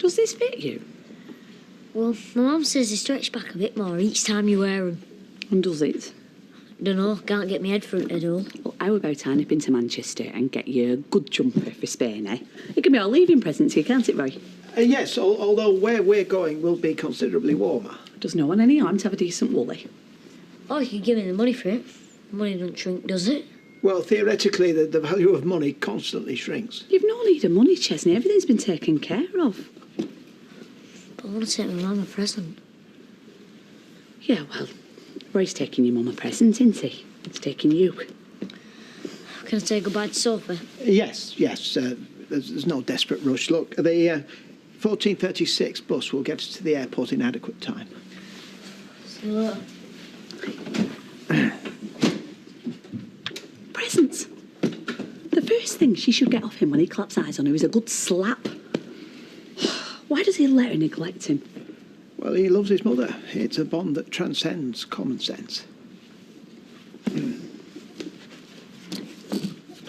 Does this fit you? Well, my mum says they stretch back a bit more each time you wear them. And does it? Dunno, can't get my head through it at all. Well, how about I nip into Manchester and get you a good jumper for Spain, eh? It can be our leaving present to you, can't it, Roy? Yes, although where we're going will be considerably warmer. Does no one any harm to have a decent woolly? Oh, you could give me the money for it. Money don't shrink, does it? Well, theoretically, the value of money constantly shrinks. You've no need of money, Chesney. Everything's been taken care of. But I want to take my mum a present. Yeah, well, Roy's taking your mum a present, isn't he? It's taking you. Can I say goodbye to Sophie? Yes. There's no desperate rush. Look, the 14:36 bus will get us to the airport in adequate time. So, Presents. The first thing she should get off him when he claps eyes on her is a good slap. Why does he let her neglect him? Well, he loves his mother. It's a bond that transcends common sense.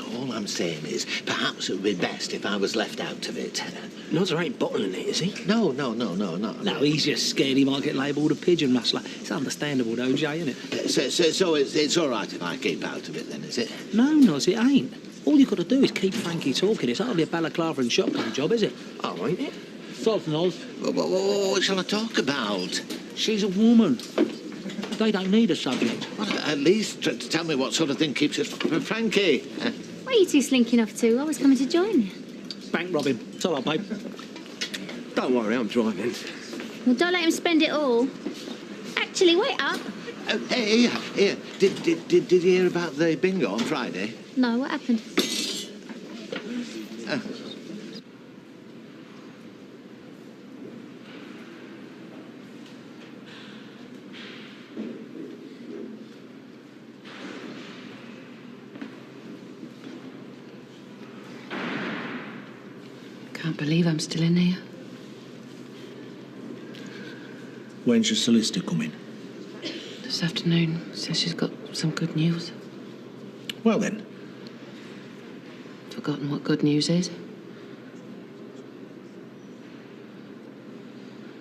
All I'm saying is, perhaps it would be best if I was left out of it. Nodder ain't bottling it, is he? No. No, he's just scared he might get labelled a pigeon rustler. It's understandable though, Jay, isn't it? So it's all right if I keep out of it then, is it? No, Noz, it ain't. All you've got to do is keep Frankie talking. It's hardly a balaclava and shotgun job, is it? Oh, ain't it? Soz, Noz. What shall I talk about? She's a woman. They don't need a subject. Well, at least tell me what sort of thing keeps us Frankie. Where are you two slinking off to? I was coming to join you. Bank robbing. It's all right, babe. Don't worry, I'm driving. Well, don't let him spend it all. Actually, wait up. Hey, here. Did you hear about the bingo on Friday? No, what happened? Can't believe I'm still in here. When's your solicitor coming? This afternoon, says she's got some good news. Well then. Forgotten what good news is.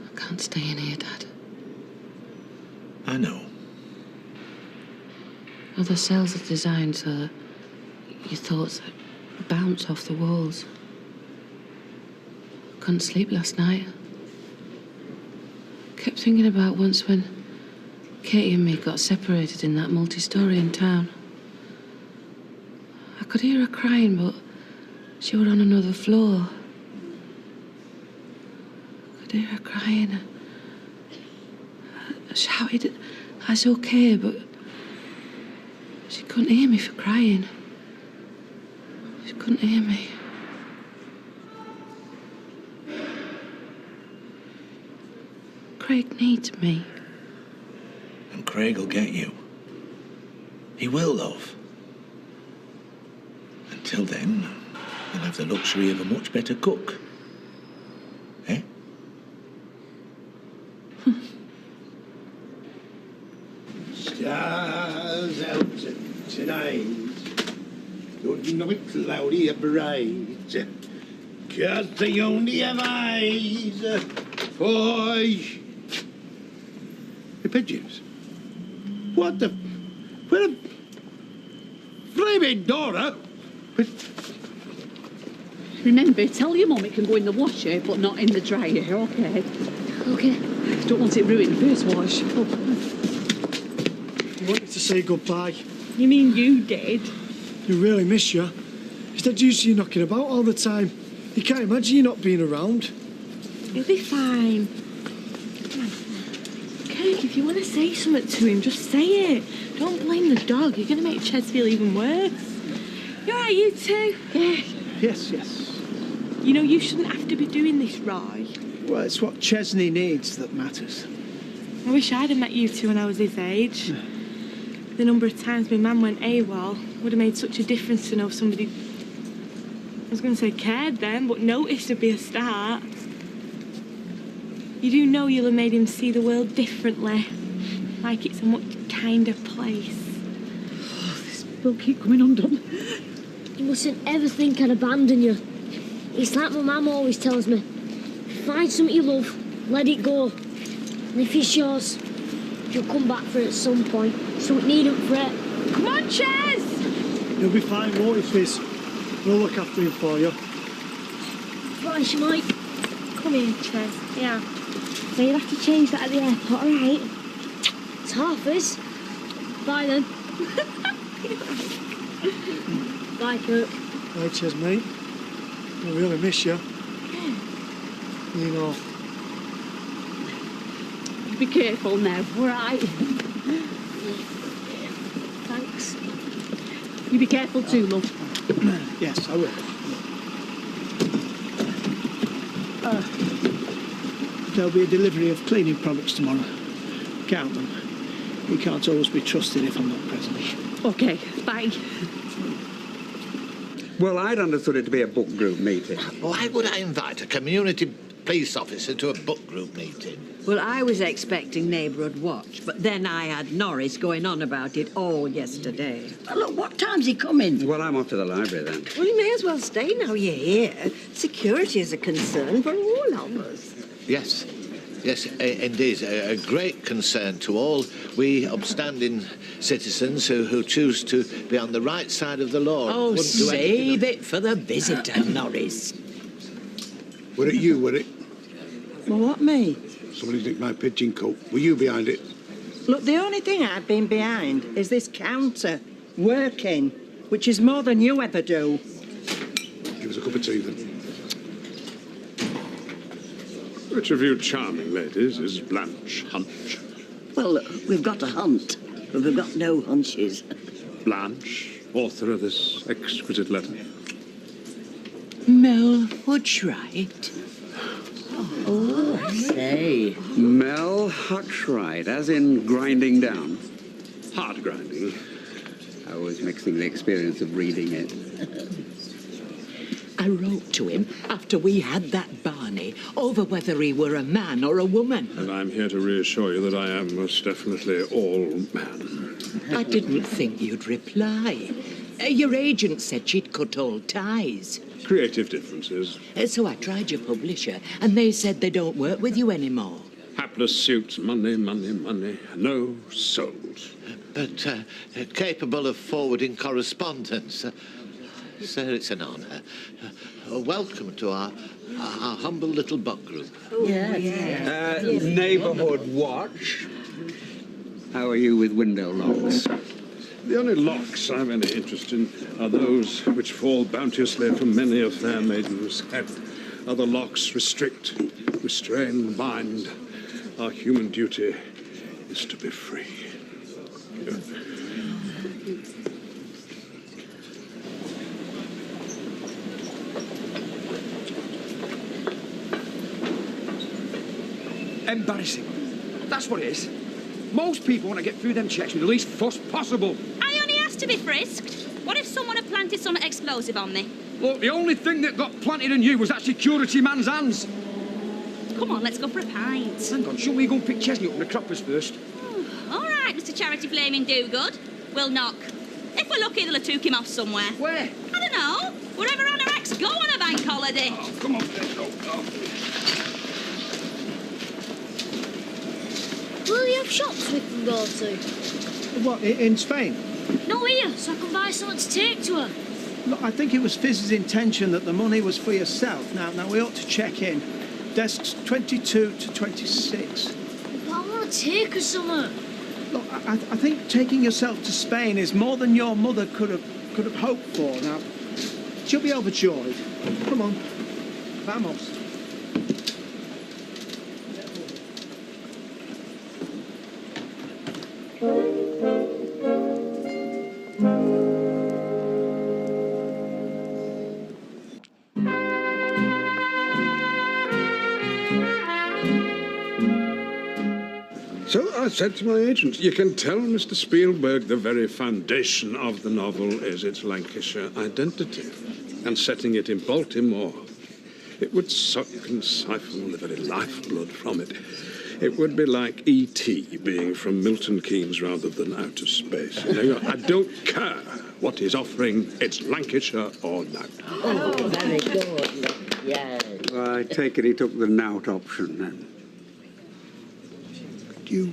I can't stay in here, Dad. I know. Other cells are designed so that your thoughts bounce off the walls. I couldn't sleep last night. Kept thinking about once when Katie and me got separated in that multi-storey in town. I could hear her crying, but she was on another floor. I could hear her crying. I shouted, I was okay, but she couldn't hear me for crying. She couldn't hear me. Craig needs me. And Craig will get you. He will, love. Until then, you'll have the luxury of a much better cook. Eh? Stars out tonight, don't know it cloudy or bright, 'cause they only have eyes for the pigeons. What the? Where the? Flaming Dora? Remember, tell your mum it can go in the washer, but not in the dryer, okay? Okay. Don't want it ruined first wash. I wanted to say goodbye. You mean you did? You really miss you. It's that used to you knocking about all the time. You can't imagine you not being around. You'll be fine. Craig, if you want to say something to him, just say it. Don't blame the dog. You're going to make Chez feel even worse. You all right, you two? Yeah. Yes. You know, you shouldn't have to be doing this, Roy. Well, it's what Chesney needs that matters. I wish I'd have met you two when I was his age. The number of times my man went AWOL would have made such a difference to know somebody, I was going to say cared then, but noticed would be a start. You do know you'll have made him see the world differently, like it's a much kinder place. Oh, this will keep coming undone. You mustn't ever think I'd abandon you. It's like my mum always tells me. find something you love, let it go. And if it's yours, you'll come back for it at some point. So it needn't fret. Come on, Ches! You'll be fine, won't you, Fizz? We'll look after him for you. Right, you might. Come here, Ches. Yeah. So you'll have to change that at the airport, alright? It's half us. Bye then. Bye, Kirk. Right, Ches, mate. I really miss you. You know. Be careful now. Right. Thanks. You be careful too, love. Yes, I will. There'll be a delivery of cleaning products tomorrow. Count them. You can't always be trusted if I'm not present. Okay, bye. Well, I'd understood it to be a book group meeting. Why would I invite a community police officer to a book group meeting? Well, I was expecting Neighbourhood Watch, but then I had Norris going on about it all yesterday. Well, look, what time's he coming? Well, I'm off to the library then. Well, you may as well stay now you're here. Security is a concern for all of us. Yes. Yes, indeed. A great concern to all we upstanding citizens who choose to be on the right side of the law. Oh, save it for the visitor, Norris. Were it you, were it? Well, what, me? Somebody's nicked my pigeon coat. Were you behind it? Look, the only thing I've been behind is this counter, working, which is more than you ever do. Give us a cup of tea, then. Which of you charming ladies is Blanche Hunch? Well, we've got a hunt, but we've got no hunches. Blanche, author of this exquisite letter. Mel Hutchright. Oh, I say. Mel Hutchright, as in grinding down. Hard grinding. I was mixing the experience of reading it. I wrote to him after we had that Barney over whether he were a man or a woman. And I'm here to reassure you that I am most definitely all man. I didn't think you'd reply. Your agent said she'd cut all ties. Creative differences. So I tried your publisher, and they said they don't work with you anymore. Hapless suits, money, money, money. No souls. But capable of forwarding correspondence. Sir, it's an honour. Welcome to our humble little book group. Neighbourhood Watch. How are you with window locks? The only locks I'm any interested in are those which fall bounteously from many a fair maiden's head. Other locks restrict, restrain, bind. Our human duty is to be free. Embarrassing. That's what it is. Most people want to get through them checks with the least fuss possible. I only asked to be frisked. What if someone had planted some explosive on me? Look, the only thing that got planted in you was that security man's hands. Come on, let's go for a pint. Hang on, shouldn't we go and pick Chesney up from the croppers first? All right, Mr. Charity Flaming Do-Good. We'll knock. If we're lucky, they'll have took him off somewhere. Where? I don't know. Wherever anoraks go on a bank holiday. Oh, come on, let's go. Oh. Will you have shops we can go to? What, in Spain? No, here, so I can buy something to take to her. Look, I think it was Fizz's intention that the money was for yourself. Now we ought to check in. Desks 22 to 26. But I want to take her somewhere. Look, I think taking yourself to Spain is more than your mother could have hoped for. Now, she'll be overjoyed. Come on. Vamos. So I said to my agent, you can tell Mr. Spielberg the very foundation of the novel is its Lancashire identity, and setting it in Baltimore, it would suck and siphon the very lifeblood from it. It would be like E.T. being from Milton Keynes rather than outer space. You know, I don't care what he's offering, it's Lancashire or not. Oh, very good. Yes. Well, I take it he took the knout option then. Do you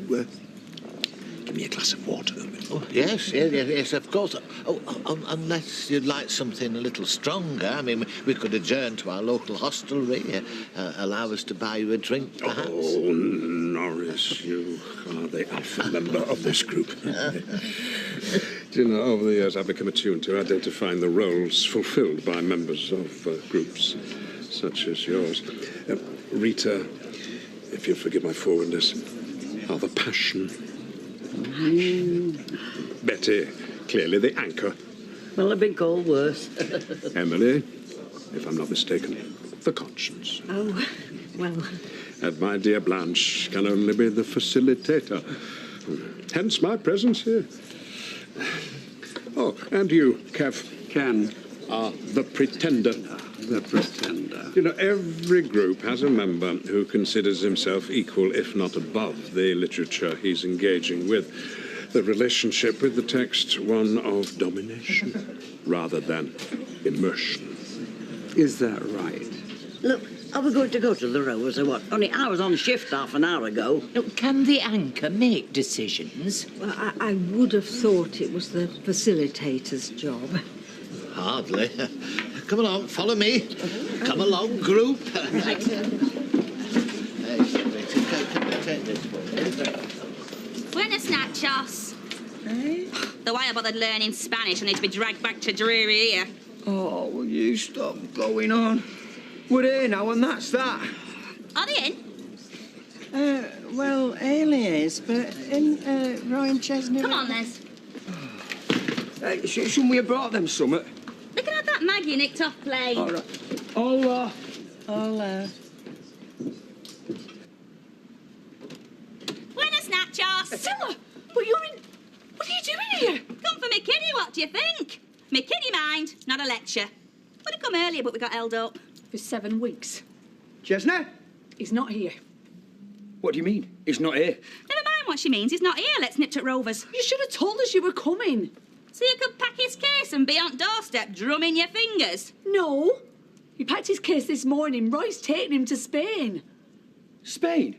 give me a glass of water? Oh, yes, of course. Unless you'd like something a little stronger. I mean, we could adjourn to our local hostelry, allow us to buy you a drink, perhaps. Oh, Norris, you are the alpha member of this group. Do you know, over the years I've become attuned to identifying the roles fulfilled by members of groups such as yours. Rita, if you'll forgive my forwardness, are the passion. Betty, clearly the anchor. Well, I've been called worse. Emily, if I'm not mistaken, the conscience. Oh, well. And my dear Blanche can only be the facilitator. Hence my presence here. Oh, and you, Kev. Ken. Are the pretender. The pretender. You know, every group has a member who considers himself equal, if not above, the literature he's engaging with. The relationship with the text, one of domination rather than immersion. Is that right? Look, are we going to go to the rowers or what? Only I was on shift half an hour ago. Look, can the anchor make decisions? Well, I would have thought it was the facilitator's job. Hardly. Come along, follow me. Come along, group. Buenos nachos. Though I bothered learning Spanish, I need to be dragged back to dreary here. Oh, will you stop going on? We're here now, and that's that. Are they in? Well, Ailey is, but in Ryan Chesney... Come on, Les. Shouldn't we have brought them summit? We can have that Maggie nicked off plate. All right. Buenos nachos. Stella, but you're in... What are you doing here? Come for me kiddie, what do you think? Me kiddie mind, not a lecture. Would have come earlier, but we got held up. For 7 weeks. Chesney? He's not here. What do you mean? He's not here. Never mind what she means, he's not here. Let's nip to Rovers. You should have told us you were coming. So you could pack his case and be on doorstep drumming your fingers? No. He packed his case this morning. Roy's taking him to Spain. Spain?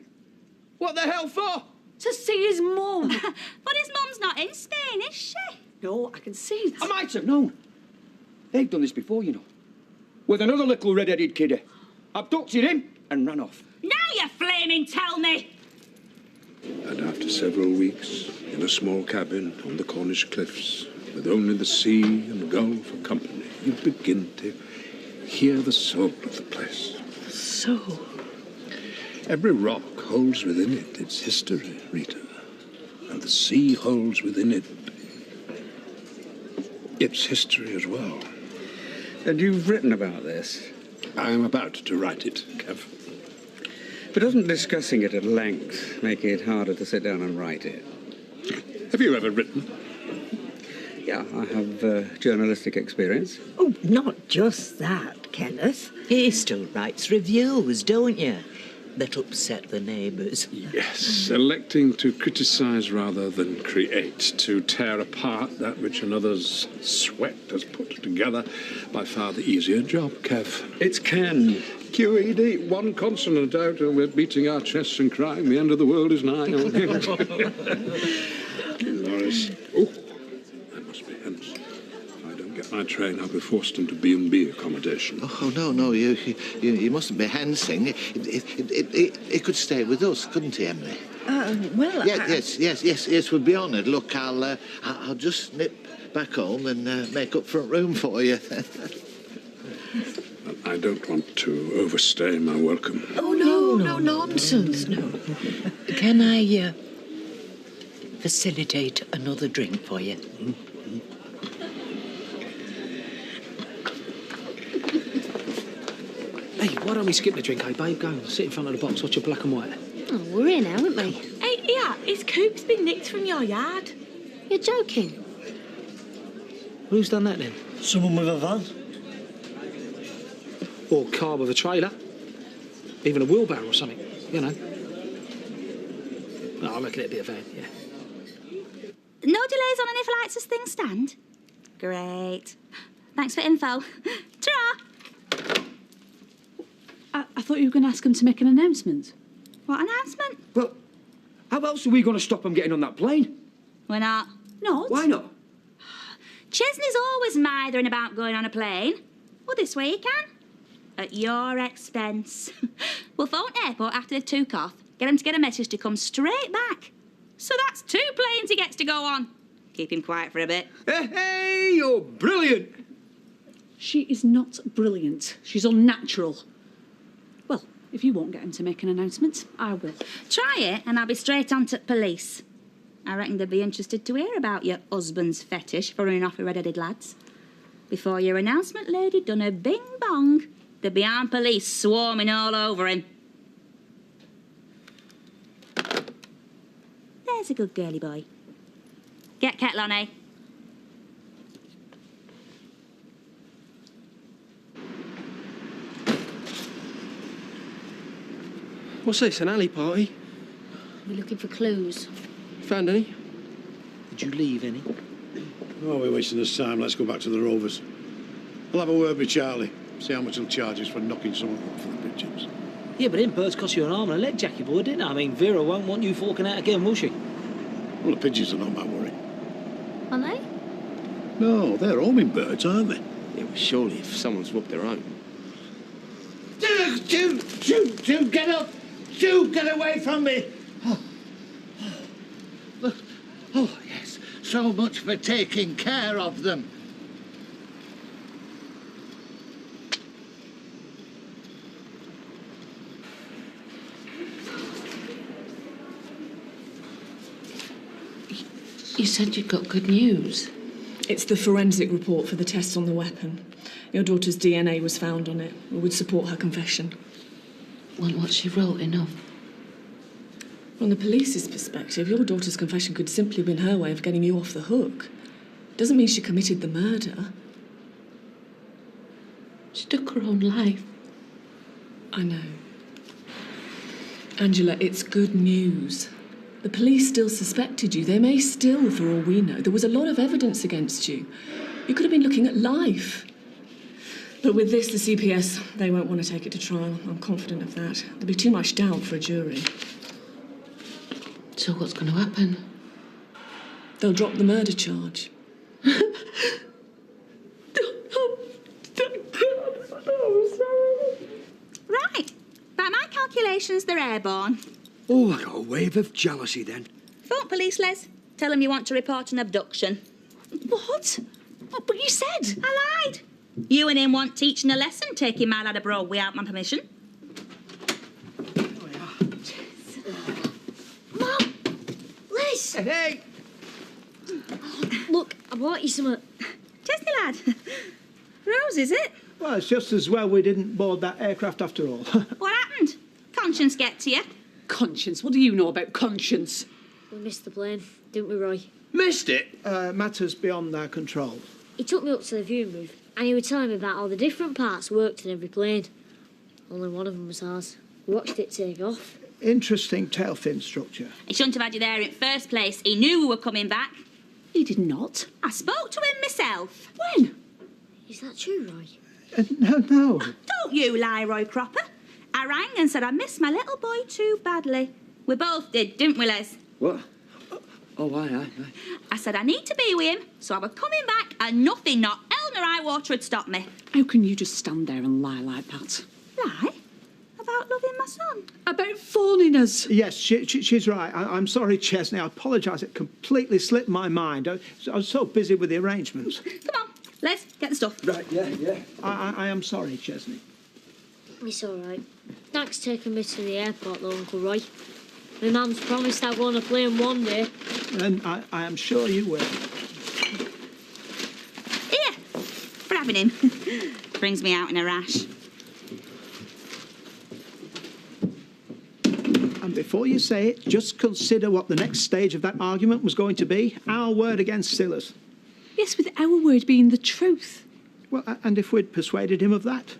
What the hell for? To see his mum. But his mum's not in Spain, is she? No, I can see it. I might have known. They've done this before, you know. With another little red-headed kiddie. Abducted him and ran off. Now you flaming tell me! And after several weeks in a small cabin on the Cornish cliffs, with only the sea and the Gulf for company, you begin to hear the soul of the place. Soul? Every rock holds within it its history, Rita. And the sea holds within it its history as well. And you've written about this? I am about to write it, Kev. But doesn't discussing it at length make it harder to sit down and write it? Have you ever written? Yeah, I have journalistic experience. Oh, not just that, Kenneth. He still writes reviews, don't you? That upset the neighbours. Yes, electing to criticise rather than create, to tear apart that which another's sweat has put together. By far the easier job, Kev. It's Ken. QED, one consonant out and we're beating our chests and crying the end of the world is nigh. Norris. Oh, I must be hence. If I don't get my train, I'll be forced into B&B accommodation. Oh, no, you mustn't be hensing. It could stay with us, couldn't he, Emily? Well, Yes, we'd be honoured. Look, I'll just nip back home and make up front room for you. I don't want to overstay my welcome. Oh, no, nonsense, no. Can I facilitate another drink for you? Hey, why don't we skip the drink, eh, babe? Go and sit in front of the box, watch your black and white. Oh, we're in, aren't we? Hey, yeah, his coop's been nicked from your yard. You're joking? Who's done that then? Someone with a van. Or car with a trailer. Even a wheelbarrow or something, you know. No, I reckon it'd be a van, yeah. No delays on any flights as things stand? Great. Thanks for info. Ta-ra! I thought you were going to ask him to make an announcement. What announcement? Well, how else are we going to stop him getting on that plane? We're not. Not? Why not? Chesney's always mithering about going on a plane. Well, this way he can. At your expense. We'll phone airport after they took off, get him to get a message to come straight back. So that's 2 planes he gets to go on. Keep him quiet for a bit. Hey, you're brilliant. She is not brilliant. She's unnatural. Well, if you won't get him to make an announcement, I will. Try it and I'll be straight on to police. I reckon they'd be interested to hear about your husband's fetish for running off with red-headed lads. Before your announcement lady done a bing-bong, there'd be armed police swarming all over him. There's a good girly boy. Get kettle on, eh? What's this, an alley party? We're looking for clues. Found any? Did you leave any? Oh, we're wasting this time. Let's go back to the Rovers. I'll have a word with Charlie. See how much he'll charge us for knocking someone up for the pigeons. Yeah, but them birds cost you an arm and a leg, Jackie boy, didn't it? I mean, Vera won't want you forking out again, will she? Well, the pigeons are not my worry. Are they? No, they're homing birds, aren't they? Yeah, well, surely if someone's robbed their own. Do, get up! Do, get away from me! Oh, yes, so much for taking care of them. You said you'd got good news. It's the forensic report for the tests on the weapon. Your daughter's DNA was found on it. We would support her confession. Well, what she wrote enough? From the police's perspective, your daughter's confession could simply have been her way of getting you off the hook. Doesn't mean she committed the murder. She took her own life. I know. Angela, it's good news. The police still suspected you. They may still, for all we know. There was a lot of evidence against you. You could have been looking at life. But with this, the CPS, they won't want to take it to trial. I'm confident of that. There'll be too much doubt for a jury. So what's going to happen? They'll drop the murder charge. Right. By my calculations, they're airborne. Oh, I got a wave of jealousy then. Phone police, Les. Tell them you want to report an abduction. What? But you said... I lied. You and him want teaching a lesson, taking my lad abroad without my permission. Mum! Liz! Hey! Look, I brought you some... Chesney lad. Rose, is it? Well, it's just as well we didn't board that aircraft after all. What happened? Conscience get to you? Conscience? What do you know about conscience? We missed the plane, didn't we, Roy? Missed it? Matters beyond our control. He took me up to the viewing booth and he was telling me about all the different parts worked in every plane. Only one of them was ours. We watched it take off. Interesting tail fin structure. He shouldn't have had you there in first place. He knew we were coming back. He did not. I spoke to him myself. When? Is that true, Roy? No. Don't you lie, Roy Cropper. I rang and said I missed my little boy too badly. We both did, didn't we, Les? What? Oh, aye. I said I need to be with him, so I was coming back and nothing, not hell nor high water, had stopped me. How can you just stand there and lie like that? Lie? About loving my son? About phoning us? Yes, she's right. I'm sorry, Chesney. I apologise. It completely slipped my mind. I was so busy with the arrangements. Come on, Les, get the stuff. Right, yeah. I am sorry, Chesney. It's all right. Thanks for taking me to the airport, though, Uncle Roy. My mum's promised I'll go on a plane one day. And I am sure you will. Here, for having him. Brings me out in a rash. And before you say it, just consider what the next stage of that argument was going to be. Our word against Silla's. Yes, with our word being the truth. Well, and if we'd persuaded him of that?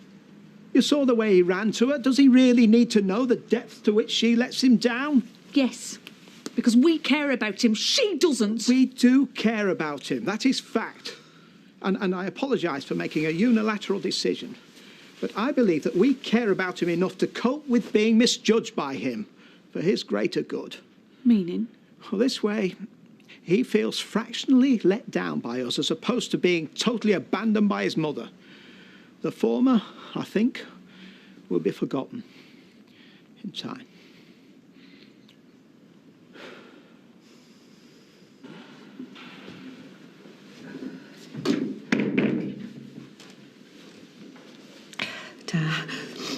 You saw the way he ran to her. Does he really need to know the depth to which she lets him down? Yes, because we care about him. She doesn't. We do care about him. That is fact. And I apologise for making a unilateral decision. But I believe that we care about him enough to cope with being misjudged by him for his greater good. Meaning? Well, this way, he feels fractionally let down by us as opposed to being totally abandoned by his mother. The former, I think, will be forgotten in time.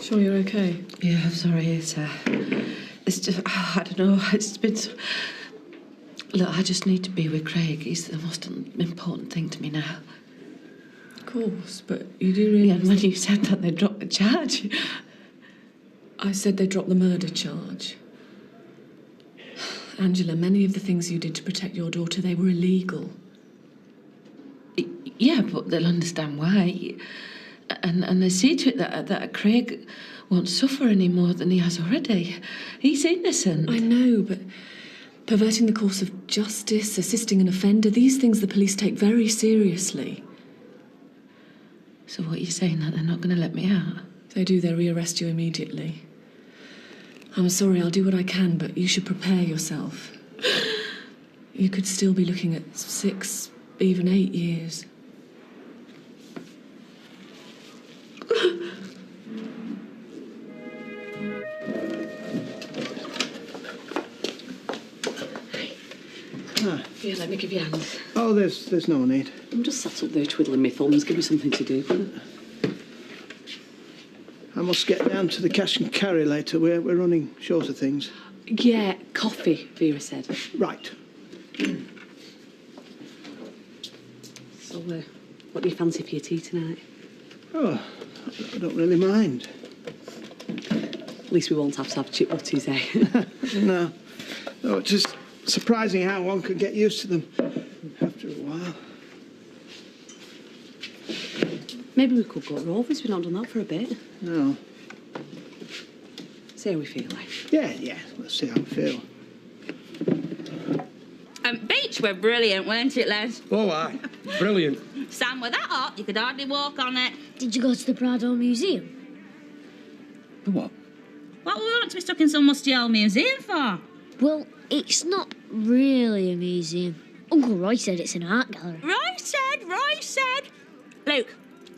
Sure you're okay? Yeah, I'm sorry. It's just, I don't know. It's been so... Look, I just need to be with Craig. He's the most important thing to me now. Of course, but you do really... Yeah, when you said that they dropped the charge... I said they dropped the murder charge. Angela, many of the things you did to protect your daughter, they were illegal. Yeah, but they'll understand why. And they see to it that Craig won't suffer any more than he has already. He's innocent. I know, but perverting the course of justice, assisting an offender, these things the police take very seriously. So what are you saying, that they're not going to let me out? If they do, they'll rearrest you immediately. I'm sorry, I'll do what I can, but you should prepare yourself. You could still be looking at 6, even 8 years. Here, let me give you a hand. Oh, there's no need. I'm just sat up there twiddling my thumbs. Give me something to do. I must get down to the cash and carry later. We're running short of things. Yeah, coffee, Vera said. Right. So, what do you fancy for your tea tonight? Oh, I don't really mind. At least we won't have to have chipmutties, eh? No. No, it's just surprising how one can get used to them after a while. Maybe we could go rovers. We've not done that for a bit. No. See how we feel, like. Yeah. Let's see how we feel. Beach were brilliant, weren't it, Les? Oh, aye. Brilliant. Sam were that hot, you could hardly walk on it. Did you go to the Prado Museum? The what? What would we want to be stuck in some musty old museum for? Well, it's not really a museum. Uncle Roy said it's an art gallery. Roy said. Luke,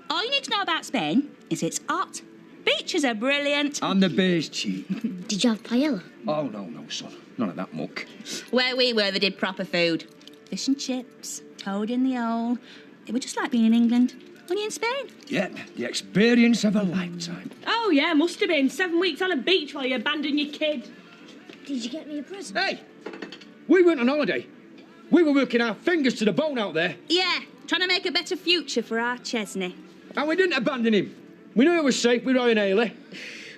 all you need to know about Spain is it's hot. Beaches are brilliant. And the bay's cheap. Did you have paella? Oh, no, son. None of that muck. Where we were, they did proper food. Fish and chips, toad in the hole. It was just like being in England, only in Spain. Yep, the experience of a lifetime. Oh, yeah, must have been. 7 weeks on a beach while you abandoned your kid. Did you get me a present? Hey, we weren't on holiday. We were working our fingers to the bone out there. Yeah, trying to make a better future for our Chesney. And we didn't abandon him. We knew he was safe with Roy and Ailey.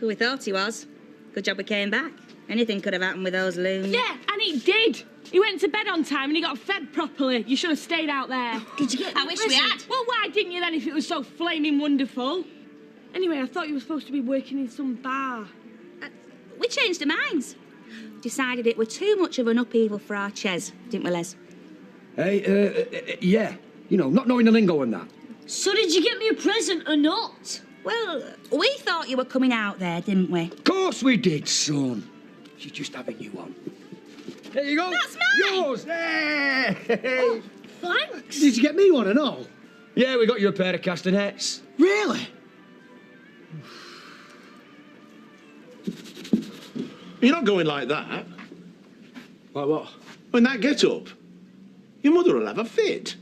We thought he was. Good job we came back. Anything could have happened with those loons. Yeah, and he did. He went to bed on time and he got fed properly. You should have stayed out there. Did you get I wish we had. Well, why didn't you then if it was so flaming wonderful? Anyway, I thought you were supposed to be working in some bar. We changed our minds. Decided it were too much of an upheaval for our Ches, didn't we, Les? Hey, yeah. You know, not knowing the lingo and that. So did you get me a present or not? Well, we thought you were coming out there, didn't we? Of course we did, son. She's just having you on. There you go. That's mine. Yours. Hey. Thanks. Did you get me one and all? Yeah, we got you a pair of castanets. Really? You're not going like that. Like what? When that get up, your mother will have a fit.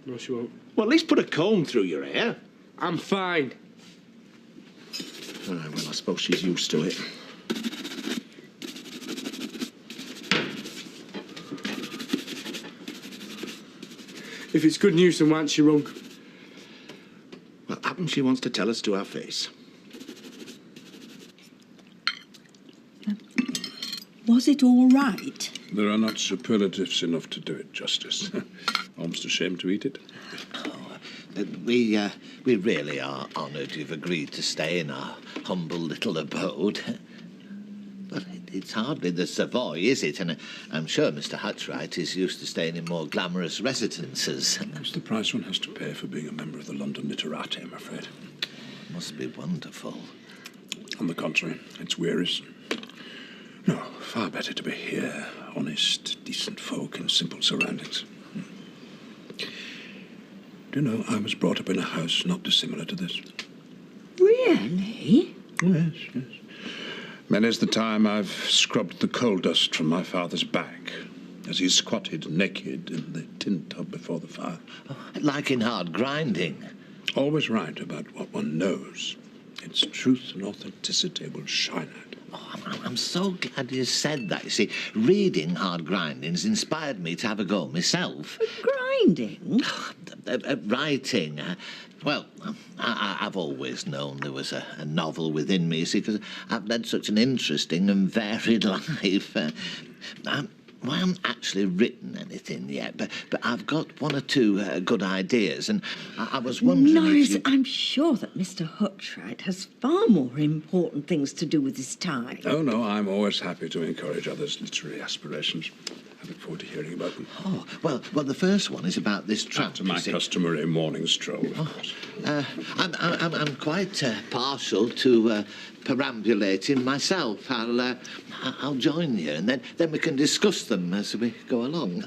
No, she won't. Well, at least put a comb through your hair. I'm fine. Well, I suppose she's used to it. If it's good news, then why hasn't she rung? Well, happen she wants to tell us to our face. Was it all right? There are not superlatives enough to do it justice. Almost ashamed to eat it. We really are honoured you've agreed to stay in our humble little abode. But it's hardly the Savoy, is it? And I'm sure Mr. Hatchwright is used to staying in more glamorous residences. It's the price one has to pay for being a member of the London Literati, I'm afraid. Must be wonderful. On the contrary, it's wearisome. No, far better to be here. Honest, decent folk in simple surroundings. Do you know, I was brought up in a house not dissimilar to this. Really? Yes, yes. Many's the time I've scrubbed the coal dust from my father's back as he squatted naked in the tin tub before the fire. Like in hard grinding. Always right about what one knows. Its truth and authenticity will shine out. I'm so glad you said that. You see, reading Hard Grinding's inspired me to have a go myself. Grinding? Writing. Well, I've always known there was a novel within me, you see, because I've led such an interesting and varied life. Well, I haven't actually written anything yet, but I've got one or two good ideas, and I was wondering Norris, if you... I'm sure that Mr. Hutchright has far more important things to do with his time. Oh, no, I'm always happy to encourage others' literary aspirations. I look forward to hearing about them. Oh, well, the first one is about this tramp. After my customary morning stroll, of course. I'm quite partial to perambulating myself. I'll join you, and then we can discuss them as we go along.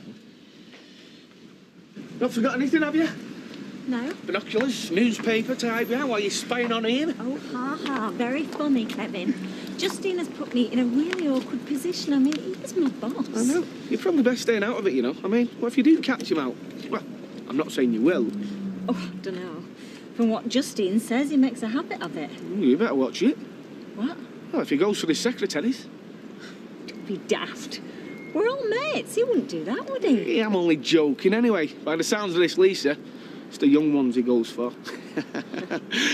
Not forgot anything, have you? No. Binoculars, newspaper to hide behind while you're spying on Ian? Oh, ha. Very funny, Kevin. Justine has put me in a really awkward position. I mean, he's my boss. I know. You're probably best staying out of it, you know. I mean, what if you do catch him out? Well, I'm not saying you will. Oh, I don't know. From what Justine says, he makes a habit of it. You better watch it. What? Well, if he goes for the secretaries. Don't be daft. We're all mates. He wouldn't do that, would he? Yeah, I'm only joking anyway. By the sounds of this, Lisa, it's the young ones he goes for.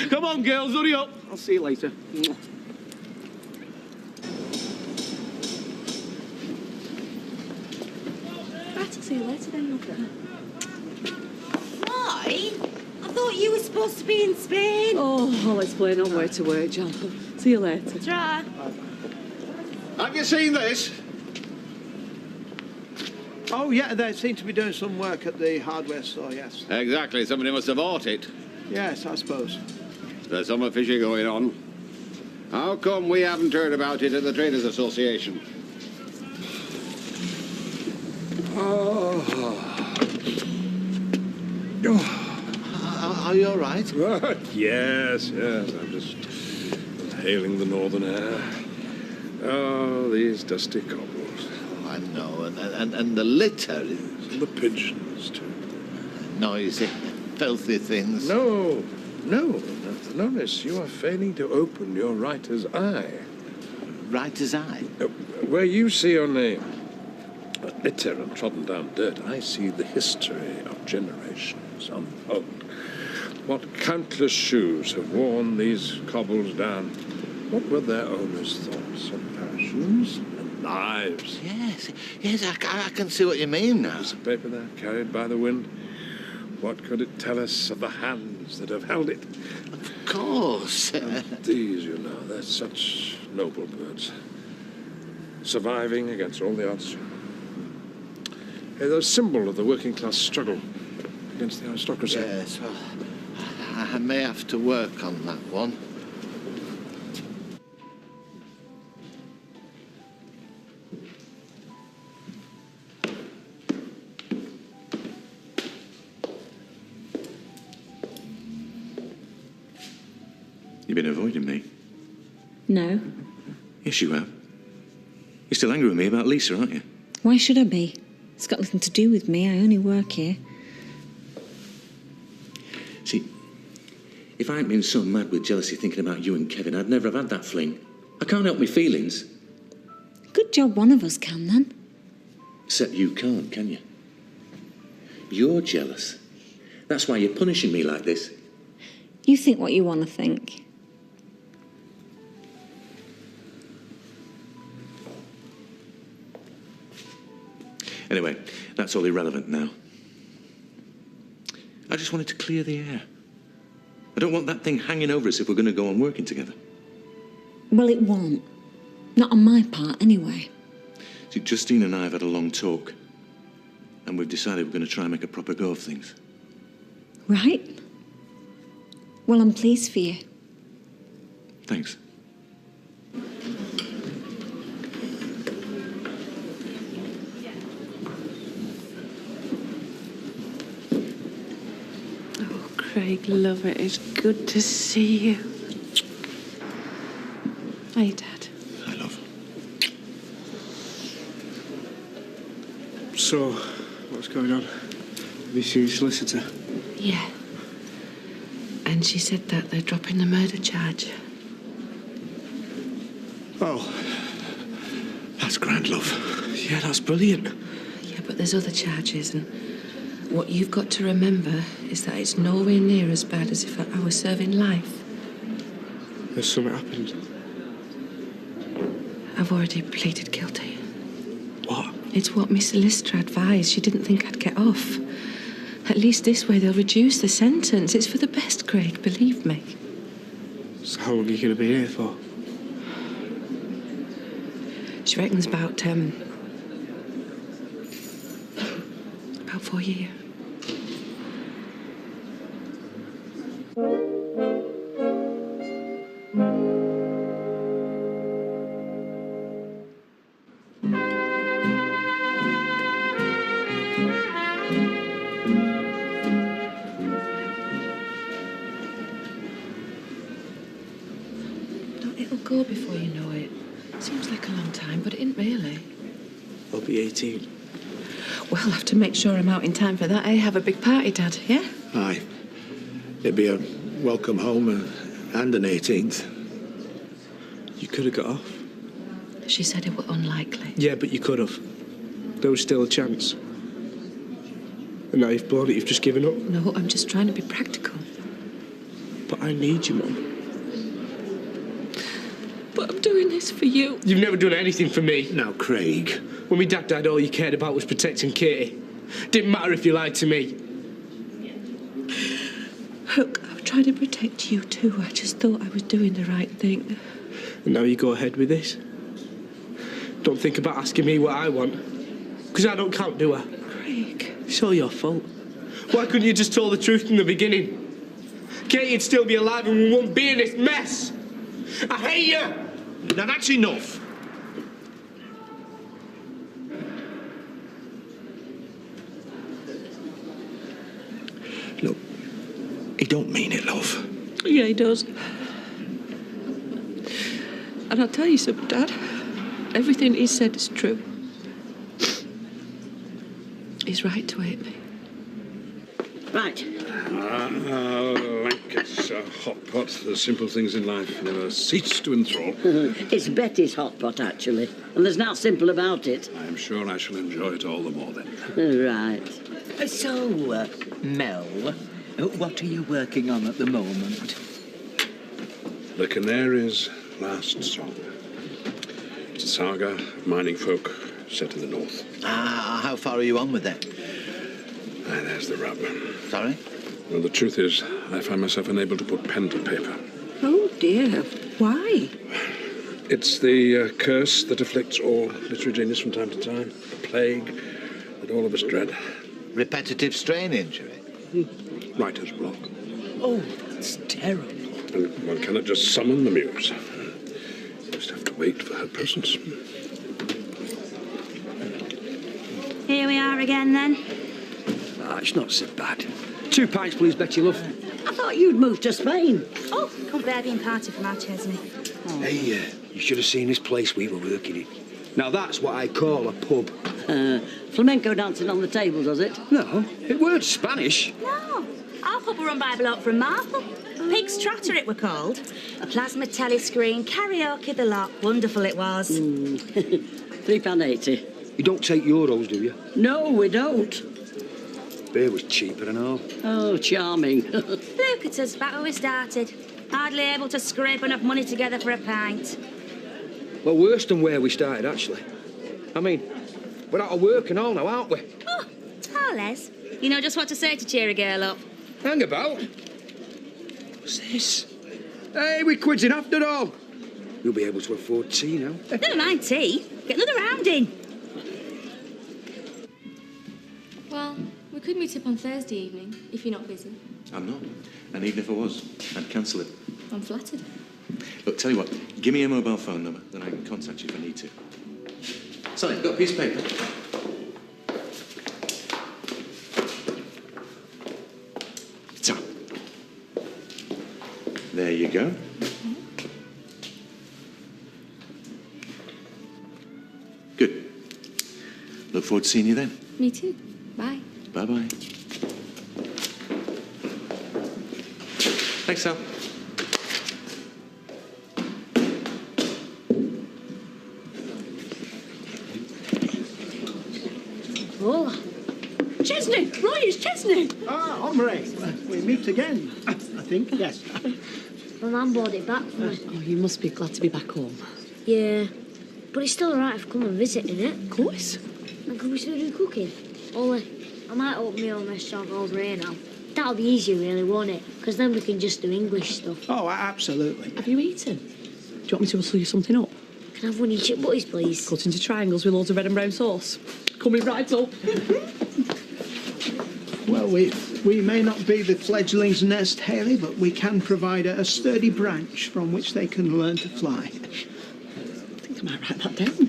Come on, girls, hurry up. I'll see you later. Right, I'll see you later then, Mother. Why? I thought you were supposed to be in Spain. Oh, I'll explain on way to work, John. See you later. Try. Have you seen this? Oh, yeah, they seem to be doing some work at the hardware store, yes. Exactly. Somebody must have bought it. Yes, I suppose. There's some fishy going on. How come we haven't heard about it at the Traders Association? Are you all right? Yes. I'm just inhaling the northern air. Oh, these dusty cobbles. Oh, I know, and the litter. And the pigeons, too. Noisy, filthy things. No, Norris, you are failing to open your writer's eye. Writer's eye? Where you see only litter and trodden down dirt, I see the history of generations unfold. What countless shoes have worn these cobbles down? What were their owners' thoughts and passions and lives? Yes, I can see what you mean now. Piece of paper there, carried by the wind. What could it tell us of the hands that have held it? Of course. And these, you know, they're such noble birds. Surviving against all the odds. They're a symbol of the working class struggle against the aristocracy. Yes, well, I may have to work on that one. You've been avoiding me. No. Yes, you have. You're still angry with me about Lisa, aren't you? Why should I be? It's got nothing to do with me. I only work here. See, if I hadn't been so mad with jealousy thinking about you and Kevin, I'd never have had that fling. I can't help my feelings. Good job one of us can, then. Except you can't, can you? You're jealous. That's why you're punishing me like this. You think what you want to think. Anyway, that's all irrelevant now. I just wanted to clear the air. I don't want that thing hanging over us if we're going to go on working together. Well, it won't. Not on my part, anyway. See, Justine and I have had a long talk, and we've decided we're going to try and make a proper go of things. Right? Well, I'm pleased for you. Thanks. Oh, Craig, love it. It's good to see you. Hey, Dad. I love. So, what's going on? Have you seen your solicitor? Yeah. And she said that they're dropping the murder charge. Oh, That's grand, love. yeah, that's brilliant. Yeah, but there's other charges, and what you've got to remember is that it's nowhere near as bad as if I was serving life. Has something happened? I've already pleaded guilty. What? It's what Miss Solicitor advised. She didn't think I'd get off. At least this way they'll reduce the sentence. It's for the best, Craig, believe me. So how long are you going to be here for? She reckons about 4 years. It'll go before you know it. Seems like a long time, but it isn't really. I'll be 18. Well, I'll have to make sure I'm out in time for that, eh? Have a big party, Dad, yeah? Aye. It'd be a welcome home and an 18th. You could have got off. She said it was unlikely. Yeah, but you could have. There was still a chance. And now you've blown it, you've just given up. No, I'm just trying to be practical. But I need you, Mum. But I'm doing this for you. You've never done anything for me. Now, Craig. When my dad died, all you cared about was protecting Katie. Didn't matter if you lied to me. Look, I've tried to protect you too. I just thought I was doing the right thing. And now you go ahead with this. Don't think about asking me what I want. Because I don't count, do I? Craig. It's all your fault. Why couldn't you just tell the truth from the beginning? Katie'd still be alive and we wouldn't be in this mess. I hate you! Now that's enough. Look, he don't mean it, love. Yeah, he does. And I'll tell you something, Dad. Everything he said is true. He's right to hate me. Right. Lancashire hot pot. The simple things in life never cease to enthrall. It's Betty's hot pot, actually. And there's nothing simple about it. I'm sure I shall enjoy it all the more then. Right. So, Mel, what are you working on at the moment? The Canaries' last song. It's a saga of mining folk set in the north. How far are you on with it? There's the rub. Sorry? Well, the truth is, I find myself unable to put pen to paper. Oh, dear. Why? It's the curse that afflicts all literary genius from time to time. A plague that all of us dread. Repetitive strain injury? Writer's block. Oh, that's terrible. And one cannot just summon the muse. You just have to wait for her presence. Here we are again, then. It's not so bad. 2 pints, please, Betty, love. I thought you'd moved to Spain. Oh, can't bear being party from our Chesney. Hey, you should have seen this place we were working in. Now, that's what I call a pub. Flamenco dancing on the table, does it? No, it weren't Spanish. No, our pub were run by a bloke from Marple. Pig's Trotter, it were called. A plasma telescreen, karaoke the lot. Wonderful it was. £3.80. You don't take euros, do you? No, we don't. Beer was cheaper and all. Oh, charming. Look at us, back where we started. Hardly able to scrape enough money together for a pint. Well, worse than where we started, actually. I mean, we're out of work and all now, aren't we? Oh, Les, you know just what to say to cheer a girl up. Hang about. What's this? Hey, we're quids after all. You'll be able to afford tea now. Never mind tea. Get another round in. Well, we could meet up on Thursday evening, if you're not busy. I'm not. And even if I was, I'd cancel it. I'm flattered. Look, tell you what, give me your mobile phone number, then I can contact you if I need to. Sorry, got a piece of paper? So, there you go. Good. Look forward to seeing you then. Me too. Bye. Bye-bye. Thanks, Sal. Oh, Chesney! Roy, it's Chesney! Ah, Omri. We meet again, I think, yes. My mum bought it back for me. Oh, you must be glad to be back home. Yeah, but it's still alright if I come and visit, innit? Of course. And can we still do cooking? Only, I might open my own restaurant over here now. That'll be easier, really, won't it? Because then we can just do English stuff. Oh, absolutely. Have you eaten? Do you want me to hustle you something up? Can I have one of your chip butties, please? Cut into triangles with loads of red and brown sauce. Coming right up. Well, we may not be the fledgling's nest, Haley, but we can provide a sturdy branch from which they can learn to fly. I think I might write that down.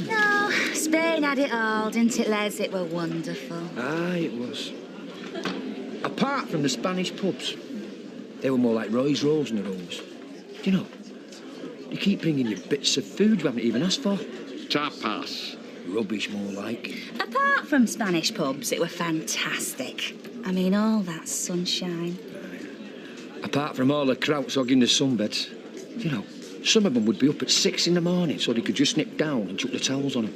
No, Spain had it all, didn't it, Les? It were wonderful. Aye, it was. Apart from the Spanish pubs, they were more like Roy's Rolls than the Rolls. You know, you keep bringing you bits of food you haven't even asked for. Tapas. Rubbish, more like. Apart from Spanish pubs, it were fantastic. I mean, all that sunshine. Apart from all the krauts hogging the sunbeds, you know, some of them would be up at 6 in the morning so they could just nip down and chuck the towels on them.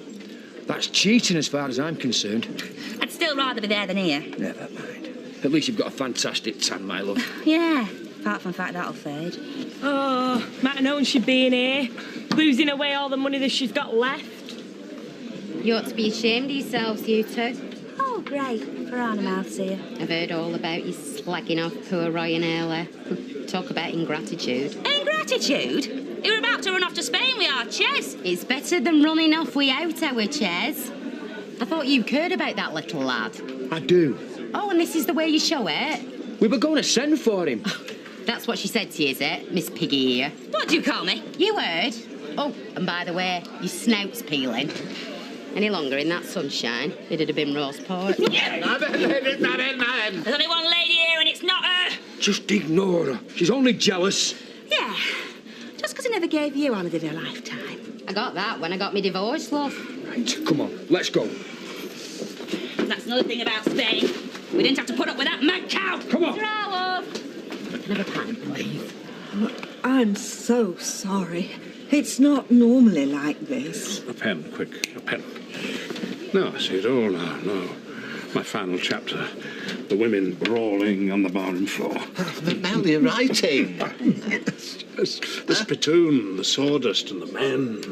That's cheating as far as I'm concerned. I'd still rather be there than here. Never mind. At least you've got a fantastic tan, my love. Yeah, apart from the fact that'll fade. Oh, might have known she'd be in here, losing away all the money that she's got left. You ought to be ashamed of yourselves, you two. Oh, great. For Arnhem here. I've heard all about you slagging off poor Roy and Early. Talk about ingratitude. Ingratitude? You were about to run off to Spain with our Ches. It's better than running off without our Ches. I thought you cared about that little lad. I do. Oh, and this is the way you show it? We were going to send for him. That's what she said to you, is it, Miss Piggy here? What do you call me? You heard. Oh, and by the way, your snout's peeling. Any longer in that sunshine, it'd have been roast pork. There's only one lady here and it's not her. Just ignore her. She's only jealous. Yeah, just because I never gave you holiday of a lifetime. I got that when I got my divorce, love. Right, come on, let's go. And that's another thing about Spain. We didn't have to put up with that mad cow. Come on. Draw, love. Can I have a pint, please? I'm so sorry. It's not normally like this. A pen, quick, a pen. No, I see it all now, no. My final chapter. The women brawling on the barroom floor. Mel, you're writing. The spittoon, the sawdust, and the men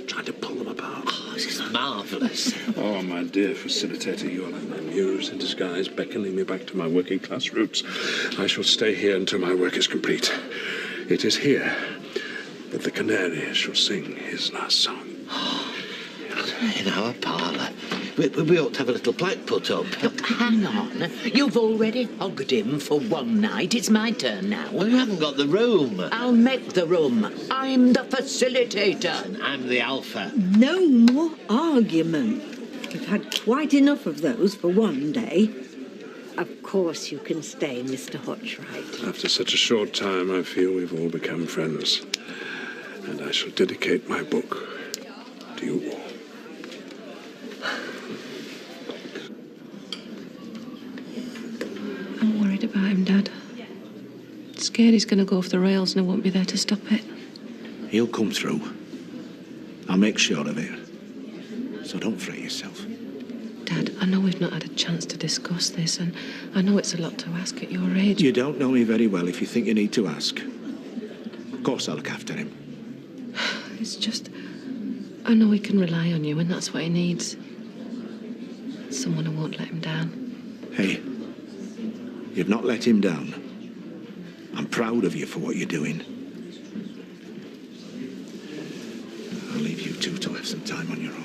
trying to pull them apart. Oh, this is marvellous. Oh, my dear facilitator, you are like my muse in disguise, beckoning me back to my working class roots. I shall stay here until my work is complete. It is here that the canary shall sing his last song. In our parlour. We ought to have a little plaque put up. Hang on. You've already hogged him for one night. It's my turn now. Well, you haven't got the room. I'll make the room. I'm the facilitator. And I'm the alpha. No more argument. We've had quite enough of those for one day. Of course you can stay, Mr. Hotchright. After such a short time, I feel we've all become friends. And I shall dedicate my book to you all. I'm worried about him, Dad. Scared he's going to go off the rails and I won't be there to stop it. He'll come through. I'll make sure of it. So don't fret yourself. Dad, I know we've not had a chance to discuss this, and I know it's a lot to ask at your age. You don't know me very well if you think you need to ask. Of course I'll look after him. It's just, I know he can rely on you, and that's what he needs. Someone who won't let him down. Hey, you've not let him down. I'm proud of you for what you're doing. I'll leave you two to have some time on your own.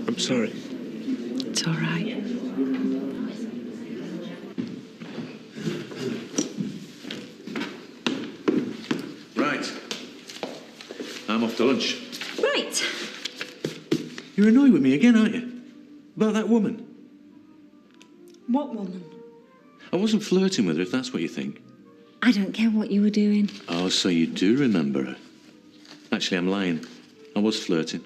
I'm sorry. It's all right. Right. I'm off to lunch. Right. You're annoyed with me again, aren't you? About that woman. What woman? I wasn't flirting with her, if that's what you think. I don't care what you were doing. Oh, so you do remember her. Actually, I'm lying. I was flirting.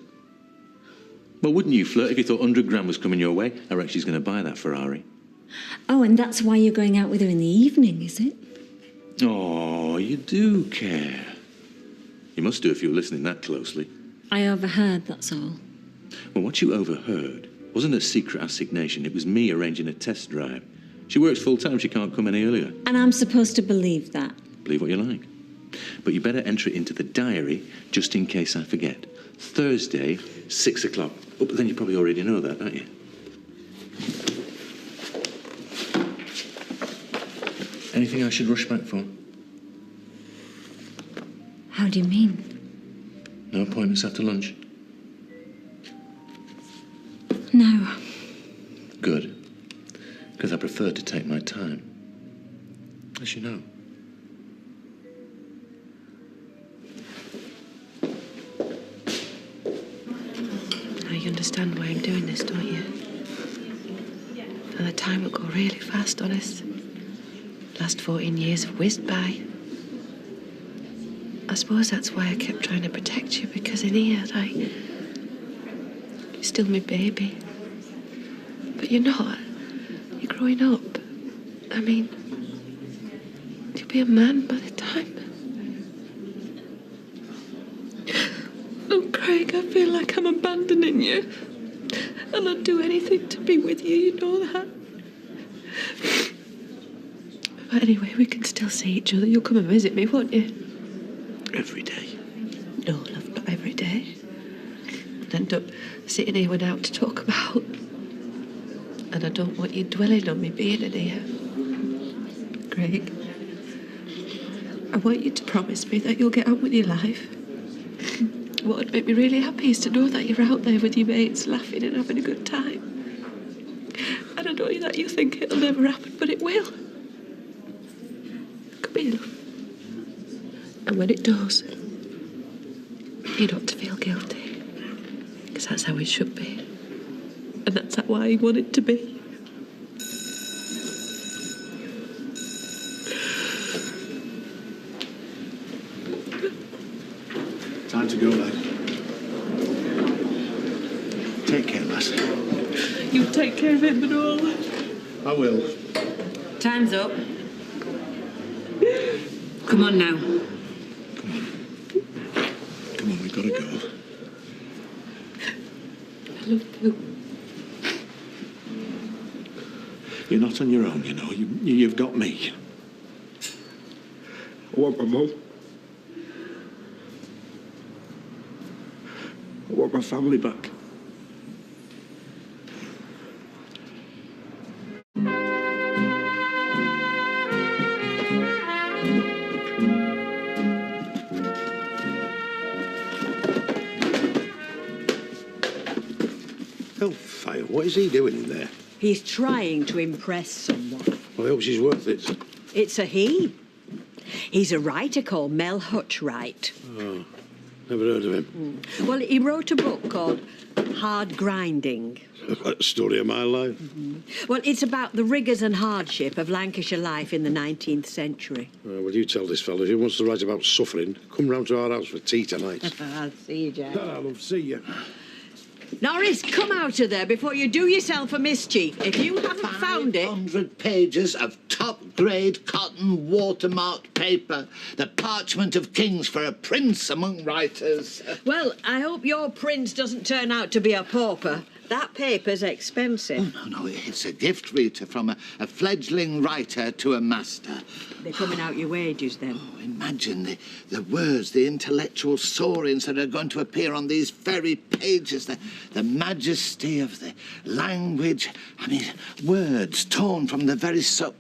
Well, wouldn't you flirt if you thought 100 grand was coming your way? I reckon she's going to buy that Ferrari. Oh, and that's why you're going out with her in the evening, is it? Oh, you do care. You must do if you were listening that closely. I overheard, that's all. Well, what you overheard wasn't a secret assignation. It was me arranging a test drive. She works full-time. She can't come any earlier. And I'm supposed to believe that? Believe what you like. But you better enter it into the diary just in case I forget. Thursday, 6 o'clock. Oh, but then you probably already know that, don't you? Anything I should rush back for? How do you mean? No appointments after lunch? No. Good. Because I prefer to take my time. As you know. Now you understand why I'm doing this, don't you? And the time will go really fast, honest. Last 14 years have whizzed by. I suppose that's why I kept trying to protect you, because in here, like, you're still my baby. But you're not. You're growing up. I mean, you'll be a man by the time. Oh, Craig, I feel like I'm abandoning you. And I'd do anything to be with you, you know that. But anyway, we can still see each other. You'll come and visit me, won't you? Every day. No, love, not every day. I'd end up sitting here without to talk about. And I don't want you dwelling on me being in here. Craig, I want you to promise me that you'll get on with your life. What would make me really happy is to know that you're out there with your mates, laughing and having a good time. And I know that you think it'll never happen, but it will. Come here, love. And when it does, you don't have to feel guilty. Because that's how it should be. And that's how I want it to be. Time to go, lad. Take care, lass. You take care of it, Manolo. I will. Time's up. Come on now. Come on, we've got to go. I love you. You're not on your own, you know. You've got me. I want my mum. I want my family back. Hellfire, what is he doing in there? He's trying to impress someone. Well, I hope she's worth it. It's a he. He's a writer called Mel Hutchwright. Oh, never heard of him. Well, he wrote a book called Hard Grinding. Like the story of my life. Well, it's about the rigours and hardship of Lancashire life in the 19th century. Well, you tell this fellow if he wants to write about suffering, come round to our house for tea tonight. I'll see you, Jack. I love to see you. Norris, come out of there before you do yourself a mischief. If you haven't found it... 100 pages of top-grade cotton watermarked paper. The parchment of kings for a prince among writers. Well, I hope your prince doesn't turn out to be a pauper. That paper's expensive. Oh, no, it's a gift, Rita, from a fledgling writer to a master. They're coming out your wages, then. Oh, imagine the words, the intellectual soarings that are going to appear on these very pages, the majesty of the language. I mean, words torn from the very soul.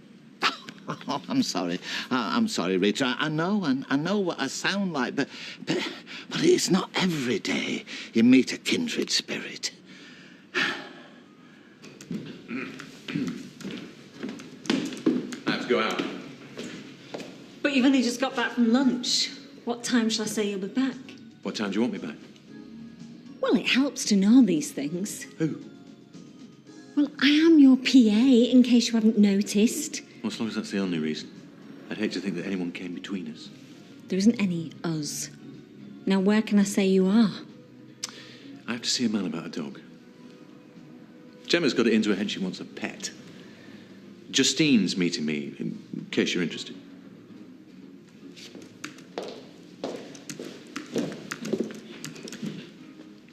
Oh, I'm sorry. I'm sorry, Rita. I know what I sound like, but it's not every day you meet a kindred spirit. But you've only just got back from lunch. What time shall I say you'll be back? What time do you want me back? Well, it helps to know these things. Who? Well, I am your PA, in case you haven't noticed. Well, as long as that's the only reason. I'd hate to think that anyone came between us. There isn't any us. Now, where can I say you are? I have to see a man about a dog. Gemma's got it into her head she wants a pet. Justine's meeting me, in case you're interested.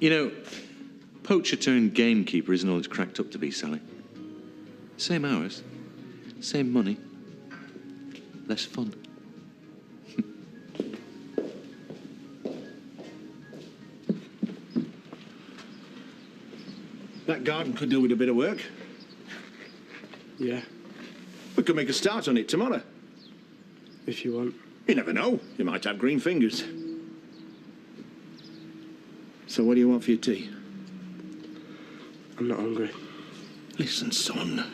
You know, poacher turned gamekeeper isn't all it's cracked up to be, Sally. Same hours, same money, less fun. That garden could do with a bit of work. Yeah, We could make a start on it tomorrow. if you want. You never know. You might have green fingers. So what do you want for your tea? I'm not hungry. Listen, son.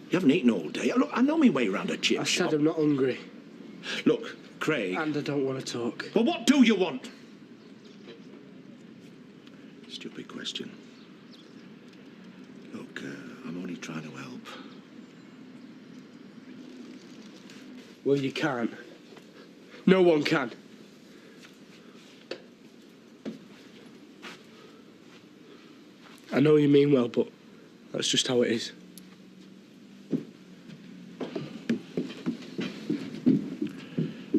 You haven't eaten all day. Look, I know my way around a chip I shop. said I'm not hungry. Look, Craig. And I don't want to talk. Well, what do you want? Stupid question. Look, I'm only trying to help. Well, you can't. No one can. I know you mean well, but that's just how it is.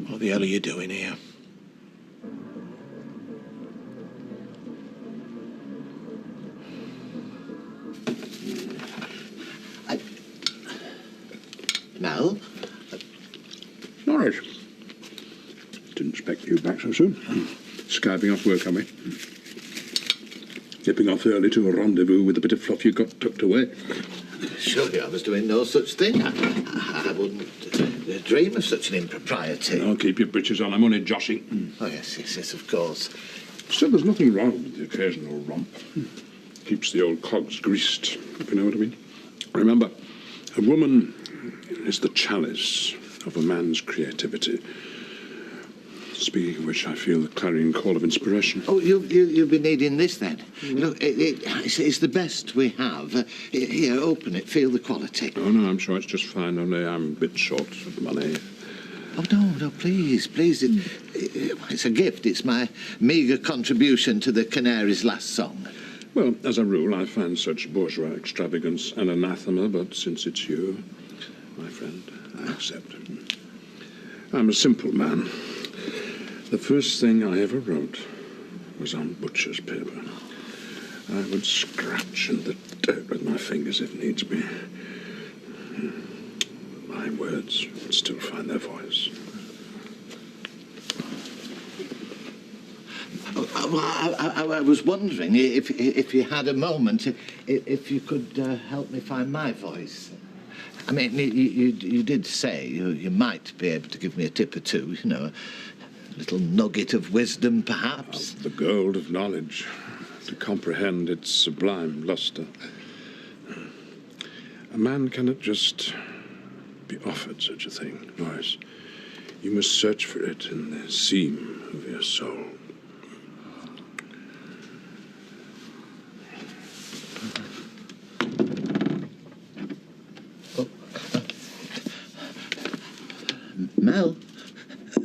What the hell are you doing here? Mel? Norris. Didn't expect you back so soon. Skiving off work, are we? Dipping off early to a rendezvous with a bit of fluff you got tucked away. Surely I was doing no such thing. I wouldn't dream of such an impropriety. I'll keep your breeches on. I'm only joshing. Oh, yes, of course. Still, there's nothing wrong with the occasional romp. Keeps the old cogs greased, if you know what I mean. Remember, a woman is the chalice of a man's creativity. Speaking of which, I feel the clarion call of inspiration. Oh, you'll be needing this then. Look, it's the best we have. Here, open it, feel the quality. Oh, no, I'm sure it's just fine, only I'm a bit short of money. Oh, no, please. It's a gift. It's my meagre contribution to the Canaries' last song. Well, as a rule, I find such bourgeois extravagance an anathema, but since it's you, my friend, I accept. I'm a simple man. The first thing I ever wrote was on butcher's paper. I would scratch in the dirt with my fingers if needs be. My words would still find their voice. I was wondering if you had a moment, if you could help me find my voice. I mean, you did say you might be able to give me a tip or two, you know, a little nugget of wisdom, perhaps. The gold of knowledge, to comprehend its sublime lustre. A man cannot just be offered such a thing, Norris. You must search for it in the seam of your soul.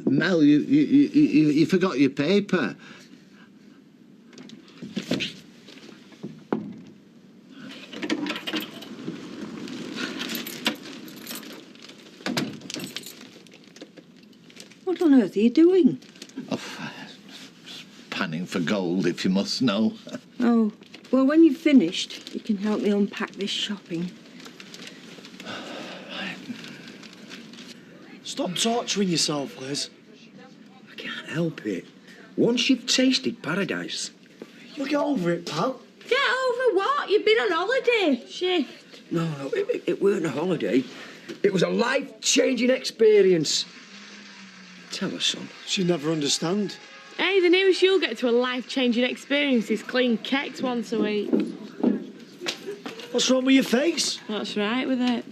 Mel, you forgot your paper. What on earth are you doing? Oh, panning for gold, if you must know. Oh, well, when you've finished, you can help me unpack this shopping. Stop torturing yourself, Liz. I can't help it. Once you've tasted paradise. You'll get over it, pal. Get over what? You've been on holiday. Shift. No, it weren't a holiday. It was a life-changing experience. Tell her, son. She'll never understand. Hey, the nearest you'll get to a life-changing experience is clean cakes once a week. What's wrong with your face? What's right with it?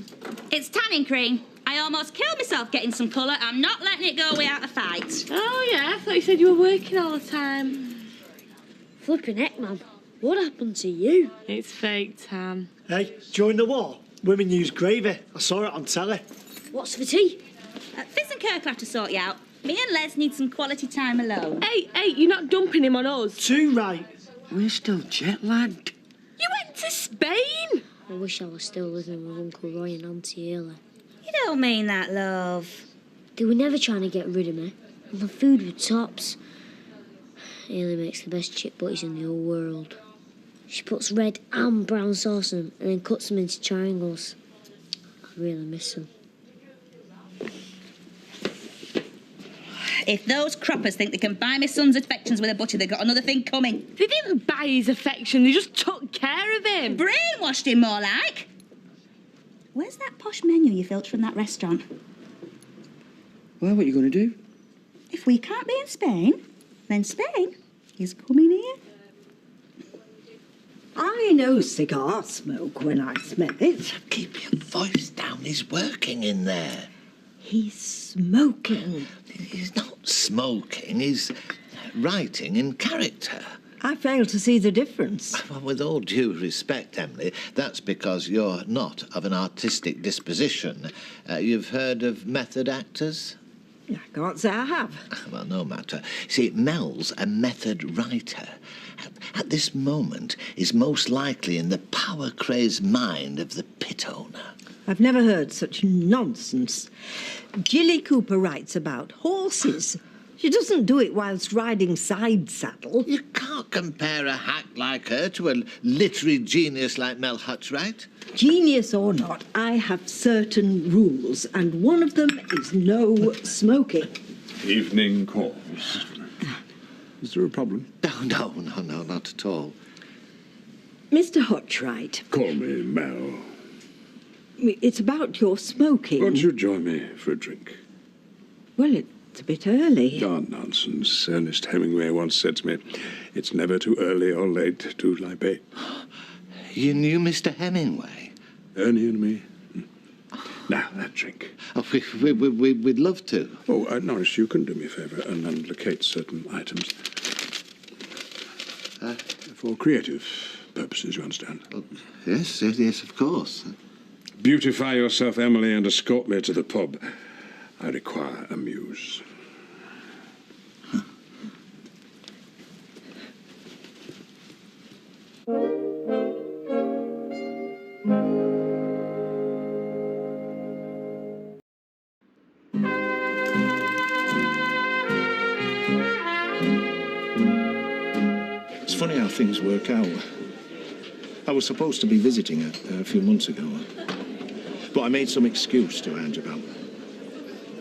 It's tanning cream. I almost killed myself getting some colour. I'm not letting it go without a fight. Oh, yeah, I thought you said you were working all the time. Flipping heck, man. What happened to you? It's fake, Tam. Hey, during the war, women used gravy. I saw it on telly. What's for tea? Fizz and Kirk will have to sort you out. Me and Les need some quality time alone. Hey, you're not dumping him on us. Too right. We're still jet-lagged. You went to Spain? I wish I was still living with Uncle Roy and Auntie Ella. You don't mean that, love. They were never trying to get rid of me. And the food was tops. Ella makes the best chip butties in the whole world. She puts red and brown sauce in them and then cuts them into triangles. I really miss them. If those croppers think they can buy my son's affections with a butcher, they've got another thing coming. They didn't buy his affection, they just took care of him. Brainwashed him, more like. Where's that posh menu you filched from that restaurant? Well, what are you going to do? If we can't be in Spain, then Spain is coming here. I know cigar smoke when I smell it. Keep your voice down. He's working in there. He's smoking. He's not smoking. He's writing in character. I fail to see the difference. Well, with all due respect, Emily, that's because you're not of an artistic disposition. You've heard of method actors? I can't say I have. Well, no matter. See, Mel's a method writer. At this moment, is most likely in the power-crazed mind of the pit owner. I've never heard such nonsense. Jilly Cooper writes about horses. She doesn't do it whilst riding side saddle. You can't compare a hack like her to a literary genius like Mel Hutchwright. Genius or not, I have certain rules, and one of them is no smoking. Evening calls. Is there a problem? No, not at all. Mr. Hutchwright. Call me Mel. It's about your smoking. Won't you join me for a drink? Well, it's a bit early. Oh, nonsense. Ernest Hemingway once said to me, it's never too early or late to libate. You knew Mr. Hemingway? Ernie and me. Now, that drink. Oh, we'd love to. Oh, Norris, you can do me a favour and unlocate certain items. For creative purposes, you understand? Oh, yes, of course. Beautify yourself, Emily, and escort me to the pub. I require a muse. It's funny how things work out. I was supposed to be visiting her a few months ago, but I made some excuse to lounge about,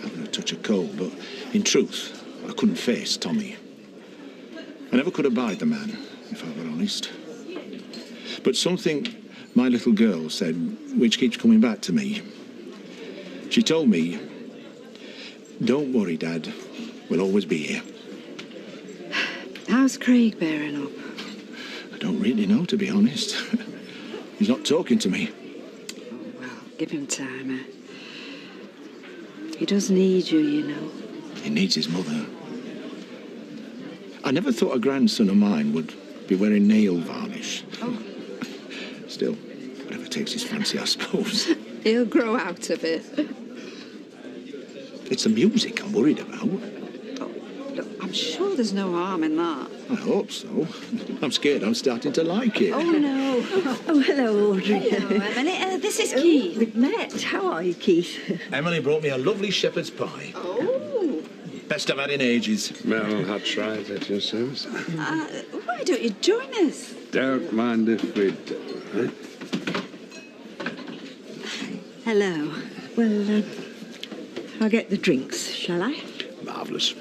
having a touch of cold, but in truth, I couldn't face Tommy. I never could abide the man, if I were honest. But something my little girl said, which keeps coming back to me. She told me, "Don't worry, Dad, we'll always be here." How's Craig bearing up? I don't really know, to be honest. He's not talking to me. Well, give him time. He does need you, you know. He needs his mother. I never thought a grandson of mine would be wearing nail varnish. Oh. Still, whatever takes his fancy, I suppose. He'll grow out of it. It's the music I'm worried about. Look, I'm sure there's no harm in that. I hope so. I'm scared I'm starting to like it. Oh, no. Oh, hello, Audrey. Hello, Emily. This is Keith. We've met. How are you, Keith? Emily brought me a lovely shepherd's pie. Oh. Best I've had in ages. Mel Hutchwright at your service. Why don't you join us? Don't mind if we do. Hello. Well, I'll get the drinks, shall I? Marvellous.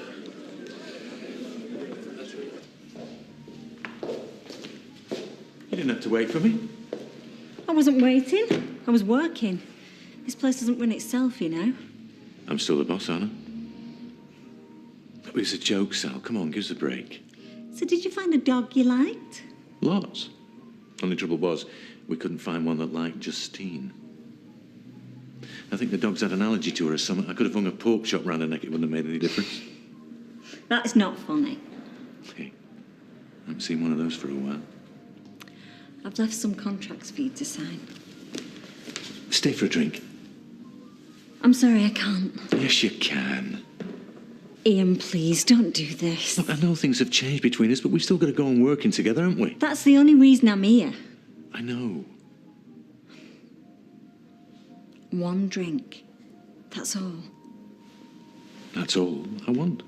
You didn't have to wait for me. I wasn't waiting. I was working. This place doesn't run itself, you know. I'm still the boss, aren't I? It was a joke, Sal. Come on, give us a break. So did you find a dog you liked? Lots. Only trouble was, we couldn't find one that liked Justine. I think the dog's had an allergy to her or something. I could have hung a pork chop round her neck. It wouldn't have made any difference. That's not funny. Hey, I haven't seen one of those for a while. I've left some contracts for you to sign. Stay for a drink. I'm sorry, I can't. Yes, you can. Ian, please, don't do this. Look, I know things have changed between us, but we've still got to go on working together, haven't we? That's the only reason I'm here. I know. One drink. That's all. That's all I want.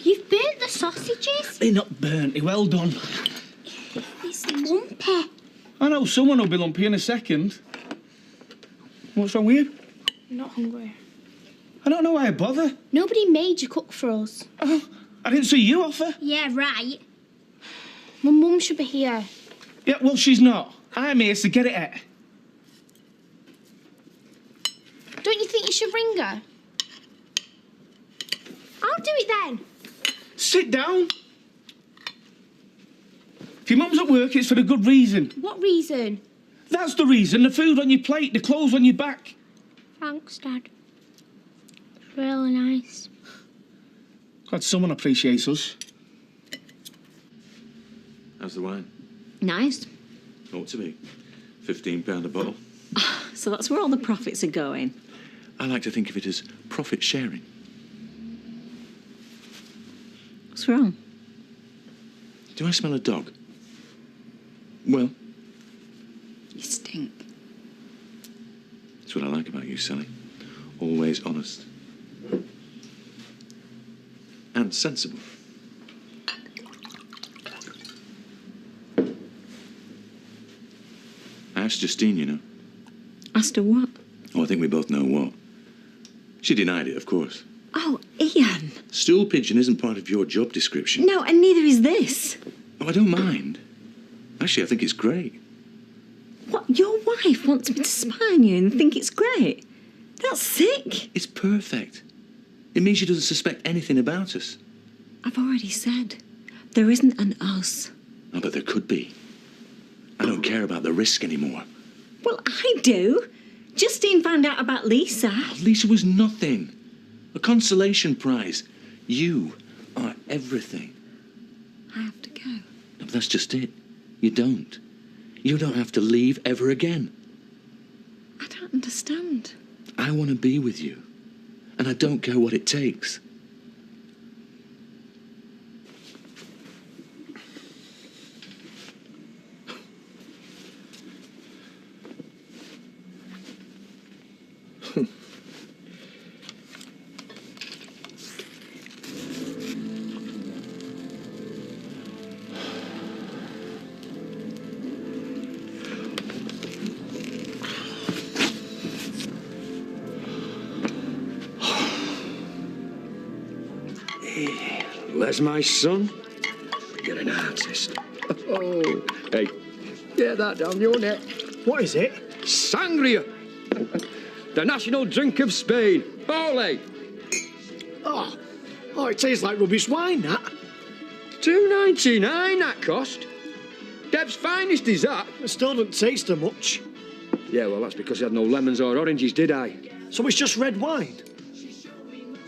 You've burnt the sausages. They're not burnt. They're well done. It's lumpy. I know someone will be lumpy in a second. What's wrong with you? I'm not hungry. I don't know why I bother. Nobody made you cook for us. Oh, I didn't see you offer. Yeah, right. My mum should be here. Yeah, well, she's not. I'm here to get it at. Don't you think you should ring her? I'll do it then. Sit down. If your mum's at work, it's for a good reason. What reason? That's the reason. The food on your plate, the clothes on your back. Thanks, Dad. It's really nice. Glad someone appreciates us. How's the wine? Nice. Ought to be. £15 a bottle. So that's where all the profits are going. I like to think of it as profit sharing. What's wrong? Do I smell a dog? Well, You stink. that's what I like about you, Sally. Always honest. And sensible. I asked Justine, you know. Asked her what? Oh, I think we both know what. She denied it, of course. Oh, Ian. Stool pigeon isn't part of your job description. No, and neither is this. Oh, I don't mind. Actually, I think it's great. What? Your wife wants me to spy on you and think it's great? That's sick. It's perfect. It means she doesn't suspect anything about us. I've already said. There isn't an us. Oh, but there could be. I don't care about the risk anymore. Well, I do. Justine found out about Lisa. Oh, Lisa was nothing. A consolation prize. You are everything. I have to go. No, but that's just it. You don't. You don't have to leave ever again. I don't understand. I want to be with you. And I don't care what it takes. There's my son. You're an artist. Oh, hey, get that down your neck. What is it? Sangria. The national drink of Spain. Ole. Oh, it tastes like rubbish wine, that. $2.99 that cost. Deb's finest is that. It still doesn't taste of much. Yeah, well, that's because I had no lemons or oranges, did I? So it's just red wine?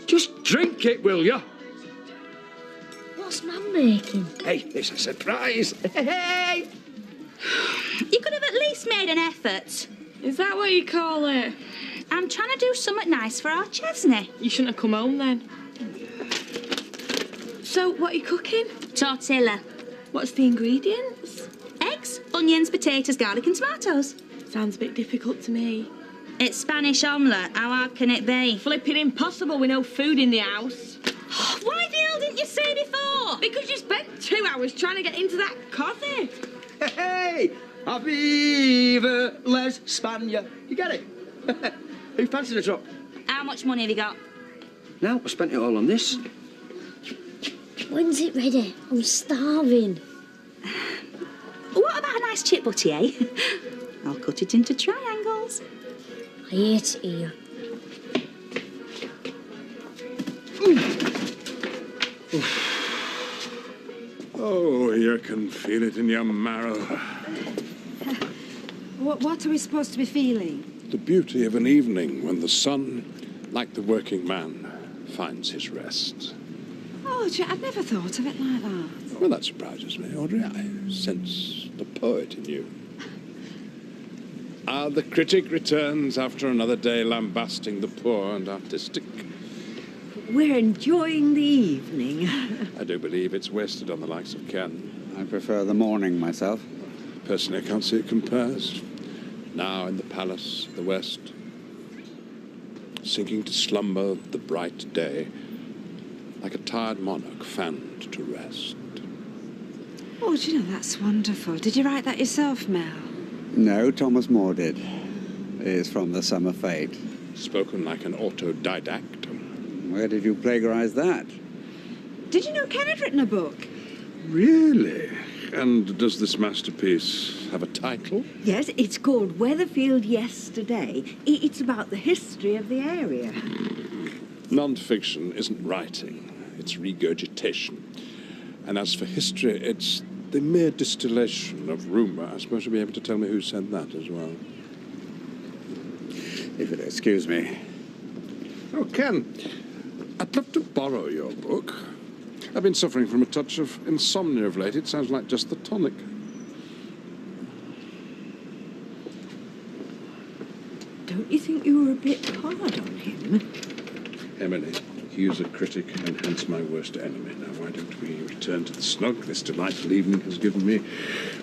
Just drink it, will you? What's Mum making? Hey, it's a surprise. Hey! You could have at least made an effort. Is that what you call it? I'm trying to do something nice for our Chesney. You shouldn't have come home then. So, what are you cooking? Tortilla. What's the ingredients? Eggs, onions, potatoes, garlic and tomatoes. Sounds a bit difficult to me. It's Spanish omelette. How hard can it be? Flipping impossible with no food in the house. Why the hell didn't you say before? Because you spent 2 hours trying to get into that coffee. Hey! Aviva les Spania. You get it? Who fancies a drop? How much money have you got? No, I spent it all on this. When's it ready? I'm starving. What about a nice chip butty, eh? I'll cut it into triangles. I hate it here. Oh, you can feel it in your marrow. What are we supposed to be feeling? The beauty of an evening when the sun, like the working man, finds his rest. Oh, I'd never thought of it like that. Well, that surprises me, Audrey. I sense the poet in you. Ah, the critic returns after another day lambasting the poor and artistic. We're enjoying the evening. I do believe it's wasted on the likes of Ken. I prefer the morning myself. Personally, I can't see it compares. Now in the palace of the West, sinking to slumber the bright day, like a tired monarch fanned to rest. Oh, do you know, that's wonderful. Did you write that yourself, Mel? No, Thomas More did. It's from The Summer Fete. Spoken like an autodidact. Where did you plagiarize that? Did you know Ken had written a book? Really? And does this masterpiece have a title? Yes, it's called Weatherfield Yesterday. It's about the history of the area. Non-fiction isn't writing, it's regurgitation. And as for history, it's the mere distillation of rumour. I suppose you'll be able to tell me who said that as well. If you'll excuse me. Oh, Ken, I'd love to borrow your book. I've been suffering from a touch of insomnia of late. It sounds like just the tonic. Don't you think you were a bit hard on him? Emily, he is a critic and hence my worst enemy. Now, why don't we return to the snug? This delightful evening has given me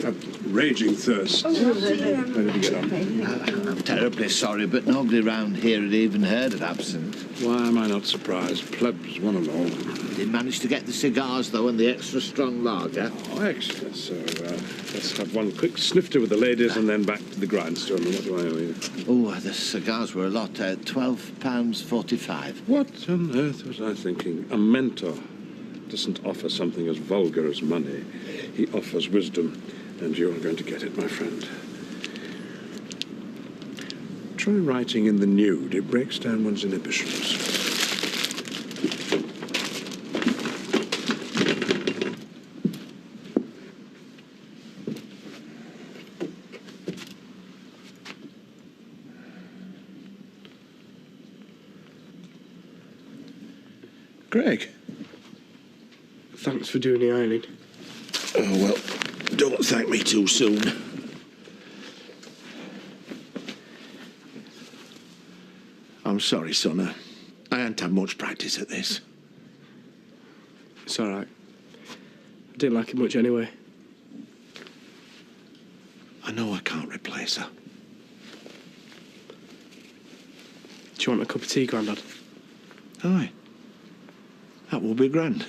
a raging thirst. Where did we get on? I'm terribly sorry, but nobody round here had even heard of absinthe. Why am I not surprised? Plebs, one and all. Did manage to get the cigars, though, and the extra strong lager. Oh, excellent. So, let's have one quick snifter with the ladies and then back to the grindstone. What do I owe you? Oh, the cigars were a lot. £12.45. What on earth was I thinking? A mentor doesn't offer something as vulgar as money. He offers wisdom, and you're going to get it, my friend. Try writing in the nude. It breaks down one's inhibitions. Greg, thanks for doing the ironing. Oh, well, don't thank me too soon. I'm sorry, son. I hadn't had much practice at this. It's all right. I didn't like it much anyway. I know I can't replace her. Do you want a cup of tea, Grandad? Aye. That will be grand.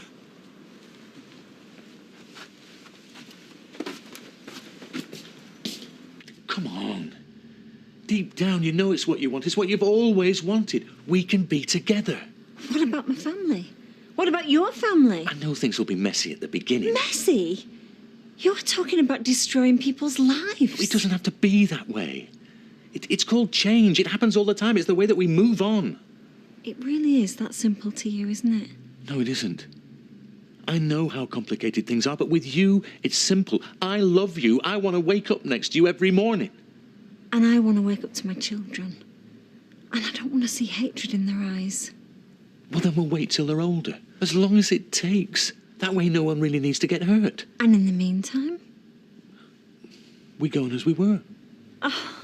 Come on. Deep down, you know it's what you want. It's what you've always wanted. We can be together. What about my family? What about your family? I know things will be messy at the beginning. Messy? You're talking about destroying people's lives. It doesn't have to be that way. It's called change. It happens all the time. It's the way that we move on. It really is that simple to you, isn't it? No, it isn't. I know how complicated things are, but with you, it's simple. I love you. I want to wake up next to you every morning. And I want to wake up to my children. And I don't want to see hatred in their eyes. Well, then we'll wait till they're older. As long as it takes. That way no one really needs to get hurt. And in the meantime? We go on as we were. Oh.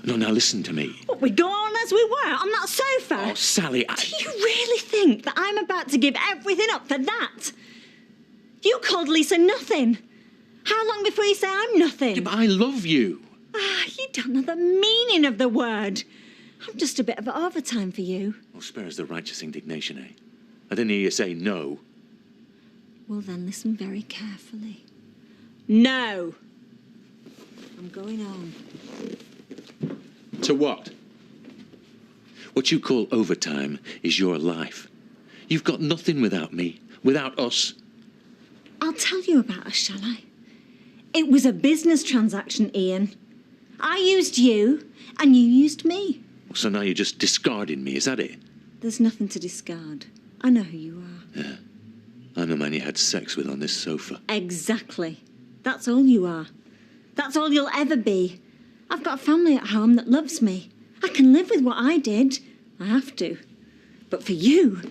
No, now listen to me. What, we go on as we were on that sofa? Oh, Sally, Do you really think that I'm about to give everything up for that? You called Lisa nothing. How long before you say I'm nothing? Yeah, but I love you. You don't know the meaning of the word. I'm just a bit of overtime for you. Well, spare us the righteous indignation, eh? I didn't hear you say no. Well, then listen very carefully. No. I'm going home. To what? What you call overtime is your life. You've got nothing without me, without us. I'll tell you about us, shall I? It was a business transaction, Ian. I used you, and you used me. So now you're just discarding me, is that it? There's nothing to discard. I know who you are. Yeah. I'm the man you had sex with on this sofa. Exactly. That's all you are. That's all you'll ever be. I've got a family at home that loves me. I can live with what I did. I have to. But for you,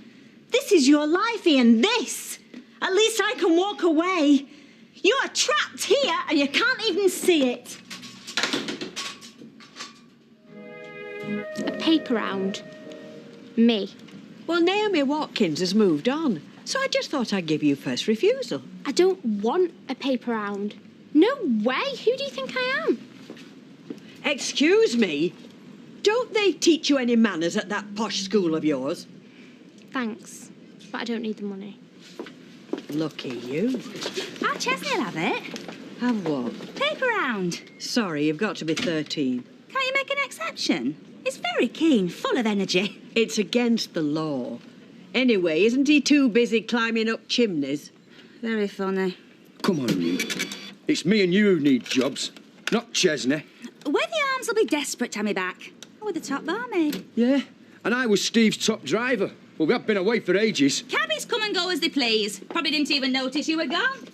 this is your life, Ian, this. At least I can walk away. You are trapped here and you can't even see it. A paper round. Me. Well, Naomi Watkins has moved on, so I just thought I'd give you first refusal. I don't want a paper round. No way. Who do you think I am? Excuse me? Don't they teach you any manners at that posh school of yours? Thanks, but I don't need the money. Lucky you. Our Chesney'll have it. Have what? Paper round. Sorry, you've got to be 13. Can't you make an exception? He's very keen, full of energy. It's against the law. Anyway, isn't he too busy climbing up chimneys? Very funny. Come on, you. It's me and you who need jobs, not Chesney. Worthy Arms will be desperate to have me back. I was the top barmaid. Yeah, and I was Steve's top driver. Well, we have been away for ages. Cabbies come and go as they please. Probably didn't even notice you were gone.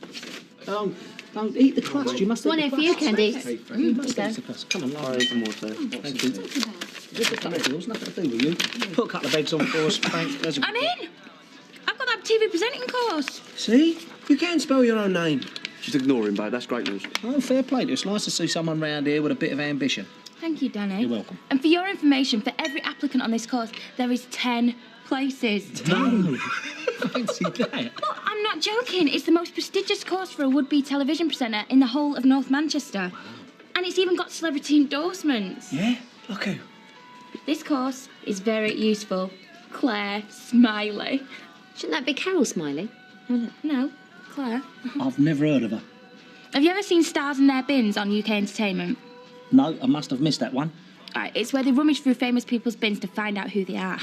Don't eat the crust. You must One eat here the for you, crust. Candy. You must eat the crust. Come on, I'll eat some more, sir. Thank you. Just a couple of bills, nothing to do with you. Put a couple of beds on for us, thanks. I'm in. I've got that TV presenting course. See? You can spell your own name. Just ignore him, babe. That's great news. Oh, fair play. It's nice to see someone round here with a bit of ambition. Thank you, Danny. You're welcome. And for your information, for every applicant on this course, there is 10 places. No. Fancy that. Well, I'm not joking. It's the most prestigious course for a would-be television presenter in the whole of North Manchester. And it's even got celebrity endorsements. Yeah? Look who. This course is very useful. Claire Smiley. Shouldn't that be Carol Smiley? No, Claire. I've never heard of her. Have you ever seen Stars in Their Bins on UK Entertainment? No, I must have missed that one. It's where they rummage through famous people's bins to find out who they are.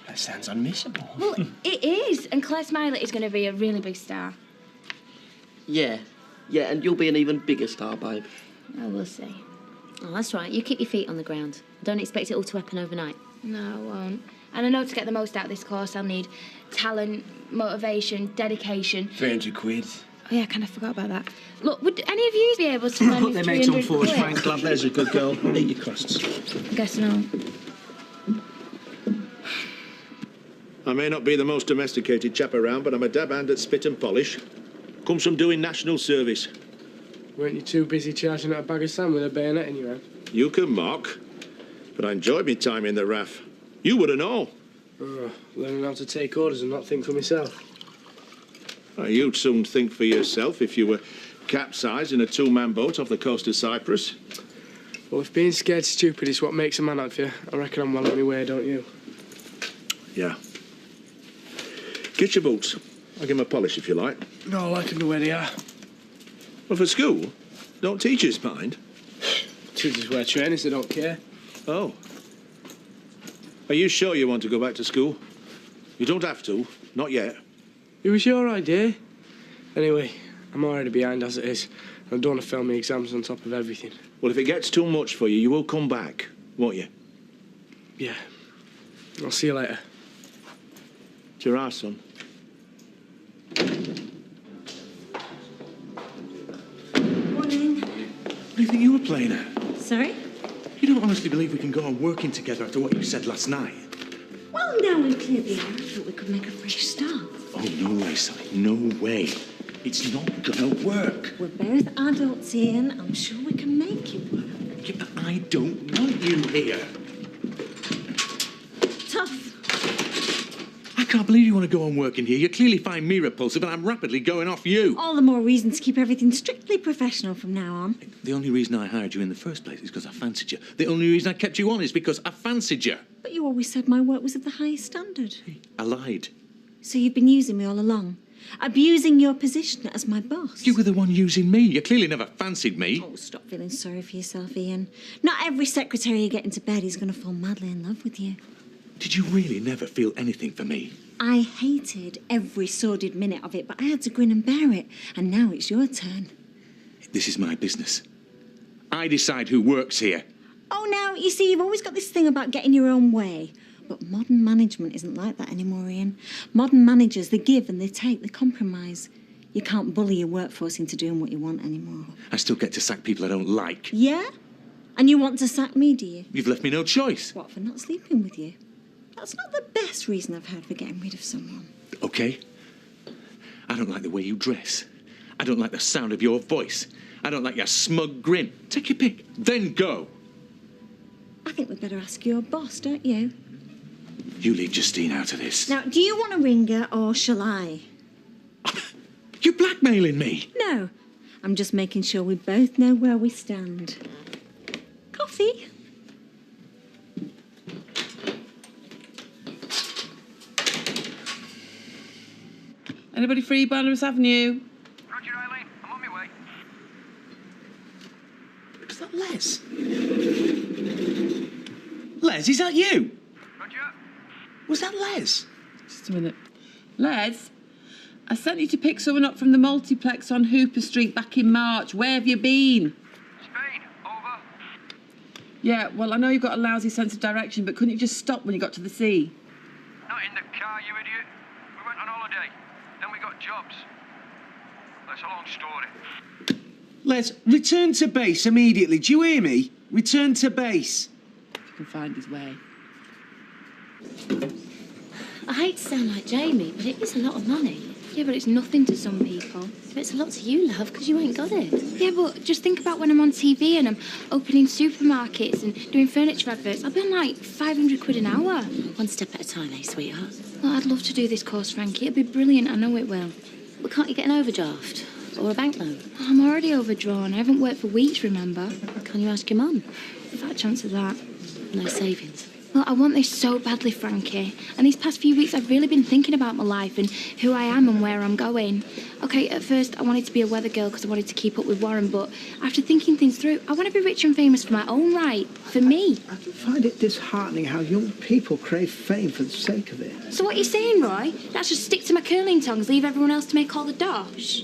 That sounds unmissable. Well, it is. And Claire Smiley is going to be a really big star. Yeah, and you'll be an even bigger star, babe. Oh, we'll see. Oh, that's right. You keep your feet on the ground. Don't expect it all to happen overnight. No, I won't. And I know to get the most out of this course, I'll need talent, motivation, dedication. 300 quid. Oh, yeah, I kind of forgot about that. Look, would any of you be able to lend me Put their mates on 300 for us, quid? Frank Club. There's a good girl. Eat your crusts. I guess not. I may not be the most domesticated chap around, but I'm a dab hand at spit and polish. Comes from doing national service. Weren't you too busy charging at a bag of sand with a bayonet in your hand? You can mock, but I enjoyed my time in the RAF. You wouldn't know. Oh, learning how to take orders and not think for myself. Well, you'd soon think for yourself if you were capsized in a two-man boat off the coast of Cyprus. Well, if being scared stupid is what makes a man out of you, I reckon I'm well on my way, don't you? Yeah. Get your boots. I'll give them a polish if you like. No, I like them the way they are. Well, for school, don't teachers mind? Teachers wear trainers, they don't care. Oh. Are you sure you want to go back to school? You don't have to. Not yet. It was your idea. Anyway, I'm already behind as it is. I don't want to fail my exams on top of everything. Well, if it gets too much for you, you will come back, won't you? Yeah. I'll see you later. Ta-ra, son. Morning. What do you think you were playing at? Sorry? You don't honestly believe we can go on working together after what you said last night? Well, now we've cleared the air, I thought we could make a fresh start. Oh, no way, Sally. No way. It's not gonna work. We're both adults, Ian. I'm sure we can make it work. Yeah, but I don't want you here. Tough. I can't believe you want to go on working here. You clearly find me repulsive, and I'm rapidly going off you. All the more reason to keep everything strictly professional from now on. The only reason I hired you in the first place is because I fancied you. The only reason I kept you on is because I fancied you. But you always said my work was of the highest standard. I lied. So you've been using me all along? Abusing your position as my boss? You were the one using me. You clearly never fancied me. Oh, stop feeling sorry for yourself, Ian. Not every secretary you get into bed is going to fall madly in love with you. Did you really never feel anything for me? I hated every sordid minute of it, but I had to grin and bear it. And now it's your turn. This is my business. I decide who works here. Oh, now, you see, you've always got this thing about getting your own way. But modern management isn't like that anymore, Ian. Modern managers, they give and they take, they compromise. You can't bully your workforce into doing what you want anymore. I still get to sack people I don't like. Yeah? And you want to sack me, do you? You've left me no choice. What, for not sleeping with you? That's not the best reason I've heard for getting rid of someone. Okay? I don't like the way you dress. I don't like the sound of your voice. I don't like your smug grin. Take your pick, then go. I think we'd better ask your boss, don't you? You leave Justine out of this. Now, do you want to ring her or shall I? You're blackmailing me. No. I'm just making sure we both know where we stand. Coffee? Anybody free Barnabas Avenue? Roger, Eileen. I'm on my way. Was that Les? Les, is that you? Roger. Was that Les? Just a minute. Les, I sent you to pick someone up from the multiplex on Hooper Street back in March. Where have you been? Spain. Over. Yeah, well, I know you've got a lousy sense of direction, but couldn't you just stop when you got to the sea? Not in the car, you idiot. We went on holiday. Then we got jobs. That's a long story. Les, return to base immediately. Do you hear me? Return to base. If you can find his way. I hate to sound like Jamie, but it is a lot of money. Yeah, but it's nothing to some people. But it's a lot to you, love, because you ain't got it. Yeah, but just think about when I'm on TV and I'm opening supermarkets and doing furniture adverts. I'll be on like 500 quid an hour. One step at a time, eh, sweetheart? Well, I'd love to do this course, Frankie. It'd be brilliant. I know it will. But can't you get an overdraft? Or a bank loan? I'm already overdrawn. I haven't worked for weeks, remember? Can you ask your mum? Fat chance of that. No savings. Well, I want this so badly, Frankie. And these past few weeks, I've really been thinking about my life and who I am and where I'm going. Okay, at first, I wanted to be a weather girl because I wanted to keep up with Warren, but after thinking things through, I want to be rich and famous for my own right, for me. I find it disheartening how young people crave fame for the sake of it. So what are you saying, Roy? That I should stick to my curling tongs, leave everyone else to make all the dosh?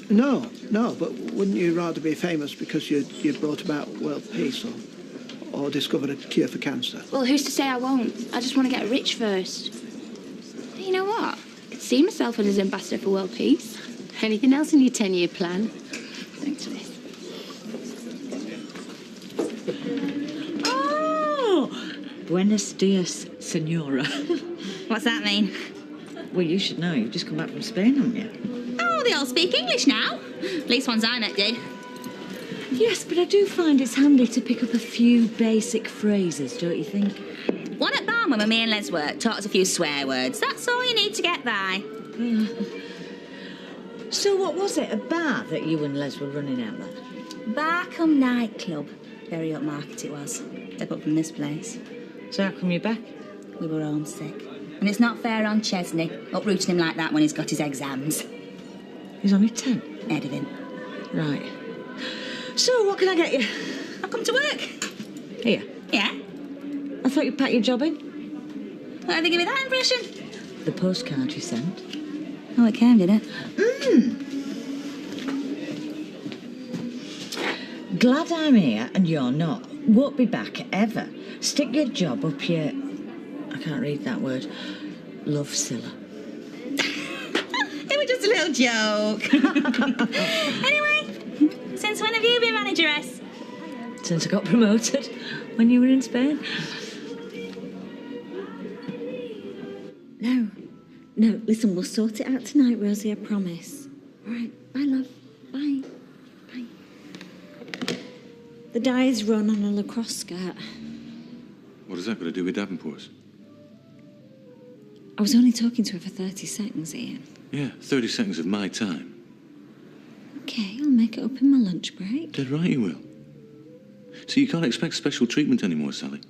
No, but wouldn't you rather be famous because you brought about world peace or discovered a cure for cancer? Well, who's to say I won't? I just want to get rich first. You know what? I could see myself as ambassador for world peace. Anything else in your 10-year plan? Thanks for this. Oh! Buenos dias, senora. What's that mean? Well, you should know. You've just come back from Spain, haven't you? Oh, they all speak English now. At least ones I met did. Yes, but I do find it's handy to pick up a few basic phrases, don't you think? One at Barman when me and Les worked taught us a few swear words. That's all you need to get by. So what was it, a bar that you and Les were running out there? Barcombe nightclub. Very upmarket it was. Step up from this place. So how come you're back? We were homesick. And it's not fair on Chesney, uprooting him like that when he's got his exams. He's only 10. Head of him. Right. So, what can I get you? I'll come to work. Here? Yeah? I thought you'd pack your job in. Why did they give me that impression? The postcard you sent. Oh, it came, did it? Glad I'm here and you're not. Won't be back, ever. Stick your job up your... I can't read that word. Love-silla. It was just a little joke. Anyway, since when have you been manageress? Since I got promoted when you were in Spain. No, listen, we'll sort it out tonight, Rosie, I promise. All right, bye, love. Bye. Bye. The dye's run on a lacrosse skirt. What has that got to do with Davenport's? I was only talking to her for 30 seconds, Ian. Yeah, 30 seconds of my time. Okay, I'll make it up in my lunch break. Dead right you will. So you can't expect special treatment anymore, Sally.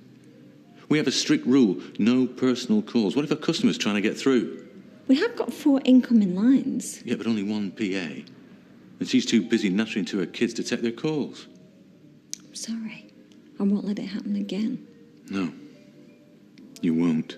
We have a strict rule, no personal calls. What if a customer's trying to get through? We have got 4 incoming lines. Yeah, but only one PA. And she's too busy nattering to her kids to take their calls. I'm sorry. I won't let it happen again. No, you won't.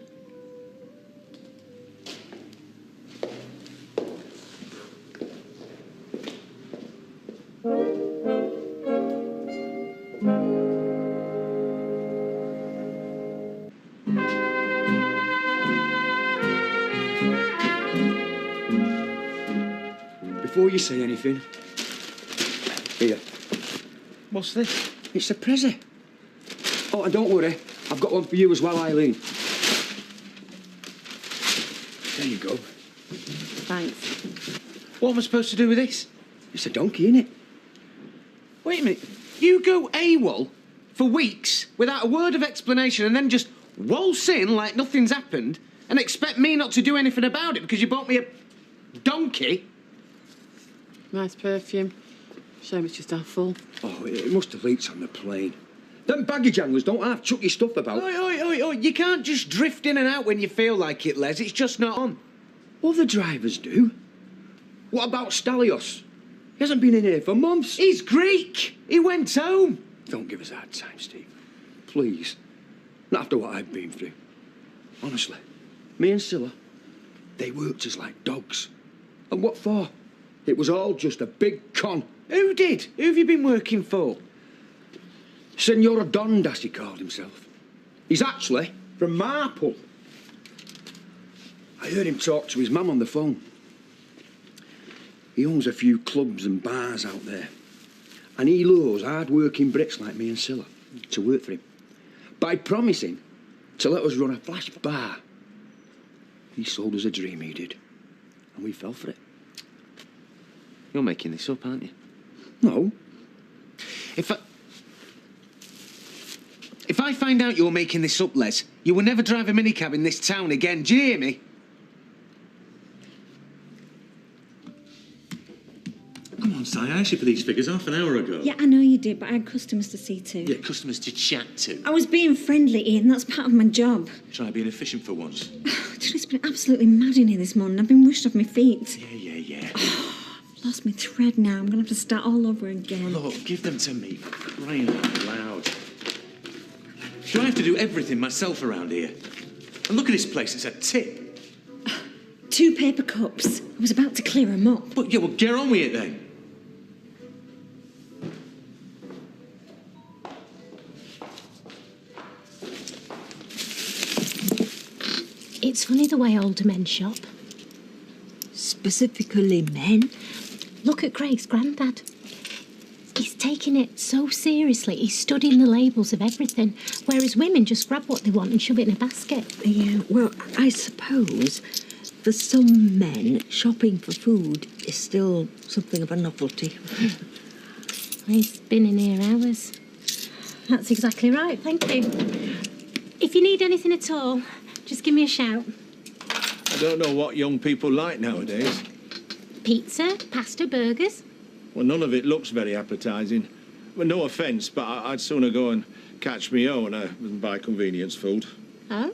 Before you say anything. Here. What's this? It's a present. Oh, and don't worry, I've got one for you as well, Eileen. There you go. Thanks. What am I supposed to do with this? It's a donkey, innit? Wait a minute. You go AWOL for weeks without a word of explanation and then just waltz in like nothing's happened and expect me not to do anything about it because you bought me a donkey? Nice perfume. Shame it's just half full. Oh, it must have leaked on the plane. Them baggage handlers don't half chuck your stuff about. Oi. You can't just drift in and out when you feel like it, Les. It's just not on. Other drivers do. What about Stalios? He hasn't been in here for months. He's Greek. He went home. Don't give us a hard time, Steve. Please. Not after what I've been through. Honestly, me and Scylla, they worked us like dogs. And what for? It was all just a big con. Who did? Who have you been working for? Senora Dondas, he called himself. He's actually from Marple. I heard him talk to his mum on the phone. He owns a few clubs and bars out there. And he lures hard-working Brits like me and Scylla to work for him by promising to let us run a flash bar. He sold us a dream, he did. And we fell for it. You're making this up, aren't you? No. If I find out you're making this up, Les, you will never drive a minicab in this town again. Do you hear me? Come on, Si, I asked you for these figures half an hour ago. Yeah, I know you did, but I had customers to see to. Yeah, customers to chat to. I was being friendly, Ian. That's part of my job. Try being efficient for once. It's been absolutely mad in here this morning. I've been rushed off my feet. Yeah. I've lost my thread now. I'm going to have to start all over again. Look, give them to me, for crying out loud. Do I have to do everything myself around here? And look at this place, it's a tip. 2 paper cups. I was about to clear them up. But yeah, well, get on with it then. It's funny the way older men shop. Specifically men? Look at Craig's granddad. He's taking it so seriously. He's studying the labels of everything, whereas women just grab what they want and shove it in a basket. Yeah, well, I suppose for some men, shopping for food is still something of a novelty. He's been in here hours. That's exactly right, thank you. If you need anything at all, just give me a shout. I don't know what young people like nowadays. Pizza, pasta, burgers. Well, none of it looks very appetising. Well, no offence, but I'd sooner go and catch me own than buy convenience food. Oh?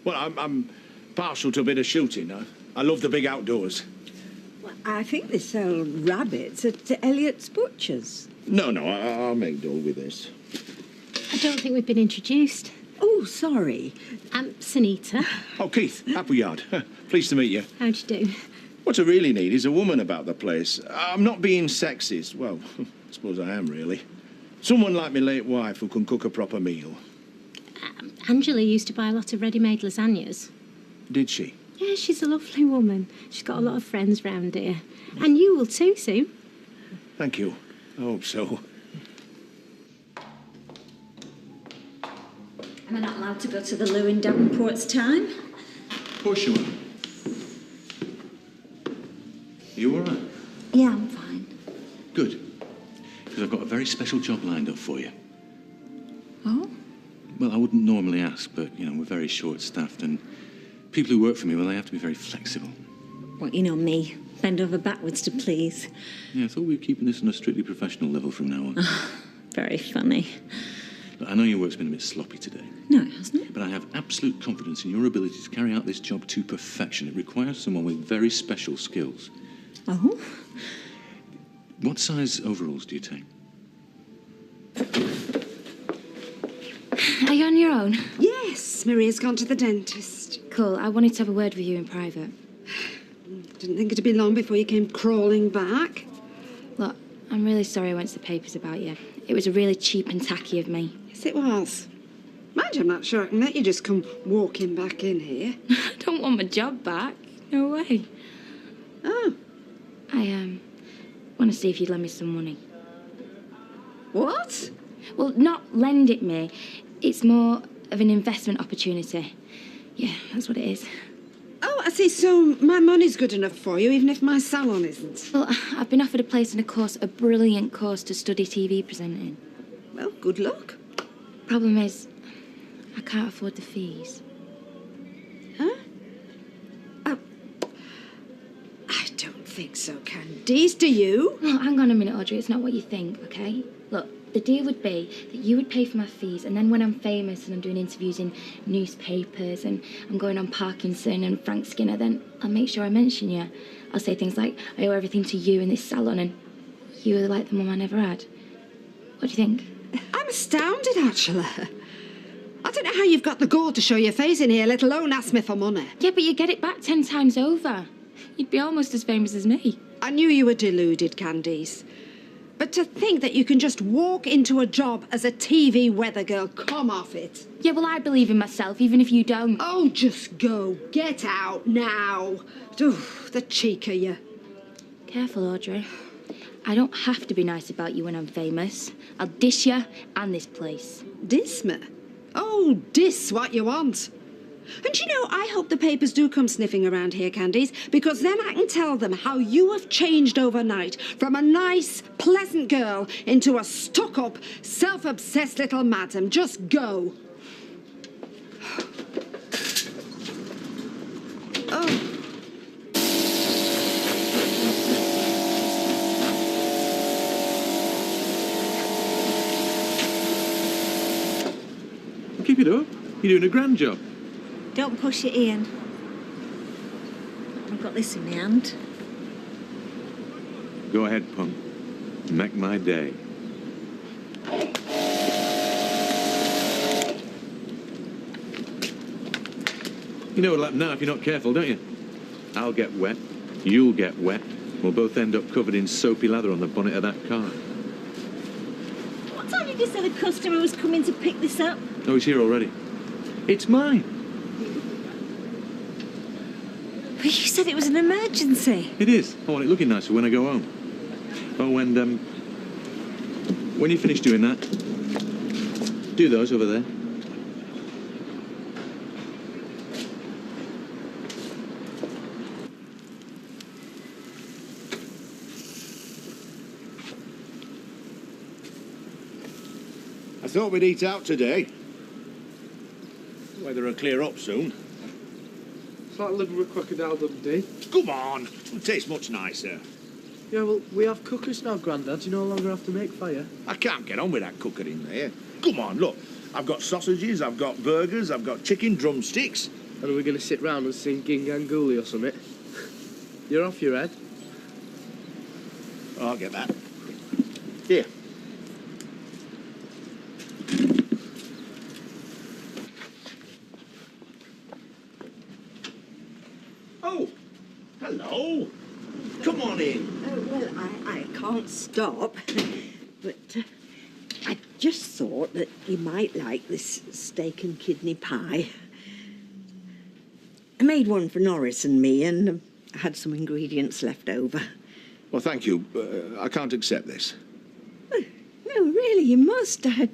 Well, I'm partial to a bit of shooting. I love the big outdoors. Well, I think they sell rabbits at Elliot's Butcher's. No, I'll make do with this. I don't think we've been introduced. Oh, sorry. I'm Sunita. Oh, Keith, Appleyard. Pleased to meet you. How'd you do? What I really need is a woman about the place. I'm not being sexist. Well, I suppose I am, really. Someone like my late wife who can cook a proper meal. Angela used to buy a lot of ready-made lasagnas. Did she? Yeah, she's a lovely woman. She's got a lot of friends round here. And you will too, Sue. Thank you. I hope so. Am I not allowed to go to the loo in Davenport's time? Of course you are. You all right? Yeah, I'm fine. Good. Because I've got a very special job lined up for you. Oh? Well, I wouldn't normally ask, but, we're very short-staffed, and people who work for me, well, they have to be very flexible. Well, you know me. Bend over backwards to please. Yeah, I thought we were keeping this on a strictly professional level from now on. Very funny. I know your work's been a bit sloppy today. No, it hasn't. But I have absolute confidence in your ability to carry out this job to perfection. It requires someone with very special skills. Oh? What size overalls do you take? Are you on your own? Yes, Maria's gone to the dentist. Cool, I wanted to have a word with you in private. Didn't think it'd be long before you came crawling back. Look, I'm really sorry I went to the papers about you. It was really cheap and tacky of me. Yes, it was. Mind you, I'm not sure I can let you just come walking back in here. I don't want my job back. No way. Oh. want to see if you'd lend me some money. What? Well, not lend it me. It's more of an investment opportunity. Yeah, that's what it is. Oh, I see. So my money's good enough for you, even if my salon isn't. Well, I've been offered a place in a course, a brilliant course to study TV presenting. Well, good luck. Problem is, I can't afford the fees. Huh? I don't think so, Candice. Do you? Oh, hang on a minute, Audrey. It's not what you think, okay? Look, the deal would be that you would pay for my fees, and then when I'm famous and I'm doing interviews in newspapers and I'm going on Parkinson and Frank Skinner, then I'll make sure I mention you. I'll say things like, I owe everything to you in this salon, and you were like the mum I never had. What do you think? I'm astounded, actually. I don't know how you've got the gall to show your face in here, let alone ask me for money. Yeah, but you get it back 10 times over. You'd be almost as famous as me. I knew you were deluded, Candice. But to think that you can just walk into a job as a TV weather girl, come off it. Yeah, well, I believe in myself, even if you don't. Oh, just go. Get out now. Ooh, the cheek of you. Careful, Audrey. I don't have to be nice about you when I'm famous. I'll dish you and this place. Diss me? Oh, diss what you want. And you know, I hope the papers do come sniffing around here, Candice, because then I can tell them how you have changed overnight from a nice, pleasant girl into a stuck-up, self-obsessed little madam. Just go. Oh. Keep it up. You're doing a grand job. Don't push it, Ian. I've got this in my hand. Go ahead, punk. Make my day. You know what'll happen now if you're not careful, don't you? I'll get wet, you'll get wet. We'll both end up covered in soapy lather on the bonnet of that car. What time did you say the customer was coming to pick this up? Oh, he's here already. It's mine. But you said it was an emergency. It is. I want it looking nicer when I go home. Oh, and when you finish doing that, do those over there. I thought we'd eat out today. Weather will clear up soon. It's like living with crocodile Dundee. Come on, it tastes much nicer. Yeah, well, we have cookers now, Grandad. You no longer have to make fire. I can't get on with that cooker in there. Come on, look. I've got sausages, I've got burgers, I've got chicken drumsticks. And are we going to sit round and sing Ginganguli or something? You're off your head. I'll get that. Here. Oh, hello. Come on in. Well, I can't stop, but I just thought that you might like this steak and kidney pie. I made one for Norris and me, and I had some ingredients left over. Well, thank you. I can't accept this. No, really, you must. I'd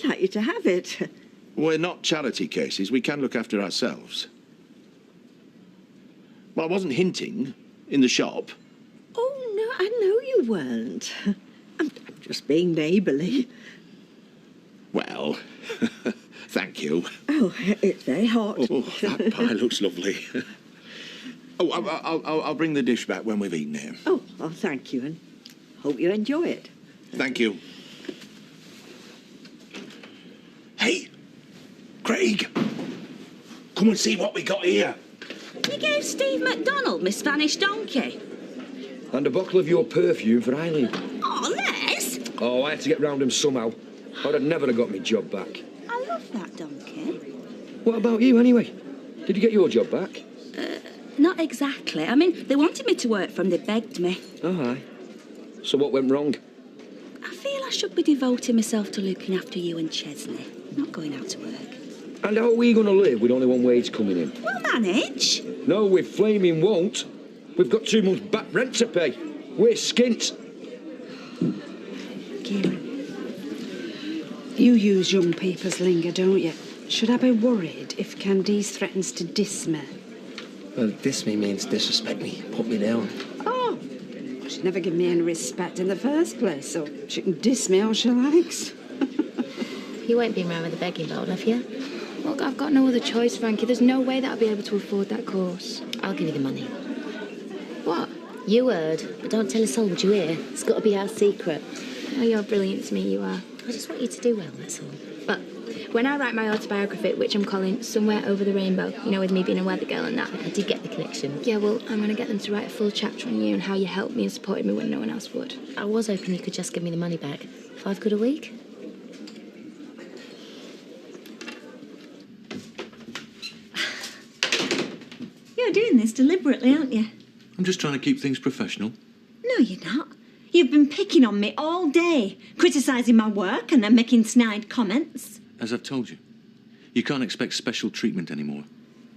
like you to have it. We're not charity cases. We can look after ourselves. Well, I wasn't hinting in the shop. Oh, no, I know you weren't. I'm just being neighbourly. Well, thank you. Oh, it's very hot. Oh, that pie looks lovely. Oh, I'll bring the dish back when we've eaten it. Oh, well, thank you, and hope you enjoy it. Thank you. Hey, Craig, come and see what we got here. You gave Steve MacDonald my Spanish donkey. And a bottle of your perfume for Eileen. Oh, Les! Oh, I had to get round him somehow. I'd have never have got my job back. I love that donkey. What about you, anyway? Did you get your job back? Not exactly. I mean, they wanted me to work for them. They begged me. Oh, aye. So what went wrong? I feel I should be devoting myself to looking after you and Chesney, not going out to work. And how are we going to live with only one wage coming in? We'll manage. No, we flaming won't. We've got 2 months back rent to pay. We're skint. Kieran. You use young people's lingo, don't you? Should I be worried if Candice threatens to diss me? Well, diss me means disrespect me, put me down. Oh, well, she'd never give me any respect in the first place, so she can diss me all she likes. You won't be around with a begging bowl, have you? Look, I've got no other choice, Frankie. There's no way that I'll be able to afford that course. I'll give you the money. What? You heard, but don't tell a soul, would you hear? It's got to be our secret. Oh, you're brilliant to me, you are. I just want you to do well, that's all. But when I write my autobiography, which I'm calling Somewhere Over the Rainbow, you know, with me being a weather girl and that. I did get the connection. Yeah, well, I'm going to get them to write a full chapter on you and how you helped me and supported me when no one else would. I was hoping you could just give me the money back. £5 a week? You're doing this deliberately, aren't you? I'm just trying to keep things professional. No, you're not. You've been picking on me all day, criticising my work and then making snide comments. As I've told you, you can't expect special treatment anymore.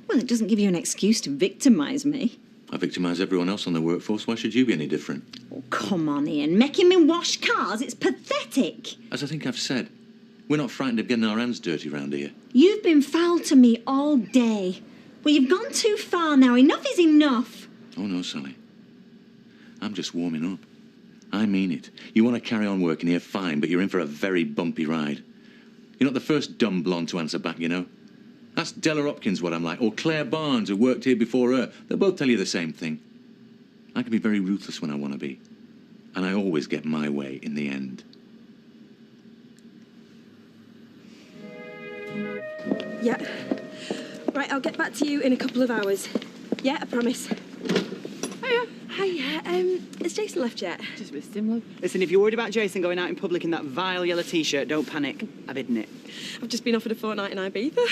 Well, it doesn't give you an excuse to victimise me. I victimise everyone else on the workforce. Why should you be any different? Oh, come on, Ian. Making me wash cars, it's pathetic. As I think I've said, we're not frightened of getting our hands dirty round here. You've been foul to me all day. Well, you've gone too far now. Enough is enough. Oh, no, Sally. I'm just warming up. I mean it. You want to carry on working here, fine, but you're in for a very bumpy ride. You're not the first dumb blonde to answer back, you know. Ask Della Hopkins what I'm like, or Claire Barnes, who worked here before her. They'll both tell you the same thing. I can be very ruthless when I want to be. And I always get my way in the end. Yeah. Right, I'll get back to you in a couple of hours. Yeah, I promise. Hiya. Hiya, has Jason left yet? Just missed him, love. Listen, if you're worried about Jason going out in public in that vile yellow T-shirt, don't panic. I've hidden it. I've just been offered a fortnight in Ibiza.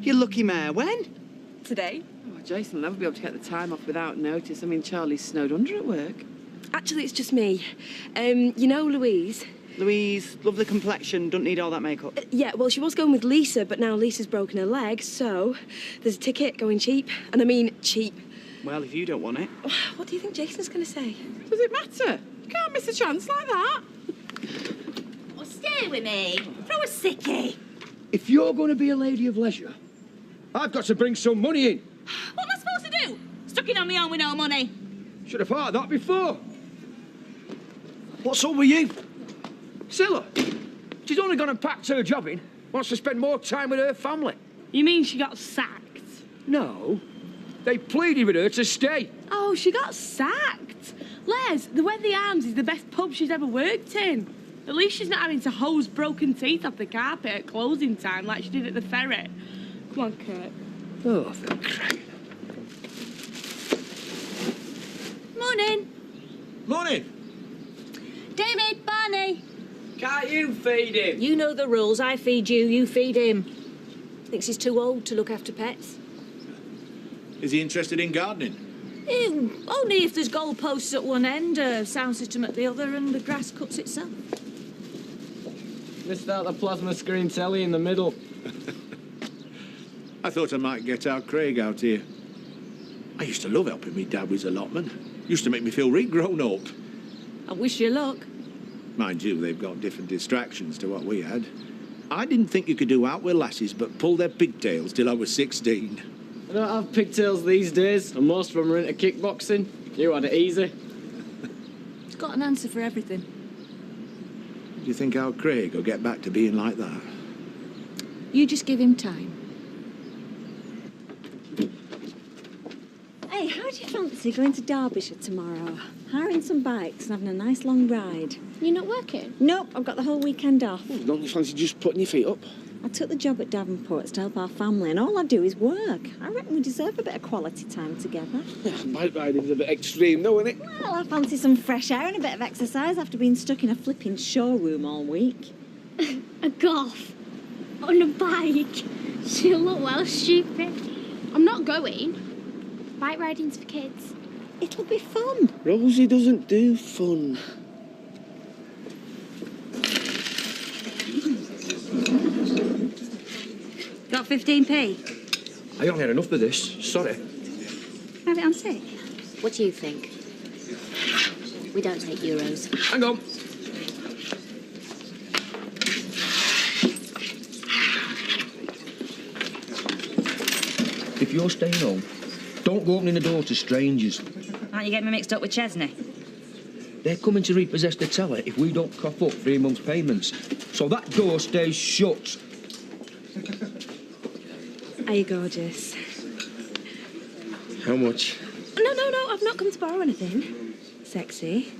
You lucky mare. When? Today. Oh, Jason will never be able to get the time off without notice. I mean, Charlie's snowed under at work. Actually, it's just me. You know Louise? Louise, lovely complexion, don't need all that makeup. Yeah, well, she was going with Lisa, but now Lisa's broken her leg, so there's a ticket going cheap. And I mean cheap. Well, if you don't want it. What do you think Jason's going to say? Does it matter? You can't miss a chance like that. Oh, stay with me. Throw a sickie. If you're going to be a lady of leisure, I've got to bring some money in. What am I supposed to do? Stuck in on my own with no money. Should have thought of that before. What's up with you? Scylla, she's only gone and packed her job in. Wants to spend more time with her family. You mean she got sacked? No, they pleaded with her to stay. Oh, she got sacked. Les, the Where the Arms is the best pub she's ever worked in. At least she's not having to hose broken teeth off the carpet at closing time like she did at the ferry. Come on, Kurt. Oh, for crying. Morning. Morning. David, Barney. Can't you feed him? You know the rules. I feed you, you feed him. Thinks he's too old to look after pets. Is he interested in gardening? Only if there's goalposts at one end, a sound system at the other, and the grass cuts itself. Missed out the plasma screen telly in the middle. I thought I might get our Craig out here. I used to love helping me dad with his allotment. Used to make me feel really grown up. I wish you luck. Mind you, they've got different distractions to what we had. I didn't think you could do out with lasses but pull their pigtails till I was 16. I don't have pigtails these days, and most of them are into kickboxing. You had it easy. He's got an answer for everything. Do you think our Craig will get back to being like that? You just give him time. Hey, how do you fancy going to Derbyshire tomorrow? Hiring some bikes and having a nice long ride. You're not working? Nope, I've got the whole weekend off. Don't you fancy just putting your feet up? I took the job at Davenport's to help our family, and all I do is work. I reckon we deserve a bit of quality time together. Bike riding's a bit extreme, though, isn't it? Well, I fancy some fresh air and a bit of exercise after being stuck in a flipping showroom all week. A golf? On a bike? She'll look well stupid. I'm not going. Bike riding's for kids. It'll be fun. Rosie doesn't do fun. Got 15p? I only had enough of this. Sorry. Have it on tick. What do you think? We don't take euros. Hang on. If you're staying home, don't go opening the door to strangers. Aren't you getting me mixed up with Chesney? They're coming to repossess the teller if we don't cough up 3 months' payments. So that door stays shut. Are you gorgeous? How much? No, I've not come to borrow anything. Sexy.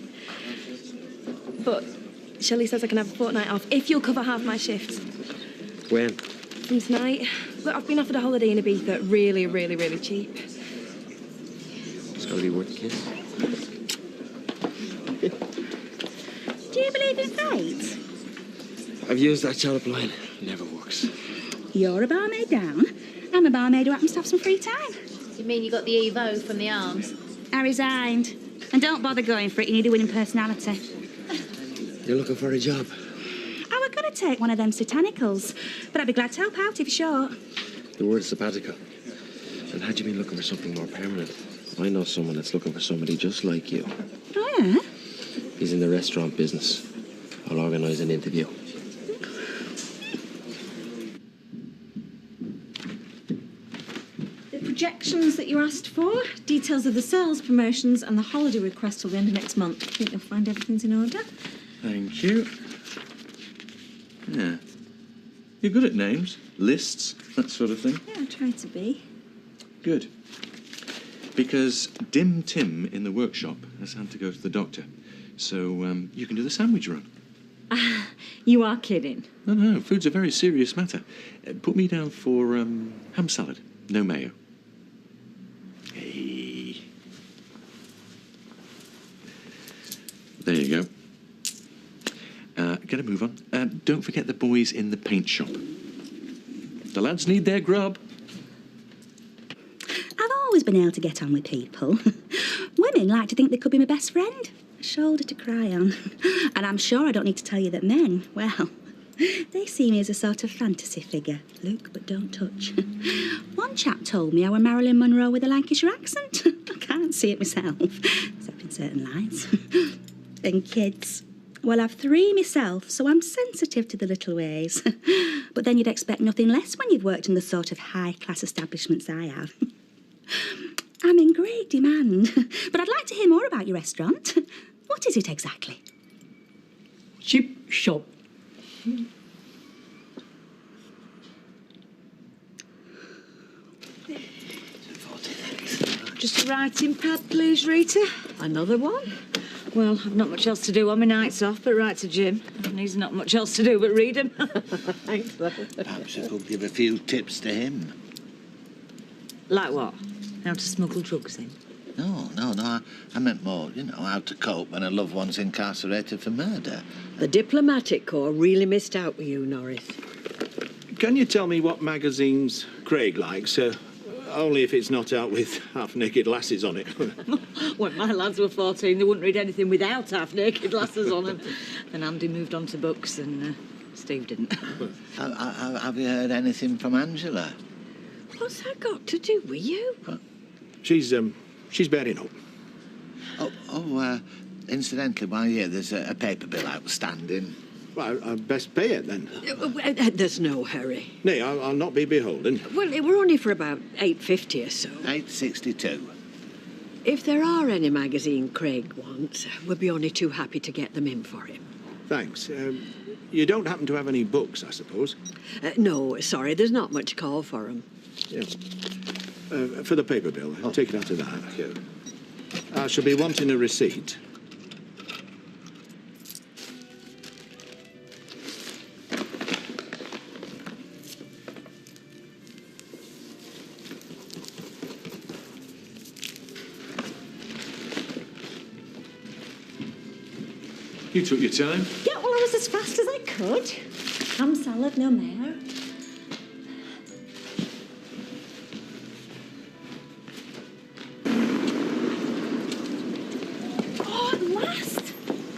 But Shelley says I can have a fortnight off if you'll cover half my shifts. When? From tonight. Look, I've been offered a holiday in Ibiza, really, really, really cheap. It's got to be worth a kiss. Do you believe in fate? I've used that charlotte line. Never works. You're a barmaid down. I'm a barmaid who happens to have some free time. You mean you got the Evo from the Arms? I resigned. And don't bother going for it, you need a winning personality. You're looking for a job? I were going to take one of them satanicals, but I'd be glad to help out if you're short. The word sabbatical. And had you been looking for something more permanent? I know someone that's looking for somebody just like you. Oh, yeah? He's in the restaurant business. I'll organise an interview. The projections that you asked for, details of the sales promotions, and the holiday request till the end of next month. I think you'll find everything's in order. Thank you. Yeah. You're good at names, lists, that sort of thing. Yeah, I try to be. Good. Because Dim Tim in the workshop has had to go to the doctor. So you can do the sandwich run. You are kidding. No, food's a very serious matter. Put me down for ham salad, no mayo. Hey. There you go. Get a move on. Don't forget the boys in the paint shop. The lads need their grub. I've always been able to get on with people. Women like to think they could be my best friend. A shoulder to cry on. And I'm sure I don't need to tell you that men, well, they see me as a sort of fantasy figure. Look, but don't touch. One chap told me I were Marilyn Monroe with a Lancashire accent. I can't see it myself, except in certain lights. And kids. Well, I've 3 myself, so I'm sensitive to the little ways. But then you'd expect nothing less when you've worked in the sort of high-class establishments I have. I'm in great demand. But I'd like to hear more about your restaurant. What is it exactly? Chip shop. Just a writing pad, please, Rita. Another one? Well, I've not much else to do on my nights off but write to Jim. And he's not much else to do but read him. Thanks, love. Perhaps you could give a few tips to him. Like what? How to smuggle drugs in? No. I meant more, how to cope when a loved one's incarcerated for murder. The diplomatic corps really missed out with you, Norris. Can you tell me what magazines Craig likes? Only if it's not out with half-naked lasses on it. When my lads were 14, they wouldn't read anything without half-naked lasses on them. Then Andy moved on to books and Steve didn't. Have you heard anything from Angela? What's that got to do with you? She's bearing up. Incidentally, while you're here, there's a paper bill outstanding. Well, I'd best pay it then. There's no hurry. Nay, I'll not be beholden. Well, it were only for about £8.50 or so. £8.62. If there are any magazine Craig wants, we'll be only too happy to get them in for him. Thanks. You don't happen to have any books, I suppose? No, sorry, there's not much call for them. Yeah. For the paper bill, take it out of that. Yeah. I shall be wanting a receipt. You took your time. Yeah, well, I was as fast as I could. Ham salad, no mayo. Oh, at last!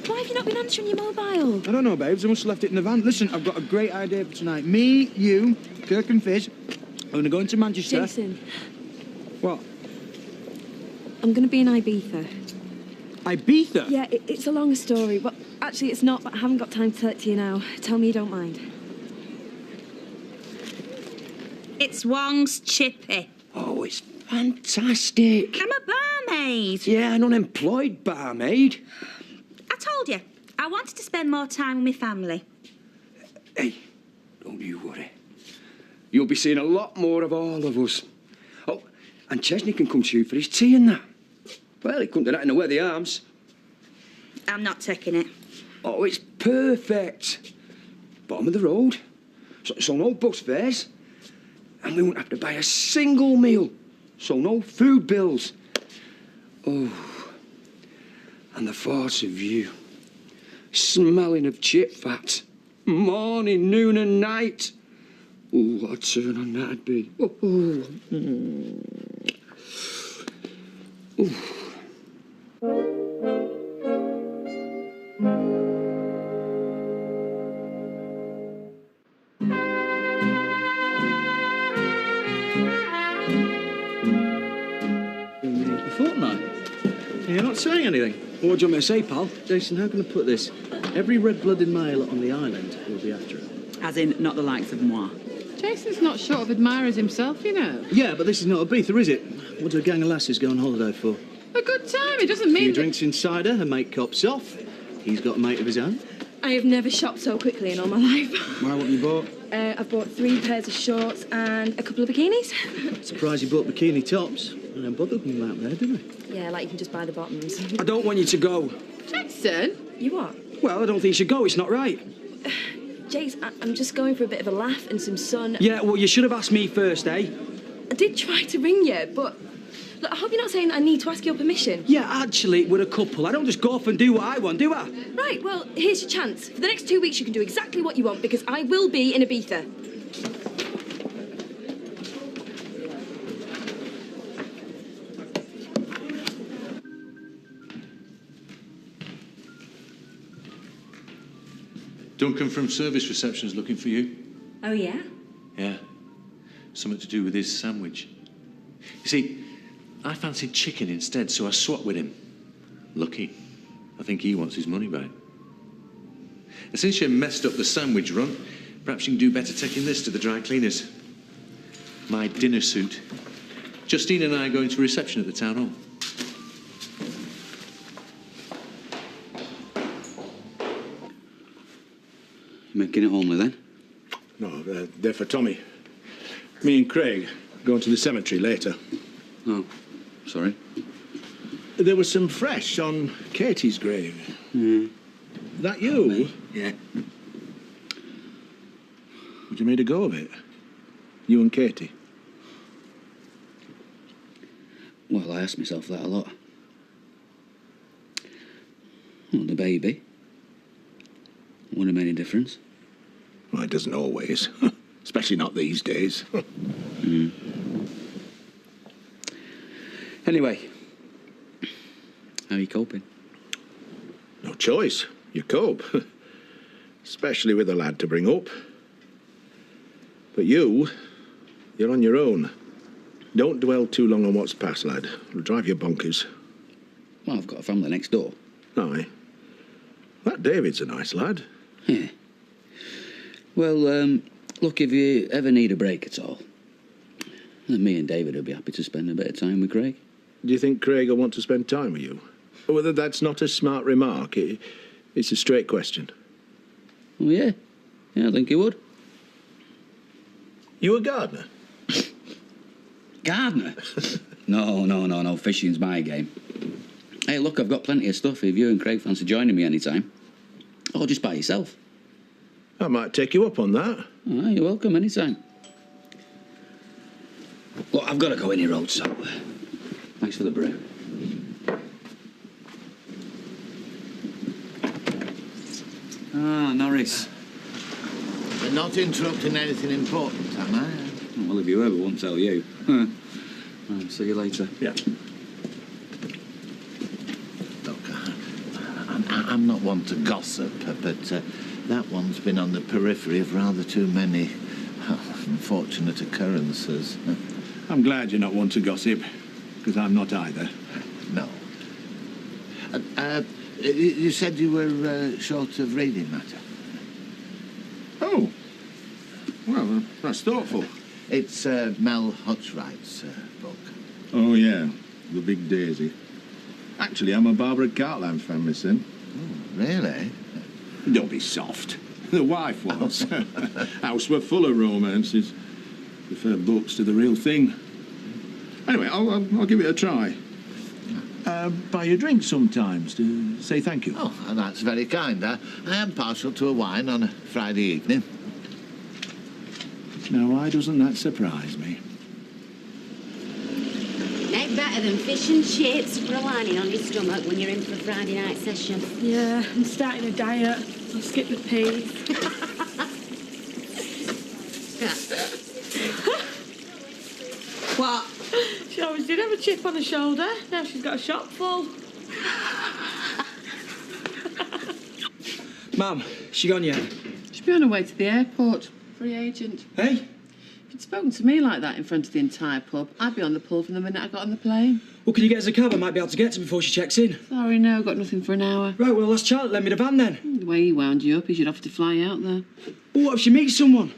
Why have you not been answering your mobile? I don't know, babes. I must have left it in the van. Listen, I've got a great idea for tonight. Me, you, Kirk and Fizz are going to go into Manchester. Jason. What? I'm going to be in Ibiza. Ibiza? Yeah, it's a long story. Well, actually, it's not, but I haven't got time to tell it to you now. Tell me you don't mind. It's Wong's Chippy. Oh, it's fantastic. I'm a barmaid. Yeah, an unemployed barmaid. I told you, I wanted to spend more time with my family. Hey, don't you worry. You'll be seeing a lot more of all of us. Oh, and Chesney can come to you for his tea and that. Well, he couldn't do that in the weather arms. I'm not taking it. Oh, it's perfect. Bottom of the road. So no bus fares. And we won't have to buy a single meal. So no food bills. Oh, and the thoughts of you. Smelling of chip fat. Morning, noon and night. Oh, what a turn on that'd be. Oh. Oh. Fortnight? You're not saying anything. What do you want me to say, pal? Jason, how can I put this? Every red-blooded male on the island will be after her. As in, not the likes of moi. Jason's not short of admirers himself, you know. Yeah, but this is not Ibiza, is it? What do a gang of lasses go on holiday for? A good time, it doesn't A mean... few drinks in cider, a mate cops off. He's got a mate of his own. I have never shopped so quickly in all my life. Why, what have you bought? I've bought 3 pairs of shorts and a couple of bikinis. Surprised you bought bikini tops. I don't bother them out there, do they? Yeah, like you can just buy the bottoms. I don't want you to go. Jason? You what? Well, I don't think you should go. It's not right. Jace, I'm just going for a bit of a laugh and some sun. Yeah, well, you should have asked me first, eh? I did try to ring you, but... Look, I hope you're not saying that I need to ask your permission. Yeah, actually, we're a couple. I don't just go off and do what I want, do I? Right, well, here's your chance. For the next 2 weeks, you can do exactly what you want, because I will be in Ibiza. Duncan from service reception is looking for you. Oh, yeah? Yeah. Something to do with his sandwich. You see, I fancied chicken instead, so I swapped with him. Lucky. I think he wants his money back. And since you messed up the sandwich run, perhaps you can do better taking this to the dry cleaners. My dinner suit. Justine and I are going to a reception at the town hall. Making it homely, then? No, they're for Tommy. Me and Craig going to the cemetery later. Oh, sorry. There was some fresh on Katie's grave. That you? Yeah. Would you made a go of it? You and Katie? Well, I ask myself that a lot. Well, the baby. Wouldn't have made any difference. Well, it doesn't always. Especially not these days. Anyway, how are you coping? No choice. You cope. Especially with a lad to bring up. But you're on your own. Don't dwell too long on what's past, lad. It'll drive you bonkers. Well, I've got a family next door. Aye. That David's a nice lad. Yeah. Well, look, if you ever need a break at all, then me and David will be happy to spend a bit of time with Craig. Do you think Craig will want to spend time with you? Whether that's not a smart remark, it's a straight question. Oh, yeah. Yeah, I think he would. You a gardener? Gardener? No. Fishing's my game. Hey, look, I've got plenty of stuff if you and Craig fancy joining me anytime. Or just by yourself. I might take you up on that. Oh, you're welcome anytime. Look, I've got to go any road, so thanks for the brew. Ah, Norris. We're not interrupting anything important, am I? Well, if you ever won't tell you. Right, see you later. Yeah. Look, I'm not one to gossip, but that one's been on the periphery of rather too many unfortunate occurrences. I'm glad you're not one to gossip, because I'm not either. No. You said you were short of reading matter. Oh. Well, that's thoughtful. It's Mel Hutchwright's book. Oh, yeah. The Big Daisy. Actually, I'm a Barbara Cartland fan, Miss Sim. Oh, really? Don't be soft. The wife was. House were full of romances. Prefer books to the real thing. Anyway, I'll give it a try. Buy you a drink sometimes to say thank you. Oh, that's very kind. I am partial to a wine on a Friday evening. Now, why doesn't that surprise me? No better than fish and chips for a lining on your stomach when you're in for a Friday night session. Yeah, I'm starting a diet. I'll skip the peas. What? She always did have a chip on her shoulder. Now she's got a shop full. Mum, she gone yet? She'll be on her way to the airport. Free agent. Hey? If you'd spoken to me like that in front of the entire pub, I'd be on the pull from the minute I got on the plane. Well, can you get us a cab? I might be able to get to before she checks in. Sorry, no, got nothing for an hour. Right, well, ask Charlotte, lend me the van then. The way he wound you up, he should have to fly out there. Well, what if she meets someone?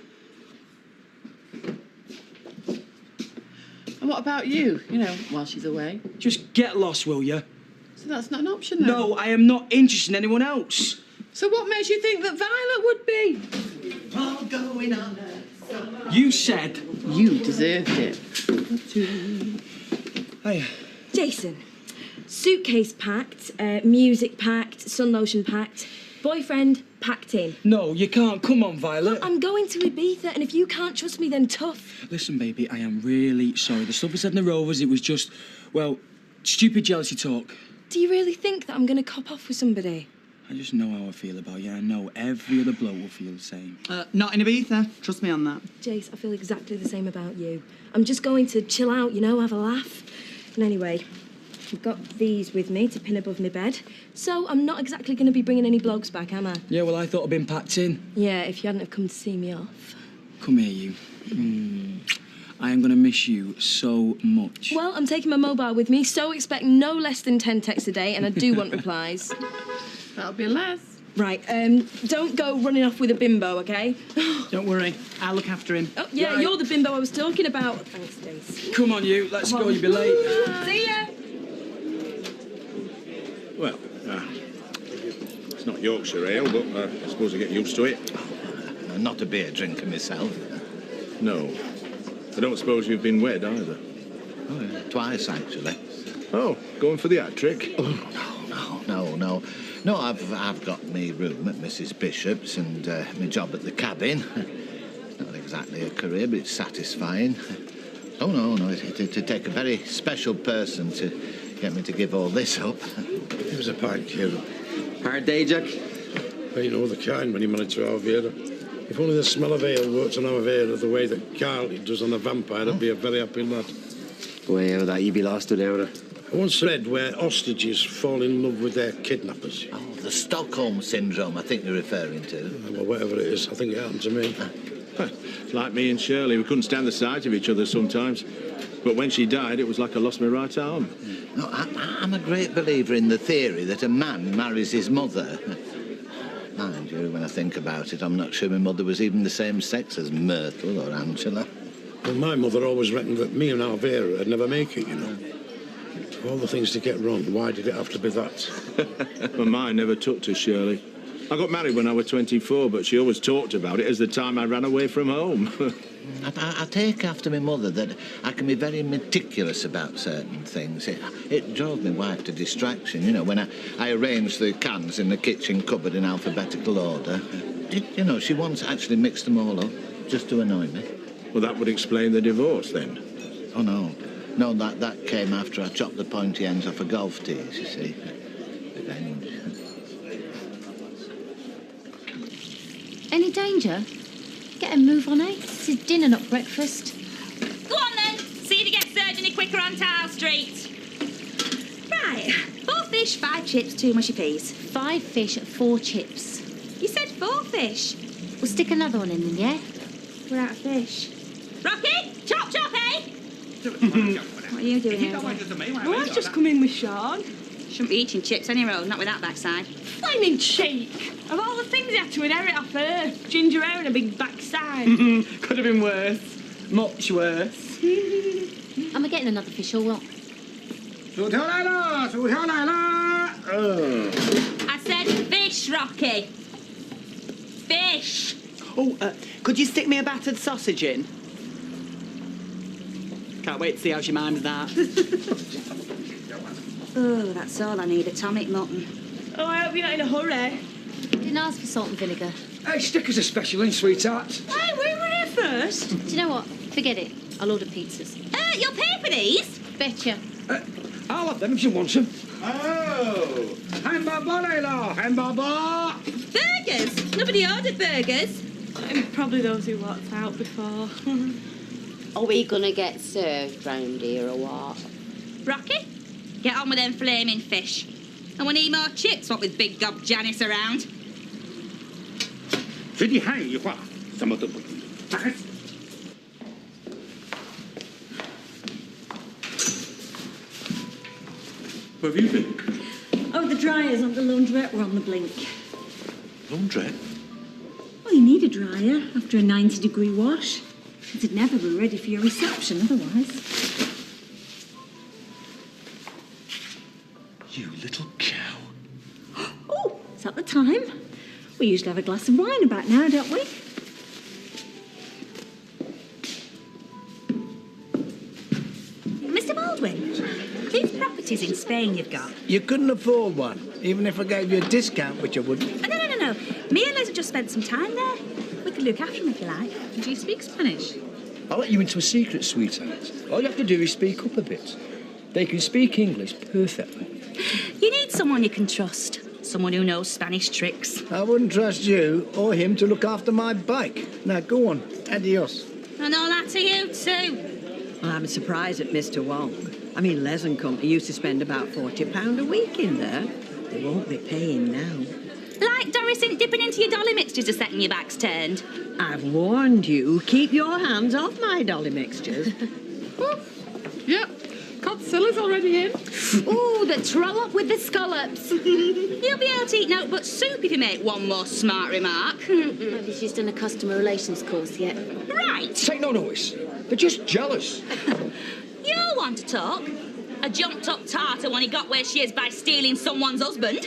And what about you, you know, while she's away? Just get lost, will you? So that's not an option, then? No, I am not interested in anyone else. So what makes you think that Violet would be? All going on. You said... You deserved it. Hey. Jason, suitcase packed, music packed, sun lotion packed, boyfriend packed in. No, you can't. Come on, Violet. I'm going to Ibiza, and if you can't trust me, then tough. Listen, baby, I am really sorry. The stuff I said in the Rovers, it was just, well, stupid jealousy talk. Do you really think that I'm going to cop off with somebody? I just know how I feel about you. I know every other bloke will feel the same. Not in Ibiza. Trust me on that. Jace, I feel exactly the same about you. I'm just going to chill out, you know, have a laugh. And anyway, I've got these with me to pin above my bed, so I'm not exactly going to be bringing any blokes back, am I? Yeah, well, I thought I'd been packed in. Yeah, if you hadn't have come to see me off. Come here, you. I am going to miss you so much. Well, I'm taking my mobile with me, so expect no less than 10 texts a day, and I do want replies. That'll be less. Right, don't go running off with a bimbo, OK? Don't worry, I'll look after him. Oh, yeah, Right. You're the bimbo I was talking about. Thanks, Dace. Come on, you. Let's go. You'll be late. See ya. Well, it's not Yorkshire ale, but I suppose I get used to it. I'm not a beer drinker myself. No. I don't suppose you've been wed either. Oh, yeah. Twice, actually. Oh, going for the hat trick? No. No, I've got me room at Mrs. Bishop's and my job at the cabin. Not exactly a career, but it's satisfying. Oh, no, it'd take a very special person to get me to give all this up. It was a pint, kid. Hard day, Jack? Well, you know the kind when you manage to have Vera. If only the smell of ale worked on our Vera the way that Carly does on a vampire, I'd be a very happy lad. Well, that you be lost to Dora. I once read where hostages fall in love with their kidnappers. Oh, the Stockholm Syndrome, I think you're referring to. Well, whatever it is, I think it happened to me. It's like me and Shirley. We couldn't stand the sight of each other sometimes. But when she died, it was like I lost my right arm. No, I'm a great believer in the theory that a man marries his mother. Mind you, when I think about it, I'm not sure my mother was even the same sex as Myrtle or Angela. Well, my mother always reckoned that me and our Vera would never make it, you know. Of all the things to get wrong, why did it have to be that? Well, mine never took to Shirley. I got married when I was 24, but she always talked about it as the time I ran away from home. I take after my mother that I can be very meticulous about certain things. It drove my wife to distraction, you know, when I arranged the cans in the kitchen cupboard in alphabetical order. You know, she once actually mixed them all up, just to annoy me. Well, that would explain the divorce, then. Oh, no. No, that came after I chopped the pointy ends off a golf tees, you see. Revenge. Any danger? Get a move on, eh? This is dinner, not breakfast. Go on then. See if you get served any quicker on Tile Street. Right. 4 fish, 5 chips, 2 mushy peas. 5 fish, 4 chips. You said 4 fish. We'll stick another one in then, yeah? We're out of fish. Rocky, chop, eh? What are you doing here? Oh, I've just come in with Sean. Shouldn't be eating chips any road, not with that backside. Flaming cheek! Of all the things he had to inherit off her, ginger hair and a big backside. Could have been worse. Much worse. Am I getting another fish or what? I said fish, Rocky. Fish. Oh, could you stick me a battered sausage in? Can't wait to see how she minds that. Oh, that's all I need, atomic mutton. Oh, I hope you're not in a hurry. Didn't ask for salt and vinegar. Hey, stick us a special in, sweetheart. Hey, we were here first. Do you know what? Forget it. I'll order pizzas. You'll pay for these? Betcha. I'll have them if you want them. Oh! Hamburger, Leila! Hamburger! Burgers? Nobody ordered burgers. Probably those who walked out before. Are we gonna get served round here or what? Rocky, get on with them flaming fish. And we need more chips, what with big gob Janice around. 学弟汉语话，什么都不懂。打开。 Where have you been? Oh, the dryers on the laundrette were on the blink. Laundrette? Well, you need a dryer after a 90-degree wash. It'd never be ready for your reception otherwise. You little cow. Oh, is that the time? We usually have a glass of wine about now, don't we? Mr. Baldwin, these properties in Spain you've got. You couldn't afford one, even if I gave you a discount, which I wouldn't. No. Me and Liz have just spent some time there. We could look after them if you like. Do you speak Spanish? I'll let you into a secret, sweetheart. All you have to do is speak up a bit. They can speak English perfectly. You need someone you can trust. Someone who knows Spanish tricks. I wouldn't trust you or him to look after my bike. Now, go on. Adios. And all that to you, too. Well, I'm surprised at Mr. Wong. I mean, Les and Company used to spend about £40 a week in there. They won't be paying now. Like Doris ain't dipping into your dolly mixtures a second your back's turned. I've warned you, keep your hands off my dolly mixtures. Yep. Godzilla's already in. Ooh, the trollop with the scallops. You'll be able to eat nothing but soup if you make one more smart remark. Maybe she's done a customer relations course yet. Right. Take no notice. They're just jealous. You want to talk? A jumped-up tartar when he got where she is by stealing someone's husband.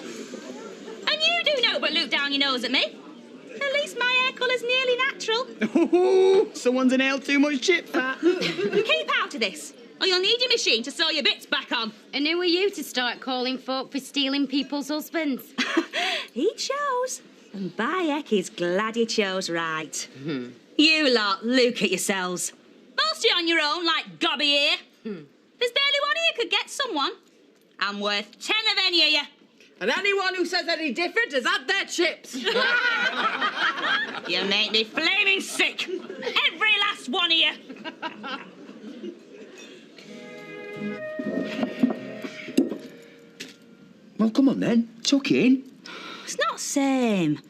And you do know but look down your nose at me. At least my hair colour's nearly natural. Oh, someone's inhaled too much chip fat. Keep out of this, or you'll need your machine to sew your bits back on. And who are you to start calling folk for stealing people's husbands? He chose. And by heck, he's glad he chose right. You lot, look at yourselves. Mostly on your own, like Gobby here. There's barely one of you could get someone. I'm worth 10 of any of you. And anyone who says any different has had their chips. You make me flaming sick. Every last one of you. Well, come on then. Tuck in. It's not same.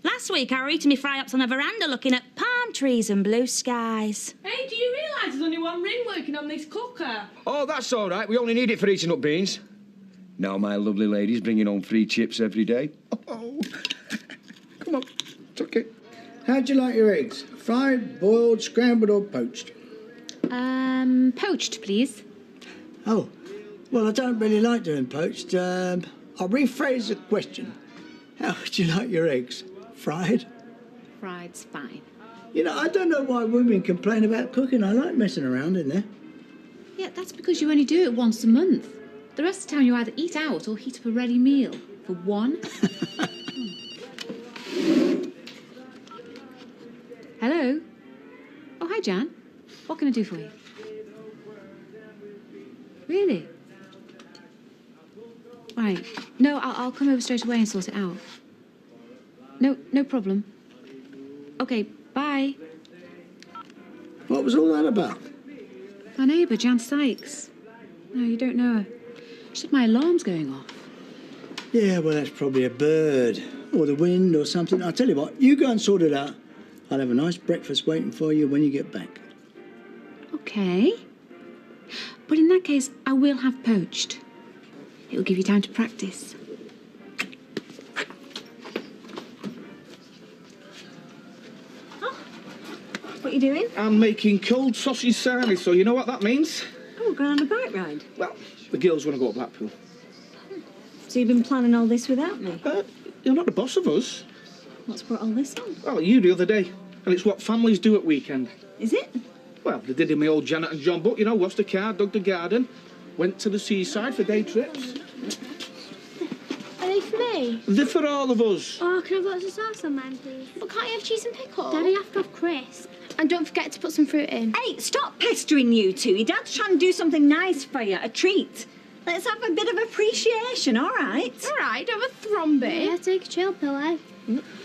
Last week I were eating me fry-ups on a veranda looking at palm trees and blue skies. Hey, do you realise there's only one ring working on this cooker? Oh, that's all right. We only need it for eating up beans. Now my lovely lady's bringing home 3 chips every day. Oh. Come on, tuck it. How'd you like your eggs? Fried, boiled, scrambled or poached? Poached, please. Oh, well, I don't really like doing poached. I'll rephrase the question. How would you like your eggs? Fried? Fried's fine. You know, I don't know why women complain about cooking. I like messing around in there. Yeah, that's because you only do it once a month. The rest of the time you either eat out or heat up a ready meal for one. Hello? Oh, hi, Jan. What can I do for you? Really? Right. No, I'll come over straight away and sort it out. No problem. Okay, bye. What was all that about? My neighbour, Jan Sykes. No, you don't know her. She said my alarm's going off. Yeah, well, that's probably a bird or the wind or something. I'll tell you what, you go and sort it out. I'll have a nice breakfast waiting for you when you get back. Okay. But in that case, I will have poached. It'll give you time to practice. What are you doing? I'm making cold sausage sarnie, so you know what that means? Oh, we're going on a bike ride. Well, the girls want to go to Blackpool. So you've been planning all this without me? You're not the boss of us. What's brought all this on? Well, you the other day. And it's what families do at weekend. Is it? Well, they did in my old Janet and John book, you know, washed the car, dug the garden, went to the seaside for day trips. Are they for me? They're for all of us. Oh, can I have lots of sauce on mine, please? But can't you have cheese and pickles? Daddy, have to have crisp. And don't forget to put some fruit in. Hey, stop pestering you two. Your dad's trying to do something nice for you, a treat. Let's have a bit of appreciation, all right? All right, don't have a thrombie. Yeah, take a chill pill, eh?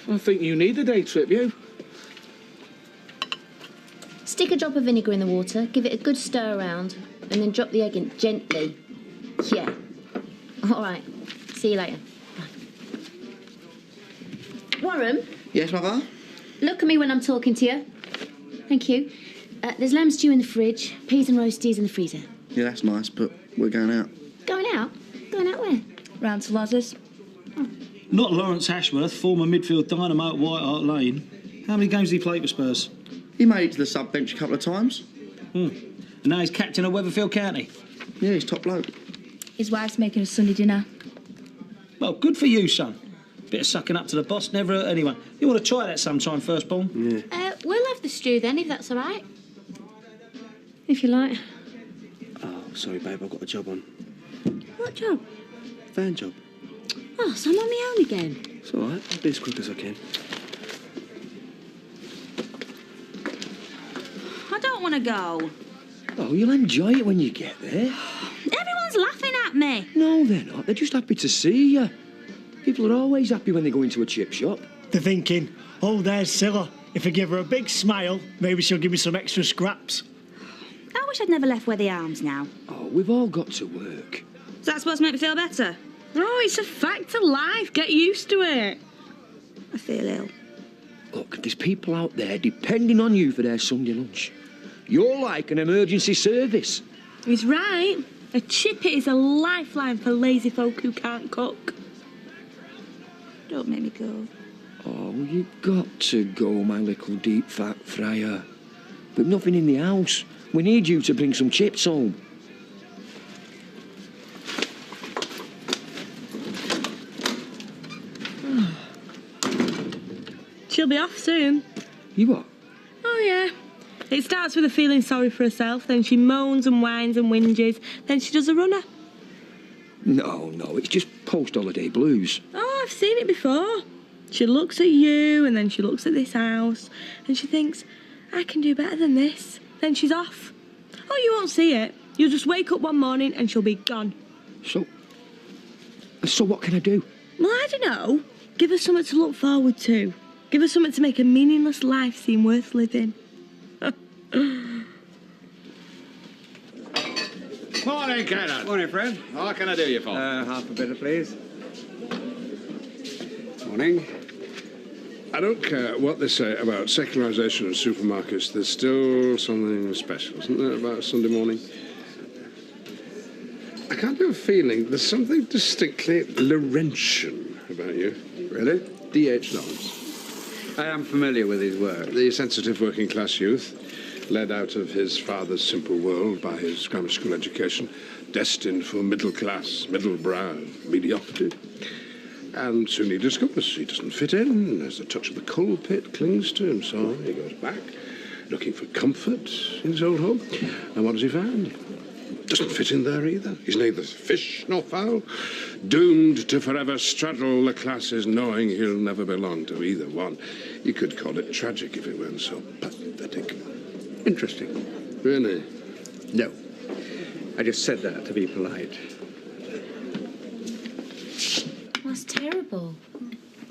I think you need a day trip, you. Stick a drop of vinegar in the water, give it a good stir around, and then drop the egg in gently. Yeah. All right. See you later. Bye. Warren, Yes, Mother? look at me when I'm talking to you. Thank you. There's lamb stew in the fridge, peas and roasties in the freezer. Yeah, that's nice, but we're going out. Going out? Going out where? Round to Lazar's. Not Lawrence Ashworth, former midfield dynamo at White Hart Lane. How many games did he play for Spurs? He made it to the sub-bench a couple of times. And now he's captain of Weatherfield County. Yeah, he's top bloke. His wife's making a Sunday dinner. Well, good for you, son. Bit of sucking up to the boss never hurt anyone. You want to try that sometime, firstborn? Yeah. We'll have the stew then, if that's all right. If you like. Oh, sorry, babe, I've got a job on. What job? Van job. Oh, so I'm on my own again. It's all right. I'll be as quick as I can. I don't want to go. Oh, you'll enjoy it when you get there. Everyone's laughing at me. No, they're not. They're just happy to see you. People are always happy when they go into a chip shop. They're thinking, oh, there's Scylla. If I give her a big smile, maybe she'll give me some extra scraps. I wish I'd never left Where the Arms now. Oh, we've all got to work. Is that supposed to make me feel better? Oh, it's a fact of life. Get used to it. I feel ill. Look, there's people out there depending on you for their Sunday lunch. You're like an emergency service. He's right. A chippet is a lifeline for lazy folk who can't cook. Don't make me go. Oh, you've got to go, my little deep fat fryer. We've nothing in the house. We need you to bring some chips home. She'll be off soon. You what? Oh, yeah. It starts with her feeling sorry for herself, then she moans and whines and whinges, then she does a runner. No, it's just post-holiday blues. Oh, I've seen it before. She looks at you, and then she looks at this house, and she thinks, I can do better than this. Then she's off. Oh, you won't see it. You'll just wake up one morning and she'll be gone. So what can I do? Well, I don't know. Give her something to look forward to. Give her something to make a meaningless life seem worth living. Morning, Kenneth. Morning, Fred. What can I do you for? Half a bitter, please. Morning. I don't care what they say about secularisation of supermarkets. There's still something special, isn't there, about Sunday morning? I can't help feeling there's something distinctly Laurentian about you. Really? D.H. Lawrence. I am familiar with his work. The sensitive working-class youth, led out of his father's simple world by his grammar school education, destined for middle-class, middle-brow mediocrity. And soon he discovers he doesn't fit in. There's the touch of the coal pit clings to him, so he goes back, looking for comfort in his old home. And what does he find? Doesn't fit in there either. He's neither fish nor fowl, doomed to forever straddle the classes, knowing he'll never belong to either one. You could call it tragic if it weren't so pathetic. Interesting. Really? No. I just said that to be polite. That's terrible.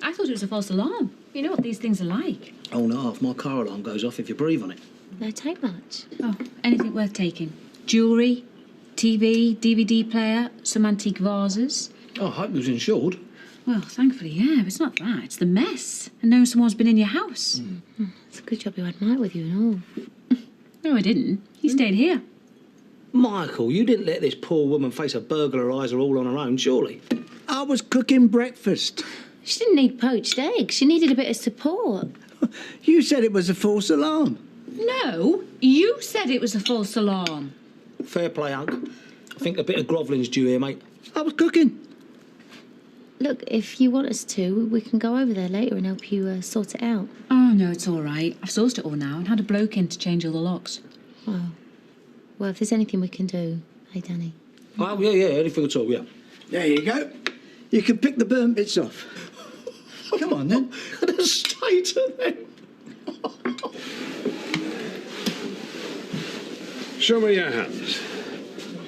I thought it was a false alarm. You know what these things are like. Oh, no, half my car alarm goes off if you breathe on it. No, take much. Oh, anything worth taking? Jewellery, TV, DVD player, some antique vases. Oh, I hope it was insured. Well, thankfully, yeah, but it's not that. It's the mess. And knowing someone's been in your house. It's a good job you had Mike with you and all. No, I didn't. He stayed here. Michael, you didn't let this poor woman face a burglariser all on her own, surely? I was cooking breakfast. She didn't need poached eggs. She needed a bit of support. You said it was a false alarm. No, you said it was a false alarm. Fair play, Hank. I think a bit of grovelling's due here, mate. I was cooking. Look, if you want us to, we can go over there later and help you sort it out. Oh, no, it's all right. I've sourced it all now and had a bloke in to change all the locks. Oh. Well, if there's anything we can do, hey, Danny. Oh, yeah, anything at all, yeah. There you go. You can pick the burnt bits off. Come on, then. The state of them. Show me your hands.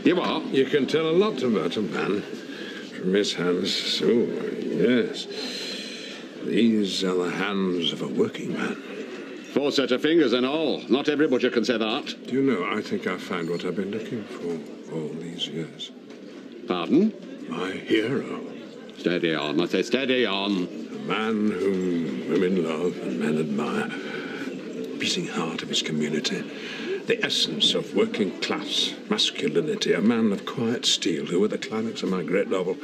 You what? You can tell a lot about a man from his hands. Oh, yes. These are the hands of a working man. 4 set of fingers and all. Not every butcher can say that. Do you know, I think I found what I've been looking for all these years. Pardon? My hero. Steady on. I say steady on. A man whom women love and men admire. Beating heart of his community. The essence of working class masculinity, a man of quiet steel who, at the climax of my great novel,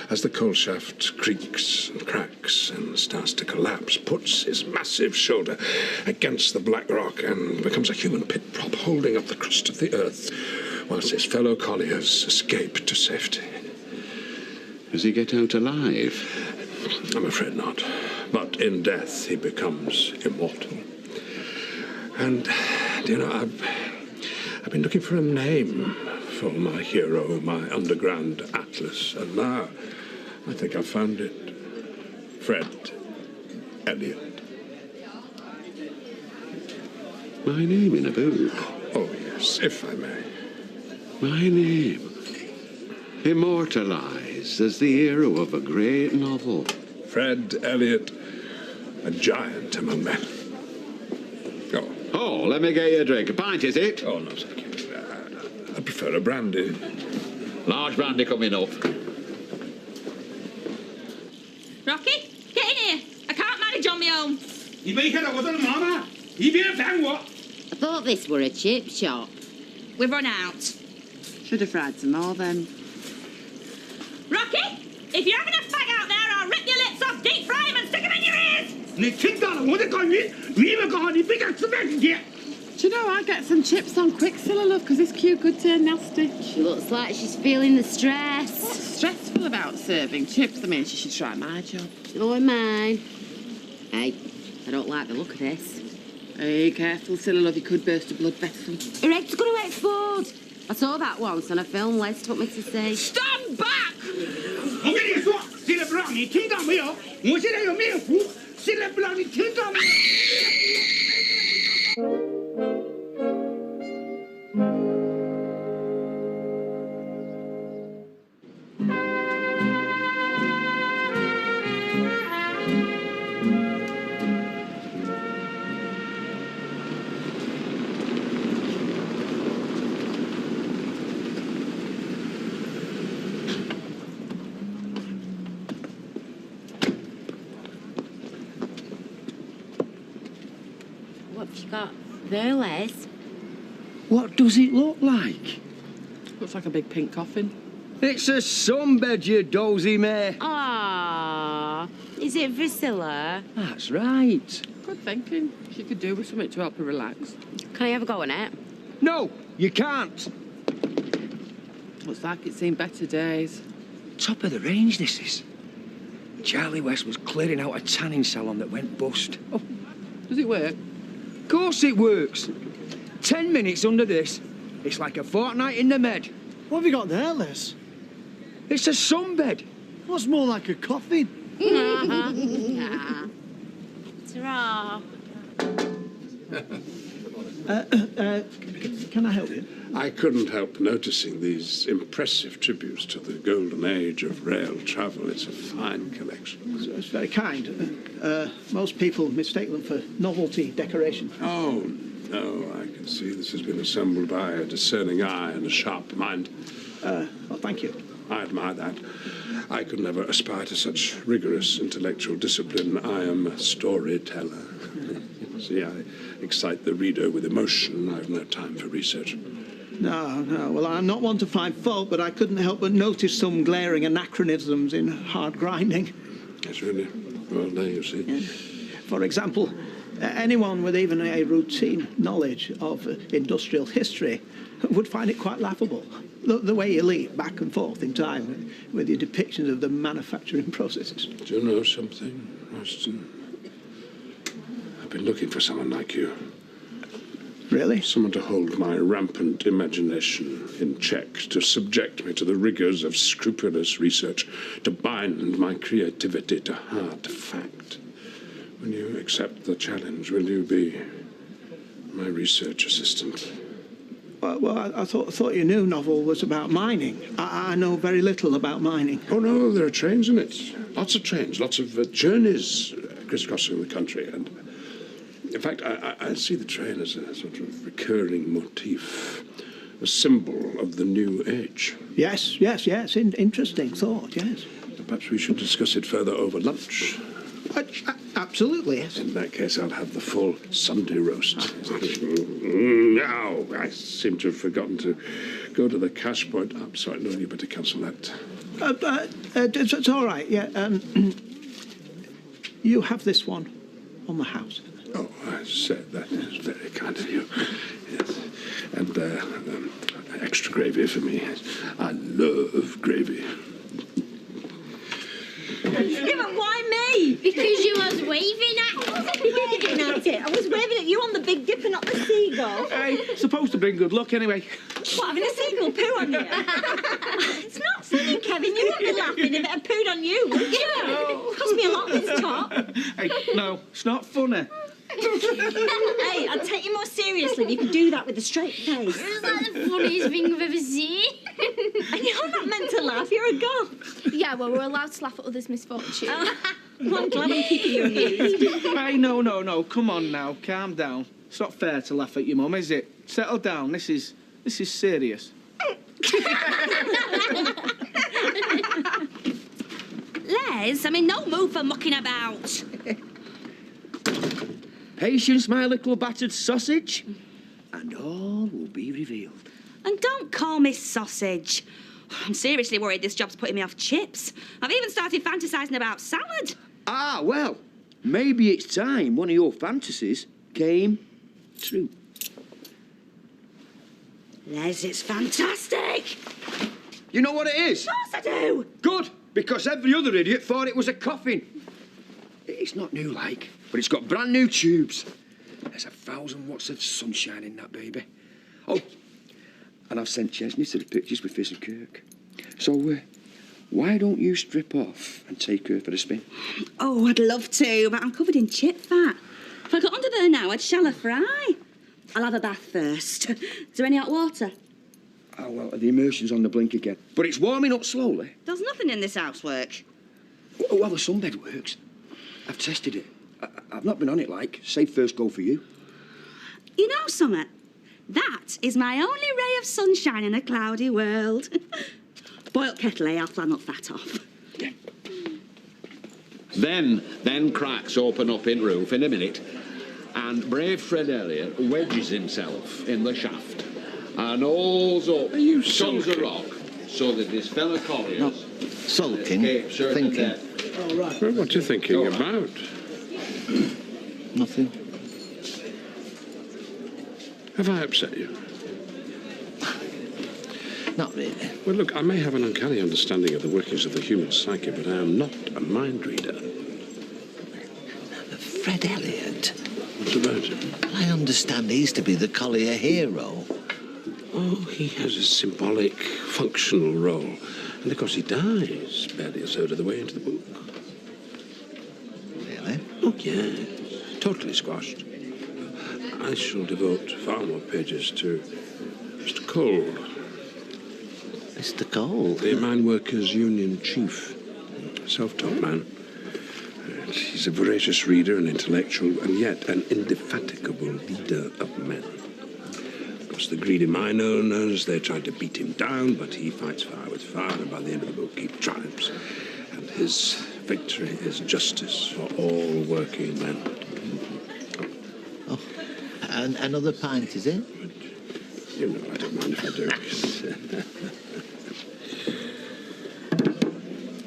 as the coal shaft creaks and cracks and starts to collapse, puts his massive shoulder against the black rock and becomes a human pit prop holding up the crust of the earth, whilst his fellow colliers escape to safety. Does he get out alive? I'm afraid not. But in death, he becomes immortal. And, do you know, I've been looking for a name for my hero, my underground atlas, and now I think I've found it. Fred Elliot. My name in a book? Oh, yes, if I may. My name. Immortalised as the hero of a great novel. Fred Elliot, a giant among men. Oh, let me get you a drink. A pint, is it? Oh, no, thank you. I prefer a brandy. Large brandy coming up. Rocky, get in here. I can't manage on my own. I thought this were a chip shop. We've run out. Should have fried some more then. Rocky, if you're having a fag out there, I'll rip your lips off, deep fry them and stick them in your ears. Do you know I get some chips on Quicksilver, love, because this cute could turn nasty. She looks like she's feeling the stress. What's stressful about serving chips? I mean, she should try my job. Or mine. Hey, I don't like the look of this. Hey, careful, silly love, you could burst a blood vessel. Her egg's going to explode. I saw that once on a film Les took me to see. Stand back! What have you got there, Les? What does it look like? Looks like a big pink coffin. It's a sunbed, you dozy mare. Ah, is it Priscilla? That's right. Good thinking. She could do with something to help her relax. Can I have a go on it? No, you can't. Looks like it's seen better days. Top of the range, this is. Charlie West was clearing out a tanning salon that went bust. Oh, does it work? Of course it works. 10 minutes under this. It's like a fortnight in the med. What have you got there, Les? It's a sunbed. What's more like a coffin? Ta-ra. Can I help you? I couldn't help noticing these impressive tributes to the golden age of rail travel. It's a fine collection. It's very kind. Most people mistake them for novelty decoration. Oh, no, I can see this has been assembled by a discerning eye and a sharp mind. Well, thank you. I admire that. I could never aspire to such rigorous intellectual discipline. I am a storyteller. See, I excite the reader with emotion. I've no time for research. No. Well, I'm not one to find fault, but I couldn't help but notice some glaring anachronisms in hard grinding. Yes, really. Well, there you see. For example, Anyone with even a routine knowledge of industrial history would find it quite laughable. The way you leap back and forth in time with your depictions of the manufacturing processes. Do you know something, Austin? I've been looking for someone like you. Really? Someone to hold my rampant imagination in check, to subject me to the rigours of scrupulous research, to bind my creativity to hard fact. When you accept the challenge, will you be my research assistant? Well, I thought your new novel was about mining. I know very little about mining. Oh, no, there are trains in it. Lots of trains, lots of journeys crisscrossing the country. And in fact, I see the train as a sort of recurring motif, a symbol of the new age. Yes. Interesting thought, yes. Perhaps we should discuss it further over lunch. Absolutely, yes. In that case, I'll have the full Sunday roast. Now, I seem to have forgotten to go to the cash point. I'm sorry, no, you better cancel that. It's all right, yeah. You have this one on the house. Oh, I said that is very kind of you. Yes. And extra gravy for me. I love gravy. Yeah, but why me? Because you was waving at I wasn't waving at it. I was waving at you on the Big Dipper, not the seagull. Hey, supposed to bring good luck anyway. What, having a seagull poo on you? It's not funny, Kevin. You wouldn't be laughing if it had pooed on you, would you? It cost me a lot, this top. Hey, no, it's not funny. Hey, I'd take you more seriously if you could do that with a straight face. Is that the funniest thing I've ever seen? And you're not meant to laugh, you're a goth. Yeah, well, we're allowed to laugh at others' misfortune. Well, I'm glad I'm keeping you amused. Hey, no, come on now, calm down. It's not fair to laugh at your mum, is it? Settle down, this is serious. Les, no move for mucking about. Patience, my little battered sausage, and all will be revealed. And don't call me sausage. I'm seriously worried this job's putting me off chips. I've even started fantasising about salad. Ah, well, maybe it's time one of your fantasies came true. Les, it's fantastic. You know what it is? Of course I do. Good, because every other idiot thought it was a coffin. It's not new like, but it's got brand new tubes. There's 1,000 watts of sunshine in that baby. Oh, and I've sent Chesney to the pictures with Fizz and Kirk. So, why don't you strip off and take her for a spin? Oh, I'd love to, but I'm covered in chip fat. If I got under there now, I'd shall her fry. I'll have a bath first. Is there any hot water? Oh, well, the immersion's on the blink again. But it's warming up slowly. There's nothing in this housework. Oh, well, the sunbed works. I've tested it. I've not been on it like, save first go for you. You know something? That is my only ray of sunshine in a cloudy world. Boiled kettle, I'll flan up that off. Yeah. Then cracks open up in roof in a minute, and brave Fred Elliott wedges himself in the shaft and hauls up tons of rock so that his fellow colliers sulking, thinking. All right. Well, what are you thinking about? Nothing. Have I upset you? Not really. Well, look, I may have an uncanny understanding of the workings of the human psyche, but I am not a mind reader. Fred Elliott. What's about him? I understand he's to be the Collier hero. Oh, he has a symbolic, functional role. And of course he dies barely a third of the way into the book. Really? Oh, yes. Totally squashed. I shall devote far more pages to Mr. Cole. Mr. Cole? The Mine Workers' Union chief. Self-taught man. He's a voracious reader, an intellectual, and yet an indefatigable leader of men. Of course, the greedy mine owners, they tried to beat him down, but he fights fire with fire, and by the end of the book, he triumphs. And his victory is justice for all working men. Oh, and another pint, is it? You know, I don't mind if I do.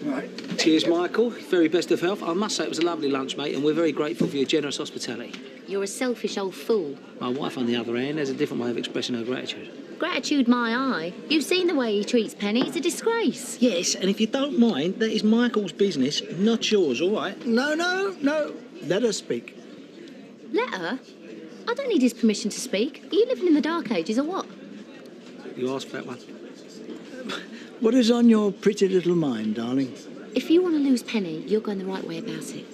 Right. Cheers, Michael. Very best of health. I must say it was a lovely lunch, mate, and we're very grateful for your generous hospitality. You're a selfish old fool. My wife, on the other hand, has a different way of expressing her gratitude. Gratitude my eye. You've seen the way he treats Penny. It's a disgrace. Yes, and if you don't mind, that is Michael's business, not yours, all right? No. Let her speak. Let her? I don't need his permission to speak. Are you living in the Dark Ages or what? You asked for that one. What is on your pretty little mind, darling? If you want to lose Penny, you're going the right way about it.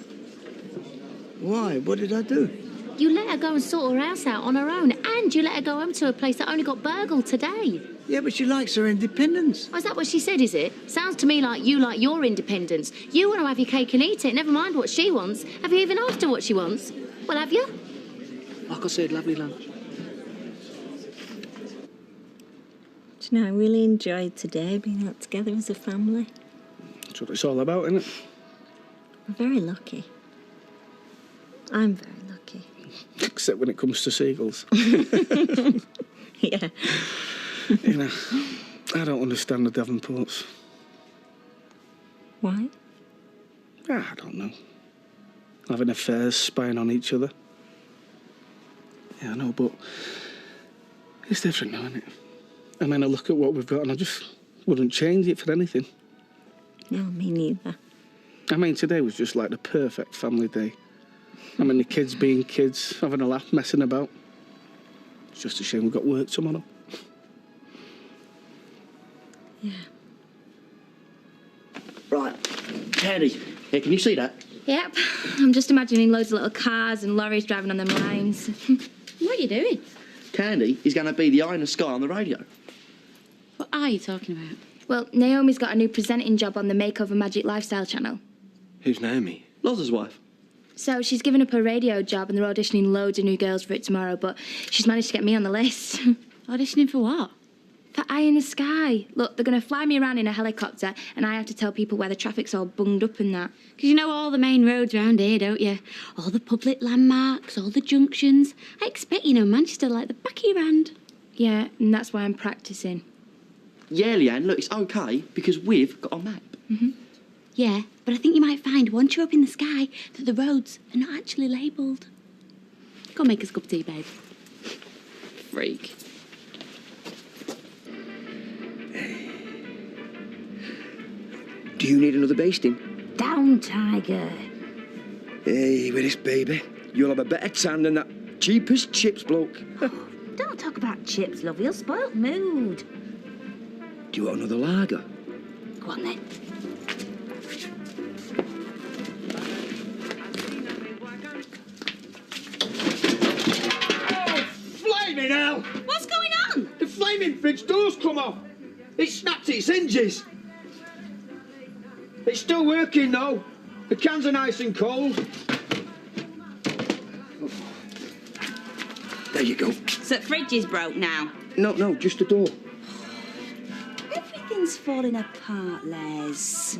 Why? What did I do? You let her go and sort her house out on her own, and you let her go home to a place that only got burgled today. Yeah, but she likes her independence. Oh, is that what she said, is it? Sounds to me like you like your independence. You want to have your cake and eat it, never mind what she wants. Have you even asked her what she wants? Well, have you? Like I said, lovely lunch. Do you know, I really enjoyed today, being out together as a family. That's what it's all about, isn't it? We're very lucky. I'm very lucky. Except when it comes to seagulls. Yeah. You know, I don't understand the Devonports. Why? I don't know. Having affairs, spying on each other. Yeah, I know, but it's different now, isn't it? I mean, I look at what we've got and I just wouldn't change it for anything. No, me neither. I mean, today was just like the perfect family day. I mean, the kids being kids, having a laugh, messing about. It's just a shame we've got work tomorrow. Yeah. Right, Candy, hey, can you see that? Yep. I'm just imagining loads of little cars and lorries driving on them lines. What are you doing? Candy is going to be the eye in the sky on the radio. What are you talking about? Well, Naomi's got a new presenting job on the Makeover Magic Lifestyle channel. Who's Naomi? Loz's wife. So she's given up her radio job and they're auditioning loads of new girls for it tomorrow, but she's managed to get me on the list. Auditioning for what? For Eye in the Sky. Look, they're going to fly me around in a helicopter and I have to tell people where the traffic's all bunged up and that. Because you know all the main roads around here, don't you? All the public landmarks, all the junctions. I expect you know Manchester like the back of your hand. Yeah, and that's why I'm practising. Yeah, Leanne, look, it's okay because we've got a map. Yeah, but I think you might find once you're up in the sky that the roads are not actually labelled. Go make us a cup of tea, babe. Freak. Do you need another basting? Down, Tiger. Hey, with this baby, you'll have a better tan than that cheap as chips bloke. Don't talk about chips, love. You'll spoil the mood. Do you want another lager? Go on, then. Blimey now! What's going on? The flaming fridge door's come off. It snapped its hinges. It's still working though. The cans are nice and cold. There you go. So the fridge is broke now. No, just the door. Everything's falling apart, Les.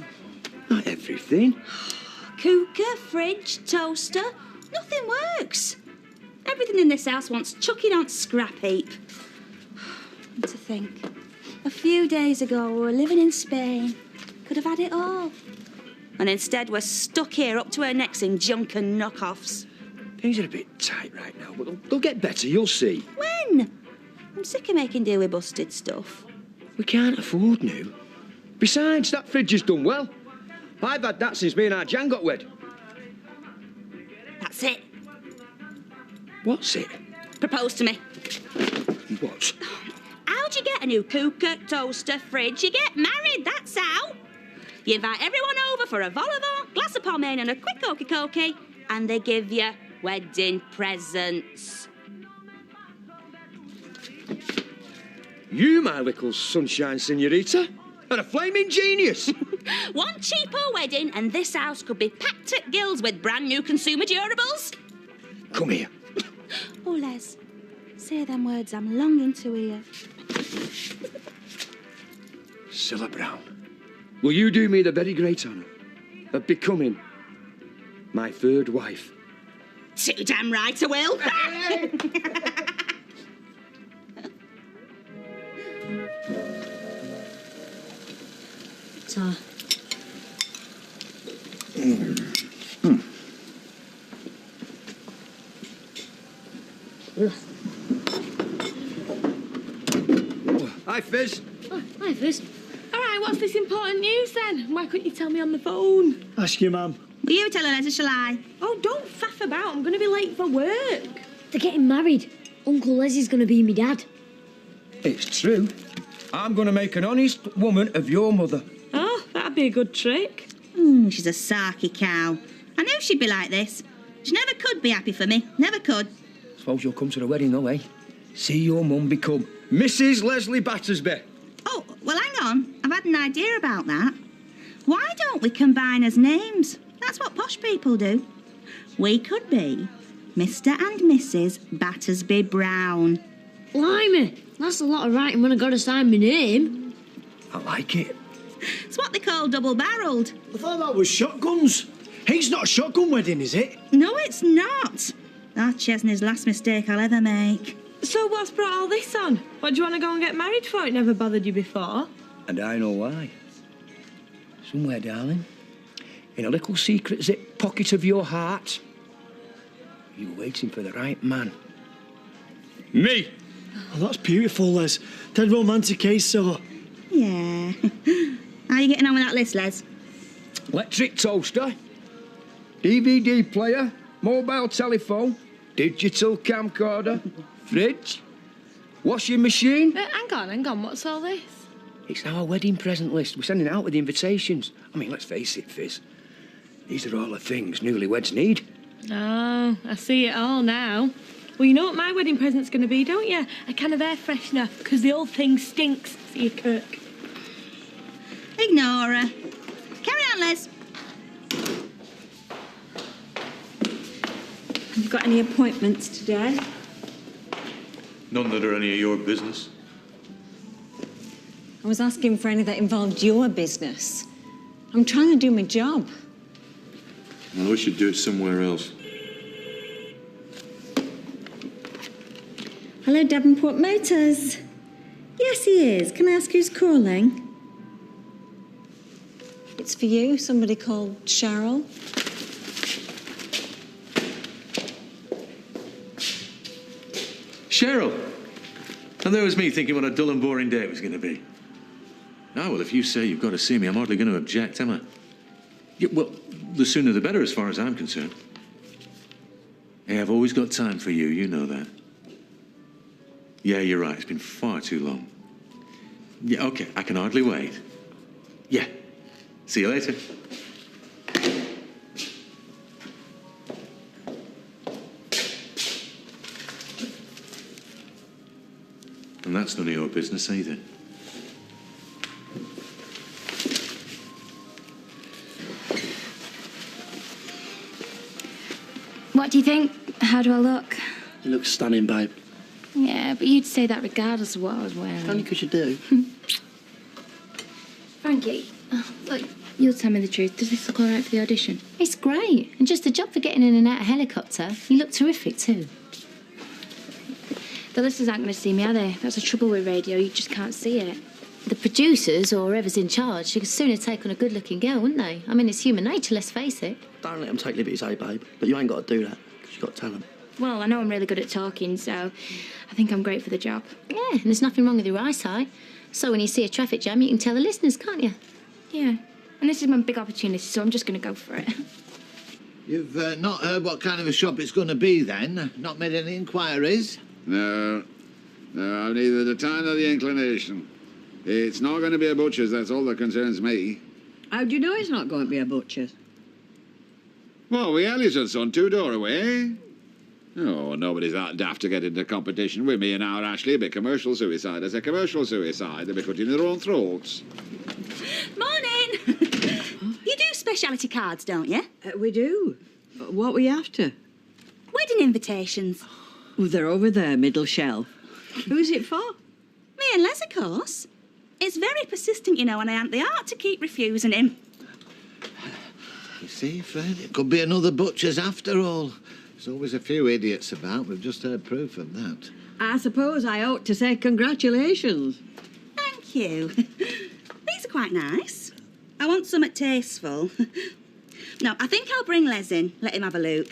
Not everything. Cooker, fridge, toaster, nothing works. Everything in this house wants chucking on scrap heap. And to think, a few days ago we were living in Spain. Could have had it all. And instead we're stuck here up to our necks in junk and knockoffs. Things are a bit tight right now, but they'll get better, you'll see. When? I'm sick of making do with busted stuff. We can't afford new. Besides, that fridge has done well. I've had that since me and our Jan got wed. That's it. What's it? Propose to me. What? How'd you get a new cooker, toaster, fridge? You get married, that's how. You invite everyone over for a vol au vent, glass of pomade and a quick okie-cokie, and they give you wedding presents. You, my little sunshine senorita, and a flaming genius. One cheapo wedding and this house could be packed at gills with brand new consumer durables. Come here. Oh, Les, say them words I'm longing to hear. Cilla Brown, will you do me the very great honour of becoming my third wife? Too damn right I will. So, Hi, Fizz. Oh, hi, Fizz. All right, what's this important news then? Why couldn't you tell me on the phone? Ask your mum. Will you tell her, Les, or shall I? Oh, don't faff about. I'm going to be late for work. They're getting married. Uncle Leslie's going to be my dad. It's true. I'm going to make an honest woman of your mother. Oh, that'd be a good trick. She's a sarky cow. I knew she'd be like this. She never could be happy for me. Never could. Suppose you'll come to the wedding, though, eh? See your mum become Mrs. Leslie Battersby. Oh, well, hang on. I've had an idea about that. Why don't we combine as names? That's what posh people do. We could be Mr. and Mrs. Battersby Brown. Blimey, that's a lot of writing when I got to sign my name. I like it. It's what they call double-barrelled. I thought that was shotguns. It's not a shotgun wedding, is it? No, it's not. That's Chesney's last mistake I'll ever make. So what's brought all this on? What do you want to go and get married for? It never bothered you before. And I know why. Somewhere, darling, in a little secret zip pocket of your heart, you're waiting for the right man. Me! Oh, that's beautiful, Les. Dead romantic, eh, so? Yeah. How are you getting on with that list, Les? Electric toaster, DVD player, mobile telephone, digital camcorder, fridge, washing machine. Hang on, what's all this? It's our wedding present list. We're sending it out with the invitations. I mean, let's face it, Fizz. These are all the things newlyweds need. Oh, I see it all now. Well, you know what my wedding present's going to be, don't you? A can of air freshener, because the old thing stinks. See you, Kirk. Ignore her. Carry on, Les. Have you got any appointments today? None that are any of your business. I was asking for any that involved your business. I'm trying to do my job. Well, we should do it somewhere else. Hello, Davenport Motors. Yes, he is. Can I ask who's calling? It's for you, somebody called Cheryl. Cheryl! And there was me thinking what a dull and boring day it was going to be. Ah, well, if you say you've got to see me, I'm hardly going to object, am I? Yeah, well, the sooner the better as far as I'm concerned. Hey, I've always got time for you, you know that. Yeah, you're right, it's been far too long. Yeah, okay, I can hardly wait. Yeah, see you later. And that's none of your business either. What do you think? How do I look? You look stunning, babe. Yeah, but you'd say that regardless of what I was wearing. Only because you do. Frankie, look, you'll tell me the truth. Does this look all right for the audition? It's great. And just the job for getting in and out of helicopter. You look terrific too. The listeners aren't going to see me, are they? That's the trouble with radio. You just can't see it. The producers or whoever's in charge should sooner take on a good-looking girl, wouldn't they? I mean, it's human nature, let's face it. Don't let them take liberties, eh, babe? But you ain't got to do that, because you've got talent. Well, I know I'm really good at talking, so I think I'm great for the job. Yeah, and there's nothing wrong with your eyesight. So when you see a traffic jam, you can tell the listeners, can't you? Yeah, and this is my big opportunity, so I'm just going to go for it. You've not heard what kind of a shop it's going to be, then? Not made any inquiries? No, I've neither the time nor the inclination. It's not going to be a butcher's, that's all that concerns me. How do you know it's not going to be a butcher's? Well, we Elliot and Son, 2 door away. Oh, nobody's that daft to get into competition with me and our Ashley. A bit commercial suicide. I say commercial suicide. They'll be cutting their own throats. Morning! You do speciality cards, don't you? We do. What were you after? Wedding invitations. Oh, they're over there, middle shelf. Who's it for? Me and Les, of course. It's very persistent, you know, and I ain't the art to keep refusing him. You see, Fred, it could be another butcher's after all. There's always a few idiots about. We've just heard proof of that. I suppose I ought to say congratulations. Thank you. These are quite nice. I want something tasteful. No, I think I'll bring Les in. Let him have a look.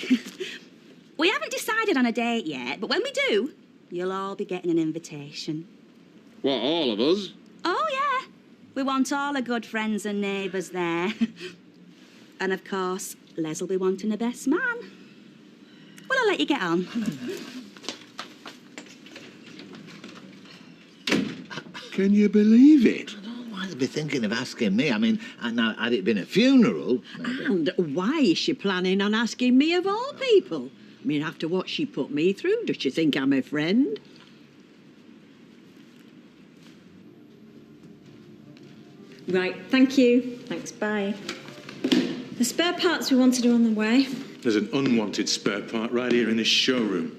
We haven't decided on a date yet, but when we do, you'll all be getting an invitation. What, all of us? Oh, yeah. We want all our good friends and neighbours there. And, of course, Les will be wanting a best man. Well, I'll let you get on. Can you believe it? Why would be thinking of asking me? I mean, now, had it been a funeral... And why is she planning on asking me of all people? I mean, after what she put me through, does she think I'm a friend? Right, thank you. Thanks, bye. The spare parts we wanted are on the way. There's an unwanted spare part right here in this showroom.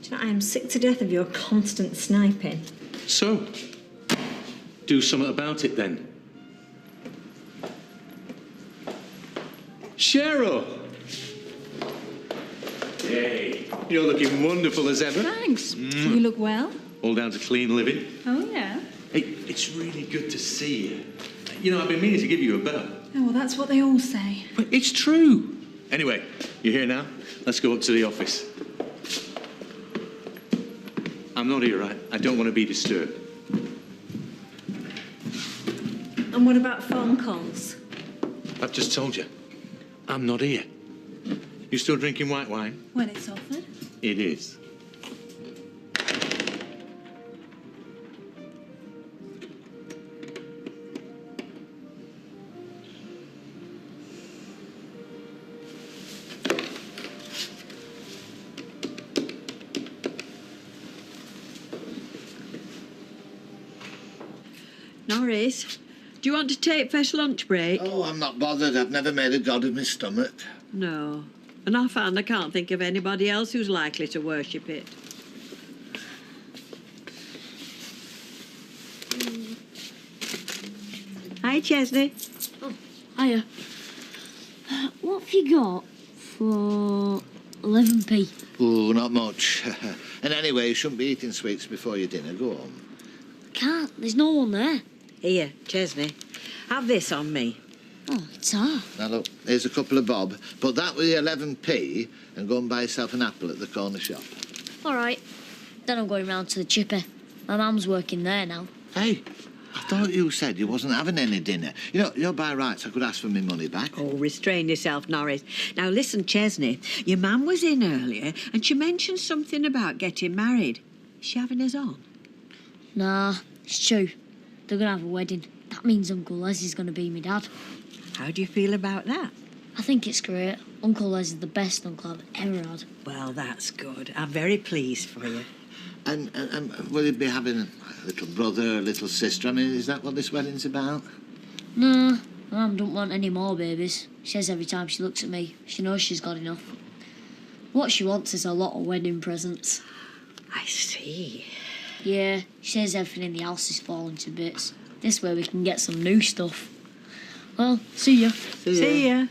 Do you know, I am sick to death of your constant sniping. So, do something about it then. Cheryl! Hey, you're looking wonderful as ever. Thanks. You look well. All down to clean living. Oh, yeah? Hey, it's really good to see you. You know, I've been meaning to give you a bell. Oh, well, that's what they all say. But it's true. Anyway, you're here now. Let's go up to the office. I'm not here, right? I don't want to be disturbed. And what about phone calls? I've just told you. I'm not here. You still drinking white wine? When it's offered. It is. Norris, do you want to take first lunch break? Oh, I'm not bothered. I've never made a god of my stomach. No. And I found I can't think of anybody else who's likely to worship it. Hi, Chesney. Oh, hiya. What have you got for 11p? Oh, not much. And anyway, you shouldn't be eating sweets before your dinner. Go on. Can't. There's no one there. Here, Chesney. Have this on me. Oh, it's hard. Now, look, here's a couple of bob. Put that with your 11p and go and buy yourself an apple at the corner shop. All right. Then I'm going round to the chippy. My mum's working there now. Hey, I thought you said you wasn't having any dinner. You know, you're by rights. I could ask for my money back. Oh, restrain yourself, Norris. Now, listen, Chesney. Your mum was in earlier and she mentioned something about getting married. Is she having us on? Nah, it's true. They're going to have a wedding. That means Uncle Les is going to be my dad. How do you feel about that? I think it's great. Uncle Les is the best uncle I've ever had. Well, that's good. I'm very pleased for you. And will you be having a little brother, a little sister? I mean, is that what this wedding's about? Nah, Mum don't want any more babies. She says every time she looks at me, she knows she's got enough. What she wants is a lot of wedding presents. I see. Yeah, she says everything in the house is falling to bits. This way we can get some new stuff. Well, see ya. See ya.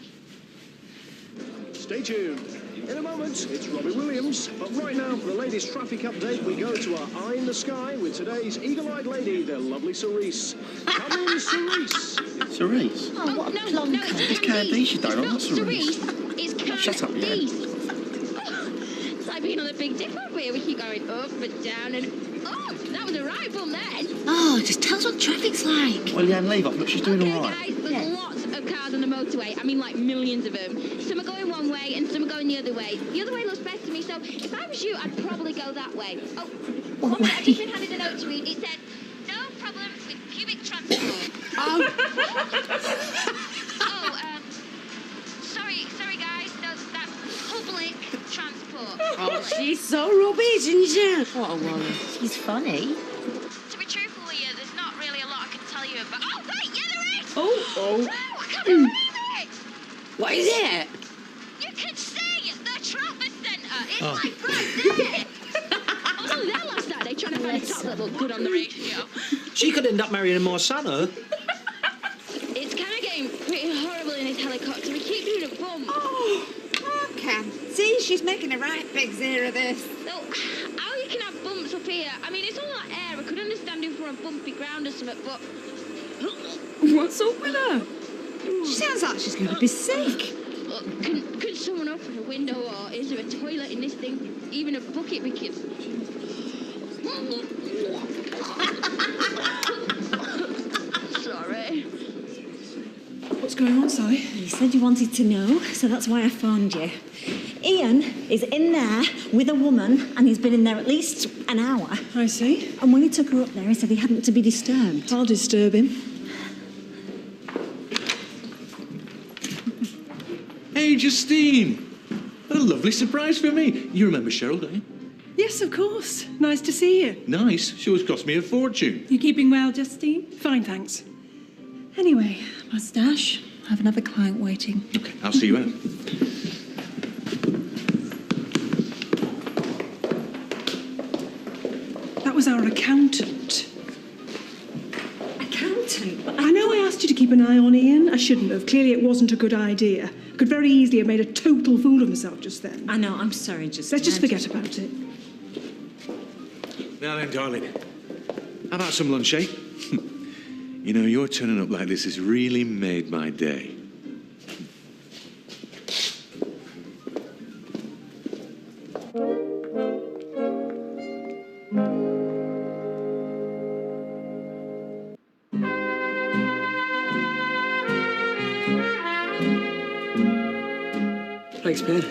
Stay tuned. In a moment, it's Robbie Williams. But right now, for the latest traffic update, we go to our Eye in the Sky with today's eagle-eyed lady, the lovely Cerise. Come in, Cerise. Cerise? Oh, what a plonker. It's Candice she's down on, not Cerise. It's Candice. Shut up, yeah. It's like being on the Big Dip up here. We keep going up and down and... Oh, that was a right bump then. Oh, just tell us what traffic's like. Well, Leanne, leave off. Look, she's doing all right. Guys, there's lots of cars on the motorway. I mean, like millions of them. Some are going one way and some are going the other way. The other way looks best to me, so if I was you, I'd probably go that way. Oh, one minute, I've just been handed a note to read. It said, no problems with public transport. Sorry guys, no, that's public transport. Oh, she's so rubbish, isn't she? What a woman. She's funny. To be truthful with you, there's not really a lot I can tell you about. Oh, wait, yeah, there is! Oh. Wow, I can't believe it! What is it? You can see the Trafford Centre. It's like right there. I was only there last Saturday trying to find a top that looked good on the ratio. She could end up marrying my son, huh? It's kind of getting pretty horrible in his helicopter. We keep doing a bump. Oh, okay. See, she's making a right big zero of this. So, how you can have bumps up here? I mean, it's all that air. I could understand if we're on bumpy ground or something, but... What's up with her? She sounds like she's going to be sick. Look, can someone open a window, or is there a toilet in this thing? Even a bucket we can... Sorry. What's going on, Sally? You said you wanted to know, so that's why I phoned you. Ian is in there with a woman, and he's been in there at least an hour. I see. And when he took her up there, he said he hadn't to be disturbed. I'll disturb him. Hey, Justine! What a lovely surprise for me. You remember Cheryl, don't you? Yes, of course. Nice to see you. Nice. She always cost me a fortune. You keeping well, Justine? Fine, thanks. Anyway, Moustache, I have another client waiting. Okay, I'll see you out. That was our accountant. Accountant? I know I asked you to keep an eye on Ian. I shouldn't have. Clearly it wasn't a good idea. I could very easily have made a total fool of myself just then. I know, I'm sorry, Justine. Let's just forget about it. Now then, darling. How about some lunch, eh? You know, your turning up like this has really made my day. Thanks, Ben.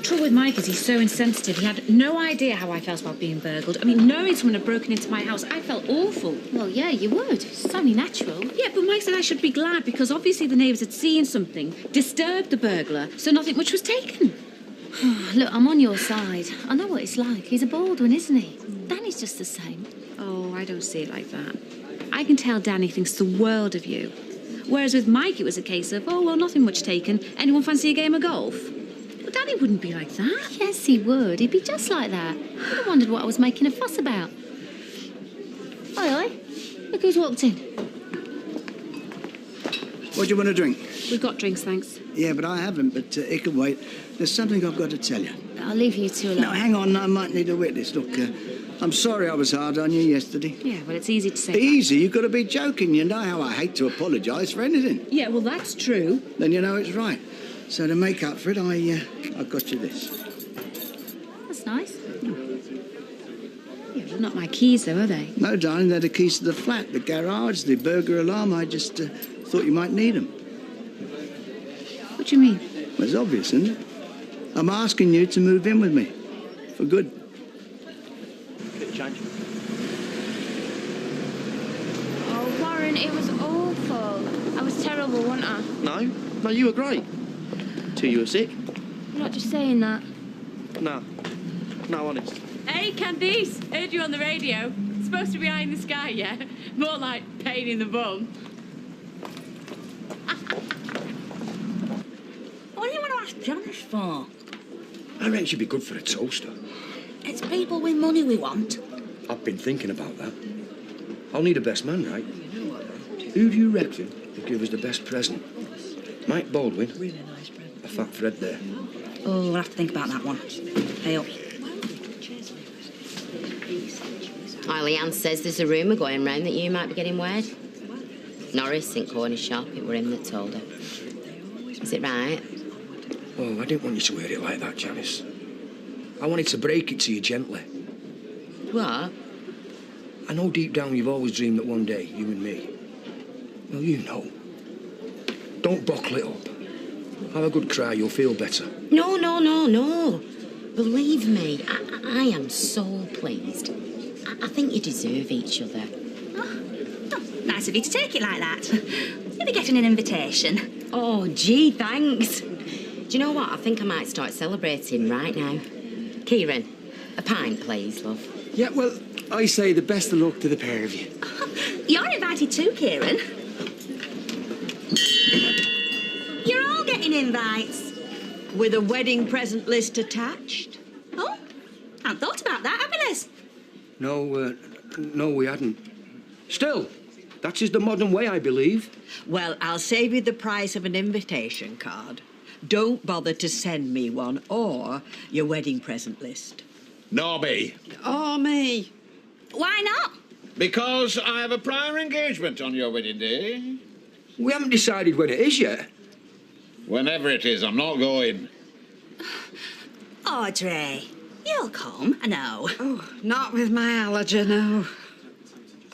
Trouble with Mike is he's so insensitive. He had no idea how I felt about being burgled. I mean, knowing someone had broken into my house, I felt awful. Well, yeah, you would. It's only natural. Yeah, but Mike said I should be glad because obviously the neighbours had seen something, disturbed the burglar, so nothing much was taken. Look, I'm on your side. I know what it's like. He's a Baldwin, isn't he? Danny's just the same. Oh, I don't see it like that. I can tell Danny thinks the world of you. Whereas with Mike, it was a case of, oh, well, nothing much taken. Anyone fancy a game of golf? But Danny wouldn't be like that. Yes, he would. He'd be just like that. I'd have wondered what I was making a fuss about. Oi, oi. Look who's walked in. What do you want to drink? We've got drinks, thanks. Yeah, but I haven't, but it can wait. There's something I've got to tell you. I'll leave you two alone. No, hang on, I might need a witness. Look, I'm sorry I was hard on you yesterday. Yeah, well, it's easy to say. Easy? You've got to be joking. You know how I hate to apologise for anything. Yeah, well, that's true. Then you know it's right. So to make up for it, I got you this. That's nice. Yeah, well, not my keys, though, are they? No, darling, they're the keys to the flat, the garage, the burglar alarm. I just thought you might need them. What do you mean? Well, it's obvious, isn't it? I'm asking you to move in with me. For good. Bit of change. Oh, Warren, it was awful. I was terrible, wasn't I? No, you were great. Till you were sick. I'm not just saying that. No, honest. Hey, Candice, heard you on the radio. Supposed to be eye in the sky, yeah? More like pain in the bum. What do you want to ask Janice for? I reckon she'd be good for a toaster. It's people with money we want. I've been thinking about that. I'll need a best man, right? Who do you reckon will give us the best present? Mike Baldwin? Really nice present. A fat Fred there. Oh, we'll have to think about that one. Hey up. Leanne says there's a rumour going round that you might be getting wed. Norris in Cornish shop, it were him that told her. Is it right? Oh, I didn't want you to hear it like that, Janice. I wanted to break it to you gently. What? I know deep down you've always dreamed that one day, you and me... Well, you know. Don't bottle it up. Have a good cry, you'll feel better. No. Believe me, I am so pleased. I think you deserve each other. Nice of you to take it like that. You'll be getting an invitation. Oh, gee, thanks. Do you know what? I think I might start celebrating right now. Kieran, a pint, please, love. Yeah, well, I say the best of luck to the pair of you. You're invited too, Kieran. You're all getting invites. With a wedding present list attached? Oh, I hadn't thought about that, have you, Liz? No, we hadn't. Still, that is the modern way, I believe. Well, I'll save you the price of an invitation card. Don't bother to send me one or your wedding present list. Nor me. Or me. Why not? Because I have a prior engagement on your wedding day. We haven't decided when it is yet. Whenever it is, I'm not going. Audrey, you'll come, I know. Oh, not with my allergy, no.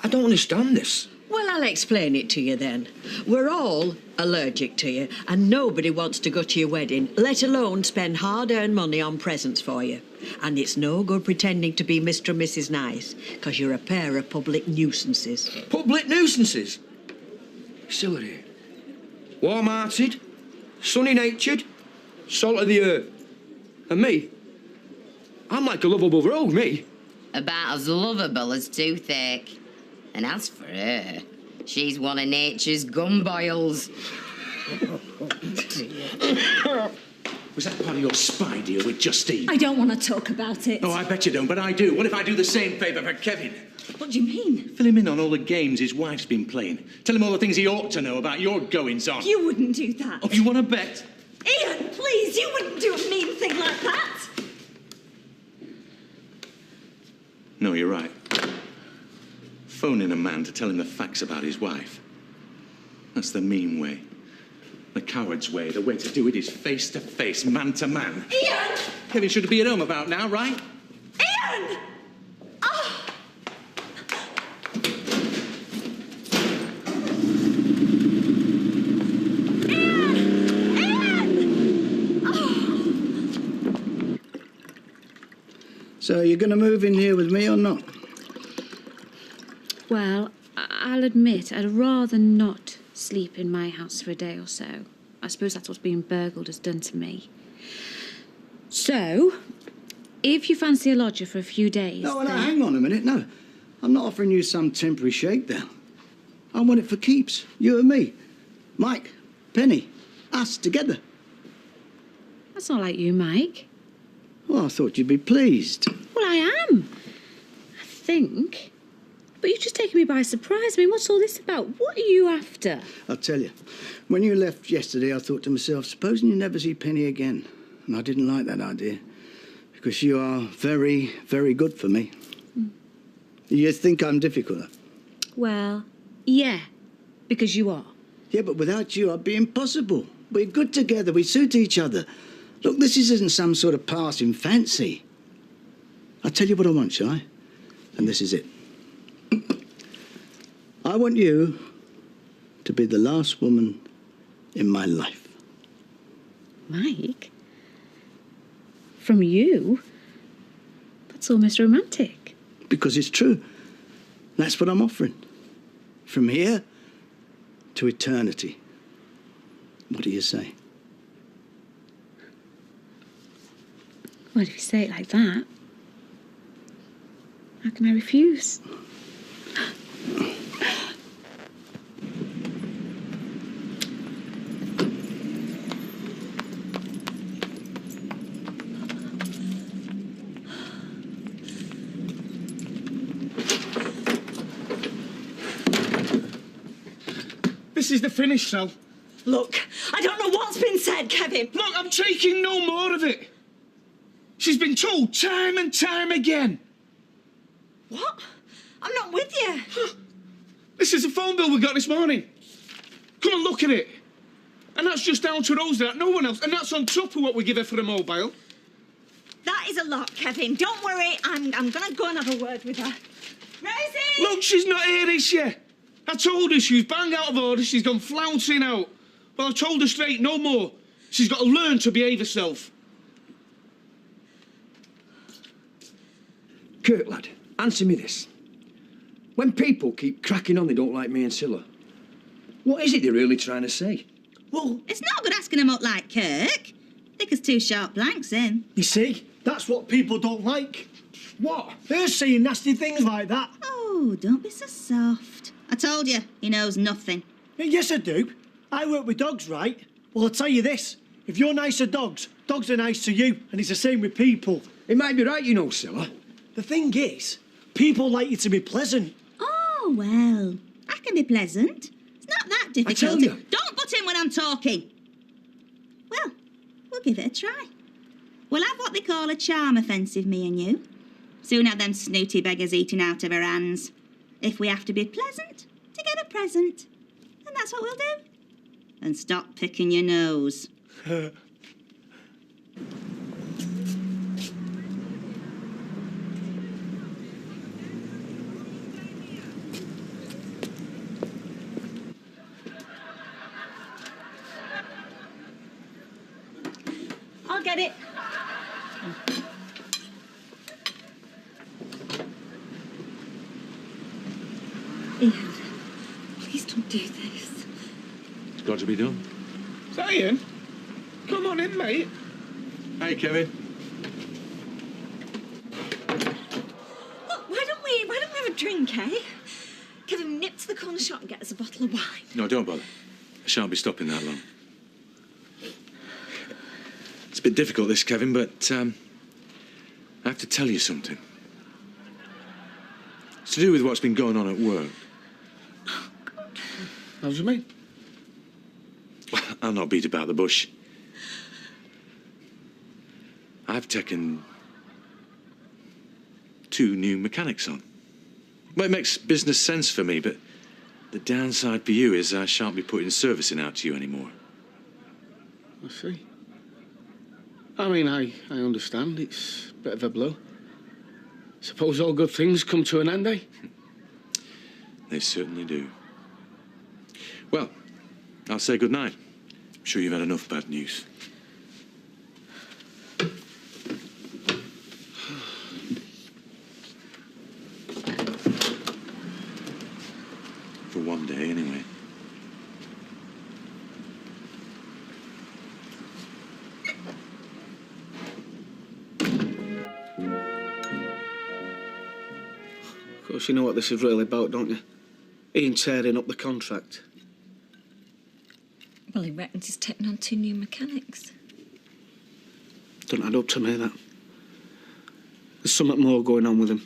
I don't understand this. Well, I'll explain it to you then. We're all allergic to you, and nobody wants to go to your wedding, let alone spend hard-earned money on presents for you. And it's no good pretending to be Mr. and Mrs. Nice, because you're a pair of public nuisances. Public nuisances? Celery. Warm-hearted, sunny-natured, salt of the earth. And me? I'm like a lovable rogue, me. About as lovable as toothache. And as for her, she's one of nature's gumboils. Was that part of your spy deal with Justine? I don't want to talk about it. Oh, I bet you don't, but I do. What if I do the same favour for Kevin? What do you mean? Fill him in on all the games his wife's been playing. Tell him all the things he ought to know about your goings-on. You wouldn't do that. Oh, you want to bet? Ian, please, you wouldn't do a mean thing like that. No, you're right. Phoning a man to tell him the facts about his wife. That's the mean way. The coward's way. The way to do it is face to face, man to man. Ian! Kevin should be at home about now, right? Ian! Oh! So you're going to move in here with me or not? Well, I'll admit I'd rather not sleep in my house for a day or so. I suppose that's what being burgled has done to me. So, if you fancy a lodger for a few days... No, then... hang on a minute, no. I'm not offering you some temporary shakedown. I want it for keeps, you and me. Mike, Penny, us together. That's not like you, Mike. Well, I thought you'd be pleased. Well, I am. I think. But you've just taken me by surprise. I mean, what's all this about? What are you after? I'll tell you. When you left yesterday, I thought to myself, supposing you never see Penny again. And I didn't like that idea. Because you are very, very good for me. You think I'm difficult? Well, yeah. Because you are. Yeah, but without you, I'd be impossible. We're good together. We suit each other. Look, this isn't some sort of passing fancy. I'll tell you what I want, shall I? And this is it. I want you to be the last woman in my life. Mike? From you? That's almost romantic. Because it's true. That's what I'm offering. From here to eternity. What do you say? Well, if you say it like that, how can I refuse? This is the finish, Sal. Look, I don't know what's been said, Kevin. Look, I'm taking no more of it. She's been told time and time again. What? I'm not with you. This is the phone bill we got this morning. Come and look at it. And that's just down to Rose, that, no one else. And that's on top of what we give her for the mobile. That is a lot, Kevin. Don't worry, I'm going to go and have a word with her. Rosie! Look, she's not here this year. I told her she was bang out of order. She's gone flouncing out. Well, I told her straight, no more. She's got to learn to behave herself. Kurt, lad, answer me this. When people keep cracking on they don't like me and Scylla, what is it they're really trying to say? Well, it's not good asking them up like Kirk. Thick as two sharp blanks in. You see, that's what people don't like. What? They're saying nasty things like that. Oh, don't be so soft. I told you, he knows nothing. Yes, I do. I work with dogs, right? Well, I'll tell you this. If you're nice to dogs, dogs are nice to you, and it's the same with people. It might be right, you know, Scylla. The thing is, people like you to be pleasant. Oh, well, I can be pleasant. It's not that difficult. I tell you. Don't butt in when I'm talking. Well, we'll give it a try. We'll have what they call a charm offensive, me and you. Soon have them snooty beggars eating out of our hands. If we have to be pleasant to get a present. And that's what we'll do. And stop picking your nose. I'll get it. Ian, please don't do this. It's got to be done. Is that Ian? Come on in, mate. Hey, Kevin. Look, why don't we have a drink, eh? Kevin, nip to the corner shop and get us a bottle of wine. No, don't bother. I shan't be stopping that long. It's a bit difficult, this, Kevin, but I have to tell you something. It's to do with what's been going on at work. How do you mean? Well, I'll not beat about the bush. I've taken 2 new mechanics on. Well, it makes business sense for me, but the downside for you is I shan't be putting servicing out to you anymore. I see. I mean, I understand. It's a bit of a blow. Suppose all good things come to an end, eh? They certainly do. Well, I'll say good night. I'm sure you've had enough bad news. For one day, anyway. Of course, you know what this is really about, don't you? Ian tearing up the contract. Well, he reckons he's taken on 2 new mechanics. Don't add up to me, that. There's something more going on with him.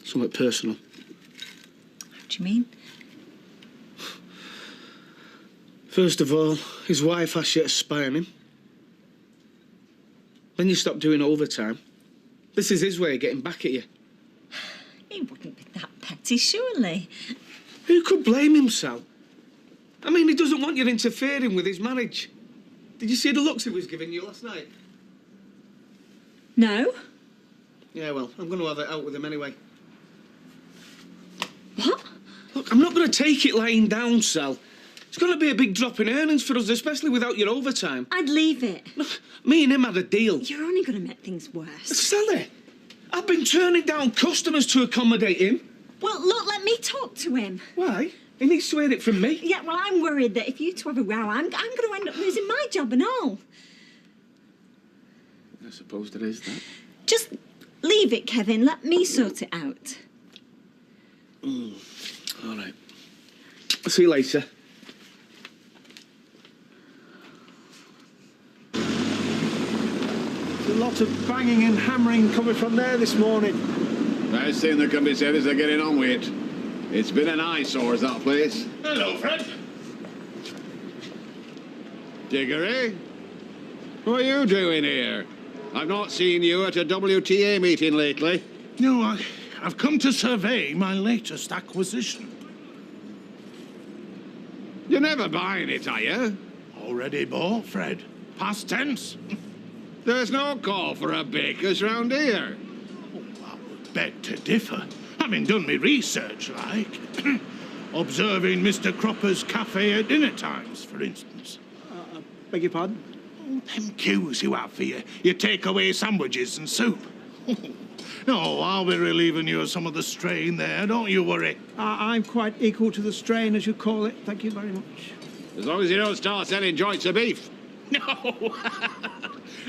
Something personal. What do you mean? First of all, his wife asked you to spy on him. Then you stopped doing overtime. This is his way of getting back at you. He wouldn't be that petty, surely. Who could blame him, Sal? I mean, he doesn't want you interfering with his marriage. Did you see the looks he was giving you last night? No. Yeah, well, I'm going to have it out with him anyway. What? Look, I'm not going to take it lying down, Sal. It's going to be a big drop in earnings for us, especially without your overtime. I'd leave it. Look, me and him had a deal. You're only going to make things worse. Sally, I've been turning down customers to accommodate him. Well, look, let me talk to him. Why? He needs to hear it from me. Yeah, well, I'm worried that if you two have a row, I'm going to end up losing my job and all. I suppose there is that. Just leave it, Kevin. Let me sort it out. All right. I'll see you later. There's a lot of banging and hammering coming from there this morning. Best thing that can be said is they're getting on with it. It's been an eyesore, that place. Hello, Fred. Diggory? What are you doing here? I've not seen you at a WTA meeting lately. No, I've come to survey my latest acquisition. You're never buying it, are you? Already bought, Fred. Past tense. There's no call for a baker's round here. Oh, I would beg to differ. Having done me research, like. Observing Mr. Cropper's cafe at dinner times, for instance. Beg your pardon? Oh, them queues you have for your takeaway sandwiches and soup. No, I'll be relieving you of some of the strain there, don't you worry. I'm quite equal to the strain, as you call it. Thank you very much. As long as you don't start selling joints of beef. No.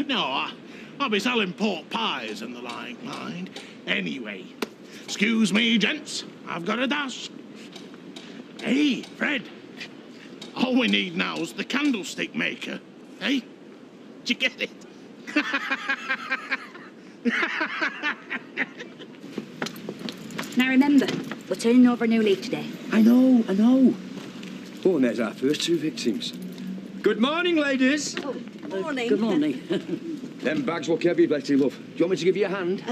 No, I'll be selling pork pies and the like, mind. Anyway, excuse me, gents. I've got a dash. Hey, Fred. All we need now's the candlestick maker. Hey? Did you get it? Now remember, we're turning over a new leaf today. I know. Oh, and there's our first 2 victims. Good morning, ladies. Oh, morning. Good morning. Them bags look heavy, Betty, love. Do you want me to give you a hand?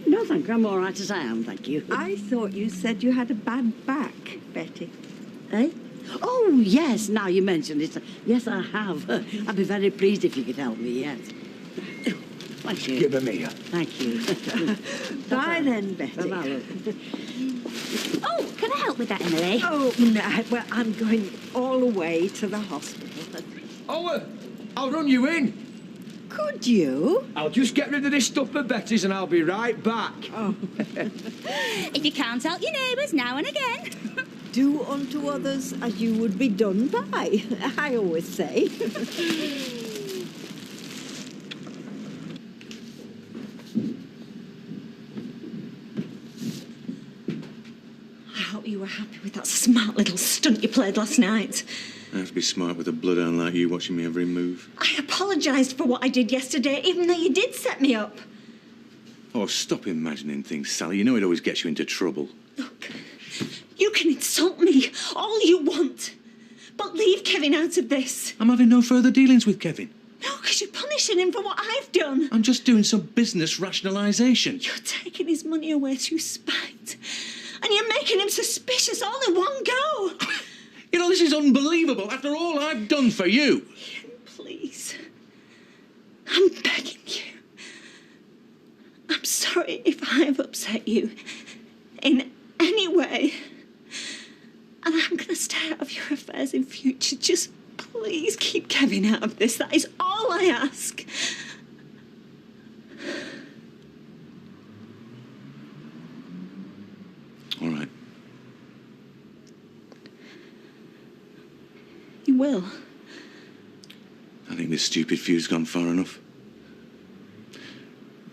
No, thank you. I'm all right as I am, thank you. I thought you said you had a bad back, Betty. Eh? Oh, yes, now you mention it. Yes, I have. I'd be very pleased if you could help me, yes. Thank you. Give her me. Thank you. Bye then, Betty. Oh, can I help with that, Emily? Oh, no, well, I'm going all the way to the hospital. Oh, I'll run you in. Could you? I'll just get rid of this stuff for Betty's and I'll be right back. Oh. If you can't help your neighbours now and again. Do unto others as you would be done by, I always say. I hope you were happy with that smart little stunt you played last night. I have to be smart with a bloodhound like you watching me every move. I apologised for what I did yesterday, even though you did set me up. Oh, stop imagining things, Sally. You know it always gets you into trouble. You can insult me all you want, but leave Kevin out of this. I'm having no further dealings with Kevin. No, because you're punishing him for what I've done. I'm just doing some business rationalisation. You're taking his money away through spite, and you're making him suspicious all in one go. You know, this is unbelievable after all I've done for you. Ian, please. I'm begging you. I'm sorry if I've upset you in any way. And I'm going to stay out of your affairs in future. Just please keep Kevin out of this. That is all I ask. All right. You will. I think this stupid feud's gone far enough.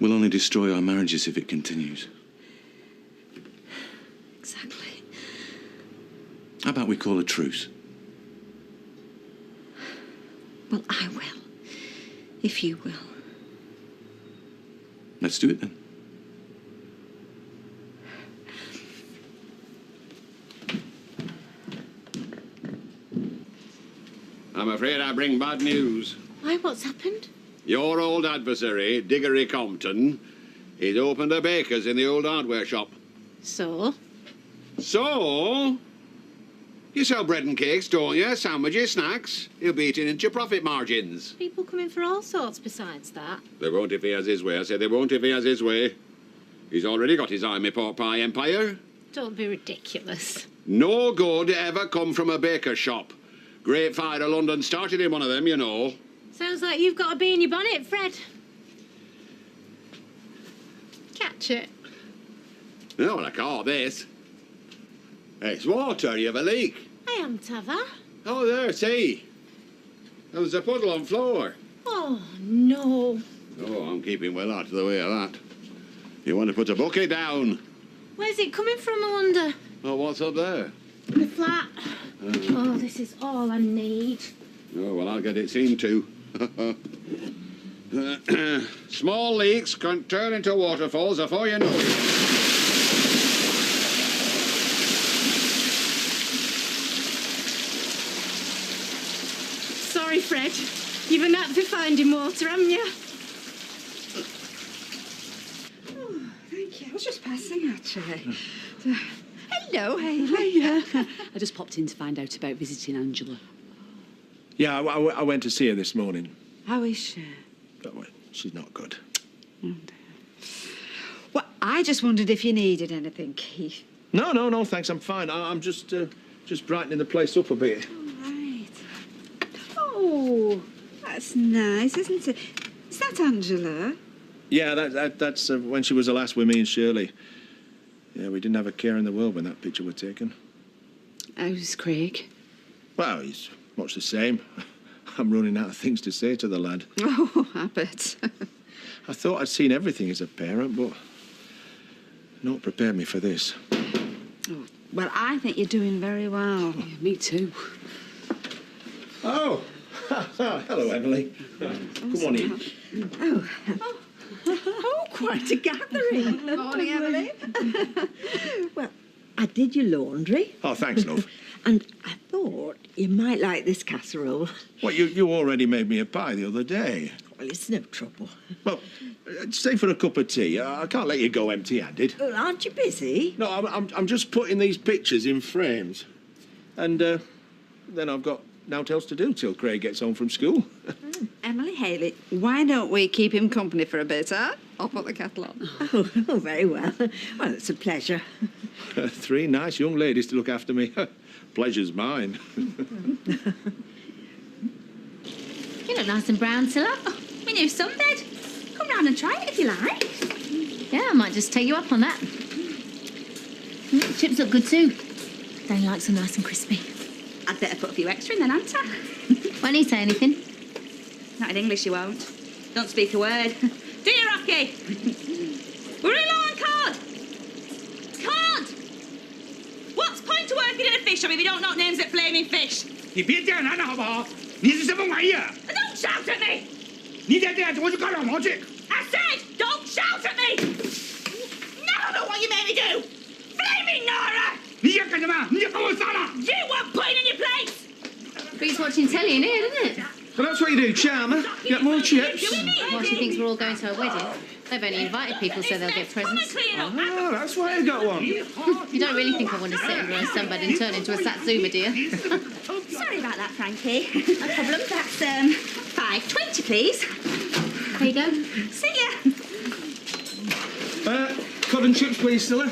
We'll only destroy our marriages if it continues. Exactly. How about we call a truce? Well, I will. If you will. Let's do it then. I'm afraid I bring bad news. Why, what's happened? Your old adversary, Diggory Compton, he's opened a baker's in the old hardware shop. So? So? You sell bread and cakes, don't you? Sandwiches, snacks. He'll be eating into your profit margins. People come in for all sorts besides that. They won't if he has his way. I say they won't if he has his way. He's already got his eye in my pork pie empire. Don't be ridiculous. No good ever come from a baker's shop. Great Fire of London started in one of them, you know. Sounds like you've got a bee in your bonnet, Fred. Catch it. No, I call this. It's water, you have a leak. I am Tava. Oh, there, see. There's a puddle on floor. Oh, no. Oh, I'm keeping well out of the way of that. You want to put a bucket down? Where's it coming from, I wonder? Oh, what's up there? The flat. Oh, this is all I need. Oh, well, I'll get it seen to. Small leaks can turn into waterfalls before you know it. Sorry, Fred. You've been out for finding water, haven't you? Oh, thank you. I was just passing, actually. Hello, Hayley. I just popped in to find out about visiting Angela. Yeah, I went to see her this morning. How is she? But, well, she's not good. Oh, dear. Well, I just wondered if you needed anything, Keith. No, thanks. I'm fine. I'm just brightening the place up a bit. Right. Oh, that's nice, isn't it? Is that Angela? Yeah, that's when she was the last with me and Shirley. Yeah, we didn't have a care in the world when that picture was taken. How's Craig? Well, he's much the same. I'm running out of things to say to the lad. Oh, I bet. I thought I'd seen everything as a parent, but not prepared me for this. Oh, well, I think you're doing very well. Yeah, me too. Oh, hello, Emily. Come on in. Oh, quite a gathering. Morning, Emily. Well, I did your laundry. Oh, thanks, love. And I thought you might like this casserole. Well, you already made me a pie the other day. Well, it's no trouble. Well, stay for a cup of tea. I can't let you go empty-handed. Well, aren't you busy? No, I'm just putting these pictures in frames. And then I've got naught else to do till Craig gets home from school. Emily Haley, why don't we keep him company for a bit, huh? I'll put the kettle on. Oh, very well. Well, it's a pleasure. 3 nice young ladies to look after me. Pleasure's mine. You look nice and brown, Cilla. Oh, my new sunbed. Come round and try it if you like. Yeah, I might just take you up on that. Chips look good too. Danny likes them nice and crispy. I'd better put a few extra in then, hadn't I? Won't he say anything? Not in English, you won't. Don't speak a word. Do you, Rocky? We're really low on cod. Cod! What's point to working in a fish shop if you don't know names of flaming fish? 你别这样拿着好不好？你是什么玩意儿？ Don't shout at me! 你再这样子，我就告老毛去。 I said, don't shout at me! Now look what you made me do! Flaming Nora! 你想干什么？你就把我杀了！ You weren't putting in your place! Beats watching telly in here, doesn't it? Well, that's what you do, Charmer. Get more chips. Well, she thinks we're all going to a wedding. They've only invited people so they'll get presents. Oh, that's why I got one. You don't really think I want to sit under a sunbed and turn into a Satsuma, do you? Sorry about that, Frankie. No problem. That's $5.20, please. There you go. See ya. Cod and chips, please, Stella.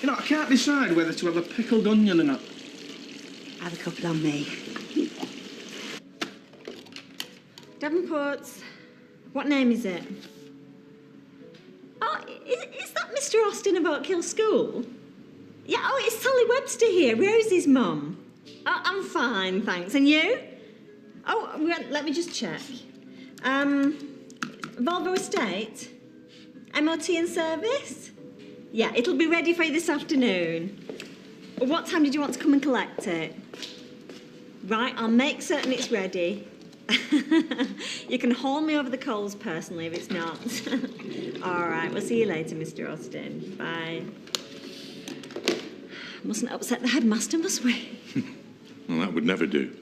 You know, I can't decide whether to have a pickled onion or not. Have a couple on me. Davenport's. What name is it? Oh, is that Mr. Austin of Oak Hill School? Yeah, oh, it's Sally Webster here, Rosie's mum. Oh, I'm fine, thanks. And you? Oh, let me just check. Volvo Estate? MOT in service? Yeah, it'll be ready for you this afternoon. What time did you want to come and collect it? Right, I'll make certain it's ready. You can haul me over the coals personally if it's not. All right, we'll see you later, Mr. Austin. Bye. Mustn't upset the headmaster, must we? Well, that would never do.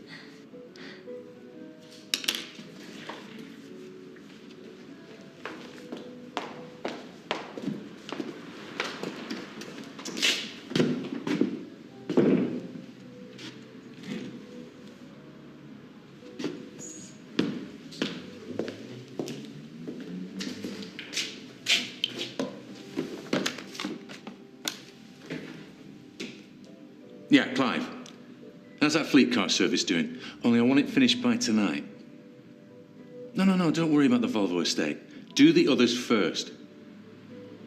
Yeah, Clive. How's that fleet car service doing? Only I want it finished by tonight. No, don't worry about the Volvo estate. Do the others first.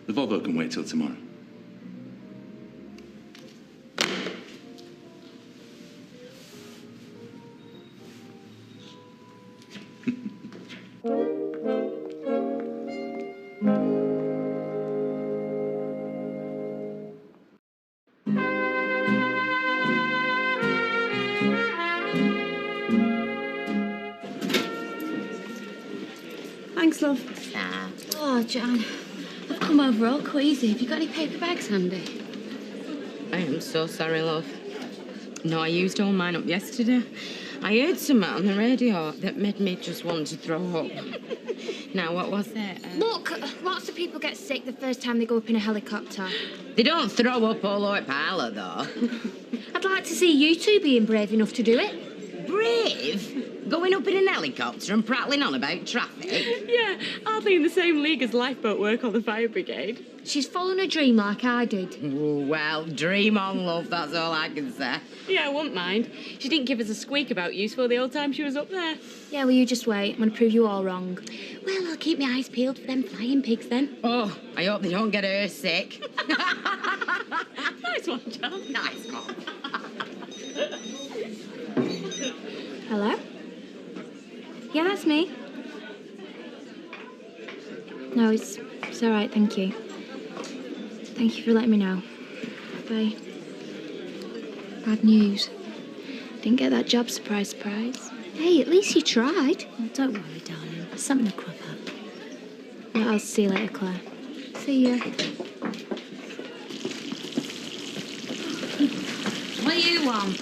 The Volvo can wait till tomorrow. Thanks, love. Oh, Jan, I've come over all queasy. Have you got any paper bags handy? I am so sorry, love. No, I used all mine up yesterday. I heard something on the radio that made me just want to throw up. Now, what was it? Look, lots of people get sick the first time they go up in a helicopter. They don't throw up all over Parlour, though. I'd like to see you two being brave enough to do it. Brave? Going up in an helicopter and prattling on about traffic? Yeah, I'll be in the same league as lifeboat work on the fire brigade. She's following a dream like I did. Ooh, well, dream on, love, that's all I can say. Yeah, I won't mind. She didn't give us a squeak about you for the old time she was up there. Yeah, well, you just wait. I'm going to prove you all wrong. Well, I'll keep my eyes peeled for them flying pigs then. Oh, I hope they don't get her sick. Nice one, John. Nice one. Hello? Yeah, that's me. No, it's all right, thank you. Thank you for letting me know. Bye. Bad news. Didn't get that job, surprise. Hey, at least you tried. Oh, don't worry, darling. Something to crop up. Well, I'll see you later, Claire. See ya. What do you want?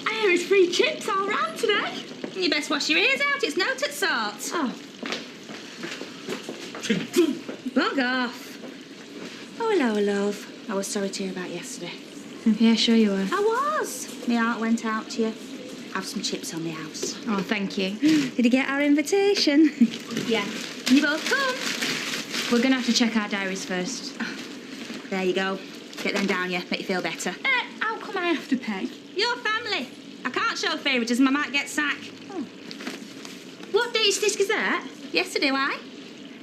I hear it's free chips all round today. You best wash your ears out. It's no to sort. Oh. Bug off. Oh, hello, love. I was sorry to hear about yesterday. Yeah, sure you were. I was. My heart went out to you. Have some chips on the house. Oh, thank you. Did you get our invitation? Yeah. You both come. We're going to have to check our diaries first. There you go. Get them down, yeah. Make you feel better. How come I have to pay? Your family. I can't show favouritism. I might get sacked. Oh. What date is this Gazette? Yesterday, why?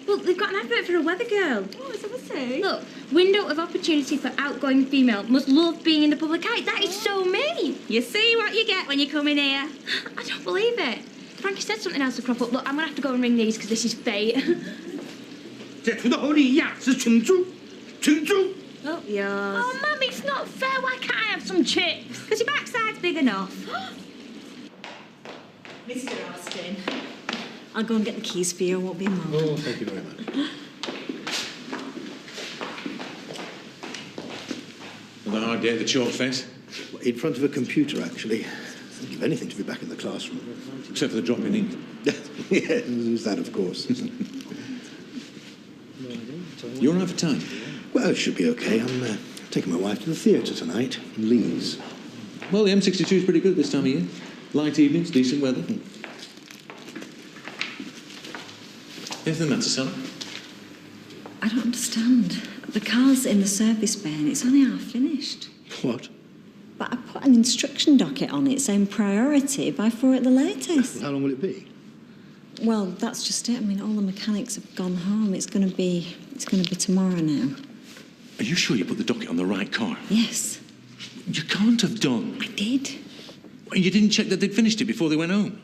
Well, they've got an advert for a weather girl. Oh, is that what say? Look, window of opportunity for outgoing female. Must love being in the public eye. That is so me. You see what you get when you come in here. I don't believe it. Frankie said something else to crop up. Look, I'm going to have to go and ring these because this is fate. 这土豆猴里一样是群猪，群猪。 Oh, yours. Oh, Mum, it's not fair. Why can't I have some chips? Because your backside's big enough. Mr. Austin, I'll go and get the keys for you. I won't be a moment. Oh, thank you very much. Another hard day at the chalk fence? In front of a computer, actually. I'd give anything to be back in the classroom. Except for the drop in ink. Yeah, there's that, of course. You all right for time? Well, it should be okay. I'm taking my wife to the theatre tonight in Leeds. Well, the M62 is pretty good this time of year. Light evenings, decent weather. Anything the matter, Sally? I don't understand. The car's in the service bay and it's only half finished. What? But I put an instruction docket on it saying priority by 4 at the latest. How long will it be? Well, that's just it. I mean, all the mechanics have gone home. It's going to be tomorrow now. Are you sure you put the docket on the right car? Yes. You can't have done. I did. And you didn't check that they'd finished it before they went home?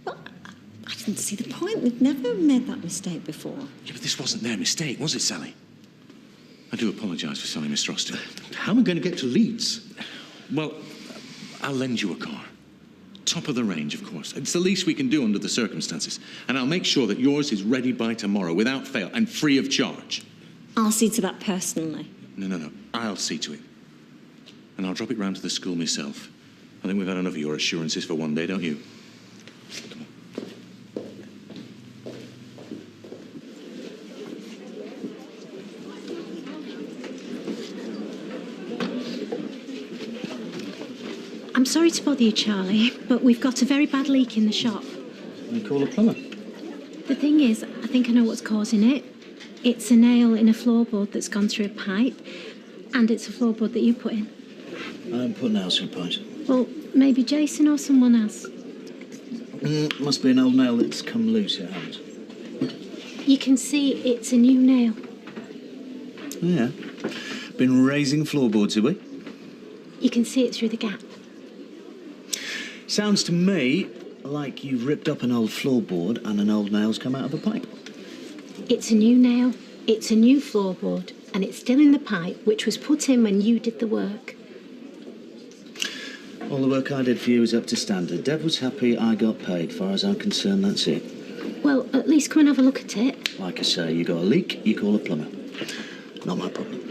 Well, I didn't see the point. We'd never made that mistake before. Yeah, but this wasn't their mistake, was it, Sally? I do apologise for selling Mr. Austin. How am I going to get to Leeds? Well, I'll lend you a car. Top of the range, of course. It's the least we can do under the circumstances. And I'll make sure that yours is ready by tomorrow, without fail, and free of charge. I'll see to that personally. No. I'll see to it. And I'll drop it round to the school myself. I think we've had enough of your assurances for one day, don't you? Come on. I'm sorry to bother you, Charlie, but we've got a very bad leak in the shop. You call a plumber? The thing is, I think I know what's causing it. It's a nail in a floorboard that's gone through a pipe, and it's a floorboard that you put in. I haven't put nails through pipes. Well, maybe Jason or someone else. Must be an old nail that's come loose, it hasn't. You can see it's a new nail. Yeah. Been raising floorboards, have we? You can see it through the gap. Sounds to me like you've ripped up an old floorboard and an old nail's come out of a pipe. It's a new nail, it's a new floorboard, and it's still in the pipe, which was put in when you did the work. All the work I did for you is up to standard. Deb was happy, I got paid. Far as I'm concerned, that's it. Well, at least come and have a look at it. Like I say, you got a leak, you call a plumber. Not my problem.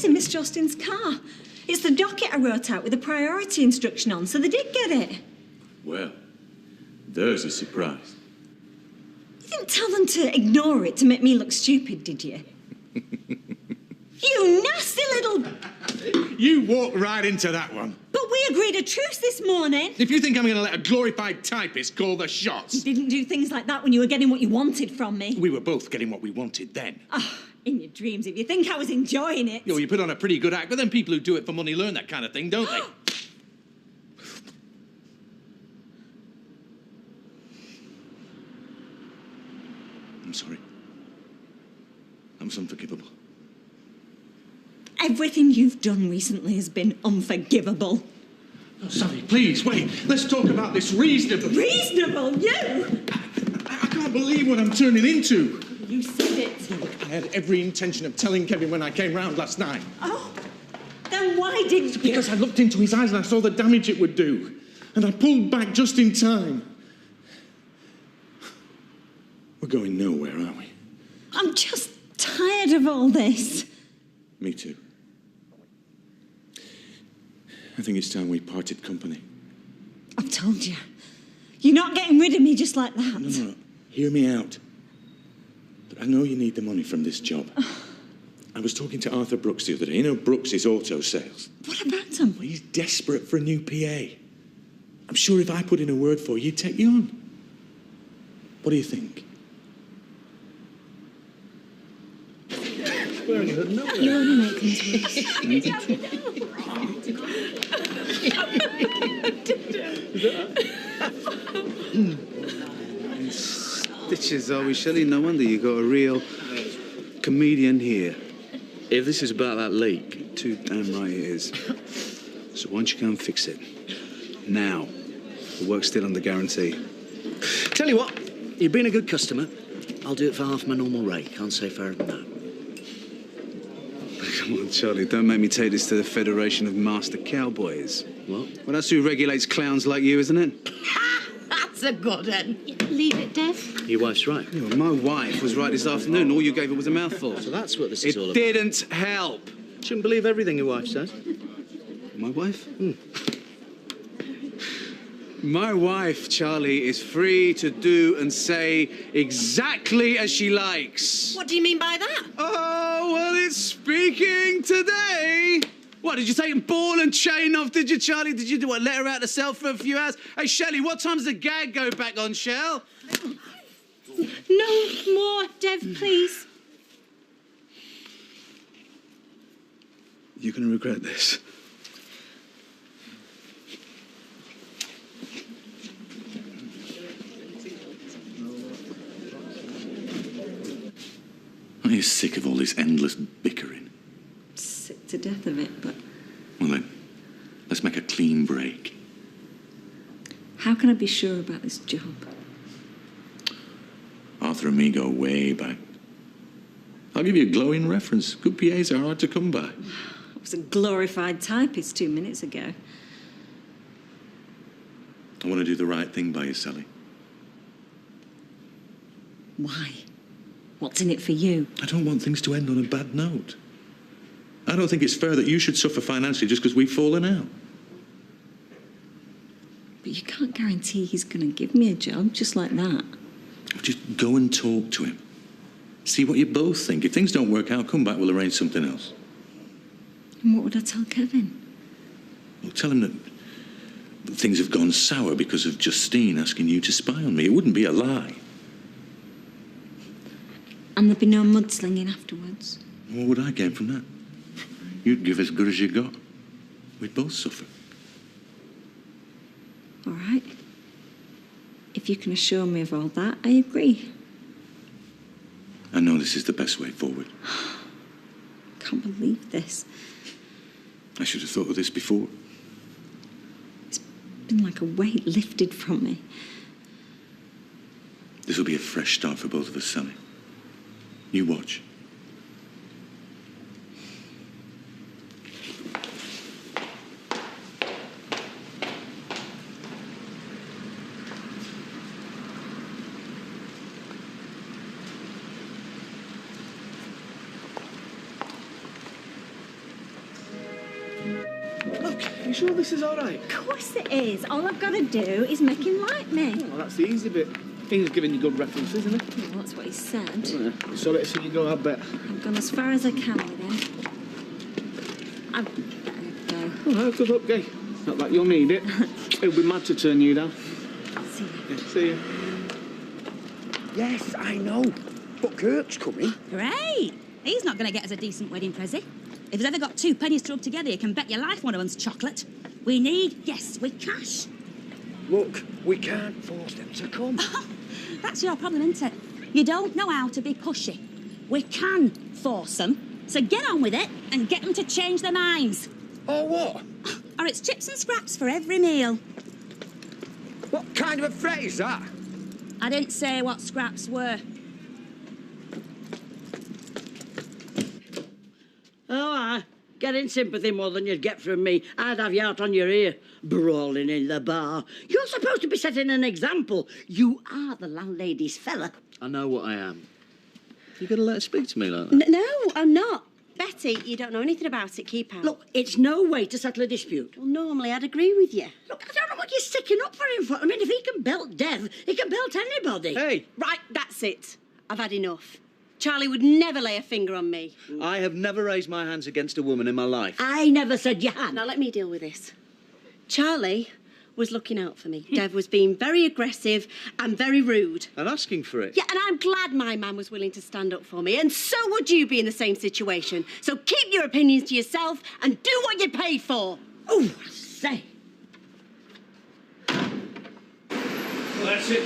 In Mr. Austin's car. It's the docket I wrote out with a priority instruction on, so they did get it. Well, there's a surprise. You didn't tell them to ignore it to make me look stupid, did you? You nasty little... You walked right into that one. But we agreed a truce this morning. If you think I'm going to let a glorified typist call the shots... You didn't do things like that when you were getting what you wanted from me. We were both getting what we wanted then. Oh, in your dreams, if you think I was enjoying it. You put on a pretty good act, but then people who do it for money learn that kind of thing, don't they? I'm sorry. That was unforgivable. Everything you've done recently has been unforgivable. Oh, Sally, please, wait. Let's talk about this reasonably. Reasonable? You? I can't believe what I'm turning into. You said it. Look, I had every intention of telling Kevin when I came round last night. Oh, then why didn't you? Because I looked into his eyes and I saw the damage it would do. And I pulled back just in time. We're going nowhere, aren't we? I'm just tired of all this. Me too. I think it's time we parted company. I've told you. You're not getting rid of me just like that. No. Hear me out. I know you need the money from this job. I was talking to Arthur Brooks the other day. You know Brooks' auto sales. What about him? Well, he's desperate for a new PA. I'm sure if I put in a word for you, he'd take you on. What do you think? You only make things Stitches, are we, Shelley? No wonder you got a real comedian here. If this is about that leak... Too damn right it is. So why don't you go and fix it? Now. The work's still under guarantee. Tell you what, you've been a good customer. I'll do it for half my normal rate. Can't say fairer than that. Come on, Charlie, don't make me take this to the Federation of Master Cowboys. What? Well, that's who regulates clowns like you, isn't it? That's a good one. Leave it, Dev. Your wife's right. Yeah, well, my wife was right this afternoon. All you gave her was a mouthful. So that's what this is all about. It didn't help. Shouldn't believe everything your wife says. My wife? My wife, Charlie, is free to do and say exactly as she likes. What do you mean by that? Oh, well, it's speaking today. What, did you take a ball and chain off, did you, Charlie? Did you let her out the cell for a few hours? Hey, Shelley, what time's the gag go back on, Shell? No more, Dev, please. You're going to regret this. Aren't you sick of all this endless bickering? Sick to death of it, but Well then, let's make a clean break. how can I be sure about this job? Arthur and me go way back. I'll give you a glowing reference. Good PAs are hard to come by. I was a glorified typist 2 minutes ago. I want to do the right thing by you, Sally. Why? What's in it for you? I don't want things to end on a bad note. I don't think it's fair that you should suffer financially just because we've fallen out. But you can't guarantee he's going to give me a job just like that. Just go and talk to him. See what you both think. If things don't work out, come back, we'll arrange something else. And what would I tell Kevin? Well, tell him that things have gone sour because of Justine asking you to spy on me. It wouldn't be a lie. And there'd be no mudslinging afterwards. What would I gain from that? You'd give as good as you got. We'd both suffer. All right. If you can assure me of all that, I agree. I know this is the best way forward. Can't believe this. I should have thought of this before. It's been like a weight lifted from me. This will be a fresh start for both of us, Sally. You watch. Look, you sure this is all right? Of course it is. All I've got to do is make him like me. Well, that's the easy bit. He's giving you good references, isn't he? Well, that's what he said. Yeah. Sorry to see you go, I bet. I've gone as far as I can with him. I've better go. Oh, good luck, Gay. Not that you'll need it. He'll be mad to turn you down. See you. Yeah, see you. Yes, I know. But Kirk's coming. Great. He's not going to get us a decent wedding present. If he's ever got two pennies to rub together, you can bet your life one of them's chocolate. We need guests with cash. Look, we can't force them to come. That's your problem, isn't it? You don't know how to be pushy. We can force them, so get on with it and get them to change their minds. Or what? Or it's chips and scraps for every meal. What kind of a phrase, that? I didn't say what scraps were. Oh, I getting sympathy more than you'd get from me. I'd have you out on your ear, brawling in the bar. You're supposed to be setting an example. You are the landlady's fella. I know what I am. You got to let her speak to me like that. No, I'm not. Betty, you don't know anything about it. Keep out. Look, it's no way to settle a dispute. Well, normally I'd agree with you. Look, I don't know what you're sticking up for him for. I mean, if he can belt Dev, he can belt anybody. Hey! Right, that's it. I've had enough. Charlie would never lay a finger on me. I have never raised my hands against a woman in my life. I never said you had. Now let me deal with this. Charlie was looking out for me. Dev was being very aggressive and very rude. And asking for it. Yeah, and I'm glad my man was willing to stand up for me, and so would you be in the same situation. So keep your opinions to yourself and do what you're paid for. Oh, I say. Well, that's it.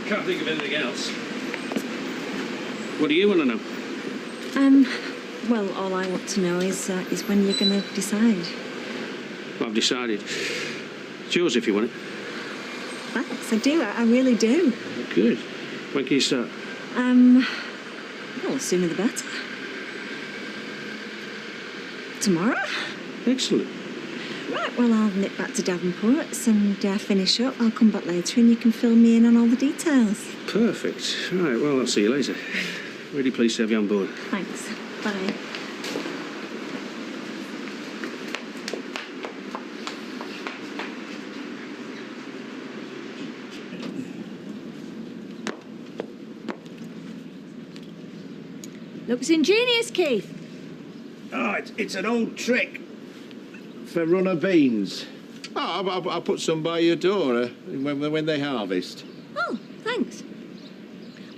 Can't think of anything else. What do you want to know? Well, all I want to know is when you're going to decide. Well, I've decided. It's yours if you want it. Thanks, I do. I really do. Good. When can you start? Well, the sooner the better. Tomorrow? Excellent. Right, well, I'll nip back to Davenport's and finish up. I'll come back later and you can fill me in on all the details. Perfect. Right, well, I'll see you later. Really pleased to have you on board. Thanks. Bye. Looks ingenious, Keith. Oh, it's an old trick for runner beans. Oh, I'll put some by your door when they harvest. Oh, thanks.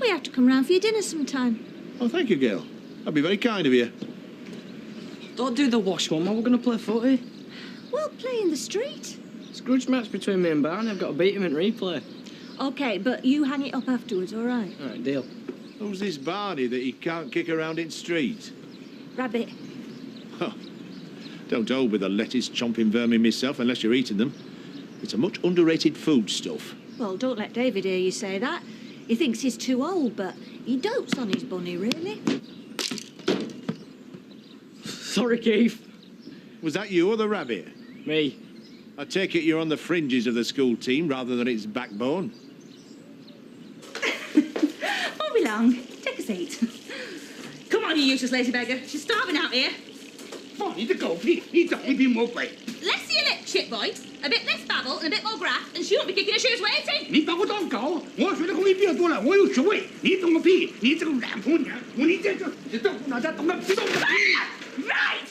We have to come round for your dinner sometime. Oh, thank you, Gil. That'd be very kind of you. Don't do the wash, Mum. We're going to play footy. We'll play in the street. It's a grudge match between me and Barney. I've got to beat him in replay. OK, but you hang it up afterwards, all right? All right, deal. Who's this Barney that he can't kick around in street? Rabbit. Oh, don't hold with the lettuce chomping vermin myself unless you're eating them. It's a much underrated foodstuff. Well, don't let David hear you say that. He thinks he's too old, but he dotes on his bunny, really. Sorry, Keith. Was that you or the rabbit? Me. I take it you're on the fringes of the school team rather than its backbone. Won't be long. Take a seat. Come on, you useless lazy beggar. She's starving out here. 放你的狗屁！你找一瓶魔鬼！ Less your lip, shit boy. A bit less babble and a bit more graft, and she won't be kicking her shoes waiting. 你把我当狗！我学的功力比较多了，我有学位。你懂个屁！你这个懒婆娘！你这豆腐脑袋懂个屁！懂个屁 Right!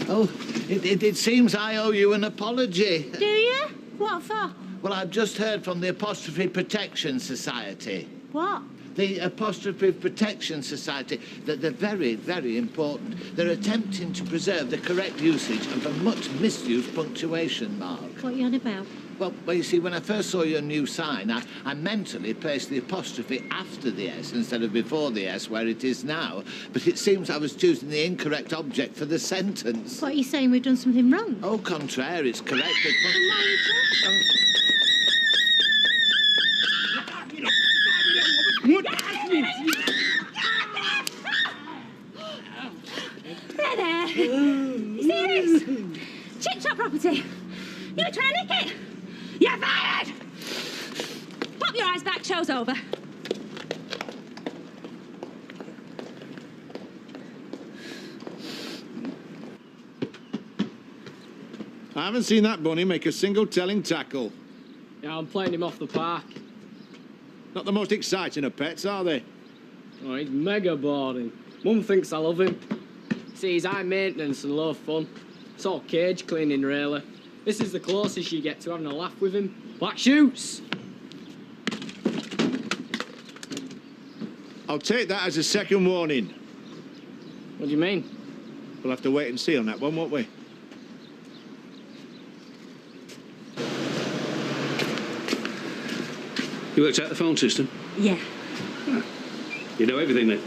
Oh, it seems I owe you an apology. Do you? What for? Well, I've just heard from the Apostrophe Protection Society. What? The Apostrophe Protection Society, that they're very, very important. They're attempting to preserve the correct usage of a much misused punctuation mark. What are you on about? Well, you see, when I first saw your new sign, I mentally placed the apostrophe after the S instead of before the S, where it is now. But it seems I was choosing the incorrect object for the sentence. What are you saying, we've done something wrong? Au contraire, it's correct. There, there. You see this? Chip-chop property. You were trying to nick it. You're fired! Pop your eyes back, show's over. I haven't seen that bunny make a single telling tackle. Yeah, I'm playing him off the park. Not the most exciting of pets, are they? Oh, he's mega boring. Mum thinks I love him. See, he's high maintenance and low fun. It's all cage cleaning, really. This is the closest you get to having a laugh with him. Black shoots! I'll take that as a second warning. What do you mean? We'll have to wait and see on that one, won't we? You worked out the phone system? Yeah. Ah, you know everything then.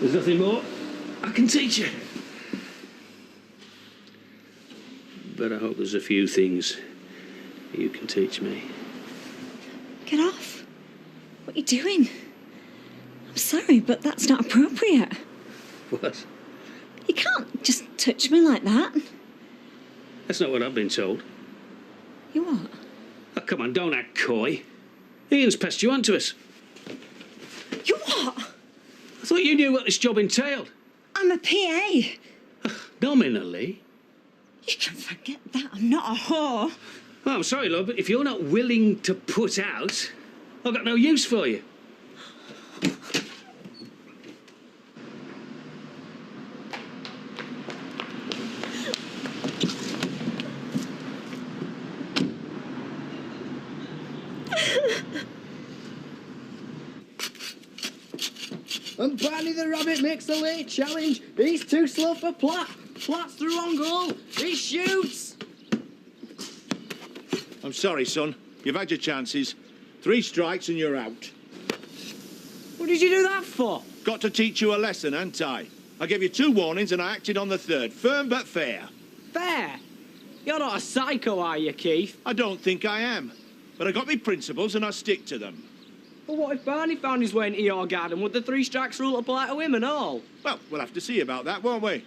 There's nothing more I can teach you. But I hope there's a few things you can teach me. Get off. What are you doing? I'm sorry, but that's not appropriate. What? You can't just touch me like that. That's not what I've been told. You what? Oh, come on, don't act coy. Ian's passed you on to us. You what? I thought you knew what this job entailed. I'm a PA. Nominally. You can forget that. I'm not a whore. Oh, I'm sorry, love, but if you're not willing to put out, I've got no use for you. And Barney the Rabbit makes the late challenge. He's too slow for Platt. Platt's through on goal. He shoots. I'm sorry, son. You've had your chances. 3 strikes and you're out. What did you do that for? Got to teach you a lesson, ain't I? I gave you 2 warnings and I acted on the 3rd. Firm but fair. Fair? You're not a psycho, are you, Keith? I don't think I am. But I got me principles and I stick to them. But what if Barney found his way into your garden? Would the 3 strikes rule apply to him and all? Well, we'll have to see about that, won't we?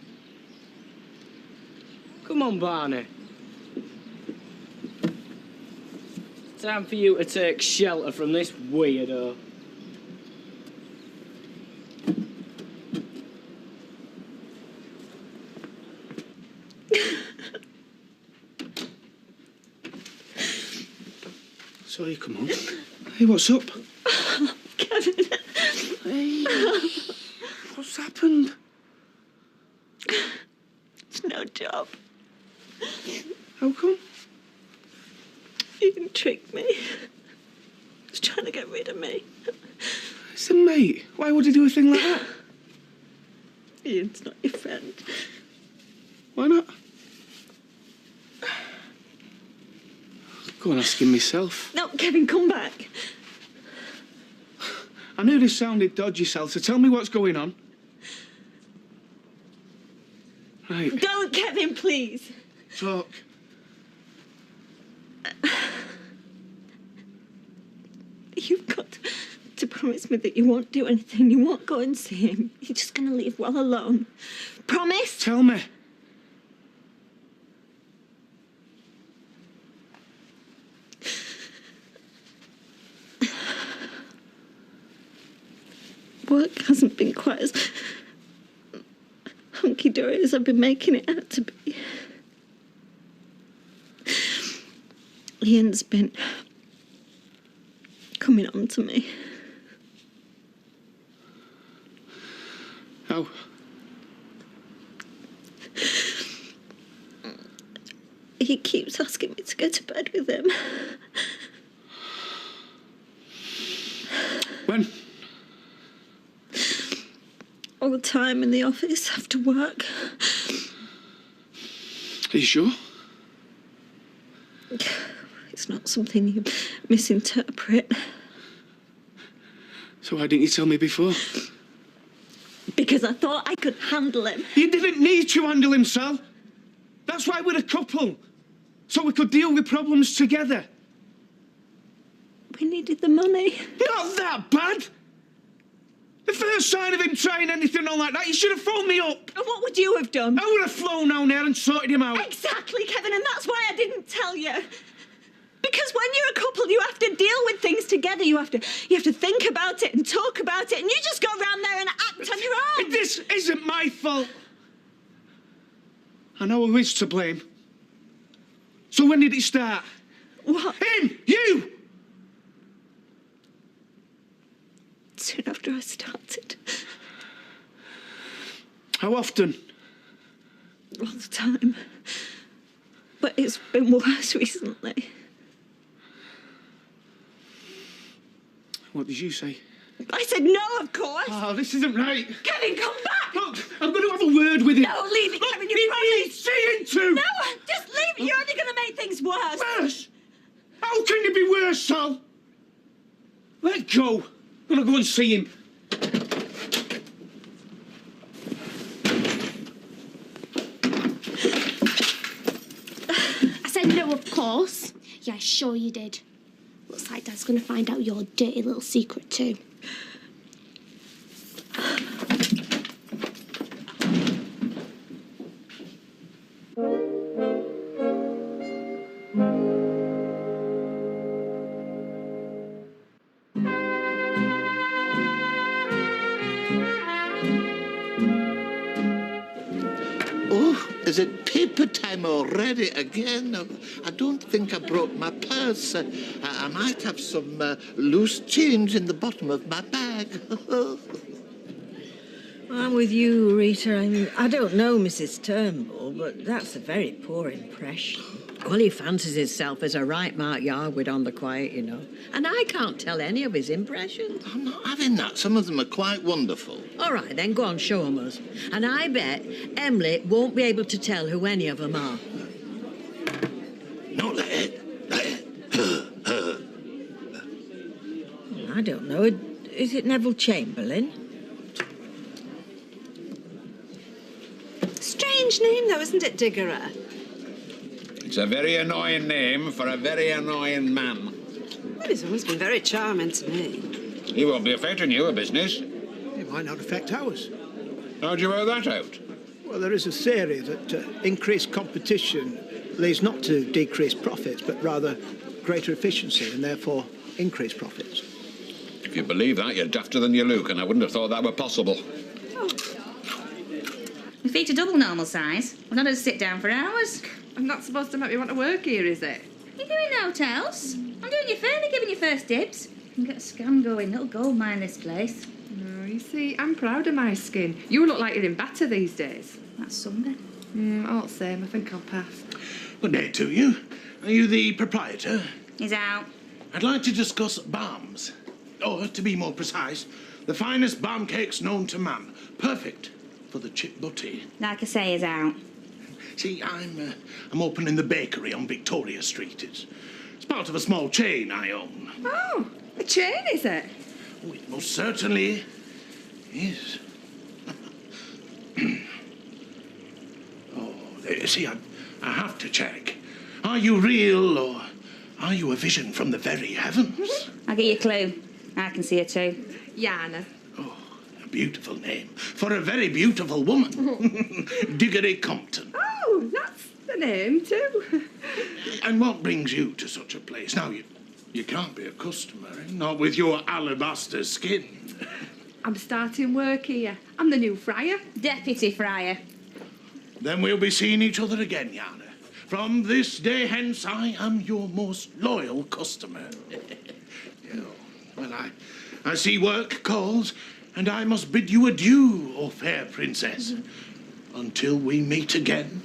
Come on, Barney. Time for you to take shelter from this weirdo. So you come home. Hey, what's up? Kevin. Hey, what's happened? It's no job. How come? Ian tricked me. He's trying to get rid of me. It's a mate. Why would he do a thing like that? Ian's not your friend. Why not? Go and ask him myself. No, Kevin, come back. I knew this sounded dodgy, Sal, so tell me what's going on. Right. Don't, Kevin, please. Talk. You've got to promise me that you won't do anything. You won't go and see him. You're just going to leave well alone. Promise? Tell me. Work hasn't been quite as hunky-dory as I've been making it out to be. Ian's been coming on to me. How? He keeps asking me to go to bed with him. When? All the time in the office after work. Are you sure? It's not something you misinterpret. So why didn't you tell me before? Because I thought I could handle him. You didn't need to handle him, Sal. That's why we're a couple. So we could deal with problems together. We needed the money. Not that bad. The first sign of him trying anything on like that, you should have phoned me up. And what would you have done? I would have flown down there and sorted him out. Exactly, Kevin, and that's why I didn't tell you. Because when you're a couple, you have to deal with things together. You have to think about it and talk about it, and you just go around there and act on your own. This isn't my fault. I know who is to blame. So when did it start? What? Him! You! Soon after I started. How often? All the time. But it's been worse recently. What did you say? I said no, of course. Oh, this isn't right. Kevin, come back. Look, I'm going to have a word with him. No, leave it, Kevin. You He promised. needs seeing to. No, just leave it. You're only going to make things worse. Worse? How can it be worse, Sal? Let go. I'm going to go and see him. I said no, of course. Yeah, sure you did. Looks like Dad's going to find out your dirty little secret too. Is it paper time already again? I don't think I broke my purse. I might have some loose change in the bottom of my bag. I'm with you, Rita. I don't know Mrs. Turnbull, but that's a very poor impression. Well, he fancies himself as a right Mark Yarwood on the quiet, you know. And I can't tell any of his impressions. I'm not having that. Some of them are quite wonderful. All right, then, go on, show 'em us. And I bet Emily won't be able to tell who any of them are. No, let it. I don't know. Is it Neville Chamberlain? Strange name, though, isn't it, Diggorer? It's a very annoying name for a very annoying man. Well, he's always been very charming to me. He won't be affecting your business. It might not affect ours. How'd you work that out? Well, there is a theory that increased competition leads not to decreased profits, but rather greater efficiency and therefore increased profits. If you believe that, you're dafter than you look, and I wouldn't have thought that were possible. My feet are double normal size. We're not going to sit down for hours. I'm not supposed to make me want to work here, is it? You're doing out else. I'm doing you fairly, giving you first dibs. You can get a scam going. Little gold mine, this place. No, you see, I'm proud of my skin. You look like you're in batter these days. That's Sunday. All the same, I think I'll pass. Good day to you. Are you the proprietor? He's out. I'd like to discuss balms. Or, to be more precise, the finest balm cakes known to man. Perfect for the chip butty. Like I say, he's out. See, I'm opening the bakery on Victoria Street. It's part of a small chain I own. Oh, a chain, is it? Oh, it most certainly is. See, I have to check. Are you real, or are you a vision from the very heavens? I'll get you a clue. I can see her too. Yana. A beautiful name for a very beautiful woman. Diggory Compton. Oh, that's the name too. And what brings you to such a place? Now, you can't be a customer, not with your alabaster skin. I'm starting work here. I'm the new friar. Deputy friar. Then we'll be seeing each other again, Yana. From this day hence, I am your most loyal customer. Well, I see work calls, and I must bid you adieu, oh fair princess, until we meet again.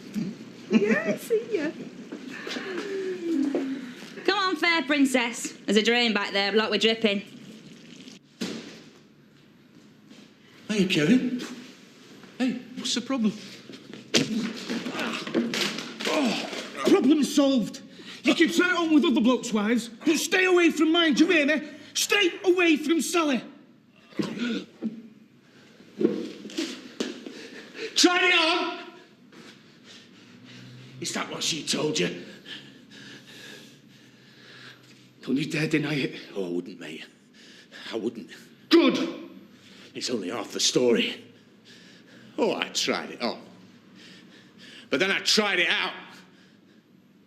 Yeah, see ya. Come on, fair princess. There's a drain back there, like we're dripping. Hey, Kevin. Hey, what's the problem? Problem solved. You can try it on with other blokes' wives, but stay away from mine, do you hear me? Stay away from Sally. Tried it on. Is that what she told you? Don't you dare deny it. Oh, I wouldn't, mate. I wouldn't. Good. It's only half the story. Oh, I tried it on. But then I tried it out.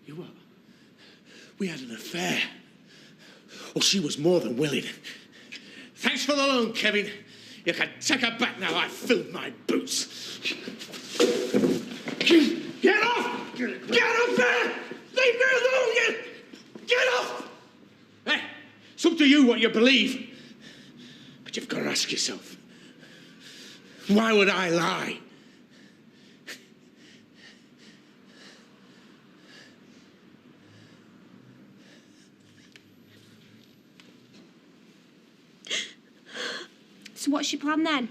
You what? We had an affair. Well, she was more than willing. Thanks for the loan, Kevin. You can take her back now. I filled my boots. Get off! Get off there! Leave me alone, you! Get off! Hey, it's up to you what you believe. But you've got to ask yourself, why would I lie? So what's your plan then?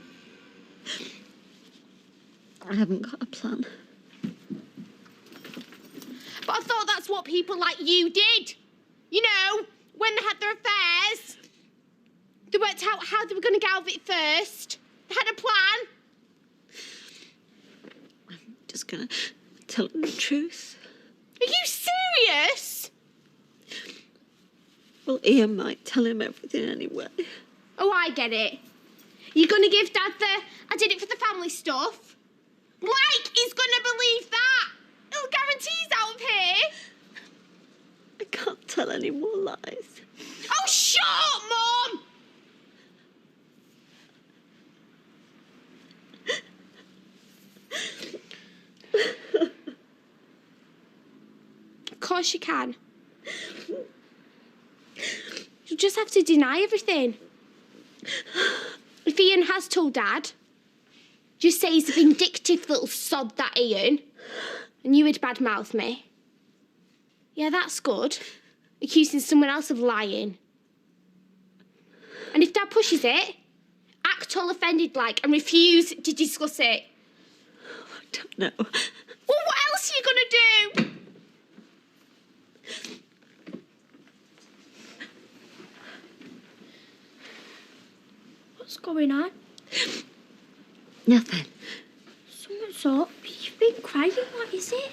I haven't got a plan. But I thought that's what people like you did. You know, when they had their affairs, they worked out how they were going to get out of it first. They had a plan. I'm just going to tell him the truth. Are you serious? Well, Ian might tell him everything anyway. Oh, I get it. You're going to give Dad the I did it for the family stuff? Like he's going to believe that. He'll guarantee he's out of here. I can't tell any more lies. Oh, shut up, Mum! course you can. You'll just have to deny everything. If Ian has told Dad, just say he's a vindictive little sod, that Ian, and you would badmouth me. Yeah, that's good. Accusing someone else of lying. And if Dad pushes it, act all offended like and refuse to discuss it. I don't know. Well, what else are you gonna do? What's going on? Nothing. Something's up. You've been crying. What is it?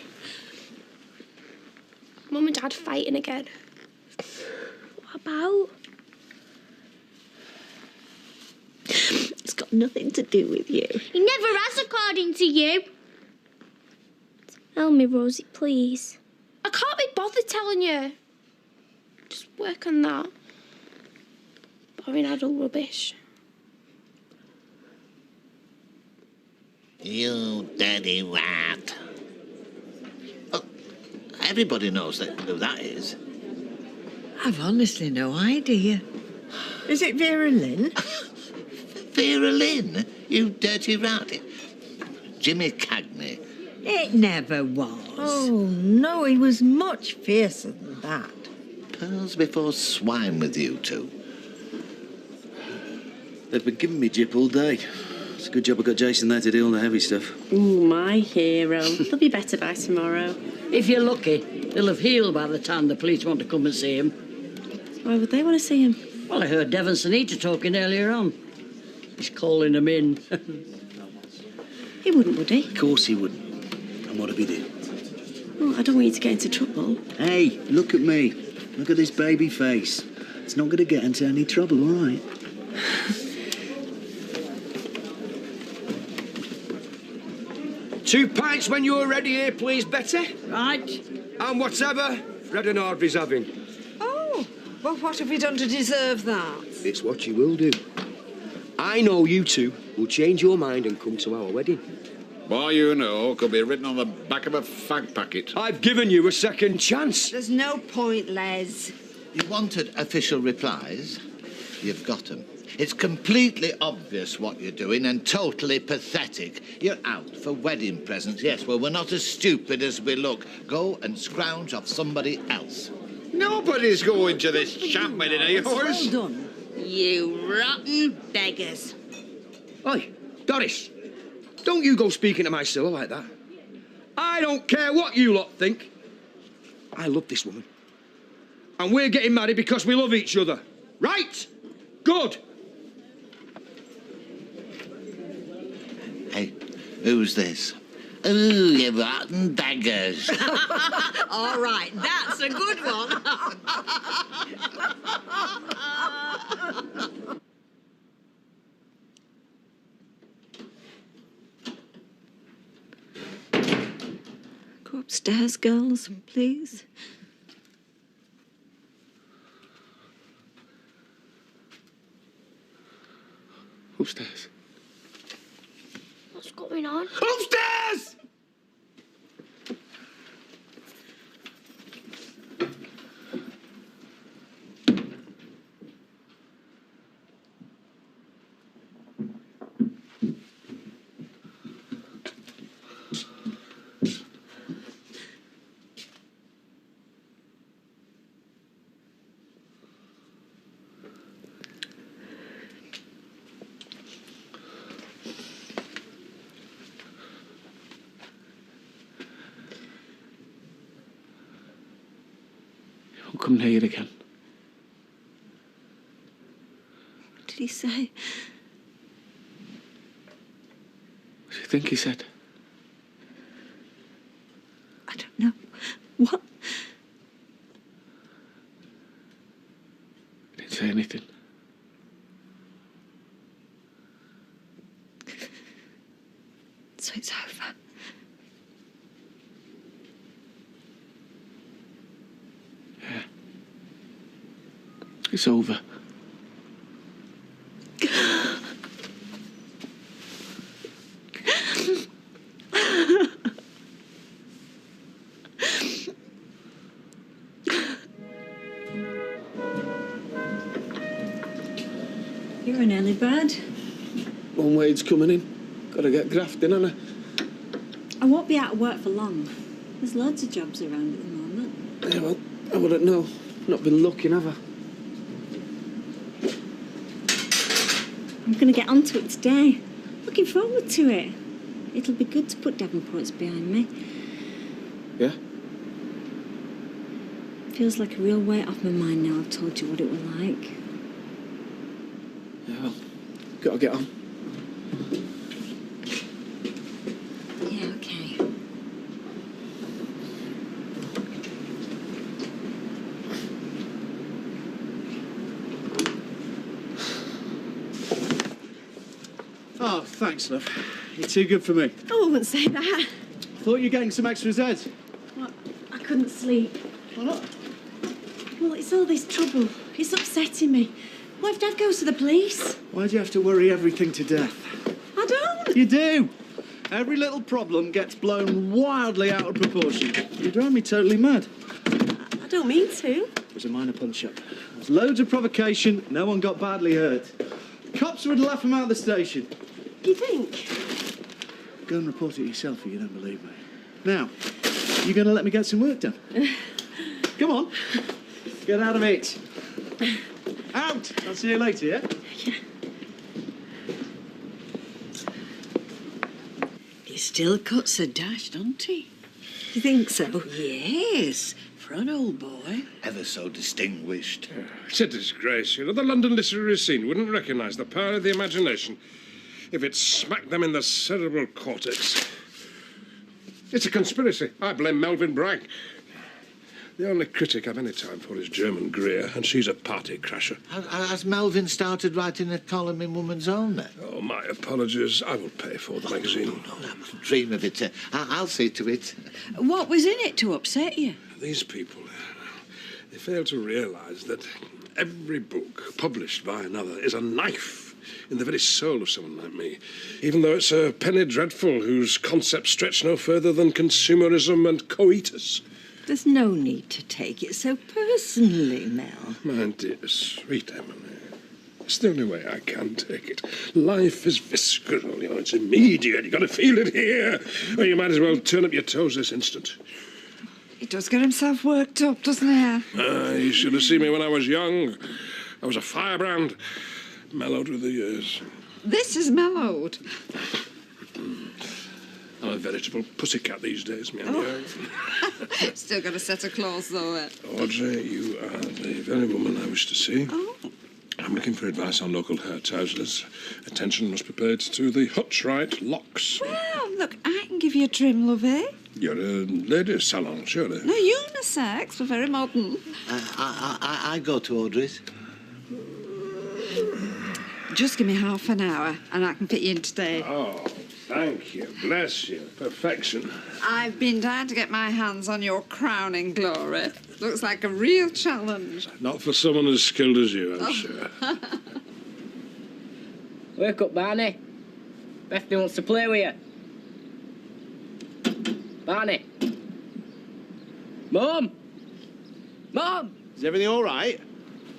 Mum and Dad fighting again. What about? It's got nothing to do with you. He never has, according to you. Tell me, Rosie, please. I can't be bothered telling you. Just work on that. Boring adult rubbish. You dirty rat. Oh, everybody knows who that is. I've honestly no idea. Is it Vera Lynn? Vera Lynn, you dirty rat. Jimmy Cagney. It never was. Oh, no, he was much fiercer than that. Pearls before swine with you two. They've been giving me jip all day. It's a good job I got Jason there to deal with the heavy stuff. Ooh, my hero. They'll be better by tomorrow. If you're lucky, they'll have healed by the time the police want to come and see him. Why would they want to see him? Well, I heard Devon Sanita talking earlier on. He's calling them in. He wouldn't, would he? Of course he wouldn't. And what if he did? Oh, I don't want you to get into trouble. Hey, look at me. Look at this baby face. It's not going to get into any trouble, all right? 2 pints when you're ready here, please, Betty. Right. And whatever Fred and Audrey's having. Oh, well, what have we done to deserve that? It's what you will do. I know you two will change your mind and come to our wedding. Boy, you know, could be written on the back of a fag packet. I've given you a second chance. There's no point, Les. You wanted official replies? You've got them. It's completely obvious what you're doing and totally pathetic. You're out for wedding presents. Yes, well, we're not as stupid as we look. Go and scrounge off somebody else. Nobody's going to this sham wedding of yours. Well done. You rotten beggars. Oi, Doris, don't you go speaking to my Scylla like that. I don't care what you lot think. I love this woman. And we're getting married because we love each other. Right? Good. Hey, who's this? Ooh, you rotten beggars. All right, that's a good one. Go upstairs, girls, please. Upstairs. What's going on? Upstairs! I'll come near you again. What did he say? What do you think he said? I don't know. What? He didn't say anything. So it's over. Yeah. It's over. You're an early bird. One wade's coming in. Gotta get grafting, haven't I won't be out of work for long. There's loads of jobs around at the moment. I? Yeah, well, I wouldn't know. Not been looking, have I? I'm going to get onto it today. Looking forward to it. It'll be good to put Devonport's behind me. Yeah? Feels like a real weight off my mind now I've told you what it was like. Yeah, well, gotta get on. Yeah, okay. Oh, thanks, love. You're too good for me. Oh, I wouldn't say that. Thought you were getting some extra Zeds. Well, I couldn't sleep. Why not? Well, it's all this trouble. It's upsetting me. What if Dad goes to the police? Why do you have to worry everything to death? I don't. You do. Every little problem gets blown wildly out of proportion. You drive me totally mad. I don't mean to. It was a minor punch-up. There was loads of provocation. No one got badly hurt. Cops would laugh him out of the station. You think? Go and report it yourself if you don't believe me. Now, you going to let me get some work done? Come on. Get out of it. Out! I'll see you later, yeah? Yeah. He still cuts a dash, doesn't he? You think so? Yes, for an old boy. Ever so distinguished. It's a disgrace, you know. The London literary scene wouldn't recognise the power of the imagination if it smacked them in the cerebral cortex. It's a conspiracy. I blame Melvyn Bragg. The only critic I've any time for is German Greer, and she's a party crasher. Has Melvyn started writing a column in Woman's Own then? Oh, my apologies. I will pay for the magazine. No, I wouldn't dream of it. I'll see to it. What was in it to upset you? These people, they fail to realise that every book published by another is a knife in the very soul of someone like me, even though it's a penny dreadful whose concepts stretch no further than consumerism and coitus. There's no need to take it so personally, Mel. My dear, sweet Emily, it's the only way I can take it. Life is visceral, you know, it's immediate. You've got to feel it here. Or you might as well turn up your toes this instant. He does get himself worked up, doesn't he? You should have seen me when I was young. I was a firebrand, mellowed with the years. This is mellowed. I'm a veritable pussycat these days, meow meow. Still got a set of claws, though. Audrey, you are the very woman I wish to see. Oh. I'm looking for advice on local hair trousers. Attention must be paid to the Hutchright locks. Well, look, I can give you a trim, lovey. You're a ladies' salon, surely. No, unisex. We're very modern. I go to Audrey's. Just give me half an hour and I can fit you in today. Oh, thank you. Bless you. Perfection. I've been dying to get my hands on your crowning glory. Looks like a real challenge. Not for someone as skilled as you, I'm sure. Wake up, Barney. Bethany wants to play with you. Barney. Mum! Mum! Is everything all right?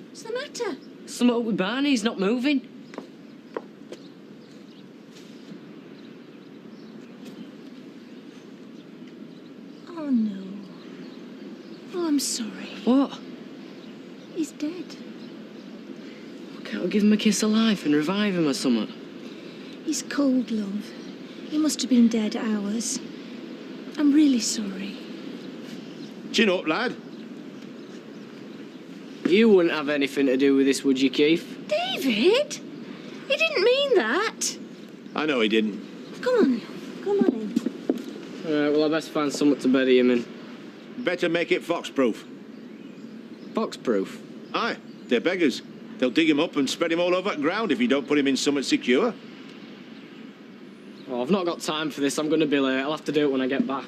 What's the matter? Something up with Barney, he's not moving. Oh, no. Oh, I'm sorry. What? He's dead. Can't I give him a kiss of life and revive him or something? He's cold, love. He must have been dead hours. I'm really sorry. Chin up, lad. You wouldn't have anything to do with this, would you, Keith? David? He didn't mean that. I know he didn't. Come on. Come on in. All right, well, I best find something to bury him in. Better make it fox-proof. Fox-proof? Aye, they're beggars. They'll dig him up and spread him all over the ground if you don't put him in somewhere secure. Oh, I've not got time for this. I'm going to be late. I'll have to do it when I get back.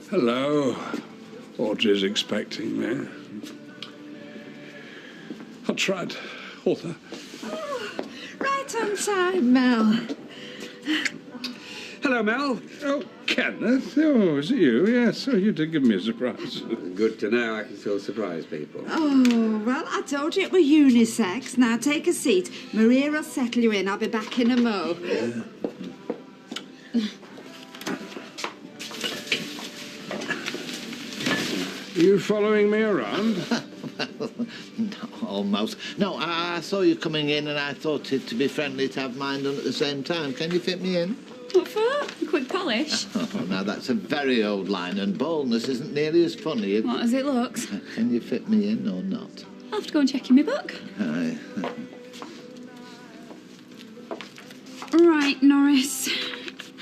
Hello. Audrey's expecting me. Hutchright, author. Oh, right on time, Mel. Hello, Mel. Oh, Kenneth. Oh, is it you? Yes. Oh, you did give me a surprise. Good to know I can still surprise people. Oh, well, I told you it were unisex. Now take a seat. Maria will settle you in. I'll be back in a mo. Are you following me around? Almost. No, I saw you coming in and I thought it to be friendly to have mine done at the same time. Can you fit me in? What for? A quick polish? Oh, now that's a very old line and baldness isn't nearly as funny. What, as it looks? Can you fit me in or not? I'll have to go and check in my book. Aye. Right, Norris.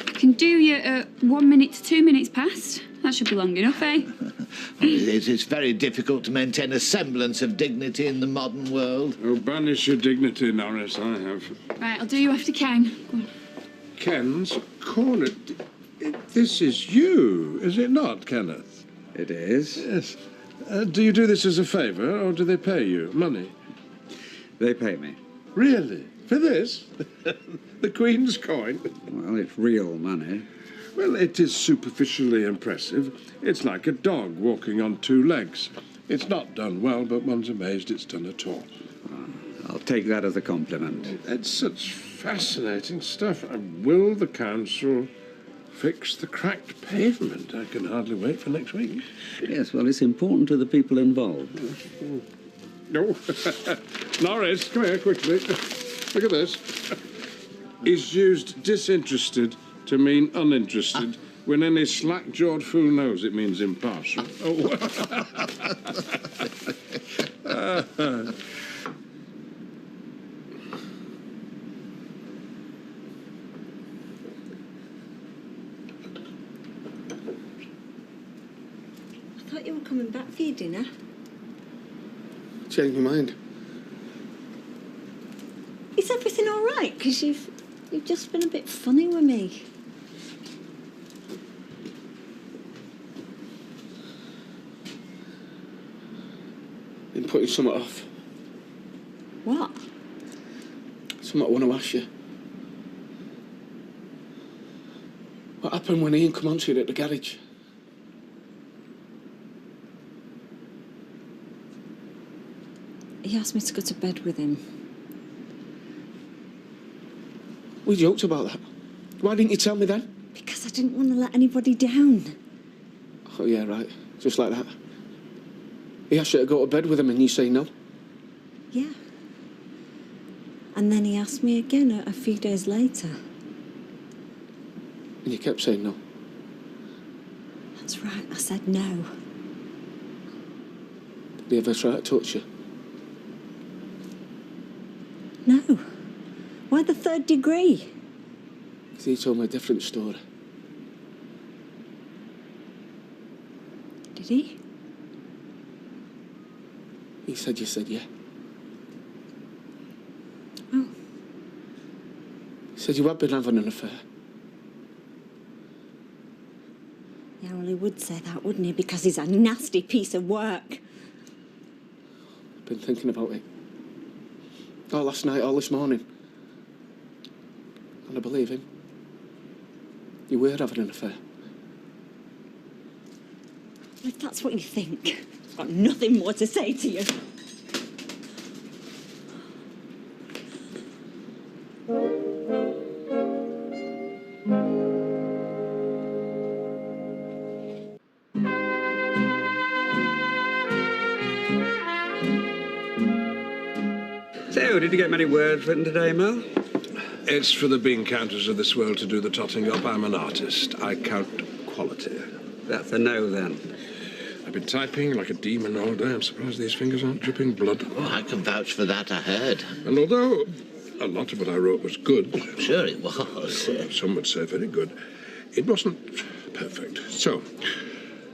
I can do you at 1 minute to 2 minutes past. That should be long enough, eh? It's very difficult to maintain a semblance of dignity in the modern world. Oh, banish your dignity, Norris, I have. Right, I'll do you after Ken. Go on. Ken's corner. This is you, is it not, Kenneth? It is. Yes. Do you do this as a favour, or do they pay you money? They pay me. Really? For this? The Queen's coin? Well, it's real money. Well, it is superficially impressive. It's like a dog walking on 2 legs. It's not done well, but one's amazed it's done at all. I'll take that as a compliment. It's such fascinating stuff. And will the council fix the cracked pavement? I can hardly wait for next week. Yes, well, it's important to the people involved. No. Norris, come here quickly. Look at this. He's used disinterested to mean uninterested when any slack-jawed fool knows it means impartial. Oh. I thought you were coming back for your dinner. Changed my mind. Is everything all right? Because you've just been a bit funny with me. Been putting something off. What? Something I want to ask you. What happened when Ian come on to you at the garage? He asked me to go to bed with him. We joked about that. Why didn't you tell me then? Because I didn't want to let anybody down. Oh, yeah, right. Just like that. He asked you to go to bed with him and you say no? Yeah. And then he asked me again a few days later. And you kept saying no? That's right, I said no. Did he ever try to touch you? No. Why the 3rd degree? Because he told me a different story. Did he? He said you said yeah. Oh. He said you had been having an affair. Yeah, well, he would say that, wouldn't he? Because he's a nasty piece of work. I've been thinking about it. All last night, all this morning. And I believe him. You were having an affair. If that's what you think, I've got nothing more to say to you. So, did you get many words written today, Mel? It's for the bean counters of this world to do the totting up. I'm an artist. I count quality. That's a no, then. I've been typing like a demon all day. I'm surprised these fingers aren't dripping blood. Oh, I can vouch for that, I heard. And although a lot of what I wrote was good... I'm sure it was. Some would say very good. It wasn't perfect. So,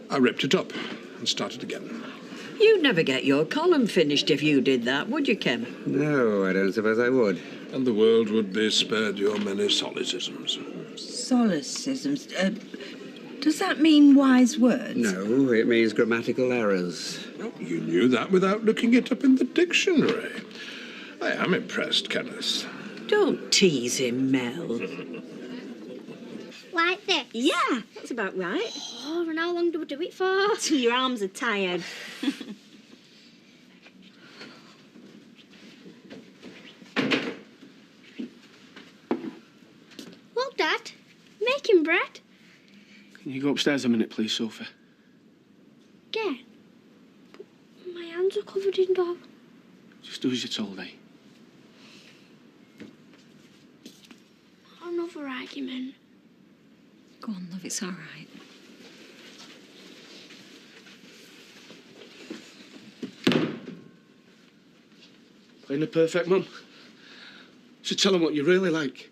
I ripped it up and started again. You'd never get your column finished if you did that, would you, Kim? No, I don't suppose I would. And the world would be spared your many solecisms. Solecisms? Does that mean wise words? No, it means grammatical errors. Oh, you knew that without looking it up in the dictionary. I am impressed, Kenneth. Don't tease him, Mel. like this? Yeah, that's about right. Oh, and how long do we do it for? Till your arms are tired. Look, Dad. Making bread. Can you go upstairs a minute, please, Sophie? Again? But my hands are covered in dough. Just do as you're told, eh? Another argument. Go on, love, it's all right. Playing the perfect mum. Should tell them what you're really like.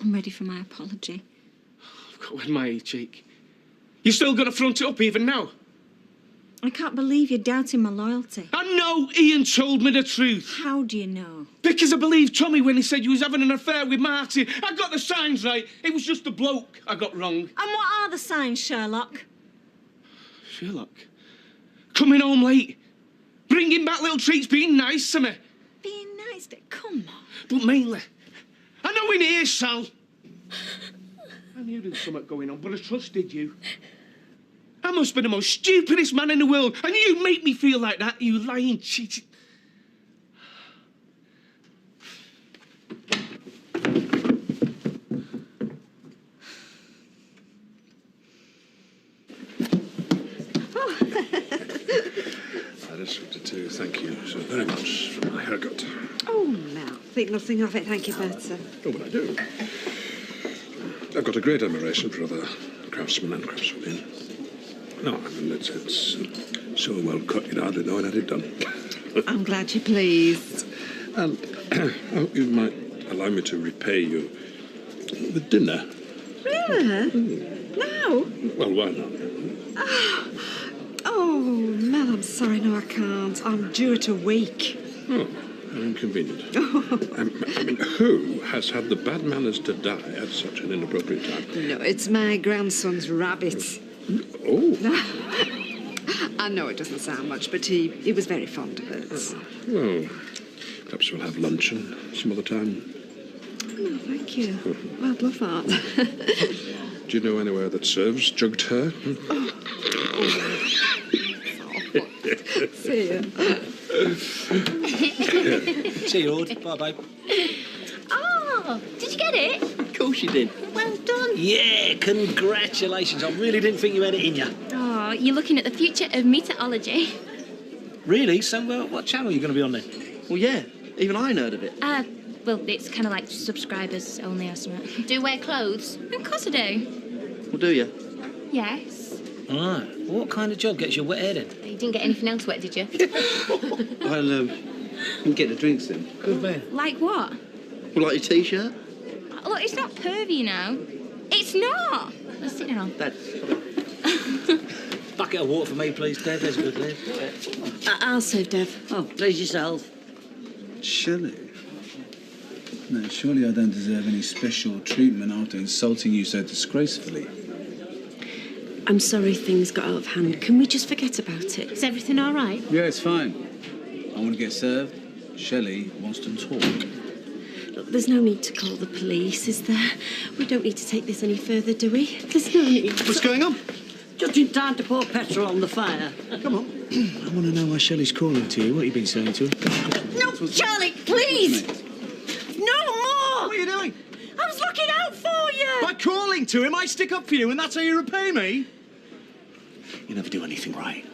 I'm ready for my apology. I've got wet my cheek. You still got to front it up even now? I can't believe you're doubting my loyalty. I know Ian told me the truth. How do you know? Because I believed Tommy when he said you was having an affair with Marty. I got the signs right. It was just the bloke I got wrong. And what are the signs, Sherlock? Sherlock? Coming home late. Bringing back little treats, being nice to me. Being nice to... Come on. But mainly, I know in here, Sal. I knew there was something going on, but I trusted you. I must be the most stupidest man in the world, and you make me feel like that, you lying, cheating... I just wanted to thank you so very much for my haircut. Oh, Mel, think nothing of it, thank you, Bertha. Oh, but I do. I've got a great admiration for other craftsmen and craftswomen. No, I mean, it's so well cut, you'd hardly know it had it done. I'm glad you're pleased. And I hope you might allow me to repay you with dinner. Really? No? Well, why not? Oh, Mel, I'm sorry, no, I can't. I'm due at a week. Oh, how inconvenient. I mean, who has had the bad manners to die at such an inappropriate time? No, it's my grandson's rabbit. Oh. I know it doesn't sound much, but he was very fond of it. Well, perhaps we'll have luncheon some other time. Oh, thank you. Well, I'd love that. Do you know anywhere that serves jugged hare? See you. See you, Lord. Bye, babe. Oh, did you get it? Of course you did. Well done. Yeah, congratulations. I really didn't think you had it in you. Oh, you're looking at the future of meteorology. Really? So, what channel are you going to be on then? Well, yeah. Even I heard of it. Well, it's kind of like subscribers only or something. Do you wear clothes? Of course I do. Well, do you? Yes. Ah, what kind of job gets your wet hair then? You didn't get anything else wet, did you? I'll get the drinks in. Good man. Like what? Well, like your T-shirt? Look, it's not pervy, you know. It's not. Let's sit down. Dad. Bucket of water for me, please, Dev. There's a good lad. I'll serve, Dev. Oh, please yourself. Shelley? No, surely I don't deserve any special treatment after insulting you so disgracefully. I'm sorry things got out of hand. Can we just forget about it? Is everything all right? Yeah, it's fine. I want to get served. Shelley wants to talk. Look, there's no need to call the police, is there? We don't need to take this any further, do we? There's no need. What's going on? Just in time to pour petrol on the fire. Come on. I want to know why Shelley's calling to you. What have you been saying to her? No, Charlie, please! No more! What are you doing? I was looking out for you! By calling to him, I stick up for you, and that's how you repay me? You never do anything right.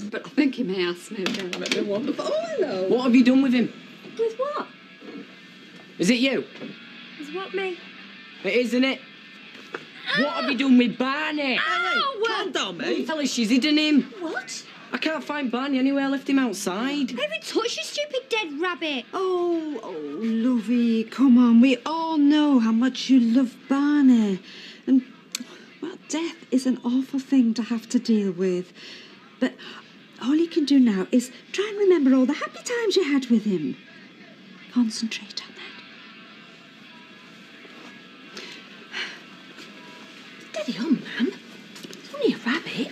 But I think he may ask me again. Wonderful. Oh, hello. What have you done with him? With what? Is it you? Is what, me? It is, isn't it? What have you done with Barney? Ow! Calm down, mate. Tell us she's hidden him. What? I can't find Barney anywhere. I left him outside. I haven't touched you, stupid dead rabbit. Oh, Lovey, come on. We all know how much you love Barney. And, well, death is an awful thing to have to deal with. But all you can do now is try and remember all the happy times you had with him. Concentrate on that. Steady on, man. It's only a rabbit.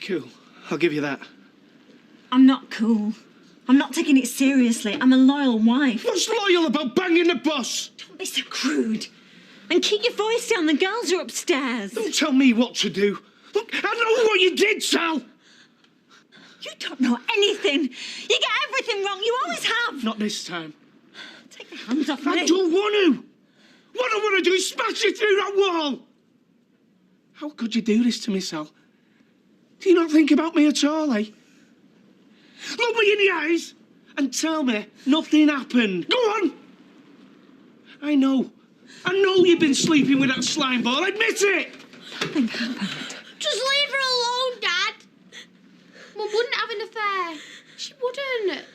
Cool. I'll give you that. I'm not cool. I'm not taking it seriously. I'm a loyal wife. What's loyal about banging the boss? Don't be so crude. And keep your voice down. The girls are upstairs. Don't tell me what to do. Look, I know what you did, Sal. You don't know anything. You get everything wrong. You always have. Not this time. Take your hands off me. I don't want to. What I want to do is smash you through that wall. How could you do this to me, Sal? Do you not think about me at all, eh? Look me in the eyes and tell me nothing happened. Go on. I know you've been sleeping with that slime ball. Admit it. Nothing happened. Just leave her alone, Dad. Mum wouldn't have an affair. She wouldn't.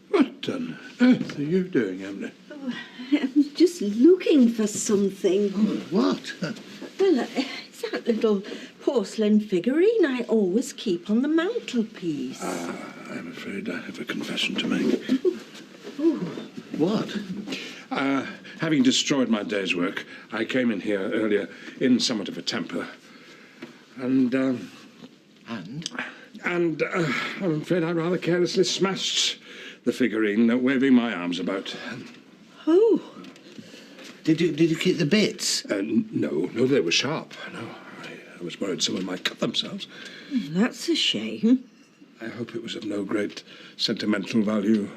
What on earth are you doing, Emily? Oh, I'm just looking for something. Oh, what? Well, it's that little porcelain figurine I always keep on the mantelpiece. I'm afraid I have a confession to make. What? Having destroyed my day's work, I came in here earlier in somewhat of a temper. And I'm afraid I rather carelessly smashed the figurine, waving my arms about. Oh. Did you keep the bits? No, they were sharp. No, I was worried someone might cut themselves. That's a shame. I hope it was of no great sentimental value.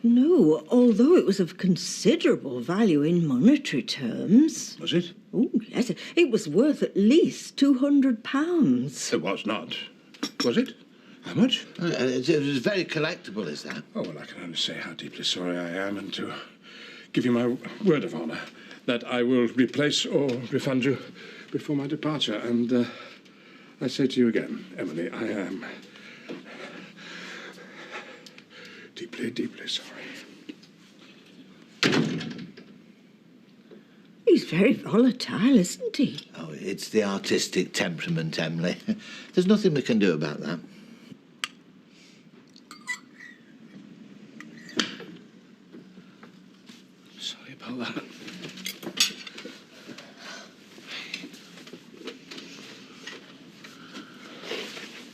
No, although it was of considerable value in monetary terms. Was it? Oh, yes. It was worth at least £200. It was not. Was it? How much? It was very collectible, is that? Oh, well, I can only say how deeply sorry I am and to give you my word of honour that I will replace or refund you before my departure. And I say to you again, Emily, I am deeply, deeply sorry. He's very volatile, isn't he? Oh, it's the artistic temperament, Emily. There's nothing we can do about that. Sorry about that.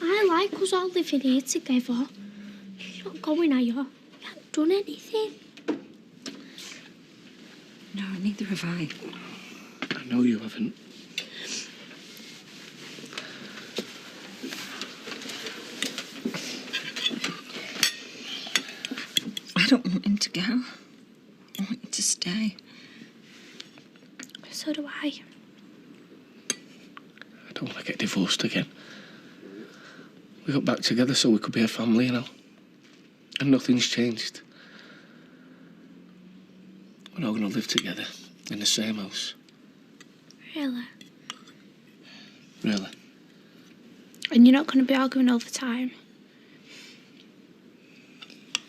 I like us all living here together. You're not going, are you? You haven't done anything. No, neither have I. I know you haven't. I don't want him to go. I want him to stay. So do I. I don't want to get divorced again. We got back together so we could be a family, you know. And nothing's changed. We're not going to live together in the same house. Really? Really? And you're not going to be arguing all the time?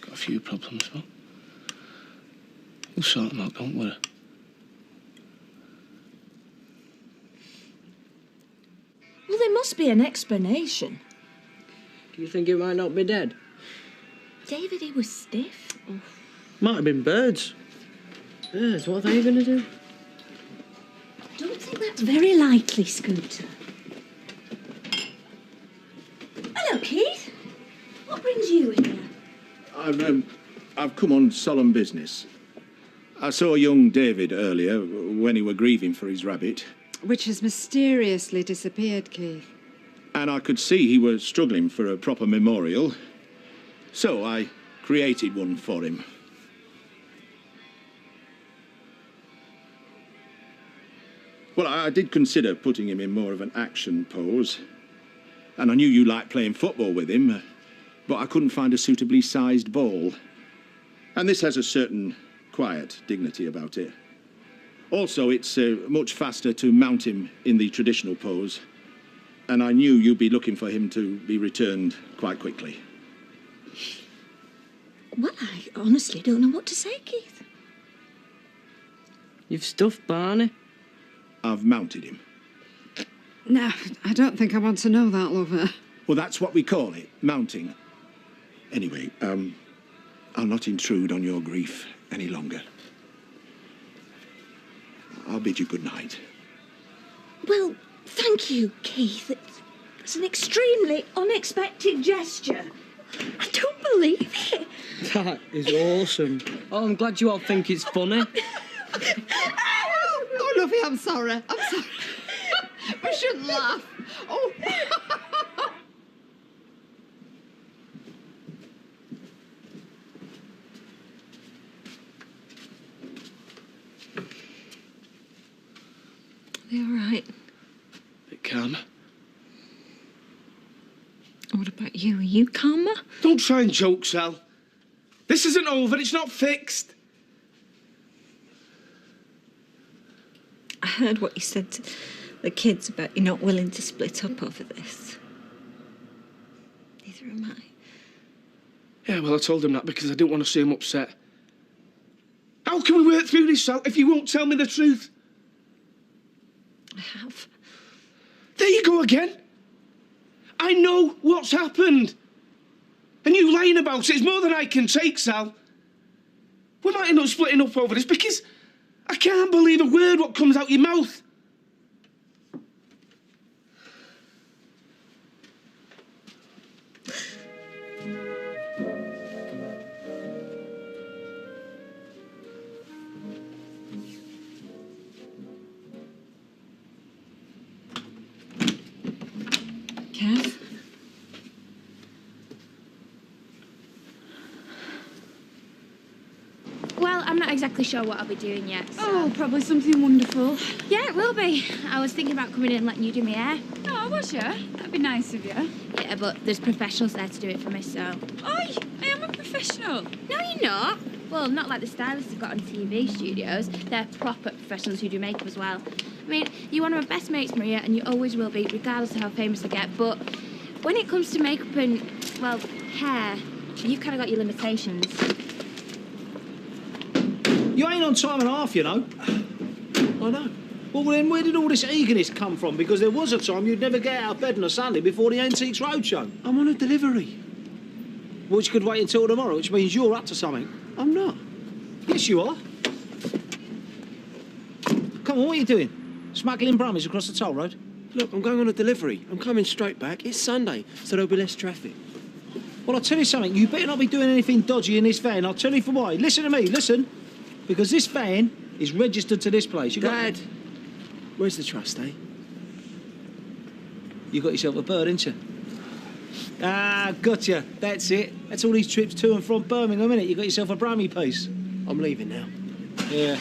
Got a few problems, but we'll sort them out, don't worry. Well, there must be an explanation. Do you think it might not be dead? David, he was stiff. Oh. Might have been birds. Birds, what are they going to do? Don't think that's very likely, Scooter. Hello, Keith. What brings you here? I've come on solemn business. I saw young David earlier when he were grieving for his rabbit. Which has mysteriously disappeared, Keith. And I could see he was struggling for a proper memorial. So I created one for him. Well, I did consider putting him in more of an action pose. And I knew you liked playing football with him, but I couldn't find a suitably sized ball. And this has a certain quiet dignity about it. Also, it's much faster to mount him in the traditional pose. And I knew you'd be looking for him to be returned quite quickly. Well, I honestly don't know what to say, Keith. You've stuffed Barney? I've mounted him. No, I don't think I want to know that, lover. Well, that's what we call it, mounting. Anyway, I'll not intrude on your grief any longer. I'll bid you good night. Well, thank you, Keith. It's an extremely unexpected gesture. I don't believe it. That is awesome. Oh, I'm glad you all think it's funny. Oh, lovey, I'm sorry. I'm sorry. We shouldn't laugh. Oh. Are you all right? Bit calmer. What about you? Are you calmer? Don't try and joke, Sal. This isn't over. It's not fixed. I heard what you said to the kids about you not willing to split up over this. Neither am I. Yeah, well, I told them that because I didn't want to see them upset. How can we work through this, Sal, if you won't tell me the truth? I have. There you go again. I know what's happened. And you lying about it is more than I can take, Sal. We might end up splitting up over this because I can't believe a word what comes out your mouth. Kev? Well, I'm not exactly sure what I'll be doing yet. So. Oh, probably something wonderful. Yeah, it will be. I was thinking about coming in and letting you do my hair. Oh, was you? That'd be nice of you. Yeah, but there's professionals there to do it for me, so... I am a professional. No, you're not. Well, not like the stylists you've got on TV studios. They're proper professionals who do makeup as well. I mean, you're one of my best mates, Maria, and you always will be, regardless of how famous I get. But when it comes to makeup and, well, hair, you've kind of got your limitations. You ain't on time and a half, you know. I know. Well, then where did all this eagerness come from? Because there was a time you'd never get out of bed on a Sunday before the Antiques Roadshow. I'm on a delivery. Which could wait until tomorrow, which means you're up to something. I'm not. Yes, you are. Come on, what are you doing? Smuggling brummies across the toll road? Look, I'm going on a delivery. I'm coming straight back. It's Sunday, so there'll be less traffic. Well, I'll tell you something. You better not be doing anything dodgy in this van. I'll tell you for why. Listen to me, listen. Because this van is registered to this place. Dad, where's the trust, eh? You got yourself a bird, didn't you? Ah, gotcha. That's it. That's all these trips to and from Birmingham, innit? You got yourself a brummy piece. I'm leaving now. Yeah.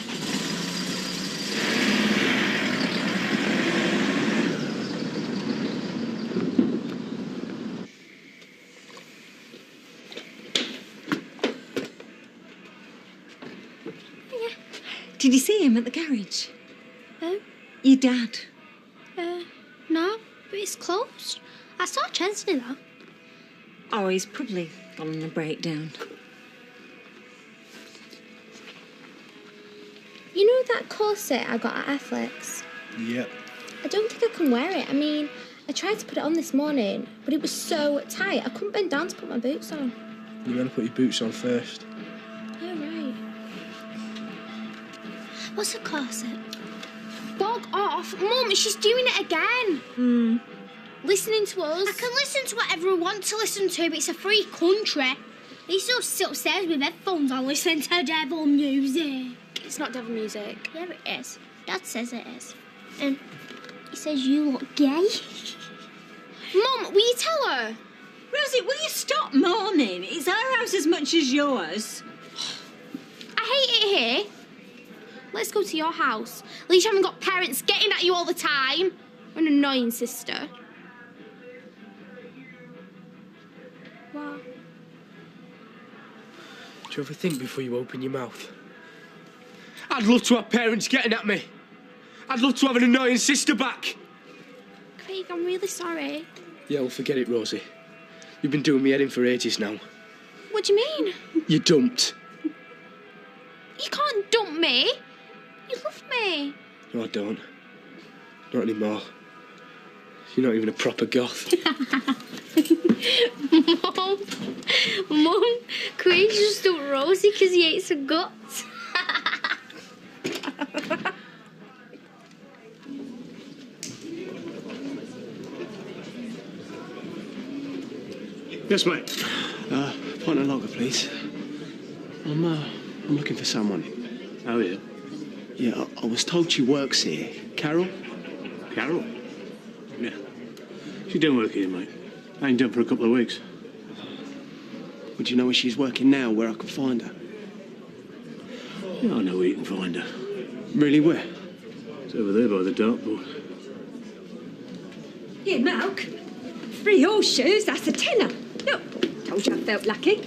Did you see him at the garage? Who? Your dad. No, but it's closed. I saw Chesney, though. Oh, he's probably gone on a breakdown. You know that corset I got at Affleck's? Yep. I don't think I can wear it. I mean, I tried to put it on this morning, but it was so tight, I couldn't bend down to put my boots on. You're going to put your boots on first. Oh, right. What's a corset? Bog off. Mum, she's doing it again. Listening to us. I can listen to whatever I want to listen to, but it's a free country. They still sit upstairs with headphones on listening to devil music. It's not devil music. Yeah, it is. Dad says it is. And he says you look gay. Mum, will you tell her? Rosie, will you stop moaning? It's our house as much as yours. I hate it here. Let's go to your house. At least you haven't got parents getting at you all the time. You're an annoying sister. What? Do you ever think before you open your mouth? I'd love to have parents getting at me. I'd love to have an annoying sister back. Craig, I'm really sorry. Yeah, well, forget it, Rosie. You've been doing me head in for ages now. What do you mean? You're dumped. You can't dump me. You love me. No, I don't. Not anymore. You're not even a proper goth. Mum, Craig's just still rosy because he ate some guts. Yes, mate. Pint of lager, please. I'm looking for someone. Oh, yeah? Yeah, I was told she works here. Carol? Carol? Yeah. She don't work here, mate. I ain't done for a couple of weeks. Would you know where she's working now, where I can find her? Yeah, I know where you can find her. Really, where? It's over there by the dartboard. Here, Malk. 3 horseshoes, that's a tenner. Look, told you I felt lucky.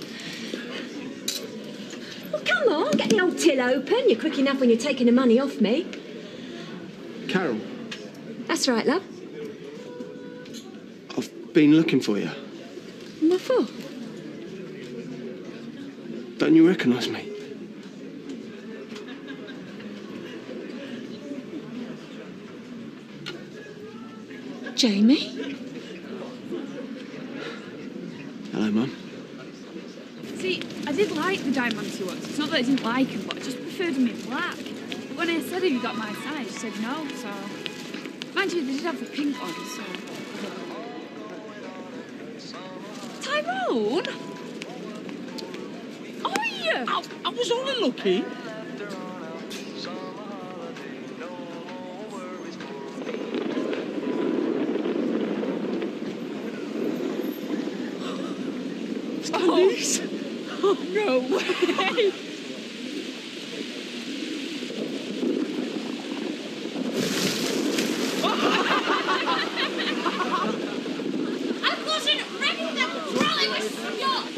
Well, come on, get the old till open. You're quick enough when you're taking the money off me. Carol, That's right, love. I've been looking for you. What for? Don't you recognise me? Jamie? Hello, Mum. See, I did like the diamanty ones. It's not that I didn't like them, but I just preferred them in black. But when I said, have you got my size, she said no, so... Mind you, they did have the pink ones, so... Tyrone? Are you? I was only looking. Alice? Oh, no way. I wasn't ready, the trolley was stopped.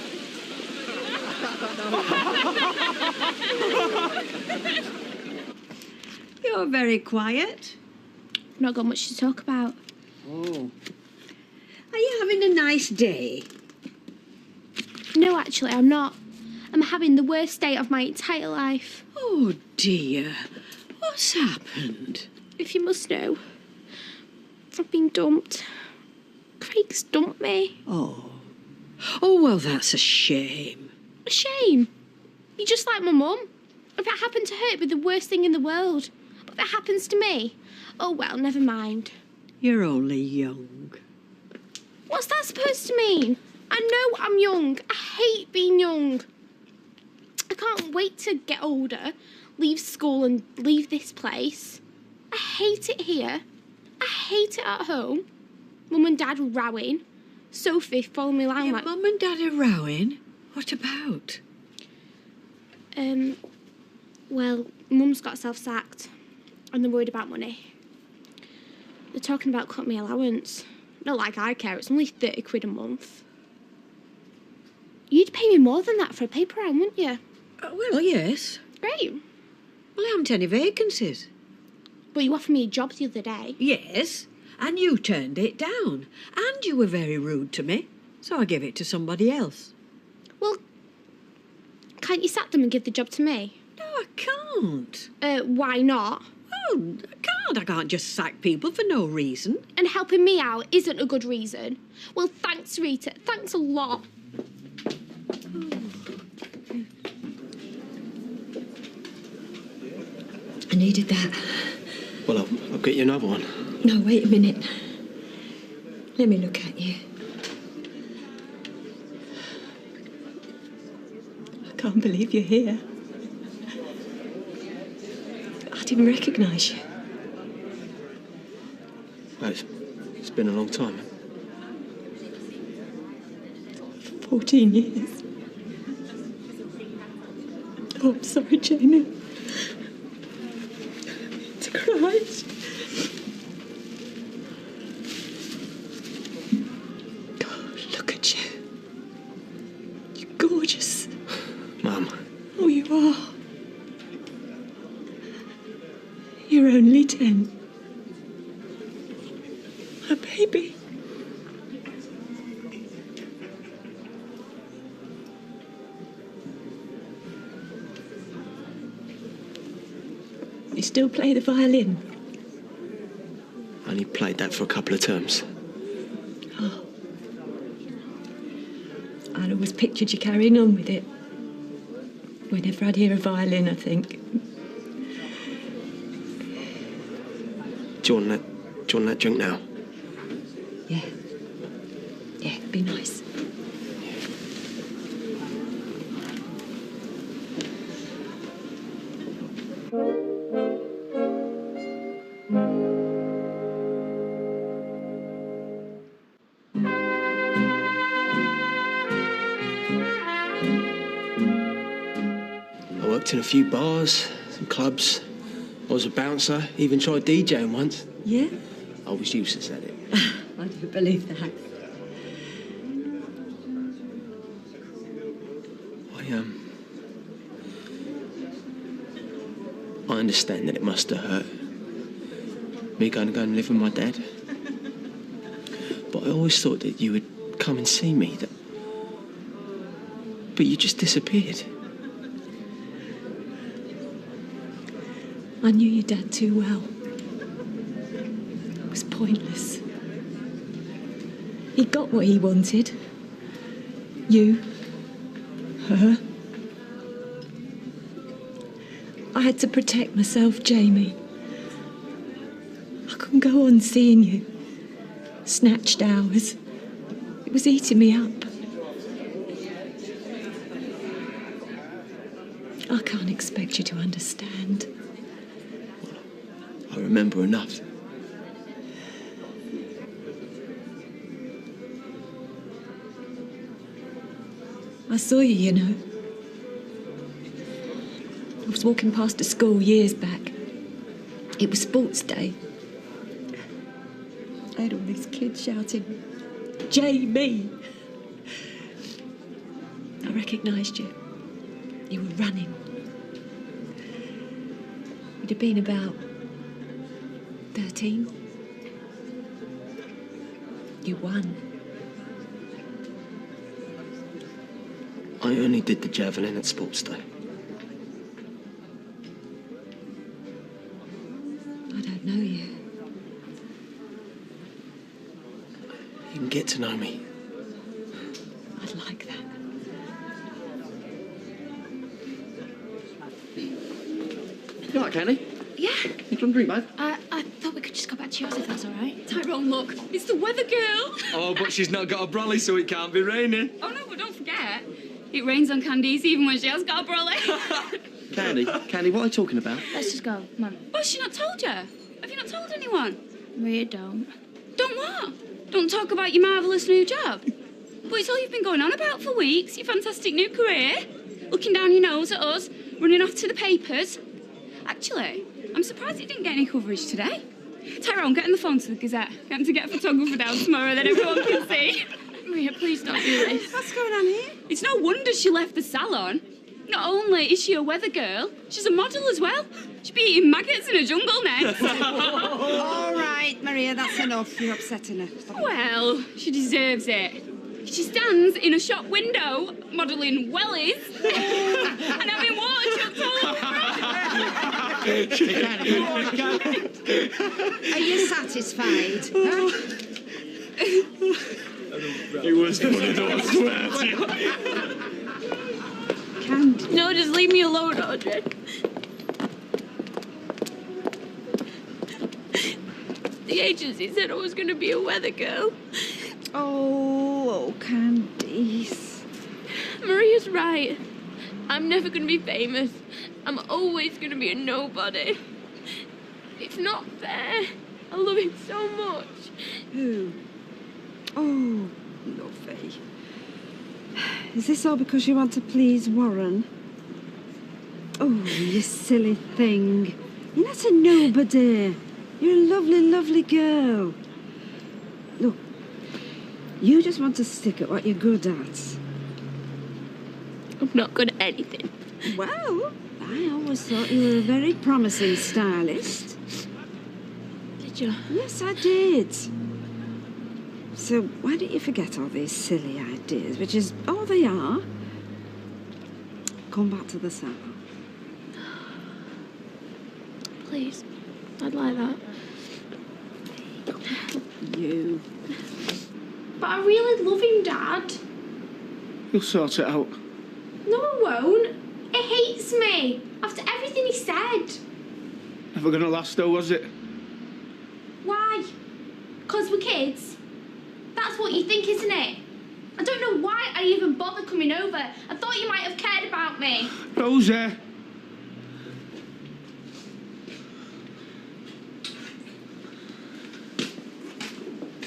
You're very quiet. Not got much to talk about. Oh. Are you having a nice day? No, actually, I'm not. I'm having the worst day of my entire life. Oh, dear. What's happened? If you must know, I've been dumped. Craig's dumped me. Oh. Oh, well, that's a shame. A shame. You're just like my mum. If it happened to her, it'd be the worst thing in the world. But if it happens to me, oh well, never mind. You're only young. What's that supposed to mean? I know I'm young. I hate being young. I can't wait to get older, leave school and leave this place. I hate it here. I hate it at home. Mum and Dad rowing. Sophie following me around like... Mum and Dad are rowing? What about? Well, Mum's got self-sacked and they're worried about money. They're talking about cutting me allowance. Not like I care, it's only 30 quid a month. You'd pay me more than that for a paper round, wouldn't you? Well, yes. Great. Well, I haven't any vacancies. But you offered me a job the other day. Yes, and you turned it down. And you were very rude to me, so I gave it to somebody else. Well, can't you sack them and give the job to me? No, I can't. Why not? Oh, I can't just sack people for no reason. And helping me out isn't a good reason. Well, thanks, Rita. Thanks a lot. I needed that. Well, I'll get you another one. No, wait a minute. Let me look at you. I can't believe you're here. I didn't recognise you. Well, it's been a long time. 14 years. Oh, I'm sorry, Jamie. To Christ. God, look at you. You're gorgeous. Mum. Oh, you are. You're only 10. A baby. You still play the violin? I only played that for a couple of terms. pictured you carrying on with it. Whenever I'd hear a violin, I think. Do you want that drink now? Yeah. Yeah, it'd be nice. I worked in a few bars, some clubs. I was a bouncer, even tried DJing once. Yeah? I was useless at it. I don't believe that. I understand that it must have hurt. Me going to go and live with my dad. But I always thought that you would come and see me. But you just disappeared. I knew your dad too well. It was pointless. He got what he wanted. You. Her. I had to protect myself, Jamie. I couldn't go on seeing you. Snatched hours. It was eating me up. I can't expect you to understand. I remember enough. I saw you, you know. I was walking past a school years back. It was sports day. I had all these kids shouting, Jamie! I recognised you. You were running. You'd have been about 13. You won. I only did the javelin at sports day. I don't know you. You can get to know me. I'd like that. You all right, Candy? Yeah. You want a drink, babe? I thought we could just go back to yours if that's all right. Tyrone, look, it's the weather girl. Oh, but she's not got a brolly, so it can't be raining. Oh no, but don't forget, it rains on Candice even when she has got a brolly. Candy, what are you talking about? Let's just go, come on. What's she not told you? Have you not told anyone? Maria, don't. Don't what? Don't talk about your marvellous new job. But it's all you've been going on about for weeks, your fantastic new career. Looking down your nose at us, running off to the papers. Actually, I'm surprised it didn't get any coverage today. Tyrone, get on the phone to the Gazette. Get them to get a photographer down tomorrow, then everyone can see. Maria, please don't do this. What's going on here? It's no wonder she left the salon. Not only is she a weather girl, she's a model as well. She'd be eating maggots in a jungle next. All right, Maria, that's enough. You're upsetting her. Stop. Well, she deserves it. She stands in a shop window modelling wellies and having water chucked all over her. Are you satisfied? Huh? It was funny, though, I swear to you. Candy. No, just leave me alone, Audrey. The agency said I was going to be a weather girl. Oh, Candice. Maria's right. I'm never going to be famous. I'm always going to be a nobody. It's not fair. I love him so much. Who? Oh, lovely. Is this all because you want to please Warren? Oh, you silly thing. You're not a nobody. You're a lovely, lovely girl. Look, you just want to stick at what you're good at. I'm not good at anything. Well, I always thought you were a very promising stylist. Did you? Yes, I did. So why don't you forget all these silly ideas, which is all they are? Come back to the salon. Please. I'd like that. You. But I really love him, Dad. You'll sort it out. No, I won't. It hates me. After everything he said. Never gonna last though, was it? Why? 'Cause we're kids? That's what you think, isn't it? I don't know why I even bothered coming over. I thought you might have cared about me. Rosa.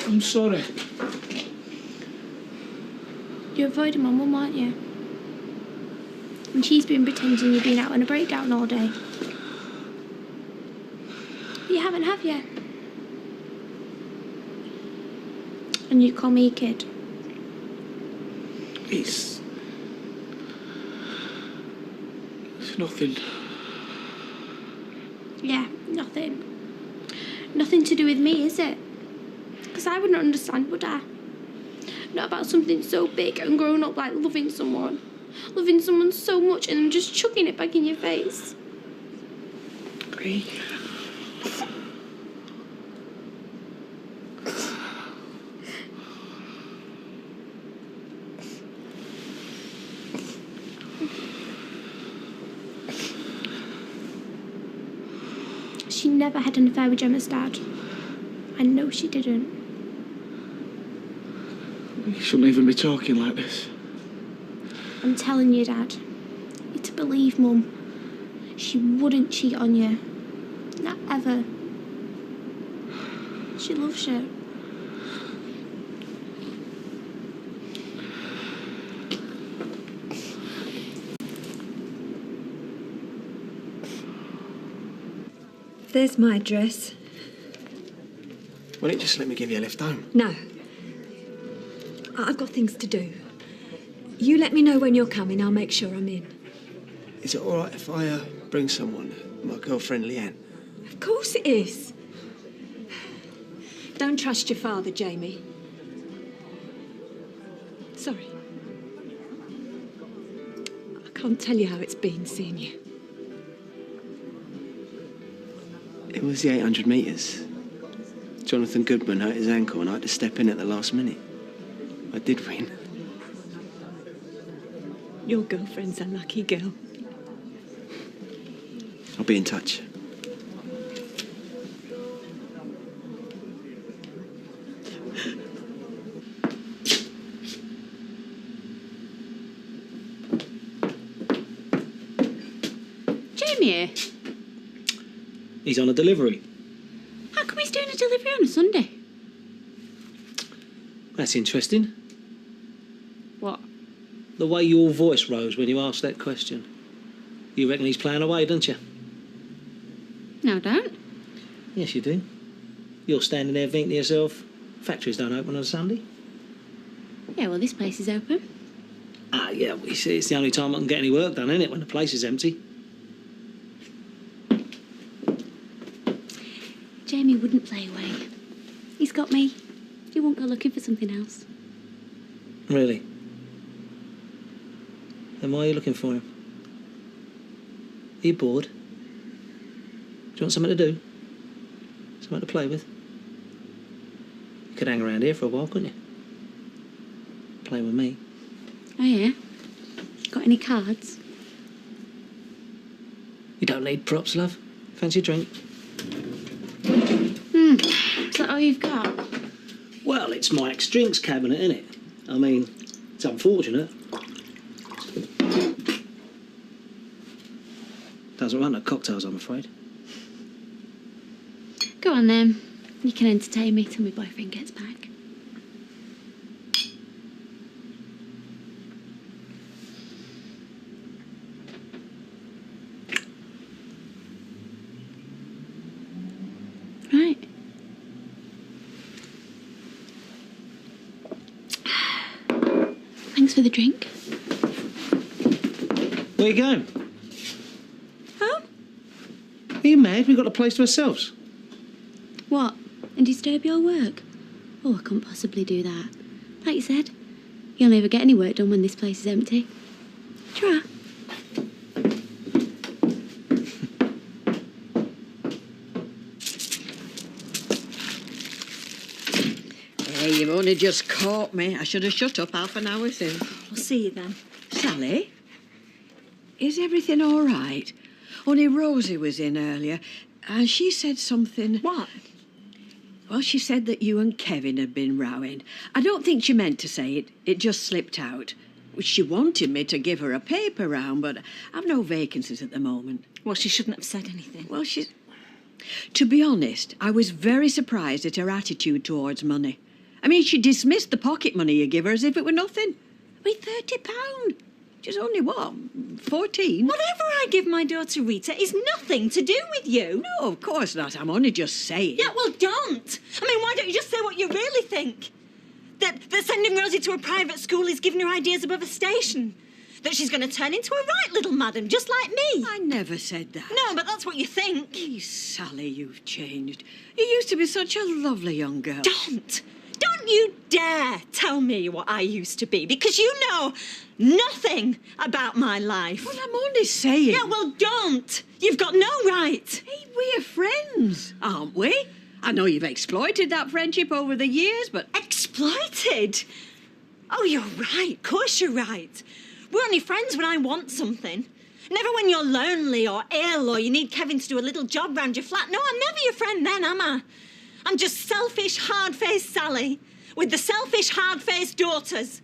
I'm sorry. You're avoiding my mum, aren't you? And she's been pretending you've been out on a breakdown all day. You haven't, have you? And you call me a kid. It's nothing. Yeah, nothing. Nothing to do with me, is it? Because I wouldn't understand, would I? Not about something so big and growing up like loving someone. Loving someone so much and then just chucking it back in your face. Hey. She never had an affair with Gemma's dad. I know she didn't. You shouldn't even be talking like this. I'm telling you, Dad. You're to believe Mum. She wouldn't cheat on you. Not ever. She loves you. There's my address. Why don't you just let me give you a lift home? No. I've got things to do. You let me know when you're coming, I'll make sure I'm in. Is it all right if I bring someone? My girlfriend, Leanne. Of course it is. Don't trust your father, Jamie. Sorry. I can't tell you how it's been seeing you. It was the 800 metres. Jonathan Goodman hurt his ankle and I had to step in at the last minute. I did win. Your girlfriend's a lucky girl. I'll be in touch. Jamie, He's on a delivery. how come he's doing a delivery on a Sunday? That's interesting. What? The way your voice rose when you asked that question. You reckon he's playing away, don't you? No, I don't. Yes, you do. You're standing there thinking to yourself, factories don't open on a Sunday. Yeah, well, this place is open. Ah, yeah, well, you see, it's the only time I can get any work done, isn't it, when the place is empty? Jamie wouldn't play away. He's got me. He won't go looking for something else. Really? Then why are you looking for him? Are you bored? Do you want something to do? Something to play with? You could hang around here for a while, couldn't you? Play with me. Oh, yeah? Got any cards? You don't need props, love. Fancy a drink? Is that all you've got? Well, it's Mike's drinks cabinet, isn't it? I mean, it's unfortunate. Doesn't run to cocktails, I'm afraid. Go on, then. You can entertain me till my boyfriend gets back. Right. Thanks for the drink. Where you going? Home? Are you mad? We've got the place to ourselves. What? And disturb your work? Oh, I couldn't possibly do that. Like you said, you'll never get any work done when this place is empty. Try. Hey, you've only just caught me. I should have shut up half an hour since. I'll see you then. Sally, is everything all right? Only Rosie was in earlier, and she said something... What? Well, she said that you and Kevin had been rowing. I don't think she meant to say it. It just slipped out. She wanted me to give her a paper round, but I've no vacancies at the moment. Well, she shouldn't have said anything. Well, to be honest, I was very surprised at her attitude towards money. I mean, she dismissed the pocket money you give her as if it were nothing. I mean, £30. Which is only, what, 14? Whatever I give my daughter Rita is nothing to do with you. No, of course not. I'm only just saying. Yeah, well, don't. I mean, why don't you just say what you really think? That sending Rosie to a private school is giving her ideas above a station. That she's going to turn into a right little madam, just like me. I never said that. No, but that's what you think. Hey, Sally, you've changed. You used to be such a lovely young girl. Don't you dare tell me what I used to be, because you know nothing about my life. Well, I'm only saying... Yeah, well, don't. You've got no right. Hey, we're friends, aren't we? I know you've exploited that friendship over the years, but... Exploited? Oh, you're right. Of course you're right. We're only friends when I want something. Never when you're lonely or ill or you need Kevin to do a little job round your flat. No, I'm never your friend then, am I? I'm just selfish, hard-faced Sally with the selfish, hard-faced daughters.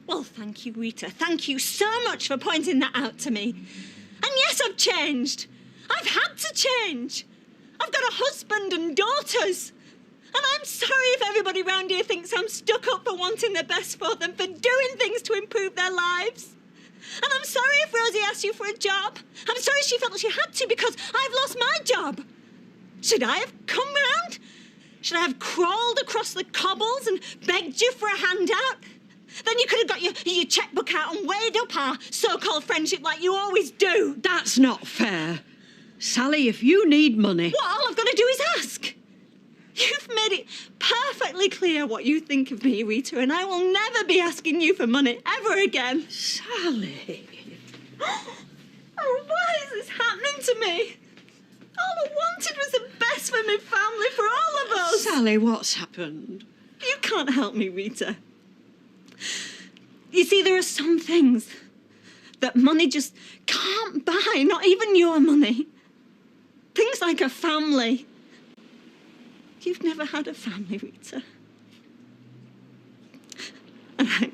Well, thank you, Rita. Thank you so much for pointing that out to me. And yes, I've changed. I've had to change. I've got a husband and daughters. And I'm sorry if everybody round here thinks I'm stuck up for wanting the best for them, for doing things to improve their lives. And I'm sorry if Rosie asked you for a job. I'm sorry she felt she had to because I've lost my job. Should I have come round? Should I have crawled across the cobbles and begged you for a handout? Then you could have got your checkbook out and weighed up our so-called friendship like you always do. That's not fair. Sally, if you need money... Well, all I've got to do is ask. You've made it perfectly clear what you think of me, Rita, and I will never be asking you for money ever again. Sally... Oh, why is this happening to me? All I wanted was the best for my family, for all of us. Sally, what's happened? You can't help me, Rita. You see, there are some things that money just can't buy, not even your money. Things like a family. You've never had a family, Rita. And I'm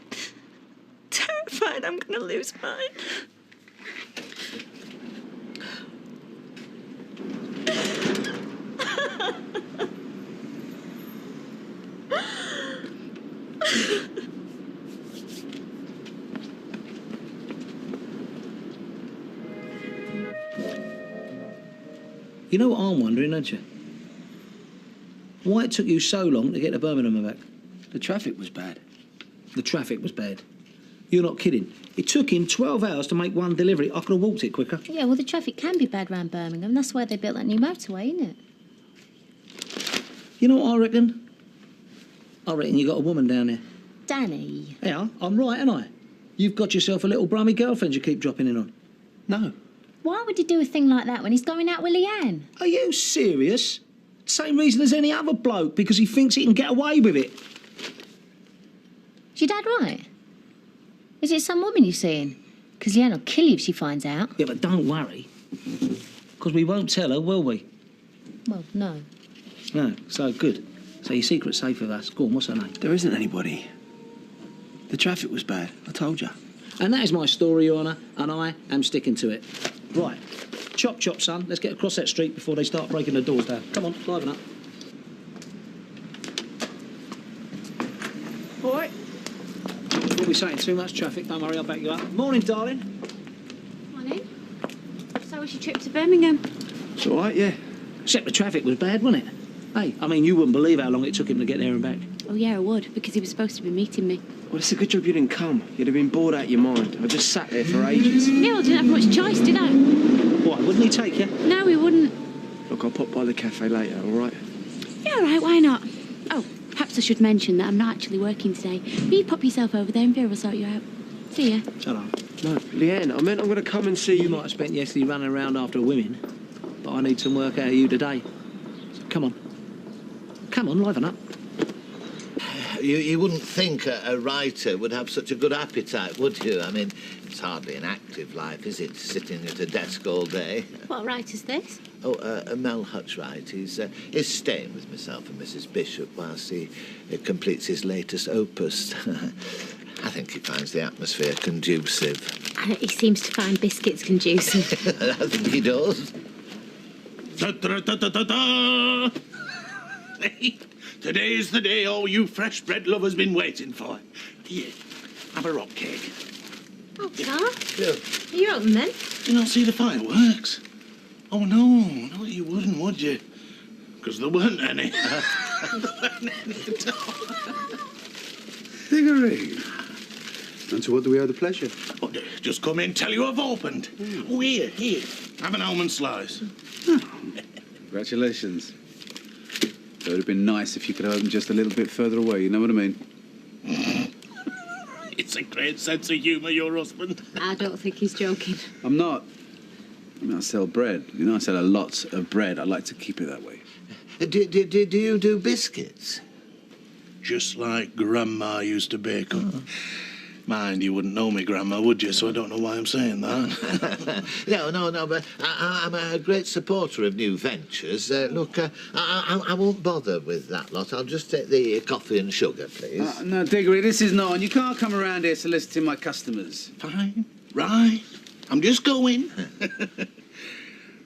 terrified I'm going to lose mine. You know what I'm wondering, don't you? Why it took you so long to get to Birmingham and back? The traffic was bad. The traffic was bad. You're not kidding. It took him 12 hours to make one delivery. I could have walked it quicker. Yeah, well, the traffic can be bad round Birmingham. That's why they built that new motorway, isn't it? You know what I reckon? I reckon you got a woman down there. Danny. Yeah, I'm right, ain't I? You've got yourself a little brummy girlfriend you keep dropping in on. No. Why would he do a thing like that when he's going out with Leanne? Are you serious? Same reason as any other bloke, because he thinks he can get away with it. Is your dad right? Is it some woman you're seeing? Because Leanne will kill you if she finds out. Yeah, but don't worry. Because we won't tell her, will we? Well, no. No, so good. So your secret's safe with us. Go on, what's her name? There isn't anybody. The traffic was bad, I told you. And that is my story, Your Honour, and I am sticking to it. Right. Chop, chop, son. Let's get across that street before they start breaking the doors down. Come on, liven up. All right. We'll be saying too much traffic. Don't worry, I'll back you up. Morning, darling. Morning. So was your trip to Birmingham? It's all right, yeah. Except the traffic was bad, wasn't it? Hey, I mean, you wouldn't believe how long it took him to get there and back. Oh, yeah, I would, because he was supposed to be meeting me. Well, it's a good job you didn't come. You'd have been bored out of your mind. I just sat there for ages. Yeah, well, I didn't have much choice, did I? Why, wouldn't he take you? No, he wouldn't. Look, I'll pop by the cafe later, all right? Yeah, all right, why not? Oh, perhaps I should mention that I'm not actually working today. Will you pop yourself over there and Vera will sort you out? See ya. Shut up. No, Leanne, I meant I'm going to come and see you. You might have spent yesterday running around after women, but I need some work out of you today. So come on. Come on, liven up. You wouldn't think a writer would have such a good appetite, would you? I mean, it's hardly an active life, is it, sitting at a desk all day? What writer's this? Oh, Mel Hutchwright. He's staying with myself and Mrs. Bishop whilst he completes his latest opus. I think he finds the atmosphere conducive. He seems to find biscuits conducive. I think he does. Da-da-da-da-da-da. Hey, today's the day all you fresh bread lovers been waiting for. Here, have a rock cake. Oh, Dad. Are you open then? You not see the fireworks? Oh, no, you wouldn't, would you? Because there weren't any. Diggory. And so what do we owe the pleasure? Oh, just come in, tell you I've opened. Oh, here, have an almond slice. Congratulations. It would have been nice if you could have opened just a little bit further away, you know what I mean? It's a great sense of humour, your husband. I don't think he's joking. I'm not. I mean, I sell bread. You know, I sell a lot of bread. I like to keep it that way. Do you do biscuits? Just like Grandma used to bake them. Mind, you wouldn't know me, Grandma, would you? So I don't know why I'm saying that. No, but I'm a great supporter of new ventures. Look, I won't bother with that lot. I'll just take the coffee and sugar, please. No, Diggory, this is not on. You can't come around here soliciting my customers. Fine, right. I'm just going.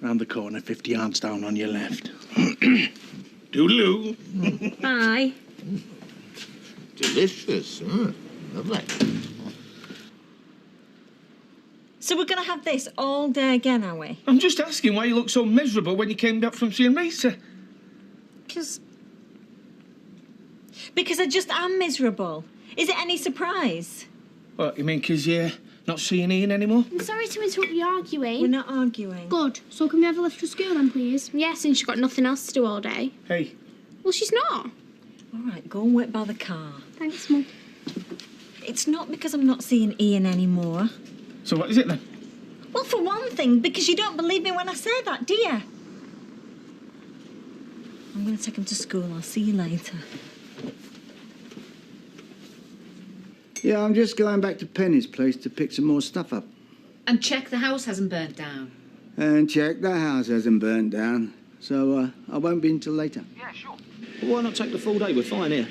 Round the corner, 50 yards down on your left. Toodaloo. Bye. Delicious. Lovely. So we're going to have this all day again, are we? I'm just asking why you looked so miserable when you came back from seeing Rita. Because I just am miserable. Is it any surprise? What, you mean 'cause you're not seeing Ian anymore? I'm sorry to interrupt you arguing. We're not arguing. Good. So can we have a lift to school then, please? Yeah, since she's got nothing else to do all day. Hey. Well, she's not. All right, go and wait by the car. Thanks, Mum. It's not because I'm not seeing Ian anymore. So what is it then? Well, for one thing, because you don't believe me when I say that, do you? I'm going to take him to school. I'll see you later. Yeah, I'm just going back to Penny's place to pick some more stuff up. And check the house hasn't burnt down. And check the house hasn't burnt down. So I won't be until later. Yeah, sure. Well, why not take the full day? We're fine here.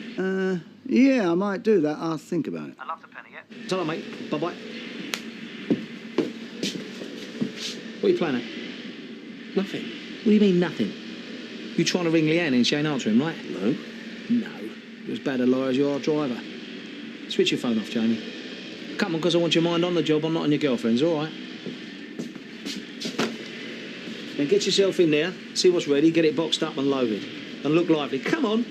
Yeah, I might do that. I'll think about it. I love the penny, yeah? Tell her, mate. Bye-bye. What are you playing at? Nothing. What do you mean, nothing? You trying to ring Leanne and she ain't answering, right? No. No. You're as bad a liar as you are a driver. Switch your phone off, Jamie. Come on, because I want your mind on the job. I'm not on your girlfriend's, all right? Then get yourself in there, see what's ready, get it boxed up and loaded. And look lively. Come on.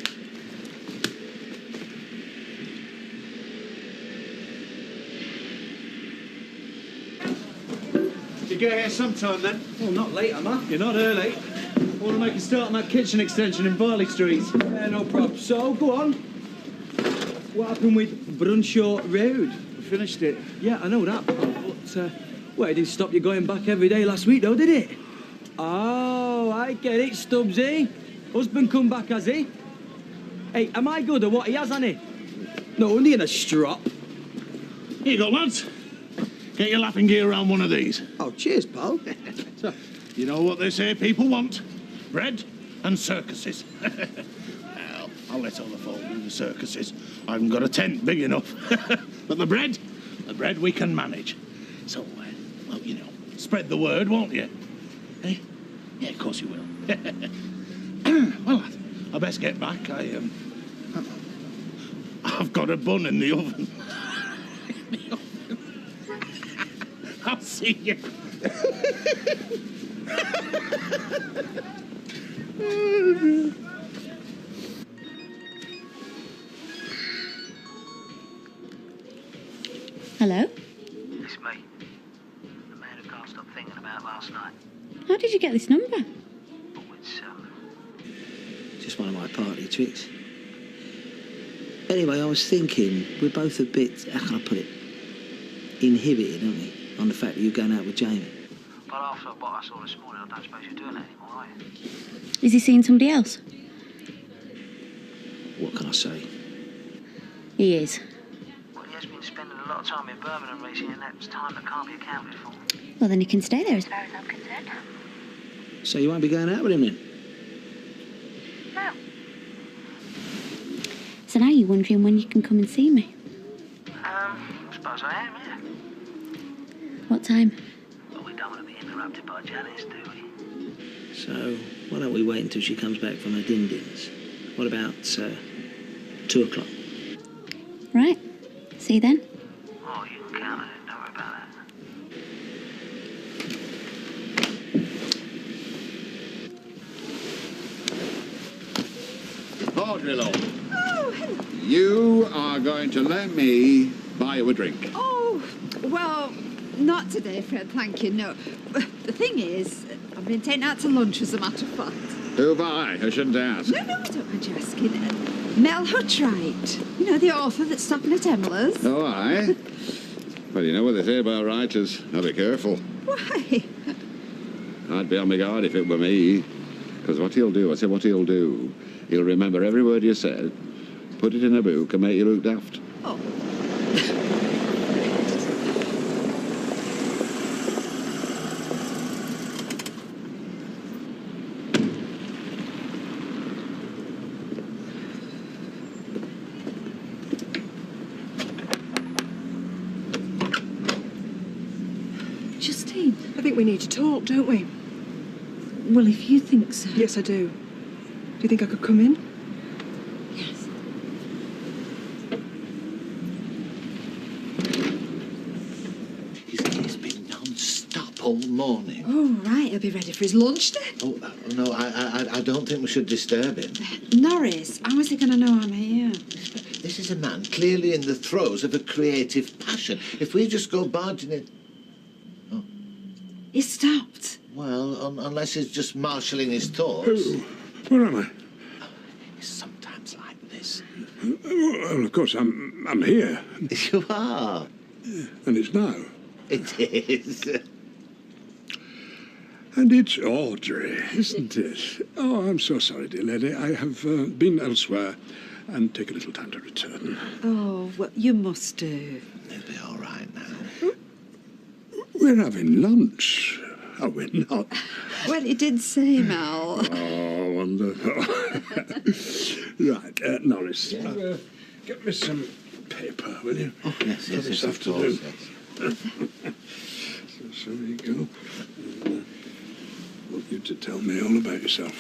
You get here sometime then? Well, not late, am I? You're not early. I want to make a start on that kitchen extension in Barley Street. Yeah, no problem. So, go on. What happened with Brunshaw Road? We finished it. Yeah, I know that. But, well, it didn't stop you going back every day last week, though, did it? Oh, I get it, Stubbsy. Husband come back, has he? Hey, am I good or what? He has, hasn't he? No, only in a strop. Here you go, lads. Get your lapping gear around one of these. Oh, cheers, pal. So, you know what they say people want? Bread and circuses. Well, I'll let other folk do the circuses. I haven't got a tent big enough. But the bread we can manage. So, well, you know, spread the word, won't you? Hey? Yeah, of course you will. Well, I best get back. I've got a bun in the oven. I'll see you. Hello? It's me. The man who can't stop thinking about last night. How did you get this number? Oh, it's, just one of my party tricks. Anyway, I was thinking, we're both a bit, how can I put it, inhibited, aren't we, on the fact that you're going out with Jamie. But after what I saw this morning, I don't suppose you're doing that anymore, are you? Is he seeing somebody else? What can I say? He is. Well, he has been spending a lot of time in Birmingham recently, and that's time that can't be accounted for. Well, then he can stay there as far as I'm concerned. So you won't be going out with him then? No. So now you're wondering when you can come and see me? I suppose I am, yeah. What time? Well, we don't want to be interrupted by Janice, do we? So why don't we wait until she comes back from her din-dins? What about 2 o'clock? Right. See you then. Oh, you can count on it. Don't worry about that. Audrey-Lo, Oh, hello. you are going to let me buy you a drink. Oh, well, not today, Fred, thank you, no. The thing is, I've been taken out to lunch, as a matter of fact. Who have I? I shouldn't ask. No, I don't mind you asking. Mel Huttwright, you know, the author that's stopping at Emily's. Oh, aye? Well, you know what they say about writers. Now be careful. Why? I'd be on my guard if it were me. Because what he'll do, I say what he'll do, he'll remember every word you said, put it in a book and make you look daft. Oh. Justine, I think we need to talk, don't we? Well, if you think so. Yes, I do. Do you think I could come in? Yes. He's been non-stop all morning. Oh, right, he'll be ready for his lunch then. Oh, no, I don't think we should disturb him. Norris, how is he going to know I'm here? This is a man clearly in the throes of a creative passion. If we just go barging in... He stopped. Well, unless he's just marshalling his thoughts. Where am I? It's sometimes like this. Well, of course, I'm here. You are. And it's now. It is. And it's Audrey, isn't it? Oh, I'm so sorry, dear lady. I have been elsewhere and take a little time to return. Oh, well, you must do. He'll be all right now. We're having lunch, are we not? Well, he did say, Mel. Oh, wonderful. Right, Norris, get me some paper, will you? Oh, yes, For yes, this of afternoon. course, So there you go. And, I want you to tell me all about yourself.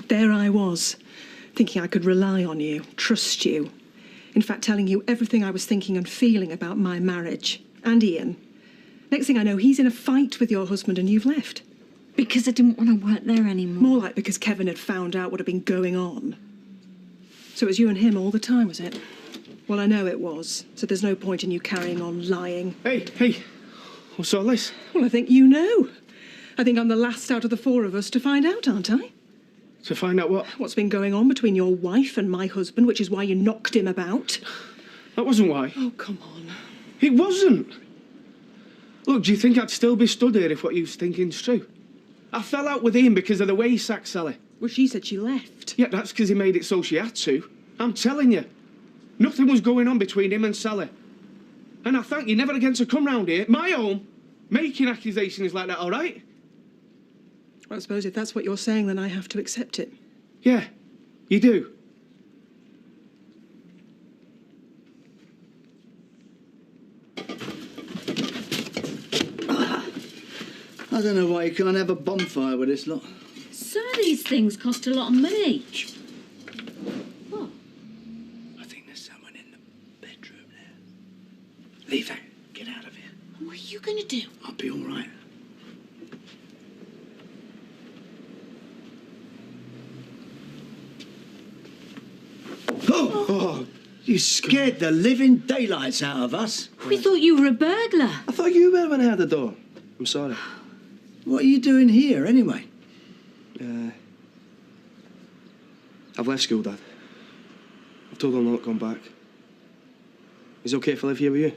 There I was, thinking I could rely on you, trust you. In fact, telling you everything I was thinking and feeling about my marriage. And Ian. Next thing I know, he's in a fight with your husband and you've left. Because I didn't want to work there anymore. More like because Kevin had found out what had been going on. So it was you and him all the time, was it? Well, I know it was, so there's no point in you carrying on lying. Hey, what's all this? Well, I think you know. I think I'm the last out of the four of us to find out, aren't I? To find out what? What's been going on between your wife and my husband, which is why you knocked him about. That wasn't why. Oh, come on. It wasn't. Look, do you think I'd still be stood here if what you was thinking's true? I fell out with Ian because of the way he sacked Sally. Well, she said she left. Yeah, that's because he made it so she had to. I'm telling you. Nothing was going on between him and Sally. And I thank you never again to come round here, my home, making accusations like that, all right? Well, I suppose if that's what you're saying, then I have to accept it. Yeah, you do. I don't know why you can't have a bonfire with this lot. Some of these things cost a lot of money. I think there's someone in the bedroom there. Leave that. Get out of here. What are you going to do? I'll be all right. Oh, you scared the living daylights out of us. We thought you were a burglar. I thought you went out the door. I'm sorry. What are you doing here, anyway? I've left school, Dad. I've told them I'm not going back. Is it okay if I live here with you?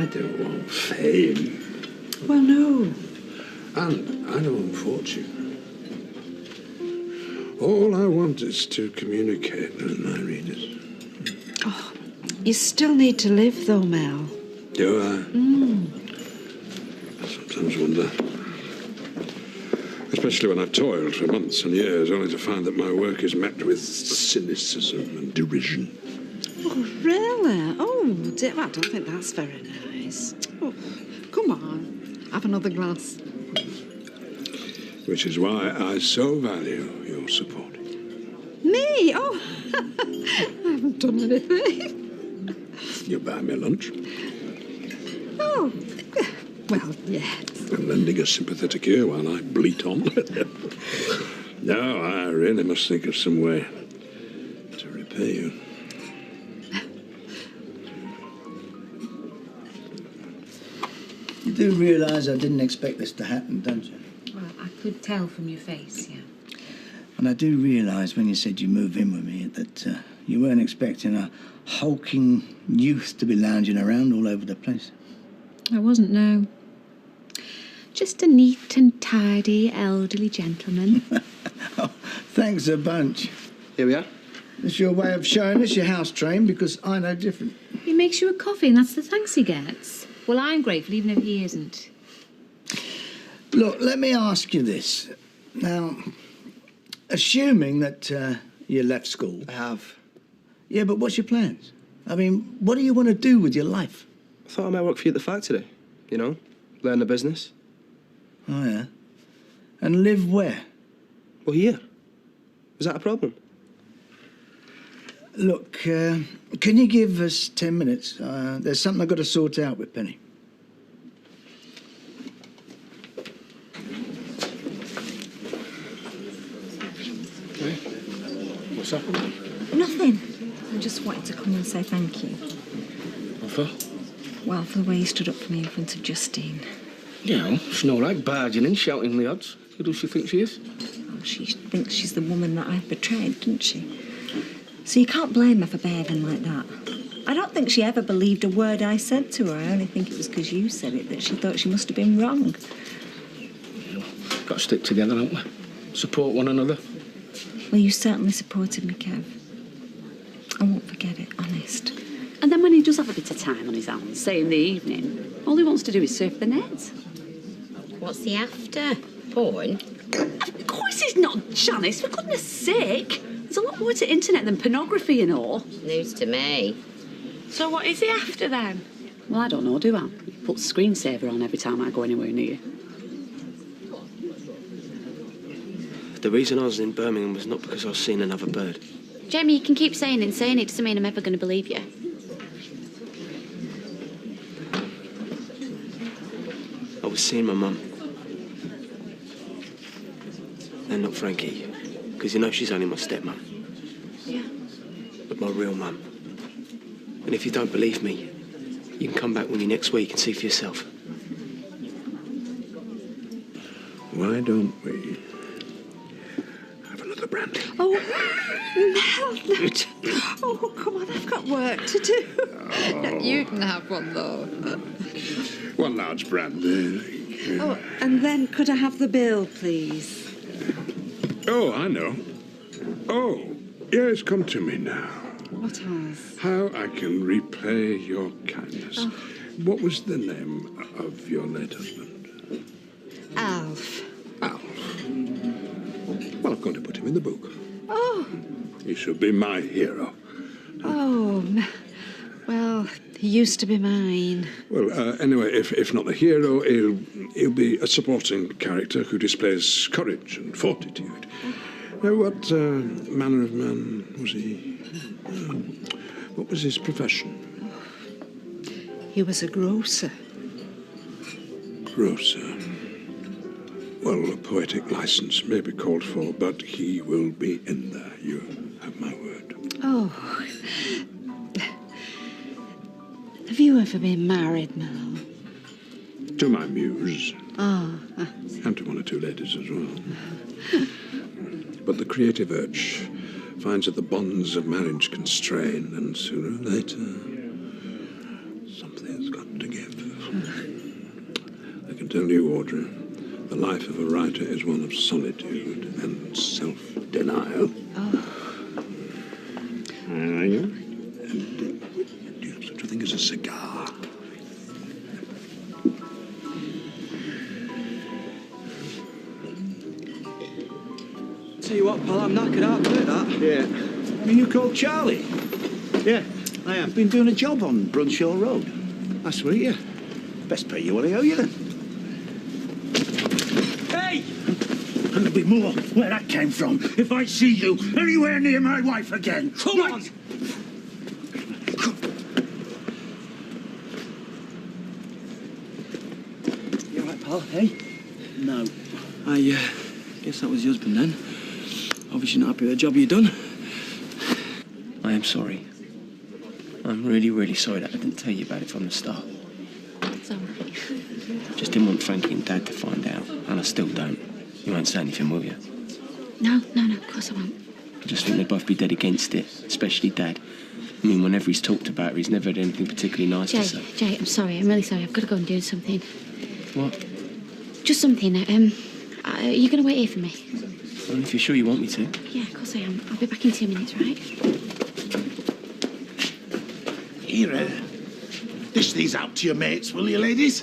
don't want fame. Well, no. And I don't want fortune. All I want is to communicate with my readers. Oh, you still need to live, though, Mel. Do I? I sometimes wonder. Especially when I've toiled for months and years, only to find that my work is met with cynicism and derision. Oh, really? Oh, dear, I don't think that's very nice. Oh, come on, have another glass. Which is why I so value your support. Me? Oh, I haven't done anything. You buy me lunch. Oh, well, yes. And lending a sympathetic ear while I bleat on. No, I really must think of some way to repay you. You do realise I didn't expect this to happen, don't you? Well, I could tell from your face, yeah. And I do realise when you said you move in with me that you weren't expecting a hulking youth to be lounging around all over the place. I wasn't, no. Just a neat and tidy elderly gentleman. Oh, thanks a bunch. Here we are. It's your way of showing us your house train, because I know different. He makes you a coffee and that's the thanks he gets. Well, I'm grateful even if he isn't. Look, let me ask you this. Now, assuming that you left school. I have. Yeah, but what's your plans? I mean, what do you want to do with your life? I thought I might work for you at the factory. You know, learn the business. Oh, yeah? And live where? Well, here. Is that a problem? Look, can you give us 10 minutes? There's something I've got to sort out with Penny. Hey, what's happening? Nothing. I just wanted to come and say thank you. What for? Well, for the way you stood up for me in front of Justine. Yeah, well, she's no right barging in, shouting the odds. Who does she think she is? Well, she thinks she's the woman that I've betrayed, doesn't she? So you can't blame her for behaving like that. I don't think she ever believed a word I said to her. I only think it was because you said it that she thought she must have been wrong. Got to stick together, haven't we? Support one another. Well, you certainly supported me, Kev. I won't forget it, honest. And then when he does have a bit of time on his hands, say in the evening, all he wants to do is surf the net. What's he after? Porn? Of course he's not, Janice, for goodness sake. There's a lot more to internet than pornography and all. News to me. So what is he after then? Well, I don't know, do I? He puts screensaver on every time I go anywhere near. The reason I was in Birmingham was not because I was seeing another bird. Jamie, you can keep saying and saying it. Doesn't mean I'm ever going to believe you. I was seeing my mum. And not Frankie, because you know she's only my stepmum. Yeah. But my real mum. And if you don't believe me, you can come back with me next week and see for yourself. Why don't we have another brandy? Oh, Mel, oh, come on, I've got work to do. No, you can have one, though. One large brandy. Oh, and then could I have the bill, please? Oh, I know. Oh, yes, come to me now. What has? How I can repay your kindness. Oh. What was the name of your late husband? Alf. Alf. Well, I'm going to put him in the book. Oh, He should be my hero. oh, well, he used to be mine. Well, anyway, if not the hero, he'll be a supporting character who displays courage and fortitude. Now, what manner of man was he? What was his profession? He was a grocer. Grocer. Well, a poetic license may be called for, but he will be in there. You have my word. Oh. Have you ever been married, Mel? To my muse. Oh. And to one or two ladies as well. But the creative urge finds that the bonds of marriage constrain, and sooner or later, something's got to give. tell you, Audrey, the life of a writer is one of solitude and self-denial. Are you? And, do you have such a thing as a cigar? Tell you what, pal, I'm knackered out of that. Yeah. I mean, you called Charlie? Yeah, I have. Been doing a job on Brunshaw Road. That's sweet, yeah. Best pay you what I owe you, then. Hey! And there'll be more where that came from if I see you anywhere near my wife again. Come on! You all right, pal? Hey? No. I guess that was your husband then. Obviously not happy with the job you've done. I am sorry. I'm really, really sorry that I didn't tell you about it from the start. It's all right. Just didn't want Frankie and Dad to find out, and I still don't. You won't say anything, will you? No, of course I won't. I just think they'd both be dead against it, especially Dad. I mean, whenever he's talked about it, he's never had anything particularly nice to say. Jay, I'm sorry. I'm really sorry. I've got to go and do something. What? Just something. Are you going to wait here for me? Well, if you're sure you want me to. Yeah, of course I am. I'll be back in 2 minutes, right? Here, dish these out to your mates, will you, ladies?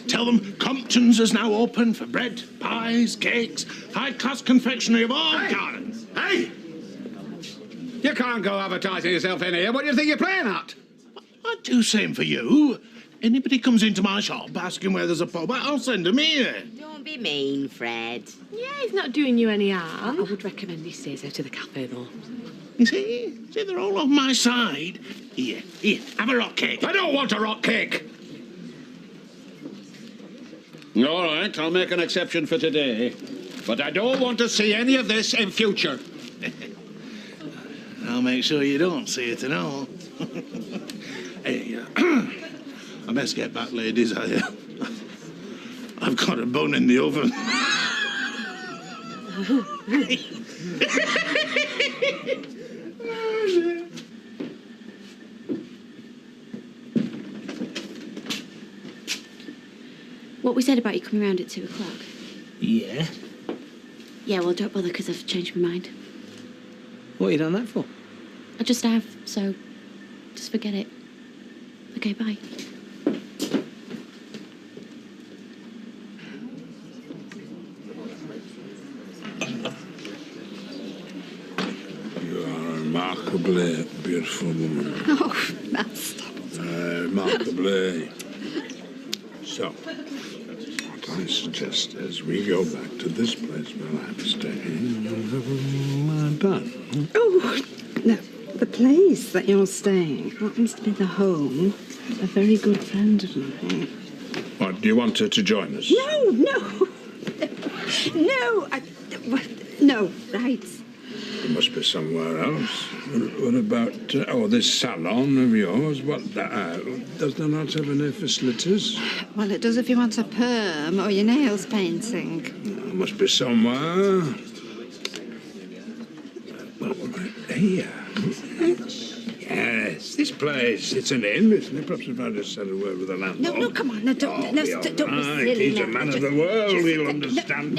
Tell them Compton's is now open for bread, pies, cakes, high-class confectionery of all kinds. Hey! You can't go advertising yourself in here. What do you think you're playing at? I'd do same for you. Anybody comes into my shop asking where there's a pub, I'll send them here. Don't be mean, Fred. Yeah, he's not doing you any harm. I would recommend he stays out of the cafe, though. You see, they're all on my side. Here, have a rock cake. I don't want a rock cake. All right, I'll make an exception for today. But I don't want to see any of this in future. I'll make sure you don't see it at all. Hey, I best get back, ladies. I've got a bone in the oven. What we said about you coming round at 2 o'clock. Yeah? Yeah, well, don't bother because I've changed my mind. What you done that for? I just have, so just forget it. Okay, bye. You are a remarkably beautiful woman. Oh, now stop. Remarkably. So, what I suggest is we go back to this place where I'm staying and have a bath. Oh, no. The place that you're staying happens to be the home of a very good friend of mine. What, do you want her to join us? No. No, right. It must be somewhere else. What about, this salon of yours? What, does that not have any facilities? Well, it does if you want a perm or your nails painting. It must be somewhere. Well, here. Yes, this place. It's an inn, isn't it? Perhaps if I just said a word with the landlord. No, come on. No, don't be silly. He's a man of the world. He'll understand.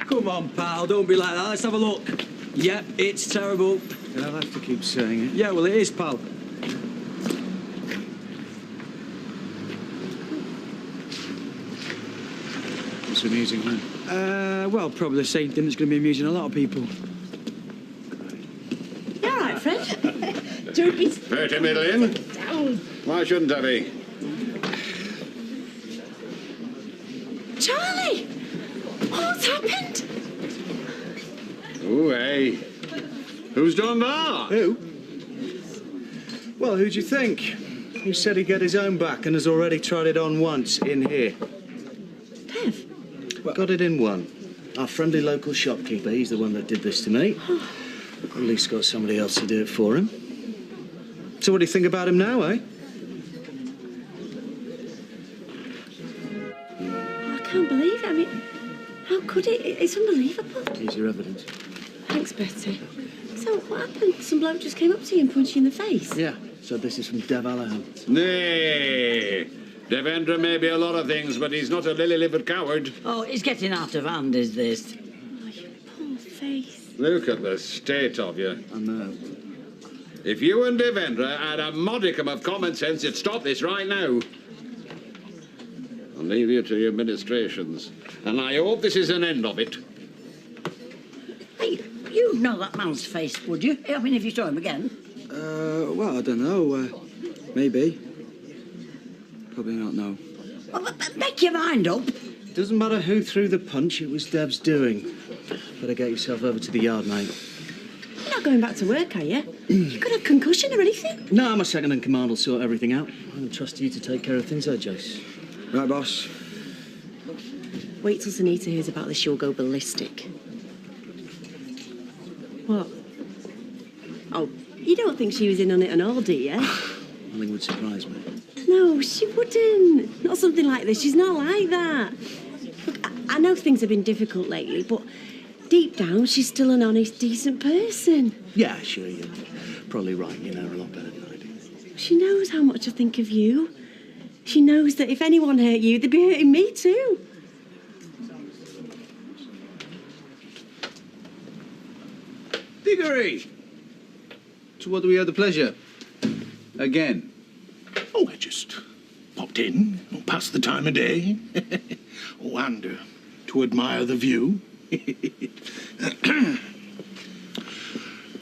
Come on, pal, don't be like that. Let's have a look. Yep, it's terrible. I'll have to keep saying it. Yeah, well, it is, pal. What's amusing, man? Well, probably the same thing that's going to be amusing a lot of people. You all right, Fred? Don't be... 30 million? Down. Why shouldn't I be? Charlie! What's happened? Oh, hey. Who's done that? Who? Well, who'd you think? Who said he'd get his own back and has already tried it on once in here? Bev? Well, got it in one. Our friendly local shopkeeper, he's the one that did this to me. At least got somebody else to do it for him. So what do you think about him now, eh? I can't believe it. I mean, how could it? It's unbelievable. Here's your evidence. Thanks, Betty. So, what happened? Some bloke just came up to you and punched you in the face? Yeah, so this is from Dev Allahan. Nay, Devendra may be a lot of things, but he's not a lily-livered coward. Oh, it's getting out of hand, is this? Poor face. Look at the state of you. I know. If you and Devendra had a modicum of common sense, you'd stop this right now. I'll leave you to your ministrations. And I hope this is an end of it. Hey, you'd know that man's face, would you? I mean, if you saw him again. Well, I don't know. Maybe. Probably not, no. Well, but make your mind up. Doesn't matter who threw the punch, it was Deb's doing. Better get yourself over to the yard, mate. You're not going back to work, are you? You could have concussion or anything. No, my second-in-command will sort everything out. I trust you to take care of things, Jace. Right, boss. Wait till Sunita hears about this, she'll go ballistic. What? Oh, you don't think she was in on it and all, do you? Nothing would surprise me. No, she wouldn't. Not something like this. She's not like that. Look, I know things have been difficult lately, but deep down, she's still an honest, decent person. Yeah, sure, you're probably right. You know her a lot better than I do. She knows how much I think of you. She knows that if anyone hurt you, they'd be hurting me too. Diggory! To what do we have the pleasure? Again? Oh, I just popped in, past the time of day. Oh, and to admire the view.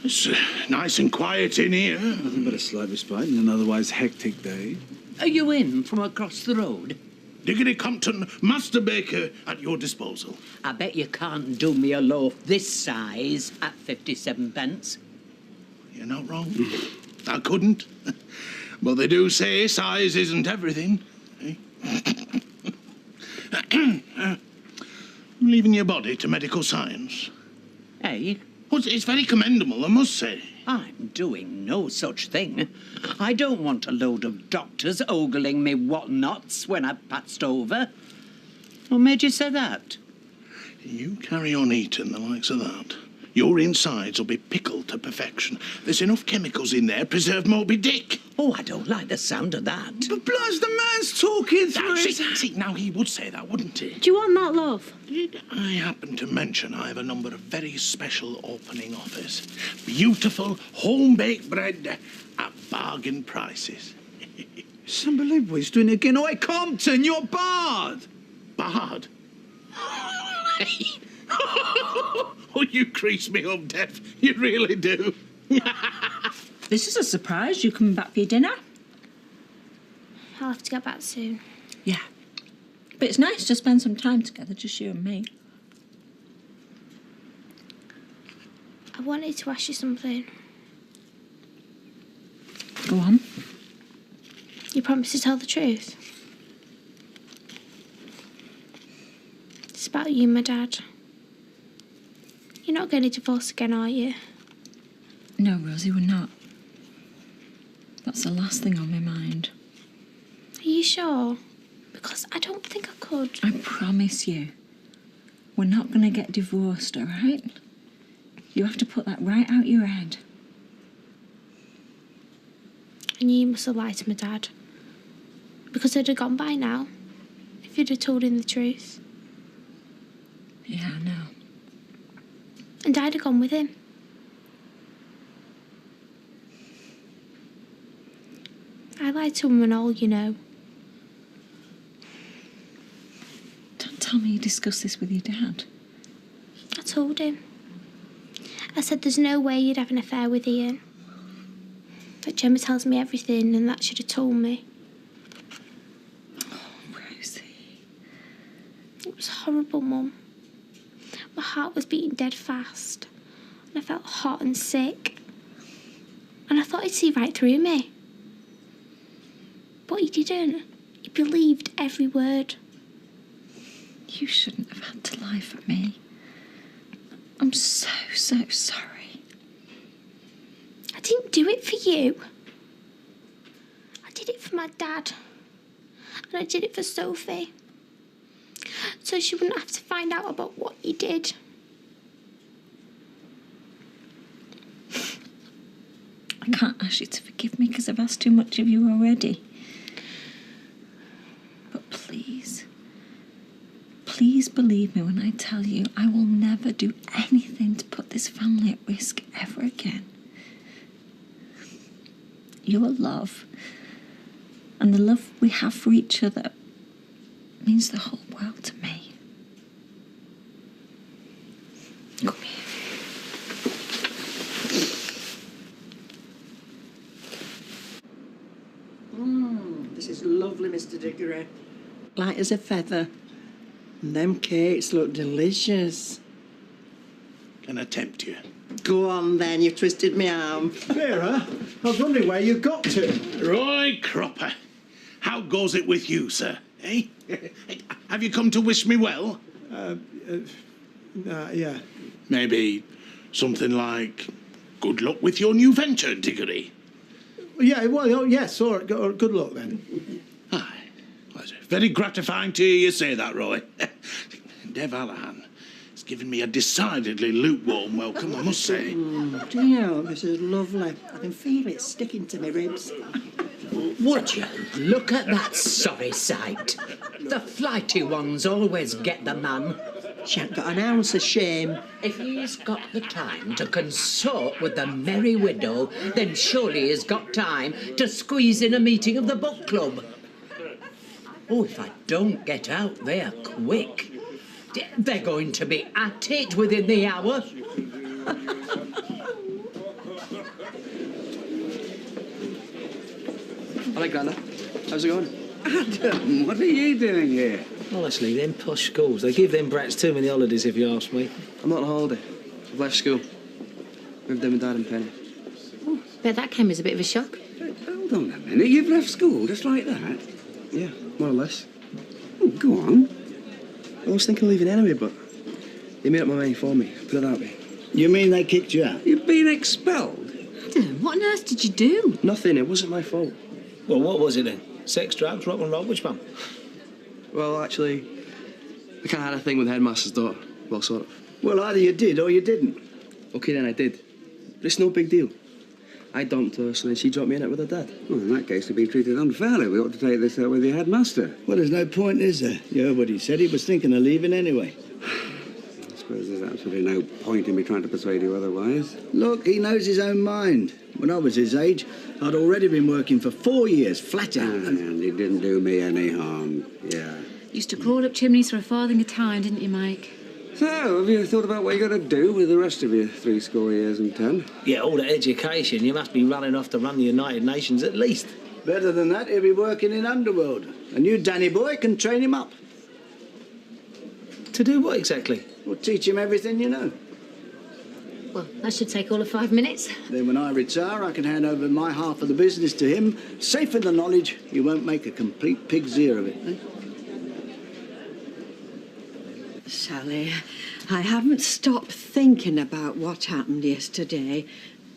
It's nice and quiet in here. Nothing but a slight respite in an otherwise hectic day. Are you in from across the road? Diggity Compton, Master Baker at your disposal. I bet you can't do me a loaf this size at 57 pence. You're not wrong. I couldn't. Well, they do say size isn't everything. Eh? Leaving your body to medical science. Hey? Well, it's very commendable, I must say. I'm doing no such thing. I don't want a load of doctors ogling me whatnots when I've passed over. What made you say that? You carry on eating the likes of that, your insides will be pickled to perfection. There's enough chemicals in there, preserve Moby Dick. Oh, I don't like the sound of that. But plus the man's talking through his... See, now he would say that, wouldn't he? Do you want that, love? Did I happen to mention I have a number of very special opening offers? Beautiful home-baked bread at bargain prices. It's unbelievable. He's doing it again. Oi, Compton, you're barred! Barred? Oh, you crease me up, Dev. You really do. This is a surprise. You coming back for your dinner? I'll have to get back soon. Yeah. But it's nice to spend some time together, just you and me. I wanted to ask you something. Go on. You promised to tell the truth. It's about you and my dad. You're not going to divorce again, are you? No, Rosie, we're not. That's the last thing on my mind. Are you sure? Because I don't think I could. I promise you. We're not going to get divorced, all right? You have to put that right out your head. And you must have lied to my dad. Because I'd have gone by now. If you'd have told him the truth. Yeah, I know. And I'd have gone with him. I lied to him and all, you know. Don't tell me you discussed this with your dad. I told him. I said there's no way you'd have an affair with Ian. But Gemma tells me everything and that should have told me. Oh, Rosie. It was horrible, Mum. My heart was beating dead fast. And I felt hot and sick. And I thought he'd see right through me. But he didn't. He believed every word. You shouldn't have had to lie for me. I'm so sorry. I didn't do it for you. I did it for my dad. And I did it for Sophie. So she wouldn't have to find out about what you did. I can't ask you to forgive me because I've asked too much of you already. just believe me when I tell you I will never do anything to put this family at risk ever again. Your love and the love we have for each other means the whole world to me. Come here. This is lovely, Mr. Diggory. Light as a feather. And them cakes look delicious. Can I tempt you? Go on then, you've twisted my arm. Vera, I was wondering where you got to. Roy Cropper, how goes it with you, sir? Eh? Have you come to wish me well? Yeah. Maybe something like, good luck with your new venture, Diggory. Yeah, well, oh, yes, all right, good luck then. Very gratifying to hear you say that, Roy. Dev Allahan has given me a decidedly lukewarm welcome, I must say. Do you know, this is lovely. I can feel it sticking to my ribs. Would you look at that sorry sight? The flighty ones always get the man. She ain't got an ounce of shame. If he's got the time to consort with the merry widow, then surely he's got time to squeeze in a meeting of the book club. Oh, if I don't get out there quick, they're going to be at it within the hour. Alexander, how's it going? Adam, what are you doing here? Honestly, them posh schools, they give them brats too many holidays, if you ask me. I'm not on holiday. I've left school. Moved in with Dad and Penny. Oh, bet that came as a bit of a shock. Hold on a minute, you've left school just like that? Yeah, more or less. Oh, go on. I was thinking of leaving anyway, but they made up my mind for me. Put it that way. You mean they kicked you out? You've been expelled? Adam, what on earth did you do? Nothing, it wasn't my fault. Well, what was it then? Sex, drugs, rock and roll, which one? Well, actually, I kind of had a thing with the headmaster's daughter. Well, sort of. Well, either you did or you didn't. Okay, then I did. But it's no big deal. I dumped her, so then she dropped me in it with her dad. Well, in that case, to be treated unfairly, we ought to take this out with your headmaster. Well, there's no point, is there? You heard what he said. He was thinking of leaving anyway. I suppose there's absolutely no point in me trying to persuade you otherwise. Look, he knows his own mind. When I was his age, I'd already been working for 4 years, flat out. And it didn't do me any harm, yeah. Used to crawl up chimneys for a farthing a time, didn't you, Mike? So, have you thought about what you're going to do with the rest of your 70 years and 10? Yeah, all that education, you must be running off to run the United Nations at least. Better than that, he'll be working in Underworld. A new Danny boy can train him up. To do what exactly? We'll teach him everything you know. Well, that should take all of 5 minutes. Then when I retire, I can hand over my half of the business to him, safe in the knowledge he won't make a complete pig's ear of it, eh? Sally, I haven't stopped thinking about what happened yesterday.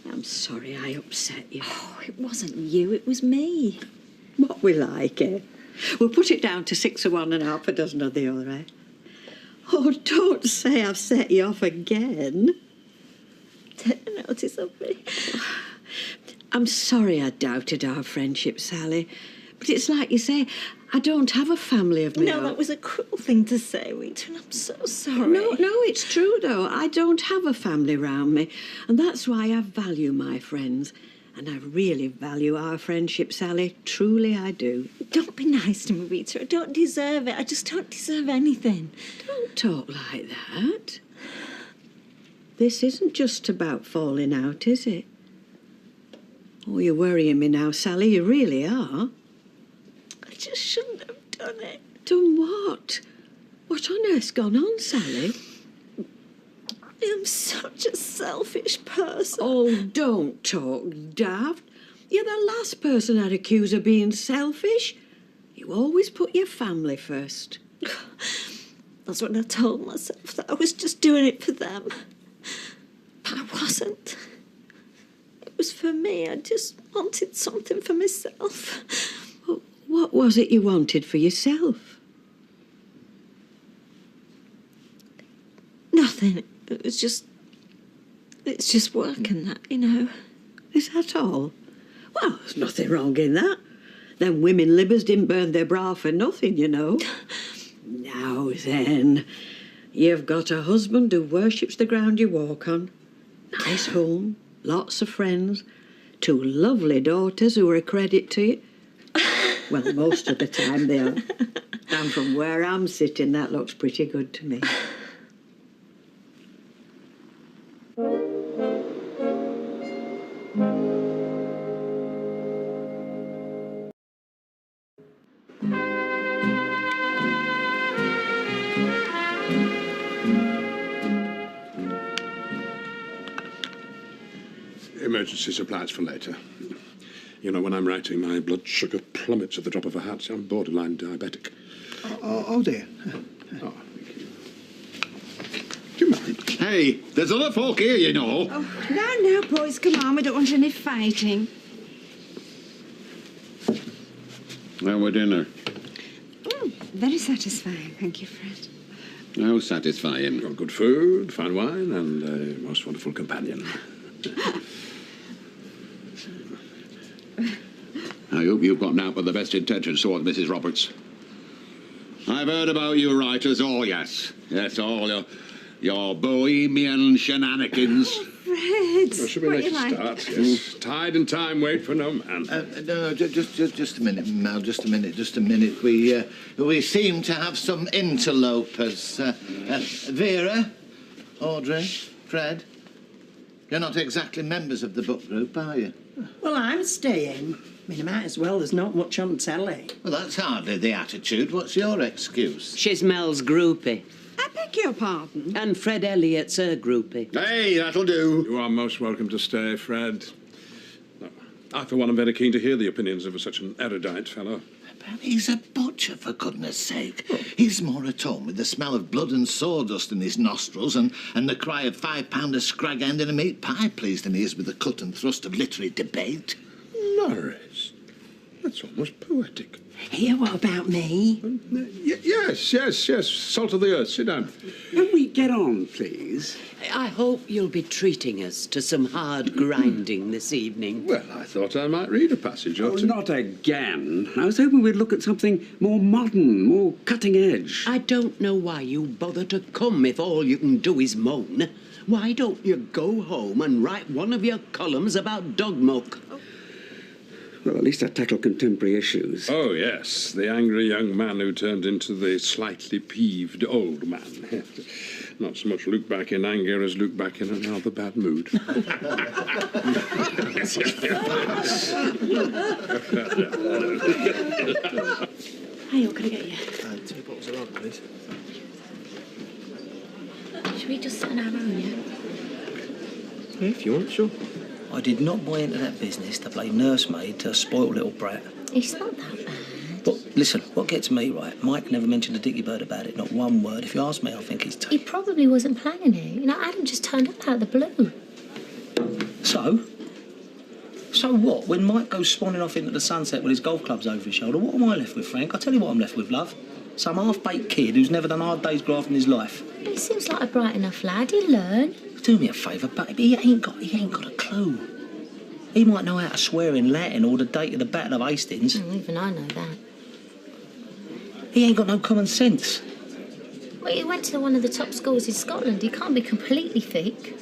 I'm sorry I upset you. Oh, it wasn't you, it was me. What we like, eh? We'll put it down to 6 of one and half a dozen of the other, eh? Oh, don't say I've set you off again. Take notice of me. I'm sorry I doubted our friendship, Sally. But it's like you say, I don't have a family of my No, own. that was a cruel thing to say, Wheaton. I'm so sorry. No, it's true, though. I don't have a family round me. And that's why I value my friends. And I really value our friendship, Sally. Truly, I do. Don't be nice to me, Rita. I don't deserve it. I just don't deserve anything. Don't talk like that. This isn't just about falling out, is it? Oh, you're worrying me now, Sally. You really are. I just shouldn't have done it. Done what? What on earth's gone on, Sally? I'm such a selfish person. Oh, don't talk daft. You're the last person I'd accuse of being selfish. You always put your family first. That's when I told myself that I was just doing it for them. But I wasn't. It was for me. I just wanted something for myself. Well, what was it you wanted for yourself? Nothing. It's just work and that, you know. Is that all? Well, there's nothing wrong in that. Them women libbers didn't burn their bra for nothing, you know. Now then, You've got a husband who worships the ground you walk on, nice home, lots of friends, 2 lovely daughters who are a credit to you. Well, most of the time they are. And from where I'm sitting, that looks pretty good to me. Emergency supplies for later. You know, when I'm writing, my blood sugar plummets at the drop of a hat. I'm borderline diabetic. Oh dear. Oh, do you mind? Hey, there's other folk here, you know. Oh, now, boys, come on. We don't want any fighting. How was dinner? Oh, very satisfying. Thank you, Fred. How satisfying. Got good food, fine wine, and a most wonderful companion. I hope you've gotten out with the best intentions towards Mrs. Roberts. I've heard about you writers. Oh, yes. Yes, all your bohemian shenanigans. Fred, Well, should we what let you you like? start? Yes. Tide and time wait for no man. No, just a minute, Mal. Just a minute. We seem to have some interlopers. Vera, Audrey, Fred. You're not exactly members of the book group, are you? Well, I'm staying. I mean, I might as well. There's not much on telly. Well, that's hardly the attitude. What's your excuse? She's Mel's groupie. I beg your pardon. And Fred Elliott's her groupie. Hey, that'll do. You are most welcome to stay, Fred. No, I, for one, am very keen to hear the opinions of such an erudite fellow. He's a butcher, for goodness sake. He's more at home with the smell of blood and sawdust in his nostrils and the cry of £5 scrag end in a meat pie, pleased than he is with the cut and thrust of literary debate. Norris, that's almost poetic. Here, what about me? Yes. Salt of the earth. Sit down. Can we get on, please? I hope you'll be treating us to some hard grinding this evening. Well, I thought I might read a passage or Oh, two. not again. I was hoping we'd look at something more modern, more cutting edge. I don't know why you bother to come if all you can do is moan. Why don't you go home and write one of your columns about dog muck? Well, at least I tackle contemporary issues. Oh, yes, the angry young man who turned into the slightly peeved old man. Not so much look back in anger as look back in a rather bad mood. Hey, what can I get you? 2 bottles of vodka, please. Should we just sit on our own, yeah? Yeah, if you want, sure. I did not buy into that business to play nursemaid to a spoilt little brat. It's not that bad. But listen, what gets me, right, Mike never mentioned a dicky bird about it, not one word. If you ask me, I think he's... He probably wasn't planning it. You know, Adam just turned up out of the blue. So? So what? When Mike goes swanning off into the sunset with his golf clubs over his shoulder, what am I left with, Frank? I'll tell you what I'm left with, love. Some half-baked kid who's never done a hard day's graft in his life. He seems like a bright enough lad. He'll learn. Do me a favour, baby. He ain't got a clue. He might know how to swear in Latin or the date of the Battle of Hastings. Even I know that. He ain't got no common sense. Well, he went to one of the top schools in Scotland. He can't be completely thick.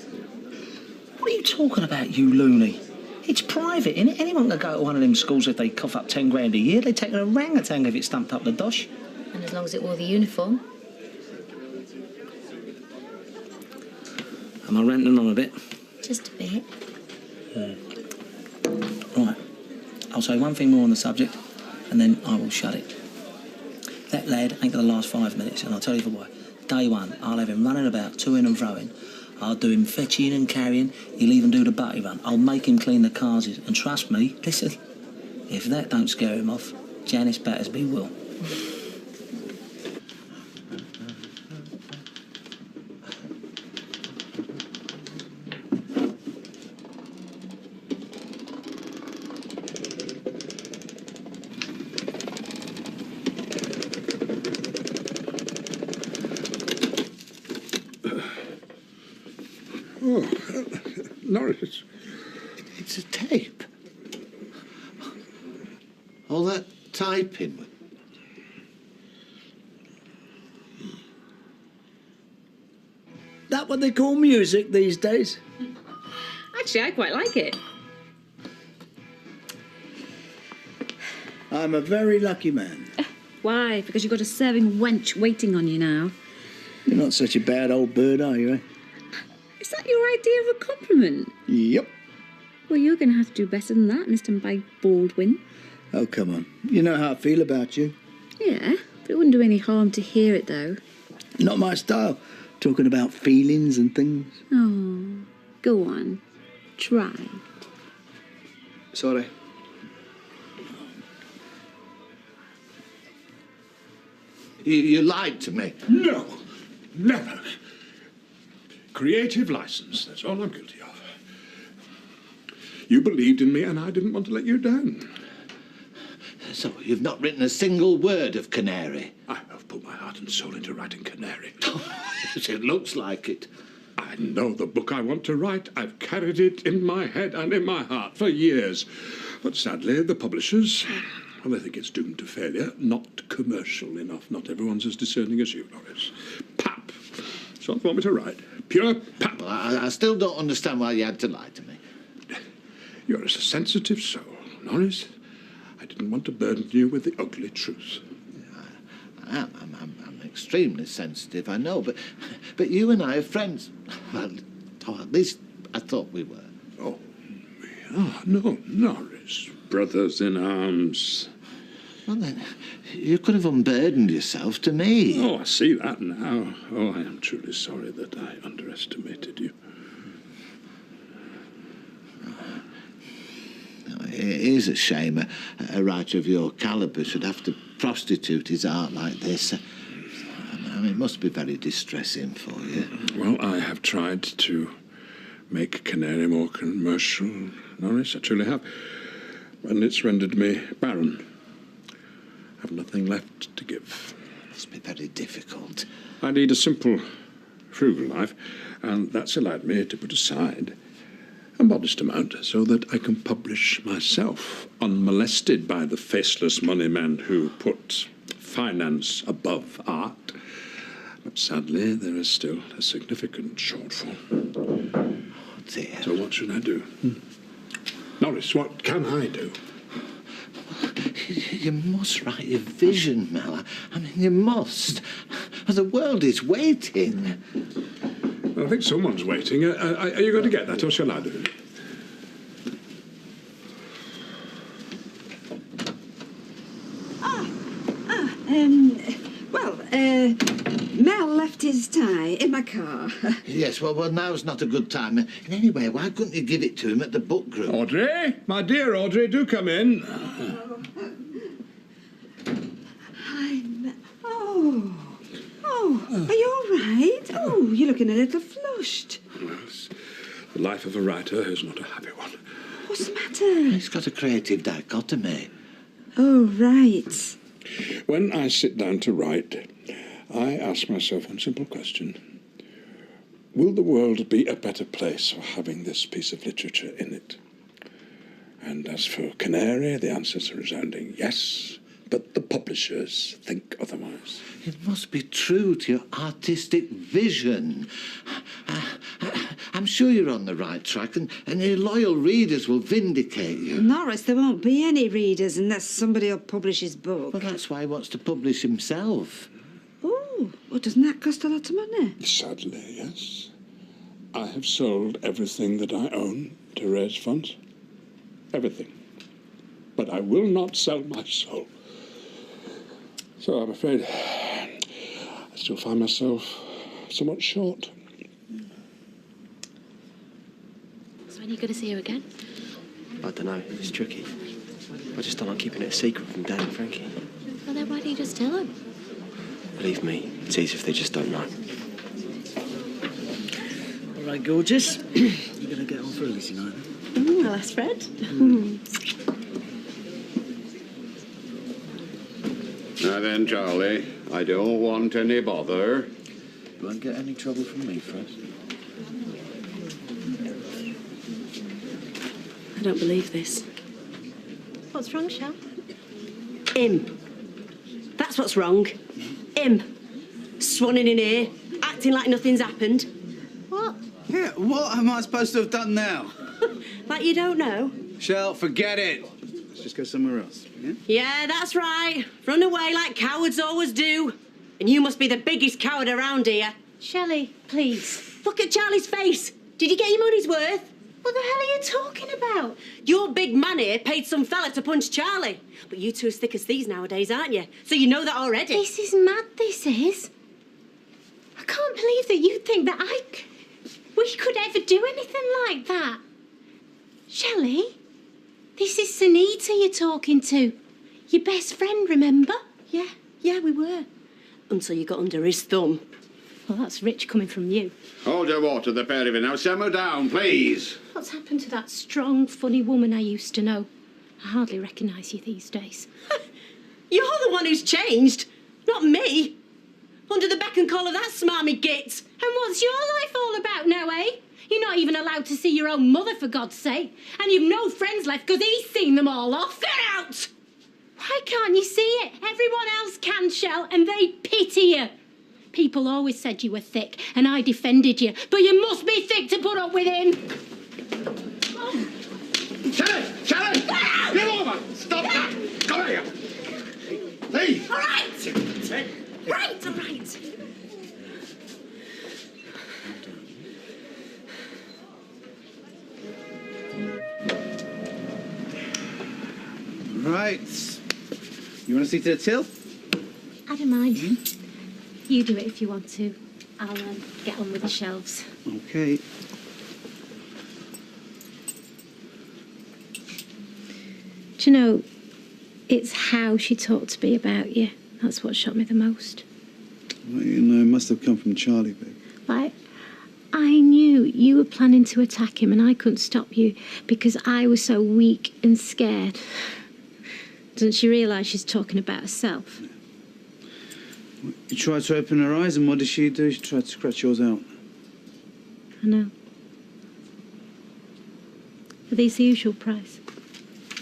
What are you talking about, you loony? It's private, innit? Anyone can go to one of them schools if they cough up 10 grand a year. They take an orangutan if it's stumped up the dosh. And as long as it wore the uniform. Am I ranting on a bit? Just a bit. Right. I'll say one thing more on the subject, and then I will shut it. That lad ain't going to last 5 minutes, and I'll tell you for why. Day one, I'll have him running about, to-ing and fro-ing. I'll do him fetching and carrying. He'll even do the butty run. I'll make him clean the cars. And trust me, listen, if that don't scare him off, Janice Battersby will. Oh, Norris. It's a tape. All that typing. that what they call music these days? Actually, I quite like it. I'm a very lucky man. Why? Because you've got a serving wench waiting on you now. You're not such a bad old bird, are you, eh? Is that your idea of a compliment? Yep. Well, you're going to have to do better than that, Mr. Baldwin. Oh, come on. You know how I feel about you. Yeah, but it wouldn't do any harm to hear it, though. Not my style, talking about feelings and things. Oh, go on. Try. Sorry. You lied to me. No, never. Creative license, that's all I'm guilty of. You believed in me and I didn't want to let you down. So you've not written a single word of Canary? I have put my heart and soul into writing Canary. It looks like it. I know the book I want to write. I've carried it in my head and in my heart for years. But sadly, the publishers, well, they think it's doomed to failure. Not commercial enough. Not everyone's as discerning as you, Norris. Pap. That's what they want me to write. Pure pap. Well, I still don't understand why you had to lie to me. You're a sensitive soul, Norris. I didn't want to burden you with the ugly truth. I'm extremely sensitive, I know, but you and I are friends. Well, at least I thought we were. Oh, we are? No, Norris. Brothers in arms. Well, then, you could have unburdened yourself to me. Oh, I see that now. Oh, I am truly sorry that I underestimated you. It is a shame a writer of your calibre should have to prostitute his art like this. I mean, it must be very distressing for you. Well, I have tried to make Canary more commercial, Norris. I truly have. And it's rendered me barren. I have nothing left to give. It must be very difficult. I lead a simple, frugal life, and that's allowed me to put aside a modest amount so that I can publish myself, unmolested by the faceless money men who put finance above art. But sadly, there is still a significant shortfall. Oh, dear. So what should I do? Norris, what can I do? You must write your vision, Mel. I mean, you must. The world is waiting. I think someone's waiting. Are you going to get that, or shall I do it? Mel left his tie in my car. Yes, well, now's not a good time. And anyway, why couldn't you give it to him at the book group? Audrey? My dear Audrey, do come in. Hi, Mel. Oh, are you all right? Oh, you're looking a little flushed. Yes. The life of a writer is not a happy one. What's the matter? He's got a creative dichotomy. Oh, right. When I sit down to write, I ask myself one simple question. Will the world be a better place for having this piece of literature in it? And as for Canary, the answers are resounding yes, but the publishers think otherwise. It must be true to your artistic vision. I'm sure you're on the right track, and your loyal readers will vindicate you. Norris, there won't be any readers unless somebody will publish his book. Well, that's why he wants to publish himself. Oh, well, doesn't that cost a lot of money? Sadly, yes. I have sold everything that I own to raise funds. Everything. But I will not sell my soul. So I'm afraid I still find myself somewhat short. So when are you going to see her again? I don't know. It's tricky. I just don't like keeping it a secret from Dad and Frankie. Well, then why don't you just tell them? Believe me, it's easy if they just don't know. All right, gorgeous. You're going to get on for easy night. I'll ask Fred. Now then, Charlie, I don't want any bother. You won't get any trouble from me, Fred. I don't believe this. What's wrong, Shell? Him. That's what's wrong. Him. Swanning in here, acting like nothing's happened. What am I supposed to have done now? Like you don't know? Shell, forget it. Let's just go somewhere else, yeah? Yeah, that's right. Run away like cowards always do. And you must be the biggest coward around here. Shelley, please. Look at Charlie's face. Did you get your money's worth? What the hell are you talking about? Your big man here paid some fella to punch Charlie. But you two are thick as thieves nowadays, aren't you? So you know that already. This is mad, this is. I can't believe that you think that we could ever do anything like that. Shelley, this is Sunita you're talking to. Your best friend, remember? Yeah, we were. Until you got under his thumb. Well, that's rich coming from you. Hold your water, the pair of you. Now simmer down, please. What's happened to that strong, funny woman I used to know? I hardly recognise you these days. You're the one who's changed, not me. Under the beck and call of that smarmy git. And what's your life all about now, eh? You're not even allowed to see your own mother, for God's sake. And you've no friends left because he's seen them all off. Get out! Why can't you see it? Everyone else can, Shell, and they pity you. People always said you were thick, and I defended you. But you must be thick to put up with him. Shelley! Get over! Stop that! Come here! Leave! All right! Right, all right. Right. You want to see to the till? I don't mind. You do it if you want to. I'll get on with the shelves. Okay. Do you know, it's how she talked to me about you. That's what shocked me the most. Well, you know, it must have come from Charlie, babe. Like, I knew you were planning to attack him and I couldn't stop you because I was so weak and scared. Doesn't she realise she's talking about herself? You tried to open her eyes, and what did she do? She tried to scratch yours out. I know. Are these the usual price?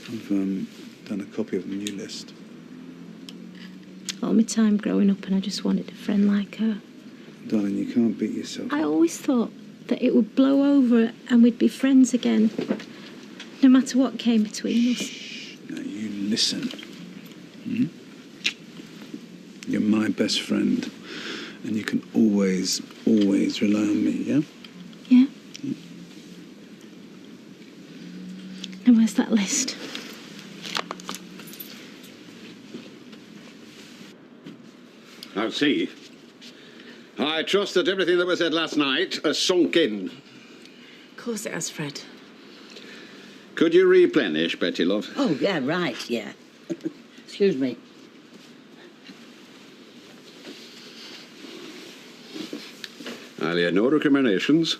I've done a copy of the new list. All my time growing up and I just wanted a friend like her. Darling, you can't beat yourself. I always thought that it would blow over and we'd be friends again, no matter what came between us. Now, you listen. You're my best friend, and you can always, always rely on me, yeah? Yeah? And where's that list? Now, see, I trust that everything that was said last night has sunk in. Of course it has, Fred. Could you replenish, Betty, love? Oh, yeah, right, yeah. Excuse me. I'll hear no recriminations,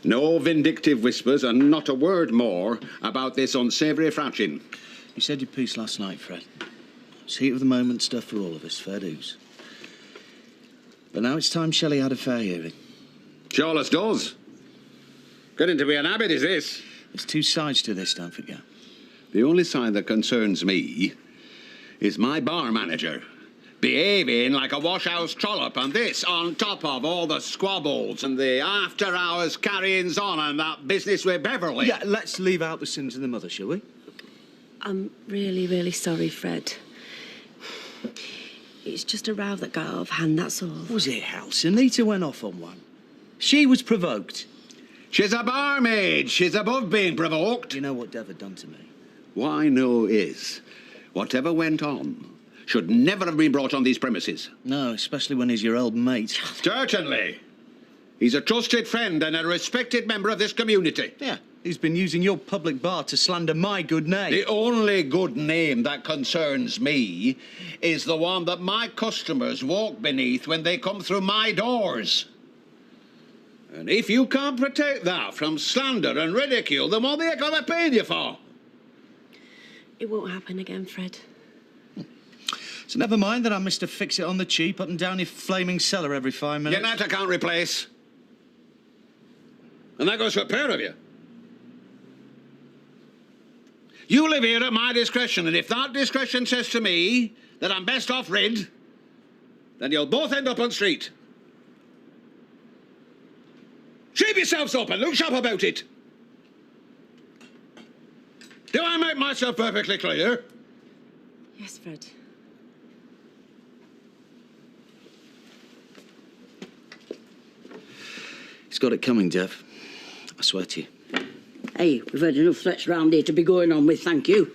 no vindictive whispers, and not a word more about this unsavoury fratching. You said your piece last night, Fred. It's heat of the moment stuff for all of us, fair dues. But now it's time Shelley had a fair hearing. Charles does. Getting to be an habit, is this? There's two sides to this, don't forget. The only side that concerns me is my bar manager behaving like a washhouse trollop, and this on top of all the squabbles and the after-hours carryings on and that business with Beverly. Yeah, let's leave out the sins of the mother, shall we? I'm really, really sorry, Fred. It's just a row that got out of hand, that's all. Was it else? Anita went off on one. She was provoked. She's a barmaid. She's above being provoked. You know what Dev had done to me? Why, no is, whatever went on should never have been brought on these premises. No, especially when he's your old mate. Certainly. He's a trusted friend and a respected member of this community. Yeah, he's been using your public bar to slander my good name. The only good name that concerns me is the one that my customers walk beneath when they come through my doors. And if you can't protect that from slander and ridicule, then what the heck am I paying you for? It won't happen again, Fred. So never mind that I'm Mr. Fix-It on the cheap up and down your flaming cellar every 5 minutes. You're not I can't replace. And that goes for a pair of you. You live here at my discretion, and if that discretion says to me that I'm best off rid, then you'll both end up on street. Shave yourselves up and look sharp about it. Do I make myself perfectly clear? Yes, Fred. He's got it coming, Jeff. I swear to you. Hey, we've had enough threats round here to be going on with, thank you.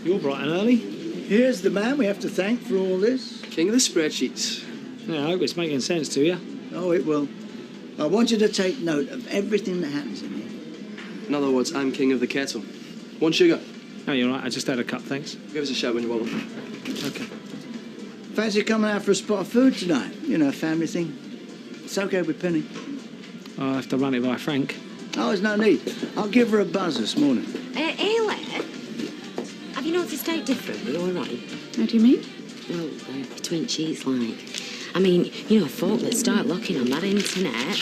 You're bright and early. Here's the man we have to thank for all this. King of the spreadsheets. Yeah, I hope it's making sense to you. Oh, it will. I want you to take note of everything that happens in here. In other words, I'm king of the kettle. One sugar. Oh, you're right. I just had a cup, thanks. Give us a shout when you want one. Okay. Fancy coming out for a spot of food tonight? You know, a family thing. It's okay with Penny. I'll have to run it by Frank. Oh, there's no need. I'll give her a buzz this morning. Ayla, have you noticed how different we are, right? How do you mean? Well, between cheats, like. I mean, you know, folk that start looking on that internet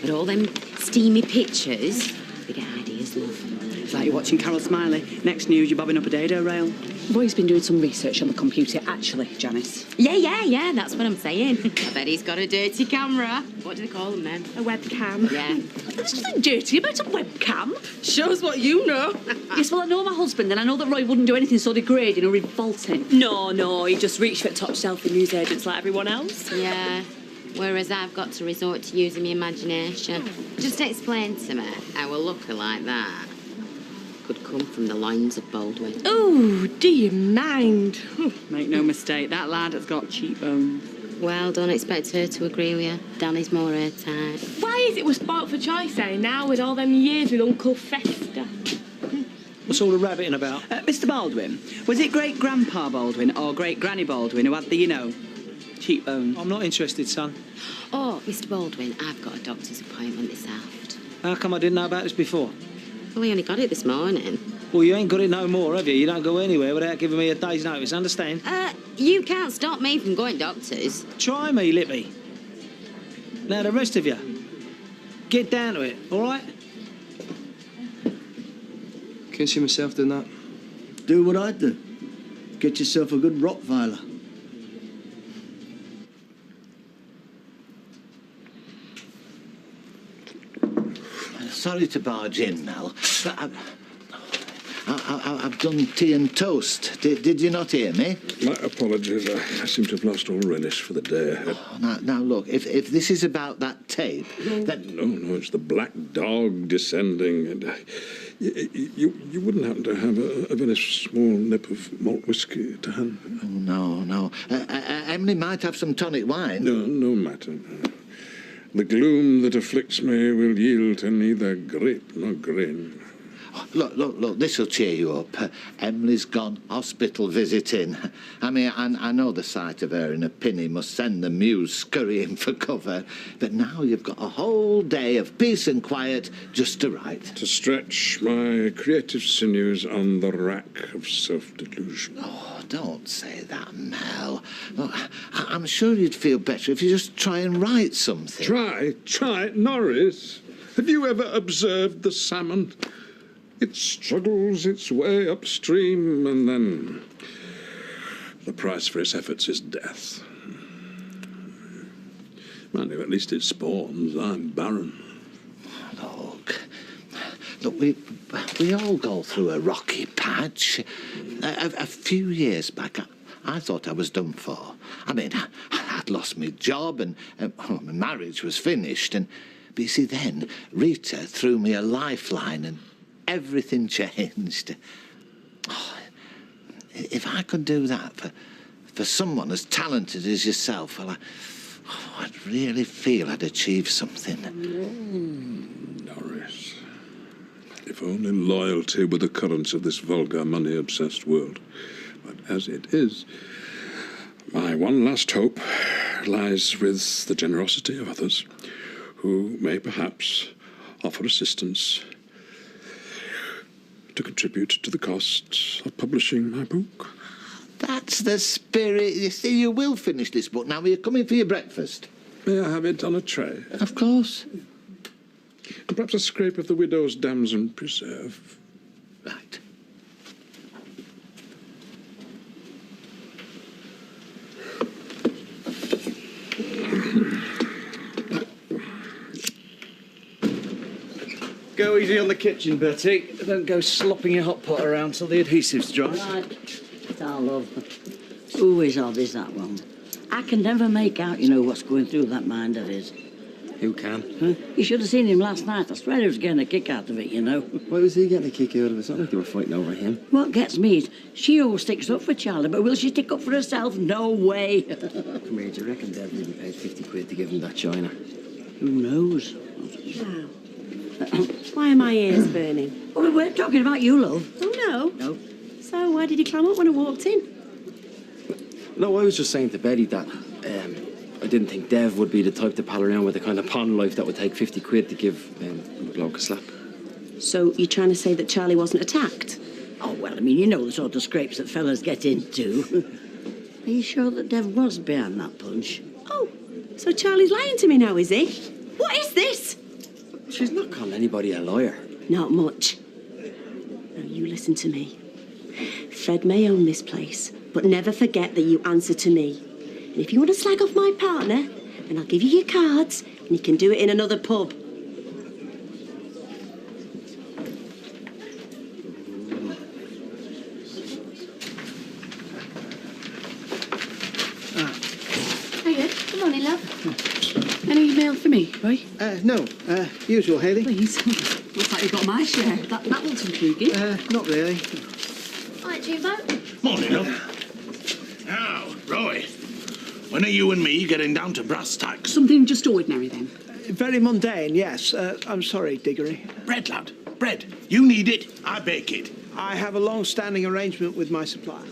with all them steamy pictures, they get ideas, love. It's like you're watching Carol Smiley. Next news, you're bobbing up a dado rail. Boy's been doing some research on the computer, actually, Janice. Yeah, that's what I'm saying. I bet he's got a dirty camera. What do they call them then? A webcam. Yeah. There's nothing dirty about a webcam. Shows what you know. Yes, well, I know my husband, and I know that Roy wouldn't do anything so degrading or revolting. No, he just reached for top shelf in newsagents like everyone else. Yeah. Whereas I've got to resort to using my imagination. Just explain to me how a looker like that could come from the loins of Baldwin. Oh, do you mind? Make no mistake, that lad has got cheekbones. Well, don't expect her to agree with you. Danny's more her type. Why is it we're spoilt for choice, eh, now with all them years with Uncle Fester? What's all the rabbiting about? Mr. Baldwin, was it great-grandpa Baldwin or great-granny Baldwin who had the, cheekbones? I'm not interested, son. Oh, Mr. Baldwin, I've got a doctor's appointment this afternoon. How come I didn't know about this before? Well, he only got it this morning. Well, you ain't got it no more, have you? You don't go anywhere without giving me a day's notice, understand? You can't stop me from going doctors. Try me, Lippy. Now, the rest of you, get down to it, all right? Can't see myself doing that. Do what I do. Get yourself a good Rottweiler. Sorry to barge in, Mel, but I've done tea and toast. Did you not hear me? My apologies. I seem to have lost all relish for the day ahead. Now look, if this is about that tape, then... No, it's the black dog descending. And you wouldn't happen to have a very small nip of malt whiskey to hand? Oh, no. Emily might have some tonic wine. No matter. The gloom that afflicts me will yield to neither grape nor grain. Look, this'll cheer you up. Emily's gone hospital visiting. I mean, I know the sight of her in a pinny must send the muse scurrying for cover, but now you've got a whole day of peace and quiet just to write. To stretch my creative sinews on the rack of self-delusion. Oh, don't say that, Mel. Look, I'm sure you'd feel better if you just try and write something. Try, Norris. Have you ever observed the salmon? It struggles its way upstream, and then the price for its efforts is death. Mind you, at least it spawns. I'm barren. Look, we all go through a rocky patch. A few years back, I thought I was done for. I mean, I'd lost my job and my marriage was finished. But you see, then Rita threw me a lifeline and everything changed. Oh, if I could do that for someone as talented as yourself, well, I'd really feel I'd achieved something. Norris, if only loyalty were the currents of this vulgar, money-obsessed world. But as it is, my one last hope lies with the generosity of others who may perhaps offer assistance to contribute to the costs of publishing my book. That's the spirit. You see, you will finish this book. Now, are you coming for your breakfast? May I have it on a tray? Of course. And perhaps a scrape of the widow's damson preserve. Right. Go easy on the kitchen, Betty. Don't go slopping your hot pot around till the adhesive's dry. Right. It's our love. Always odd is that one. I can never make out, what's going through that mind of his. Who can? Huh? You should have seen him last night. I swear he was getting a kick out of it, Why was he getting a kick out of it? It's not like they were fighting over him. What gets me is she always sticks up for Charlie, but will she stick up for herself? No way. Come here, do you reckon Dev didn't pay 50 quid to give him that china? Who knows? Now, why are my ears burning? Well, we weren't talking about you, love. Oh, no? No. So why did he climb up when I walked in? No, I was just saying to Betty that I didn't think Dev would be the type to pal around with the kind of pond life that would take 50 quid to give a bloke a slap. So you're trying to say that Charlie wasn't attacked? Oh, well, the sort of scrapes that fellas get into. Are you sure that Dev was behind that punch? Oh, so Charlie's lying to me now, is he? What is this? She's not calling anybody a liar. Not much. Now, you listen to me. Fred may own this place, but never forget that you answer to me. And if you want to slag off my partner, then I'll give you your cards, and you can do it in another pub. Hiya, good morning, love. Any mail for me, boy? No. Usual, Hayley. Please. Looks like you got my share. That looks intriguing. Not really. All right, Jimbo. Morning, love. Now, Roy, when are you and me getting down to brass tacks? Something just ordinary, then. Very mundane, yes. I'm sorry, Diggory. Bread, lad. Bread. You need it, I bake it. I have a long-standing arrangement with my supplier.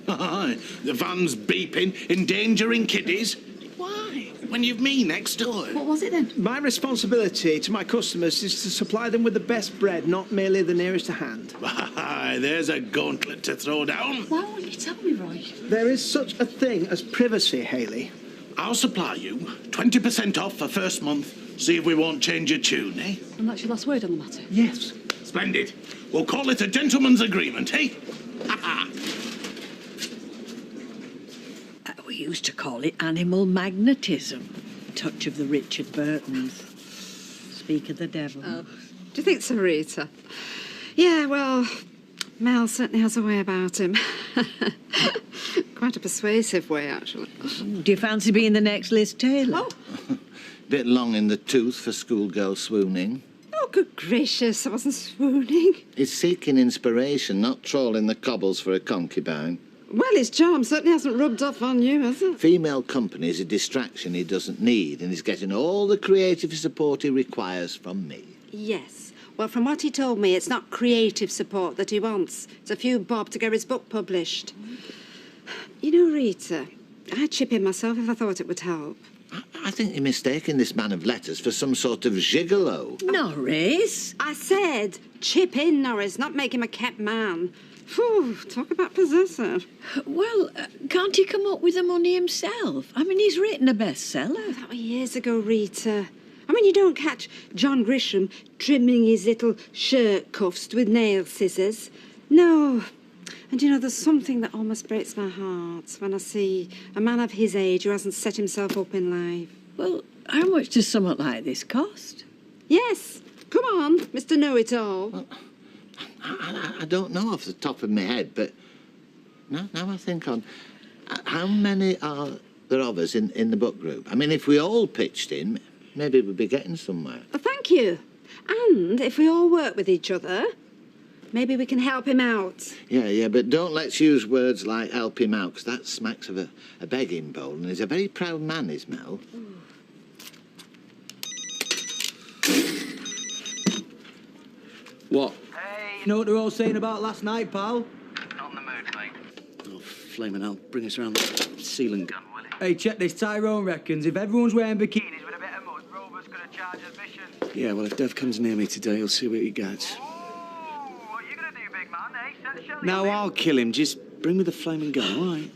Aye. The van's beeping, endangering kiddies. Why? When you've me next door. What was it, then? My responsibility to my customers is to supply them with the best bread, not merely the nearest to hand. Why, there's a gauntlet to throw down. Why won't you tell me, Roy? There is such a thing as privacy, Hayley. I'll supply you 20% off for first month. See if we won't change your tune, eh? And that's your last word on the matter? Yes. Splendid. We'll call it a gentleman's agreement, eh? We used to call it animal magnetism. Touch of the Richard Burtons. Speak of the devil. Oh, do you think so, Rita? Yeah, well, Mel certainly has a way about him. Quite a persuasive way, actually. Do you fancy being the next Liz Taylor? Oh. Bit long in the tooth for schoolgirl swooning. Oh, good gracious, I wasn't swooning. He's seeking inspiration, not trawling the cobbles for a concubine. Well, his charm certainly hasn't rubbed off on you, has it? Female company is a distraction he doesn't need, and he's getting all the creative support he requires from me. Yes. Well, from what he told me, it's not creative support that he wants. It's a few bob to get his book published. You know, Rita, I'd chip in myself if I thought it would help. I think you're mistaking this man of letters for some sort of gigolo. Norris? I said chip in, Norris, not make him a kept man. Phew, talk about possessive. Well, can't he come up with the money himself? I mean, he's written a bestseller. That was years ago, Rita. I mean, you don't catch John Grisham trimming his little shirt cuffs with nail scissors. No. And, there's something that almost breaks my heart when I see a man of his age who hasn't set himself up in life. Well, how much does something like this cost? Yes. Come on, Mr. Know-It-All. Well, I don't know off the top of my head, but now I think on how many are there of us in the book group? I mean, if we all pitched in, maybe we'd be getting somewhere. Well, thank you. And if we all work with each other, maybe we can help him out. Yeah, but don't let's use words like help him out, because that smacks of a begging bowl, and he's a very proud man, is Mel. What? You know what they're all saying about last night, pal? Not in the mood, mate. Oh, flaming hell. Bring us around the ceiling gun, will it? Hey, check this. Tyrone reckons if everyone's wearing bikinis with a bit of mud, Rover's going to charge admission. Yeah, well, if Dev comes near me today, he'll see what he gets. What are you going to do, big man, eh? Set the shell Now I'll kill him. Just bring me the flaming gun, all right?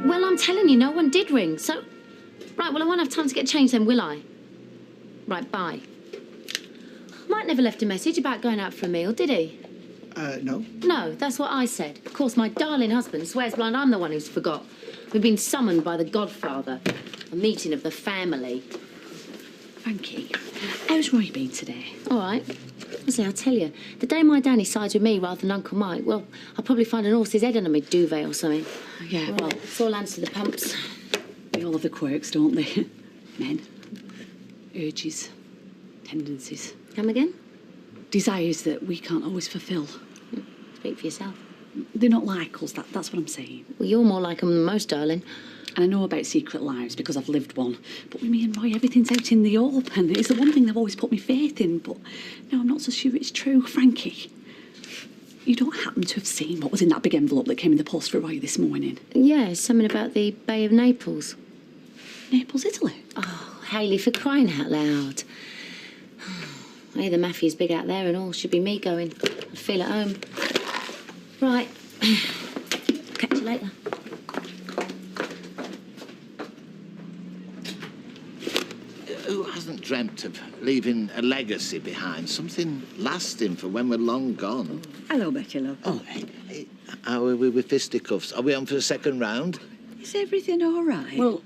Well, I'm telling you, no one did ring, so... Right, well, I won't have time to get changed then, will I? Right, bye. Mike never left a message about going out for a meal, did he? No. No, that's what I said. Of course, my darling husband swears blind I'm the one who's forgot. We've been summoned by the Godfather. A meeting of the family. Frankie, how's Roy been today? All right. Honestly, I'll tell you, the day my Danny sides with me rather than Uncle Mike, well, I'll probably find an horse's head under my duvet or something. Yeah, well, it's all hands to the pumps. They all have the quirks, don't they? Men. Urges. Tendencies. Come again? Desires that we can't always fulfil. Speak for yourself. They're not like us, that's what I'm saying. Well, you're more like them than most, darling. And I know about secret lives because I've lived one. But with me and Roy, everything's out in the open. It's the one thing they've always put me faith in, but now I'm not so sure it's true. Frankie, you don't happen to have seen what was in that big envelope that came in the post for Roy this morning? Yeah, something about the Bay of Naples. Naples, Italy? Oh, Hayley, for crying out loud. Hey, the mafia's big out there and all. Should be me going. I'd feel at home. Right. Catch you later. Who hasn't dreamt of leaving a legacy behind? Something lasting for when we're long gone. Hello, Betty, love. Oh, hey, how are we with fisticuffs? Are we on for the second round? Is everything all right? Well,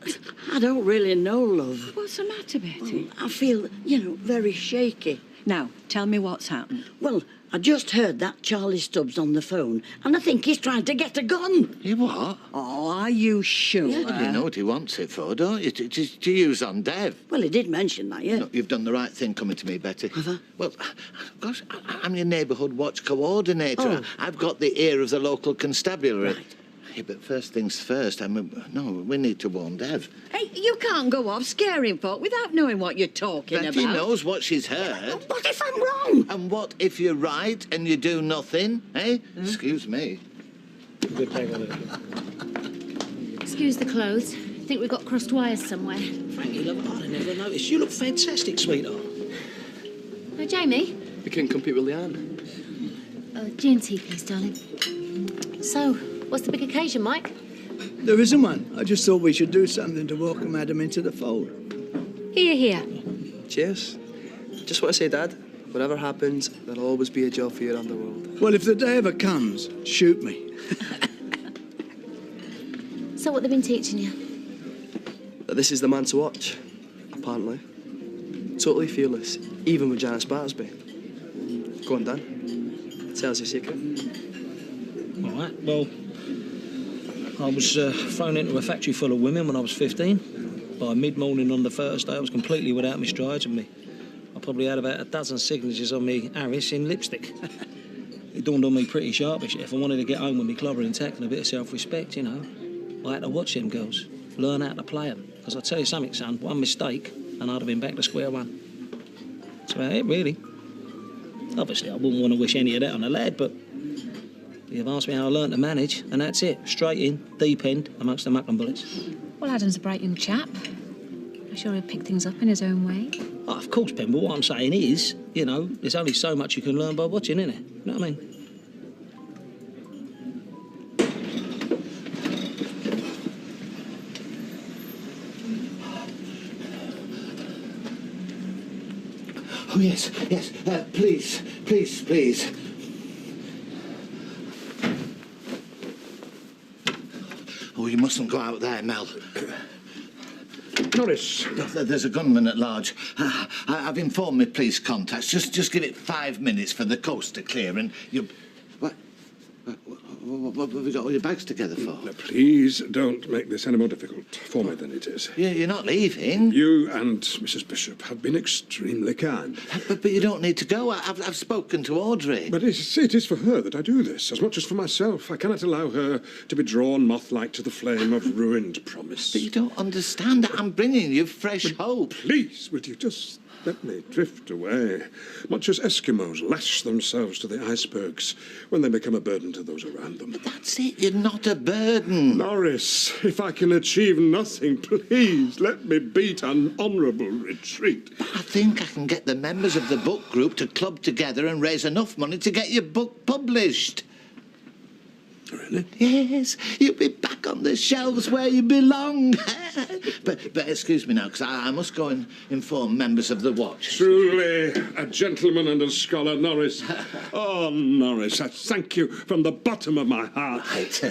I don't really know, love. What's the matter, Betty? I feel, very shaky. Now, tell me what's happened. Well, I just heard that Charlie Stubbs on the phone, and I think he's trying to get a gun. You what? Oh, are you sure? Yeah, you know what he wants it for, don't you? To use on Dev. Well, he did mention that, yeah. No, you've done the right thing coming to me, Betty. Have I? Well, gosh, I'm your neighbourhood watch coordinator. Oh. I've got the ear of the local constabulary. Right. Yeah, but first things first, we need to warn Dev. Hey, you can't go off scaring folk without knowing what you're talking about. Betty knows what she's heard. What if I'm wrong? And what if you're right and you do nothing, eh? Excuse me. Good take on it. Excuse the clothes. I think we've got crossed wires somewhere. Frankie, love, I never noticed. You look fantastic, sweetheart. Oh, Jamie? We couldn't compete with Leanne. G&T, please, darling. So, what's the big occasion, Mike? There isn't one. I just thought we should do something to welcome Adam into the fold. Here, here. Cheers. Just want to say, Dad, whatever happens, there'll always be a job for you around the world. Well, if the day ever comes, shoot me. So what they've been teaching you? That this is the man to watch, apparently. Totally fearless, even with Janice Battersby. Go on, Dan. Tell us your secret. All right, well, I was thrown into a factory full of women when I was 15. By mid-morning on the first day, I was completely without my strides and I probably had about a dozen signatures on me Harris in lipstick. It dawned on me pretty sharpish if I wanted to get home with me clobber intact and a bit of self-respect, I had to watch them girls, learn how to play them. Because I tell you something, son, one mistake and I'd have been back to square one. That's about it, really. Obviously, I wouldn't want to wish any of that on a lad, but you've asked me how I learned to manage, and that's it. Straight in, deep end, amongst the muck and bullets. Well, Adam's a bright young chap. I'm sure he'll pick things up in his own way. Oh, of course, Pen, but what I'm saying is, there's only so much you can learn by watching, innit? You know what I mean? Oh, yes. Please. Oh, you mustn't go out there, Mel. Norris. There's a gunman at large. I've informed my police contacts. Just give it 5 minutes for the coast to clear and you... What have we got all your bags together for? Now, please don't make this any more difficult for me than it is. You're not leaving. You and Mrs. Bishop have been extremely kind. But you don't need to go. I've spoken to Audrey. But it is for her that I do this, as much as for myself. I cannot allow her to be drawn moth-like to the flame of ruined promise. But you don't understand. I'm bringing you fresh hope. Please, would you just let me drift away? Much as Eskimos lash themselves to the icebergs when they become a burden to those around them. But that's it. You're not a burden. Norris, if I can achieve nothing, please let me beat an honourable retreat. But I think I can get the members of the book group to club together and raise enough money to get your book published. Really? Yes. You'll be back on the shelves where you belong. But excuse me now, because I must go and inform members of the watch. Truly a gentleman and a scholar, Norris. Oh, Norris, I thank you from the bottom of my heart. Right.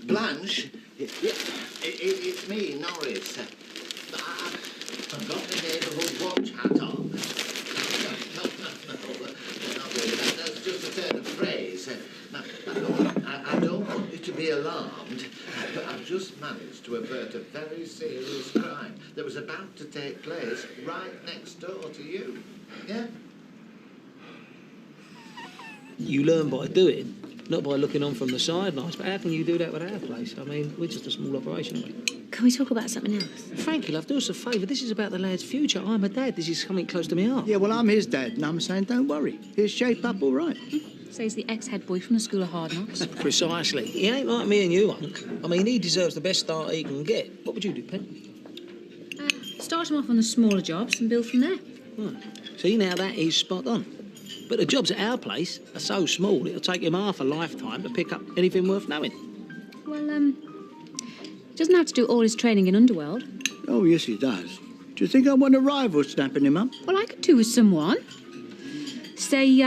Blanche, it's me, Norris. I've got the neighbourhood watch hat on. No, not really. That's just a turn of phrase. Now, I don't want you to be alarmed, but I've just managed to avert a very serious crime that was about to take place right next door to you. Yeah? You learn by doing, not by looking on from the sidelines. But how can you do that with our place? I mean, we're just a small operation, aren't we? Can we talk about something else? Frankie, love, do us a favour. This is about the lad's future. I'm a dad. This is something close to me heart. Yeah, well, I'm his dad, and I'm saying don't worry. He'll shape up all right. So he's the ex-head boy from the School of Hard Knocks. Precisely. He ain't like me and you, Unc. I mean, he deserves the best start he can get. What would you do, Pen? Start him off on the smaller jobs and build from there. See, now that is spot on. But the jobs at our place are so small, it'll take him half a lifetime to pick up anything worth knowing. Well, doesn't have to do all his training in Underworld. Oh, yes, he does. Do you think I want a rival snapping him up? Well, I could do with someone. Say,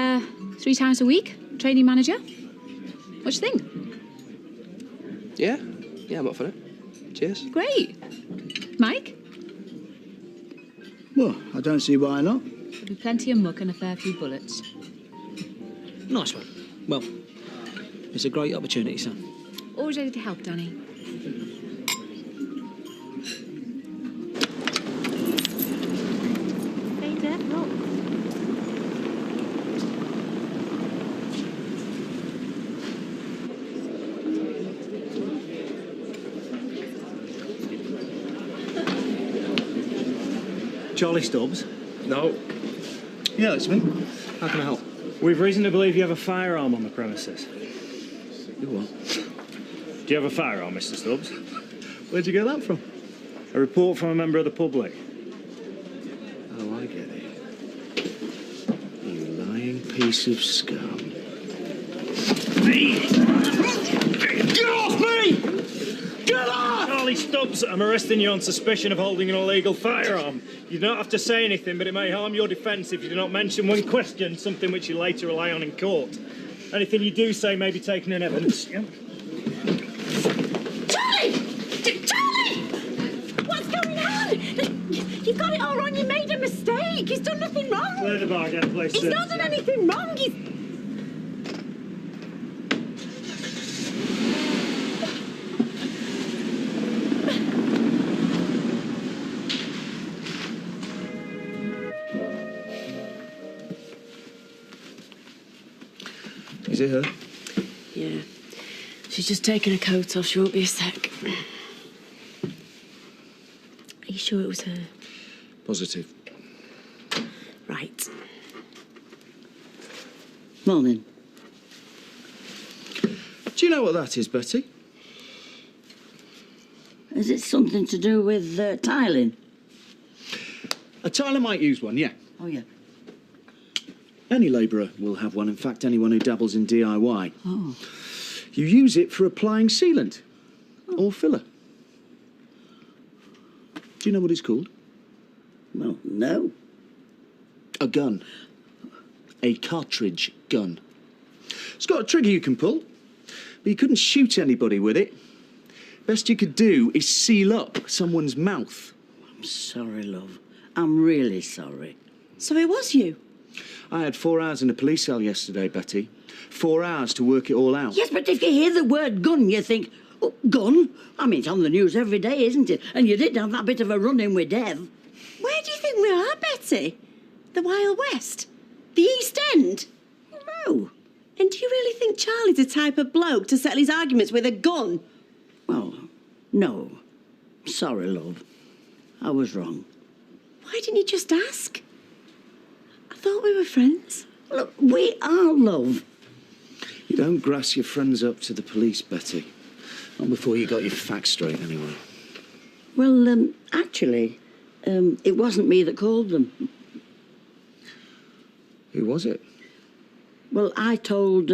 3 times a week, training manager. What do you think? Yeah, I'm up for it. Cheers. Great. Mike? Well, I don't see why not. There'll be plenty of muck and a fair few bullets. Nice one. Well, it's a great opportunity, son. Always ready to help, Danny. Hey, Dad, look. Charlie Stubbs? No. Yeah, it's me. How can I help? We've reason to believe you have a firearm on the premises. You what? Do you have a firearm, Mr. Stubbs? Where'd you get that from? A report from a member of the public. Oh, I get it. You lying piece of scum. Get off me! Get off! Charlie Stubbs, I'm arresting you on suspicion of holding an illegal firearm. You don't have to say anything, but it may harm your defence if you do not mention when questioned something which you later rely on in court. Anything you do say may be taken in evidence. Yeah? Charlie! Charlie! What's going on? You've got it all wrong. You made a mistake. He's done nothing wrong. Clear the bar, get a place. He's not done anything wrong. He's... Is it her? Yeah. She's just taken her coat off. She won't be a sec. Are you sure it was her? Positive. Right. Morning. Do you know what that is, Betty? Is it something to do with tiling? A tiler might use one, yeah. Oh, yeah. Any labourer will have one. In fact, anyone who dabbles in DIY. Oh. You use it for applying sealant or filler. Do you know what it's called? Well, no. A gun. A cartridge gun. It's got a trigger you can pull, but you couldn't shoot anybody with it. Best you could do is seal up someone's mouth. I'm sorry, love. I'm really sorry. So it was you? I had 4 hours in a police cell yesterday, Betty. 4 hours to work it all out. Yes, but if you hear the word gun, you think, oh, gun? I mean, it's on the news every day, isn't it? And you did have that bit of a run-in with Dev. Where do you think we are, Betty? The Wild West? The East End? No. And do you really think Charlie's the type of bloke to settle his arguments with a gun? Well, no. Sorry, love. I was wrong. Why didn't you just ask? I thought we were friends. Look, we are, love. You don't grass your friends up to the police, Betty. Not before you got your facts straight, anyway. Well, actually, It wasn't me that called them. Who was it? Well, I told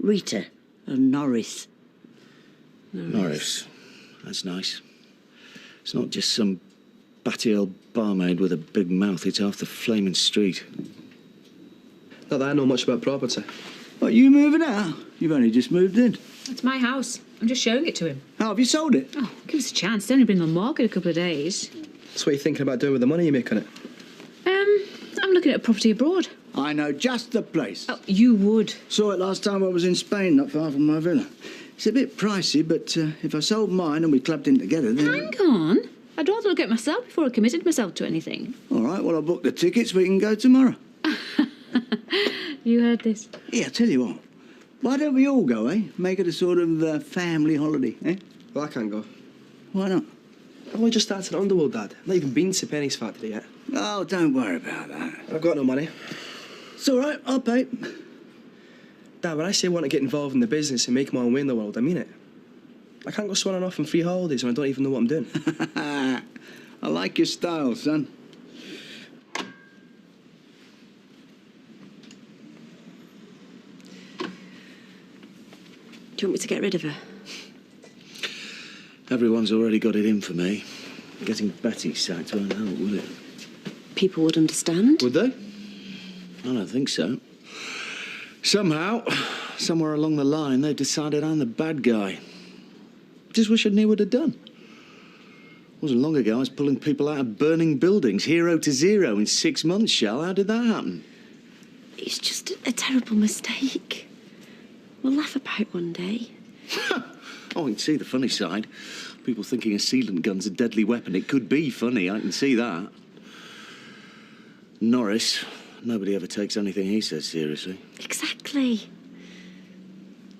Rita and Norris. Norris. That's nice. It's not just some batty old barmaid with a big mouth. It's half the flaming street. Not that I know much about property. What, you moving out? You've only just moved in. It's my house. I'm just showing it to him. How have you sold it? Oh, give us a chance. It's only been on the market a couple of days. So what are you thinking about doing with the money you make on it? I'm looking at a property abroad. I know just the place. Oh, you would. Saw it last time I was in Spain, not far from my villa. It's a bit pricey, but if I sold mine and we clubbed in together, then... Hang on. I'd rather look at myself before I committed myself to anything. All right, well, I'll book the tickets. We can go tomorrow. You heard this. Yeah, I tell you what. Why don't we all go, eh? Make it a sort of family holiday, eh? Well, I can't go. Why not? I've only just started at Underworld, Dad. I've not even been to Penny's factory yet. Oh, don't worry about that. I've got no money. It's all right, I'll pay. Dad, when I say I want to get involved in the business and make my own way in the world, I mean it. I can't go swanning off on free holidays when I don't even know what I'm doing. I like your style, son. Do you want me to get rid of her? Everyone's already got it in for me. Getting Betty sacked won't help, will it? People would understand. Would they? I don't think so. Somehow, somewhere along the line, they decided I'm the bad guy. Just wish I knew what I'd done. Wasn't long ago I was pulling people out of burning buildings, 0 to 0 in 6 months, Shell. How did that happen? It's just a terrible mistake. We'll laugh about it one day. Oh, I can see the funny side. People thinking a sealant gun's a deadly weapon. It could be funny, I can see that. Norris, nobody ever takes anything he says seriously. Exactly.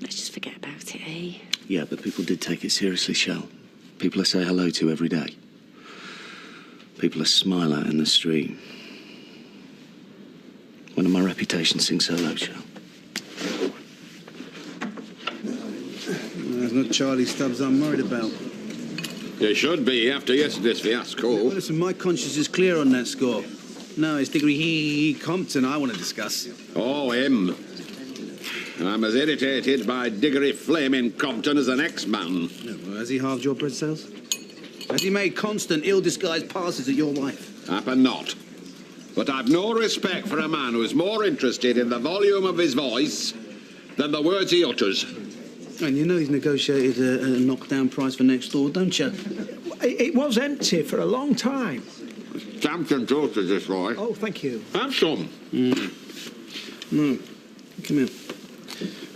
Let's just forget about it, eh? Yeah, but people did take it seriously, Shell. People I say hello to every day. People I smile at in the street. When my reputation sings so low, Shell. There's no Charlie Stubbs I'm worried about. You should be after yesterday's fiasco. Well, listen, my conscience is clear on that score. No, it's Diggory Compton I want to discuss. Oh, him. And I'm as irritated by Diggory Flaming Compton as the next man. No, well, has he halved your bread sales? Has he made constant, ill-disguised passes at your wife? Happen not. But I've no respect for a man who's more interested in the volume of his voice than the words he utters. And you know he's negotiated a knockdown price for next door, don't you? It was empty for a long time. Champion toasted this, Roy. Oh, thank you. Have some. No, come here.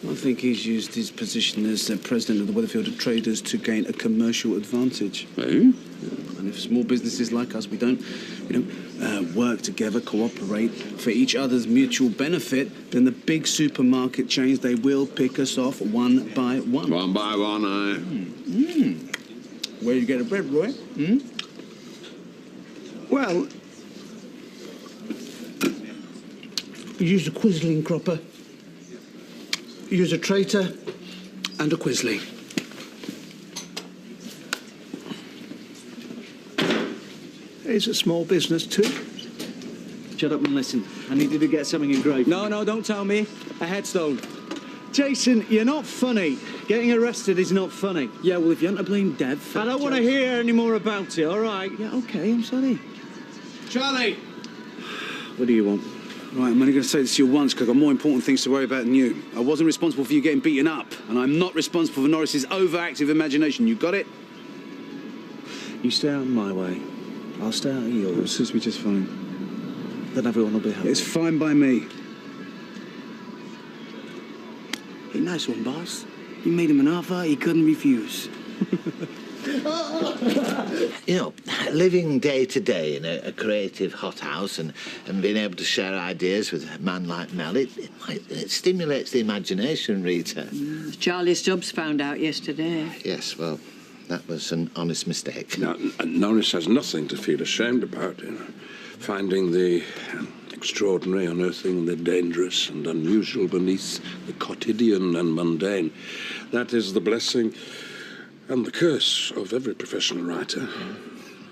I think he's used his position as president of the Weatherfield Traders to gain a commercial advantage. Eh? And if small businesses like us, we don't work together, cooperate for each other's mutual benefit, then the big supermarket chains, they will pick us off one by one. One by one, aye. Where you get a bread, Roy? Well, use a Quisling cropper, use a traitor, and a Quisling. It's a small business too. Shut up and listen. I needed to get something engraved. No, don't tell me. A headstone. Jason, you're not funny. Getting arrested is not funny. Yeah, well, if you hadn't blamed Dev... I don't want to hear any more about it, all right? Yeah, OK, I'm sorry. Charlie! What do you want? Right, I'm only going to say this to you once, because I've got more important things to worry about than you. I wasn't responsible for you getting beaten up, and I'm not responsible for Norris's overactive imagination. You got it? You stay out of my way. I'll stay out of yours. It suits me just fine. Then everyone will be happy. It's fine by me. Hey, nice one, boss. You made him an offer he couldn't refuse. You know, living day to day in a creative hothouse and being able to share ideas with a man like Mel, it stimulates the imagination, Rita. Charlie Stubbs found out yesterday. Yes, well, that was an honest mistake. Now, Norris has nothing to feel ashamed about, finding the extraordinary, unearthing the dangerous and unusual beneath the quotidian and mundane. That is the blessing and the curse of every professional writer.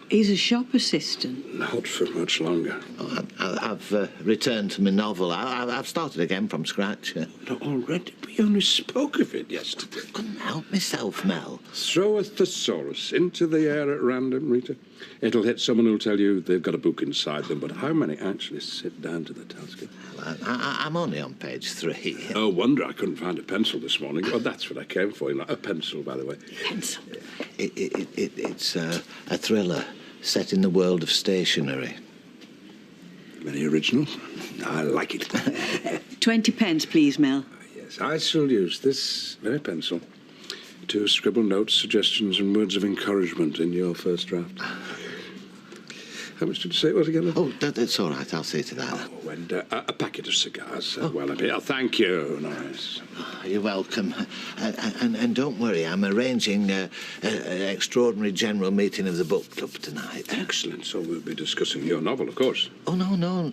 He's a shop assistant. Not for much longer. Oh, I've returned to my novel. I've started again from scratch. Not already? We only spoke of it yesterday. I couldn't help myself, Mel. Throw a thesaurus into the air at random, Rita. It'll hit someone who'll tell you they've got a book inside them, but how many actually sit down to the task? I'm only on page 3. Oh, wonder I couldn't find a pencil this morning. Well, that's what I came for. You know, a pencil, by the way. Pencil? It's a thriller set in the world of stationery. Very original. I like it. 20 pence, please, Mel. Yes, I shall use this very pencil to scribble notes, suggestions and words of encouragement in your first draft. How much did you say it was again? Oh, that's all right. I'll see to that. Oh, and a packet of cigars. Well, thank you, Norris. Oh, you're welcome. And don't worry, I'm arranging an extraordinary general meeting of the book club tonight. Excellent. So we'll be discussing your novel, of course. Oh, no.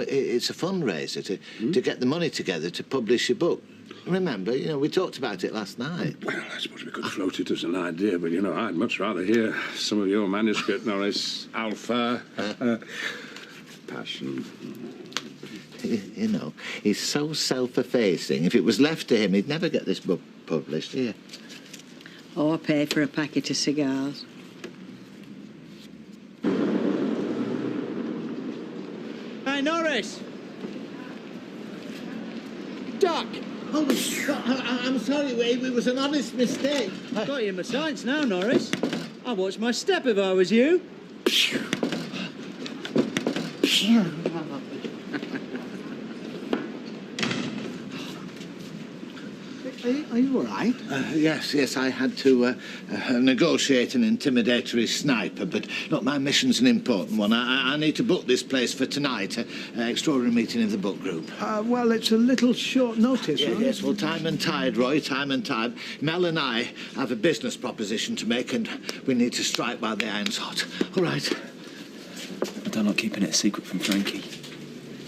It's a fundraiser to get the money together to publish your book. Remember, we talked about it last night. Well, I suppose we could float it as an idea, but, I'd much rather hear some of your manuscript, Norris. Alpha, passion. He's so self-effacing. If it was left to him, he'd never get this book published, here. Or pay for a packet of cigars. Hey, Norris! Doc! Oh, I'm sorry, Wade. It was an honest mistake. I've got you in my sights now, Norris. I'd watch my step if I was you. Are you all right? Yes, I had to negotiate an intimidatory sniper, but look, my mission's an important one. I need to book this place for tonight, an extraordinary meeting of the book group. Well, it's a little short notice, right? Yes, well, time and tide, Roy, time and tide. Mel and I have a business proposition to make, and we need to strike while the iron's hot. All right. I don't like keeping it a secret from Frankie.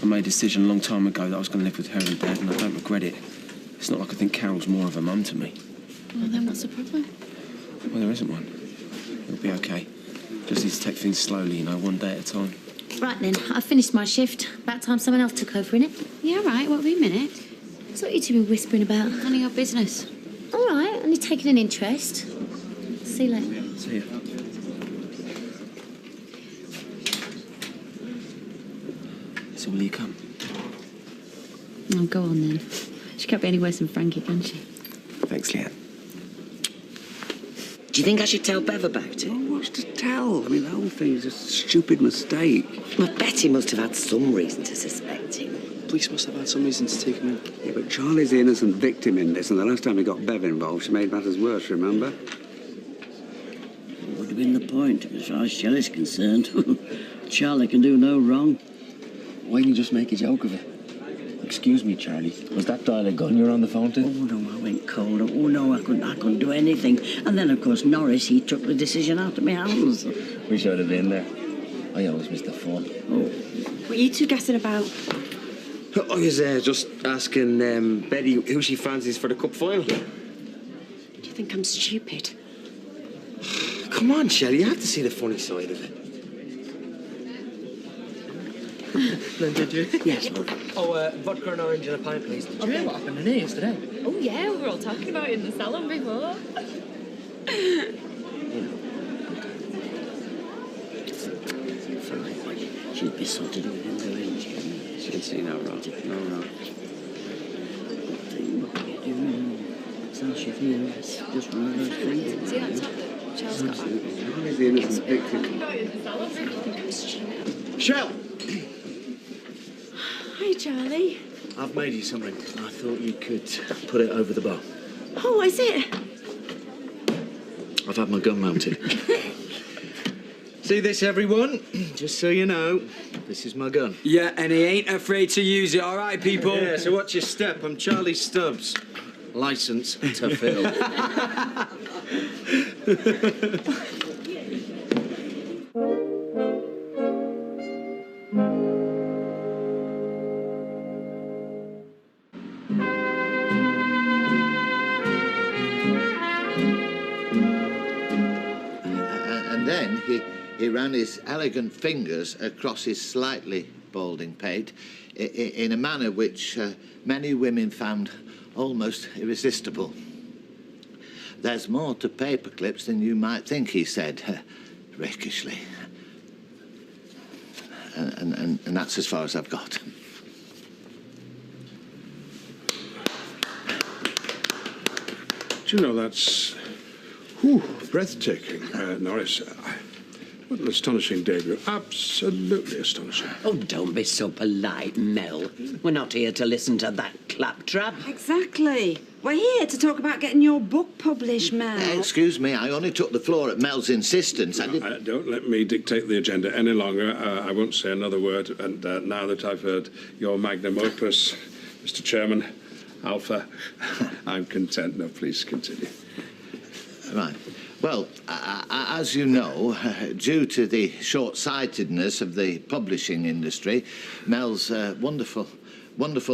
I made a decision a long time ago that I was going to live with her and Dad, and I don't regret it. It's not like I think Carol's more of a mum to me. Well, then what's the problem? Well, there isn't one. It'll be okay. Just need to take things slowly, one day at a time. Right then, I've finished my shift. About time someone else took over, innit? Yeah, right. What'll be a minute? That's what you two been whispering about. None of your business. All right, only taking an interest. See you later. See you. So will you come? Oh, go on then. She can't be any worse than Frankie, can she? Thanks, Leanne. Do you think I should tell Bev about it? Oh, what's to tell? I mean, the whole thing is a stupid mistake. Well, Betty must have had some reason to suspect him. Police must have had some reason to take him in. Yeah, but Charlie's the innocent victim in this, and the last time he got Bev involved, she made matters worse, remember? It would have been the point, as far as Shelley's concerned. Charlie can do no wrong. Why didn't you just make a joke of it? Excuse me, Charlie. Was that dial a gun you were on the phone to? Oh, no, I went cold. Oh, no, I couldn't do anything. And then, of course, Norris, he took the decision out of my hands. We should have been there. I always miss the fun. Oh. What are you two gassing about? I was just asking Betty who she fancies for the cup final. Do you think I'm stupid? Come on, Shelley, you have to see the funny side of it. Did you? Yes, Lord. Oh, vodka and orange and a pint, please. Okay. What happened in here yesterday? Oh, yeah, we were all talking about it in the salon before. She'd be sorted within the range. She can see no wrong. No. So she feels just one of those things. See that top that Charles got back? Charlie's the innocent victim. Shell! Hi, Charlie. I've made you something. I thought you could put it over the bar. Oh, what is it? I've had my gun mounted. See this, everyone? Just so you know, this is my gun. Yeah, and he ain't afraid to use it, all right, people? Yeah, so watch your step. I'm Charlie Stubbs. Licence to fill. And then He ran his elegant fingers across his slightly balding pate in a manner which many women found almost irresistible. "There's more to paper clips than you might think," he said, rakishly. And that's as far as I've got. Do you know, that's breathtaking, Norris. What an astonishing debut. Absolutely astonishing. Oh, don't be so polite, Mel. We're not here to listen to that claptrap. Exactly. We're here to talk about getting your book published, Mel. Excuse me, I only took the floor at Mel's insistence. Don't let me dictate the agenda any longer. I won't say another word. And now that I've heard your magnum opus, Mr. Chairman, Alpha, I'm content. No, please continue. Right. Well, as you know, due to the short-sightedness of the publishing industry, Mel's wonderful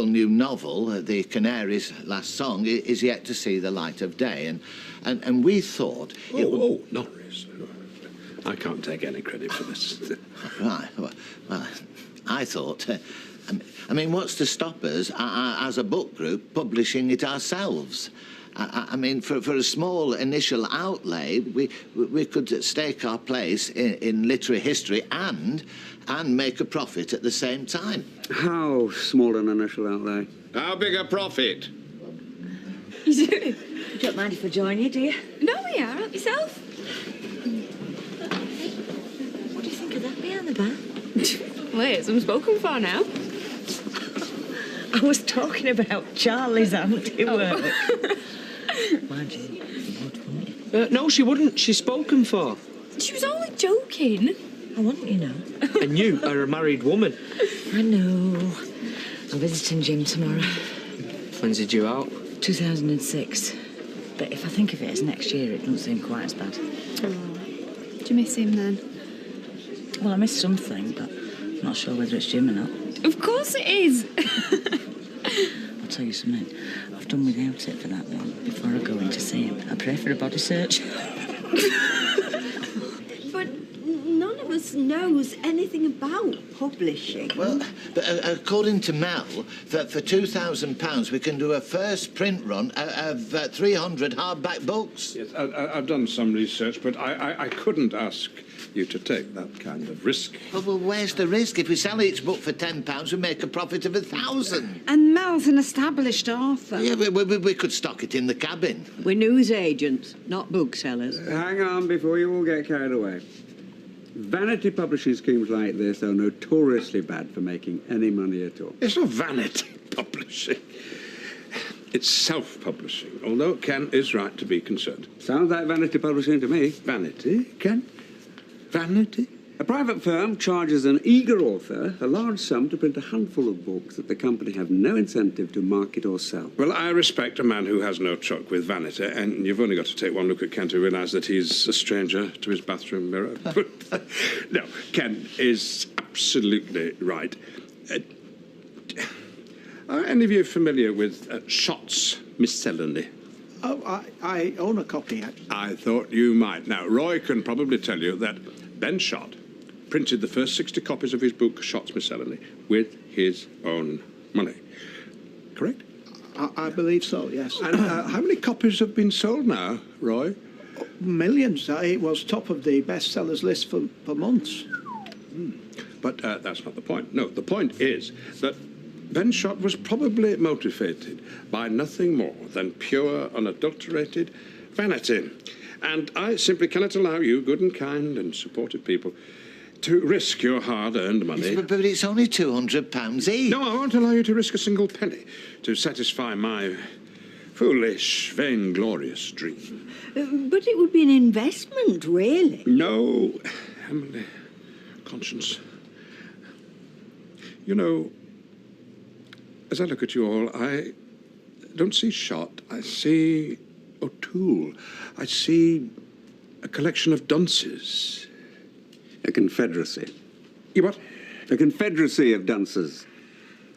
new novel, The Canary's Last Song, is yet to see the light of day. And we thought... Norris. I can't take any credit for this. Right. Well, I thought... I mean, what's to stop us, as a book group, publishing it ourselves? I mean, for a small initial outlay, we could stake our place in literary history and make a profit at the same time. How small an initial outlay? How big a profit? You do? You don't mind if I join you, do you? No, we are. Help yourself. What do you think of that behind the bar? Wait, it's unspoken for now. I was talking about Charlie's handiwork. Imagine. No, she wouldn't. She's spoken for. She was only joking. I want you know. And you are a married woman. I know. I'm visiting Jim tomorrow. When's he due out? 2006. But if I think of it as next year, it doesn't seem quite as bad. Oh. Do you miss him then? Well, I miss something, but I'm not sure whether it's Jim or not. Of course it is. I'll tell you something. I've done without it for that long. Before I go in to see him, I pray for a body search. But none of us knows anything about publishing. Well, but according to Mel, for £2,000 we can do a first print run of 300 hardback books. Yes, I've done some research, but I couldn't ask you to take that kind of risk. Well, where's the risk? If we sell each book for £10, we make a profit of 1,000. And Mel's an established author. Yeah, we could stock it in the cabin. We're news agents, not booksellers. Hang on before you all get carried away. Vanity publishing schemes like this are notoriously bad for making any money at all. It's not vanity publishing. It's self-publishing, although Ken is right to be concerned. Sounds like vanity publishing to me. Vanity, Ken? Vanity? A private firm charges an eager author a large sum to print a handful of books that the company have no incentive to market or sell. Well, I respect a man who has no truck with vanity, and you've only got to take one look at Ken to realise that he's a stranger to his bathroom mirror. But, no, Ken is absolutely right. Are any of you familiar with Shots Miscellany? Oh, I own a copy, actually. I thought you might. Now, Roy can probably tell you that Ben Shott printed the first 60 copies of his book, Shots Miscellany, with his own money. Correct? I believe so, yes. And how many copies have been sold now, Roy? Millions. It was top of the bestsellers list for months. But that's not the point. No, the point is that Ben Shott was probably motivated by nothing more than pure, unadulterated vanity. And I simply cannot allow you, good and kind and supportive people, to risk your hard-earned money. But it's only £200 each. No, I won't allow you to risk a single penny to satisfy my foolish, vainglorious dream. But it would be an investment, really. No, Emily, Conscience. You know, as I look at you all, I don't see Shott. I see O'Toole. I see a collection of dunces. A confederacy. You what? A confederacy of dunces.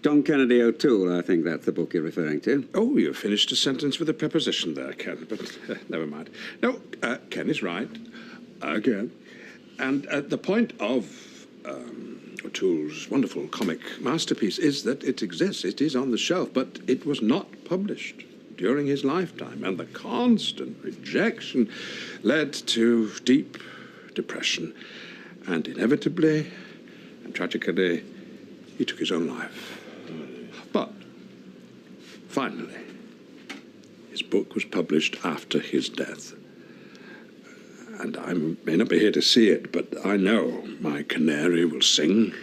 John Kennedy O'Toole, I think that's the book you're referring to. Oh, you finished a sentence with a preposition there, Ken, but never mind. No, Ken is right. Again. And the point of O'Toole's wonderful comic masterpiece is that it exists. It is on the shelf, but it was not published during his lifetime, and the constant rejection led to deep depression, and inevitably and tragically, he took his own life. But finally, his book was published after his death. And I may not be here to see it, but I know my canary will sing.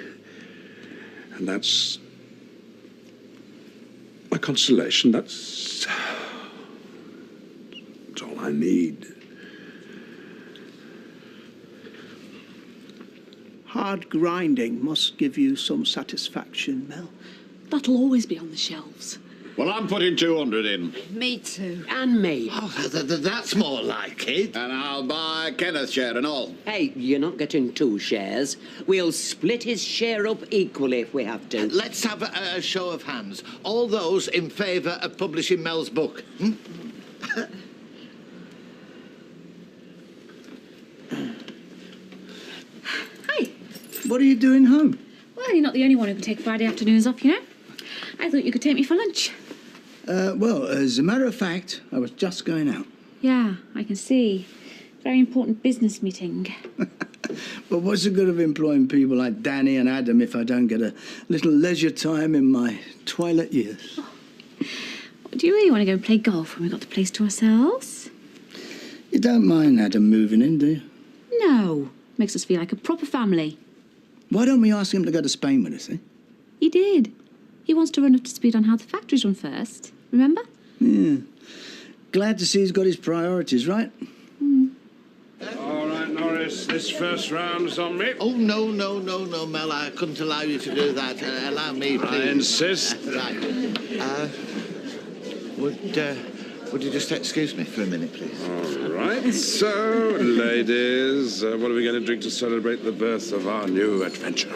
And that's my consolation. That's all I need. Hard grinding must give you some satisfaction, Mel. That'll always be on the shelves. Well, I'm putting 200 in. Me too. And me. Oh, that's more like it. And I'll buy Kenneth's share and all. Hey, you're not getting 2 shares. We'll split his share up equally if we have to. Let's have a show of hands. All those in favour of publishing Mel's book. Hi. What are you doing home? Well, you're not the only one who can take Friday afternoons off, you know. I thought you could take me for lunch. Well, as a matter of fact, I was just going out. Yeah, I can see. Very important business meeting. But what's the good of employing people like Danny and Adam if I don't get a little leisure time in my twilight years? Oh. Do you really want to go and play golf when we've got the place to ourselves? You don't mind Adam moving in, do you? No. Makes us feel like a proper family. Why don't we ask him to go to Spain with us, eh? He did. He wants to run up to speed on how the factories run first. Remember? Yeah. Glad to see he's got his priorities right. All right, Norris, this first round's on me. Oh, no, Mel. I couldn't allow you to do that. Allow me, please. I insist. Right. Would you just excuse me for a minute, please? All right. So, ladies, what are we going to drink to celebrate the birth of our new adventure?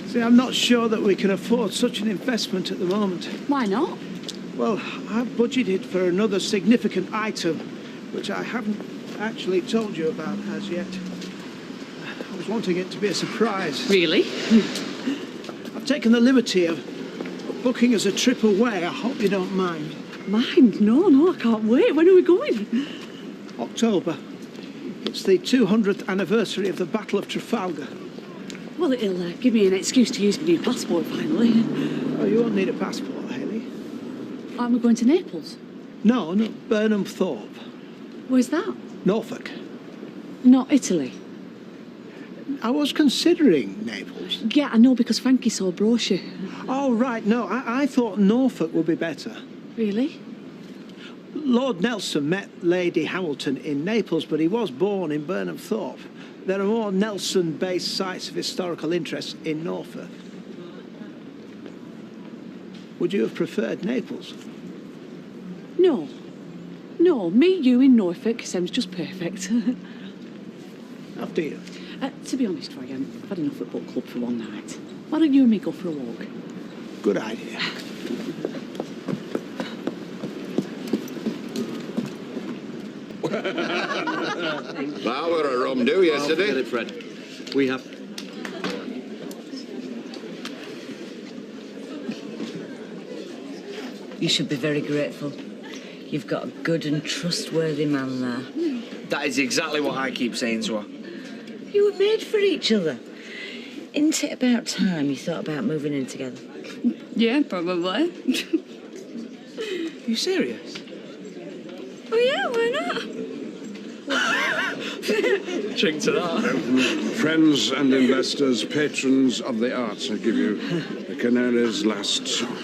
See, I'm not sure that we can afford such an investment at the moment. Why not? Well, I've budgeted for another significant item, which I haven't actually told you about as yet. I was wanting it to be a surprise. Really? I've taken the liberty of booking us a trip away. I hope you don't mind. Mind? No, I can't wait. When are we going? October. It's the 200th anniversary of the Battle of Trafalgar. Well, it'll give me an excuse to use my new passport finally. Oh, you won't need a passport, Hayley. Aren't we going to Naples? No, Burnham Thorpe. Where's that? Norfolk. Not Italy. I was considering Naples. Yeah, I know, because Frankie saw a brochure. Oh, right. No, I thought Norfolk would be better. Really? Lord Nelson met Lady Hamilton in Naples, but he was born in Burnham Thorpe. There are more Nelson-based sites of historical interest in Norfolk. Would you have preferred Naples? No, me, you in Norfolk sounds just perfect. After you. To be honest, Ryan, I've had enough at book club for one night. Why don't you and me go for a walk? Good idea. Well, we were at Rum Do yesterday. Forget it, Fred. We have. You should be very grateful. You've got a good and trustworthy man there. That is exactly what I keep saying to her. You were made for each other. Isn't it about time you thought about moving in together? Yeah, probably. Are you serious? Oh yeah, why not? Drink to that. Friends and investors, patrons of the arts, I give you the Canary's last song.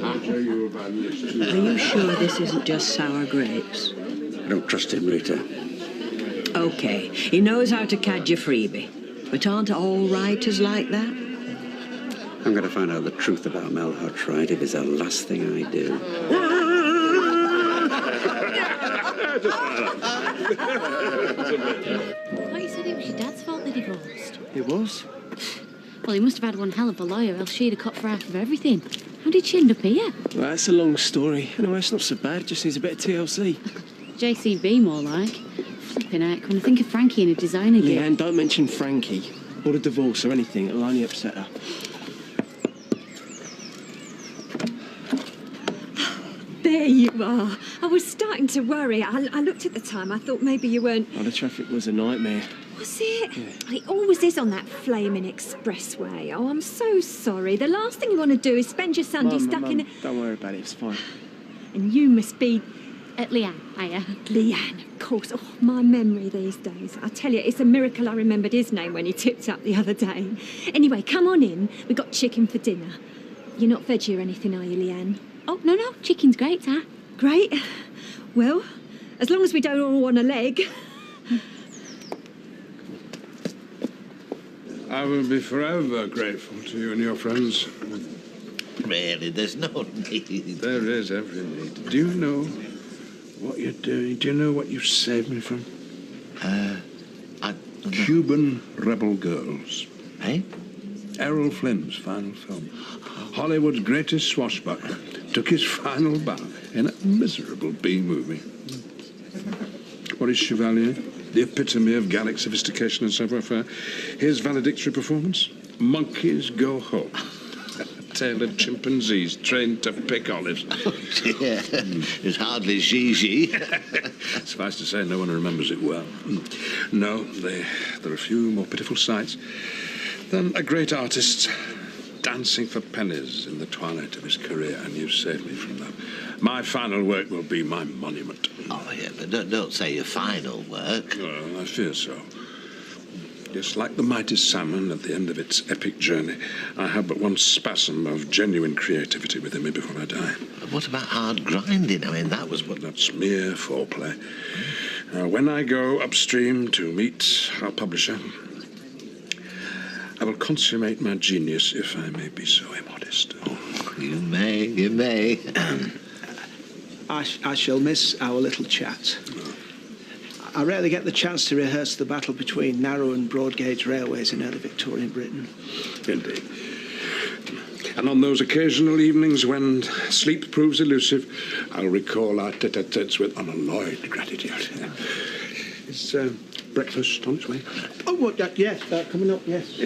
I'll tell you about this too. Are you sure this isn't just sour grapes? I don't trust him, Rita. OK, he knows how to cadge a freebie. But aren't all writers like that? I'm going to find out the truth about Mel Hartright if it's the last thing I do. Like you said, it was your dad's fault they divorced. It was? Well, he must have had one hell of a lawyer, else she'd have cut for half of everything. How did she end up here? Well, that's a long story. Anyway, it's not so bad. It just needs a bit of TLC. JCB, more like. Flipping heck, when I think of Frankie in a designer gear. Leanne, don't mention Frankie or the divorce or anything. It'll only upset her. There you are. I was starting to worry. I looked at the time. I thought maybe you weren't... Oh, the traffic was a nightmare. Was it? Yeah. It always is on that flaming expressway. Oh, I'm so sorry. The last thing you want to do is spend your Sunday stuck in a... Don't worry about it. It's fine. And you must be... Leanne, hiya. Leanne, of course. Oh, my memory these days. I tell you, it's a miracle I remembered his name when he tipped up the other day. Anyway, come on in. We got chicken for dinner. You're not veggie or anything, are you, Leanne? Oh, no, chicken's great, huh? Great. Well, as long as we don't all want a leg. I will be forever grateful to you and your friends. Really, there's no need. There is every need. Do you know what you're doing? Do you know what you saved me from? I don't know. Cuban rebel girls. Eh? Errol Flynn's final film. Hollywood's greatest swashbuckler took his final bow in a miserable B-movie. What is Chevalier? The epitome of Gallic sophistication and savoir-faire. His valedictory performance? Monkeys go home. Tailored chimpanzees trained to pick olives. Yeah, it's hardly Gigi. Suffice to say, no one remembers it well. No, there are few more pitiful sights than a great artist dancing for pennies in the twilight of his career, and you saved me from that. My final work will be my monument. Oh, yeah, but don't say your final work. Well, I fear so. Just like the mighty salmon at the end of its epic journey, I have but one spasm of genuine creativity within me before I die. What about hard grinding? I mean, that was what... That's mere foreplay. When I go upstream to meet our publisher, I will consummate my genius, if I may be so immodest. Oh, you may. I shall miss our little chat. I rarely get the chance to rehearse the battle between narrow and broad gauge railways in early Victorian Britain. Indeed. And on those occasional evenings when sleep proves elusive, I'll recall our tete-a-tetes with unalloyed gratitude. Is breakfast on its way? Oh, what? Yes, coming up, yes.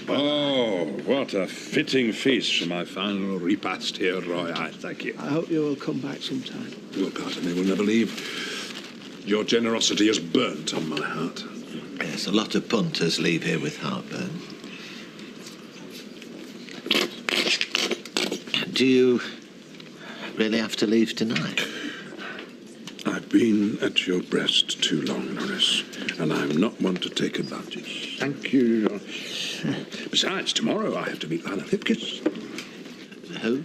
Oh, what a fitting feast for my final repast here, Roy. I thank you. I hope you will come back sometime. Your part of me will never leave. Your generosity is burnt on my heart. Yes, a lot of punters leave here with heartburn. Do you really have to leave tonight? I've been at your breast too long, Norris, and I'm not one to take advantage. Thank you. Besides, tomorrow I have to meet Lionel Hipkiss. Who?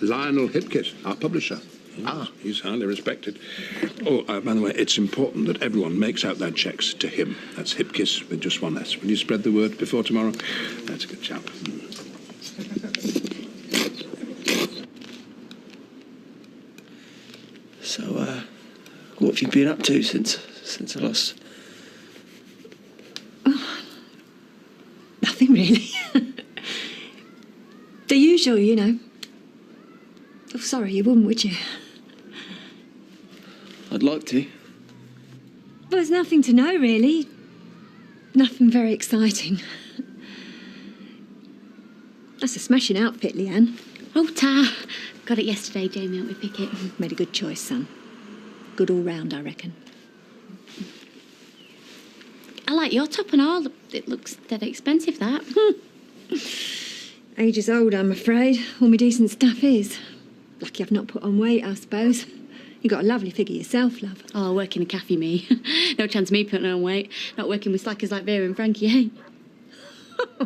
Lionel Hipkiss, our publisher. He's highly respected. Oh, by the way, it's important that everyone makes out their cheques to him. That's Hipkiss with just one S. Will you spread the word before tomorrow? That's a good chap. So, what have you been up to since I lost? Oh, nothing really. The usual, you know. Oh, sorry, you wouldn't, would you? I'd like to. Well, there's nothing to know, really. Nothing very exciting. That's a smashing outfit, Leanne. Oh, Ta. Got it yesterday, Jamie, helped me pick it. Made a good choice, son. Good all round, I reckon. I like your top and all. It looks dead expensive, that. Age is old, I'm afraid. All my decent stuff is. Lucky I've not put on weight, I suppose. You got a lovely figure yourself, love. Oh, I work in a cafe, me. No chance of me putting on weight. Not working with slackers like Vera and Frankie, eh?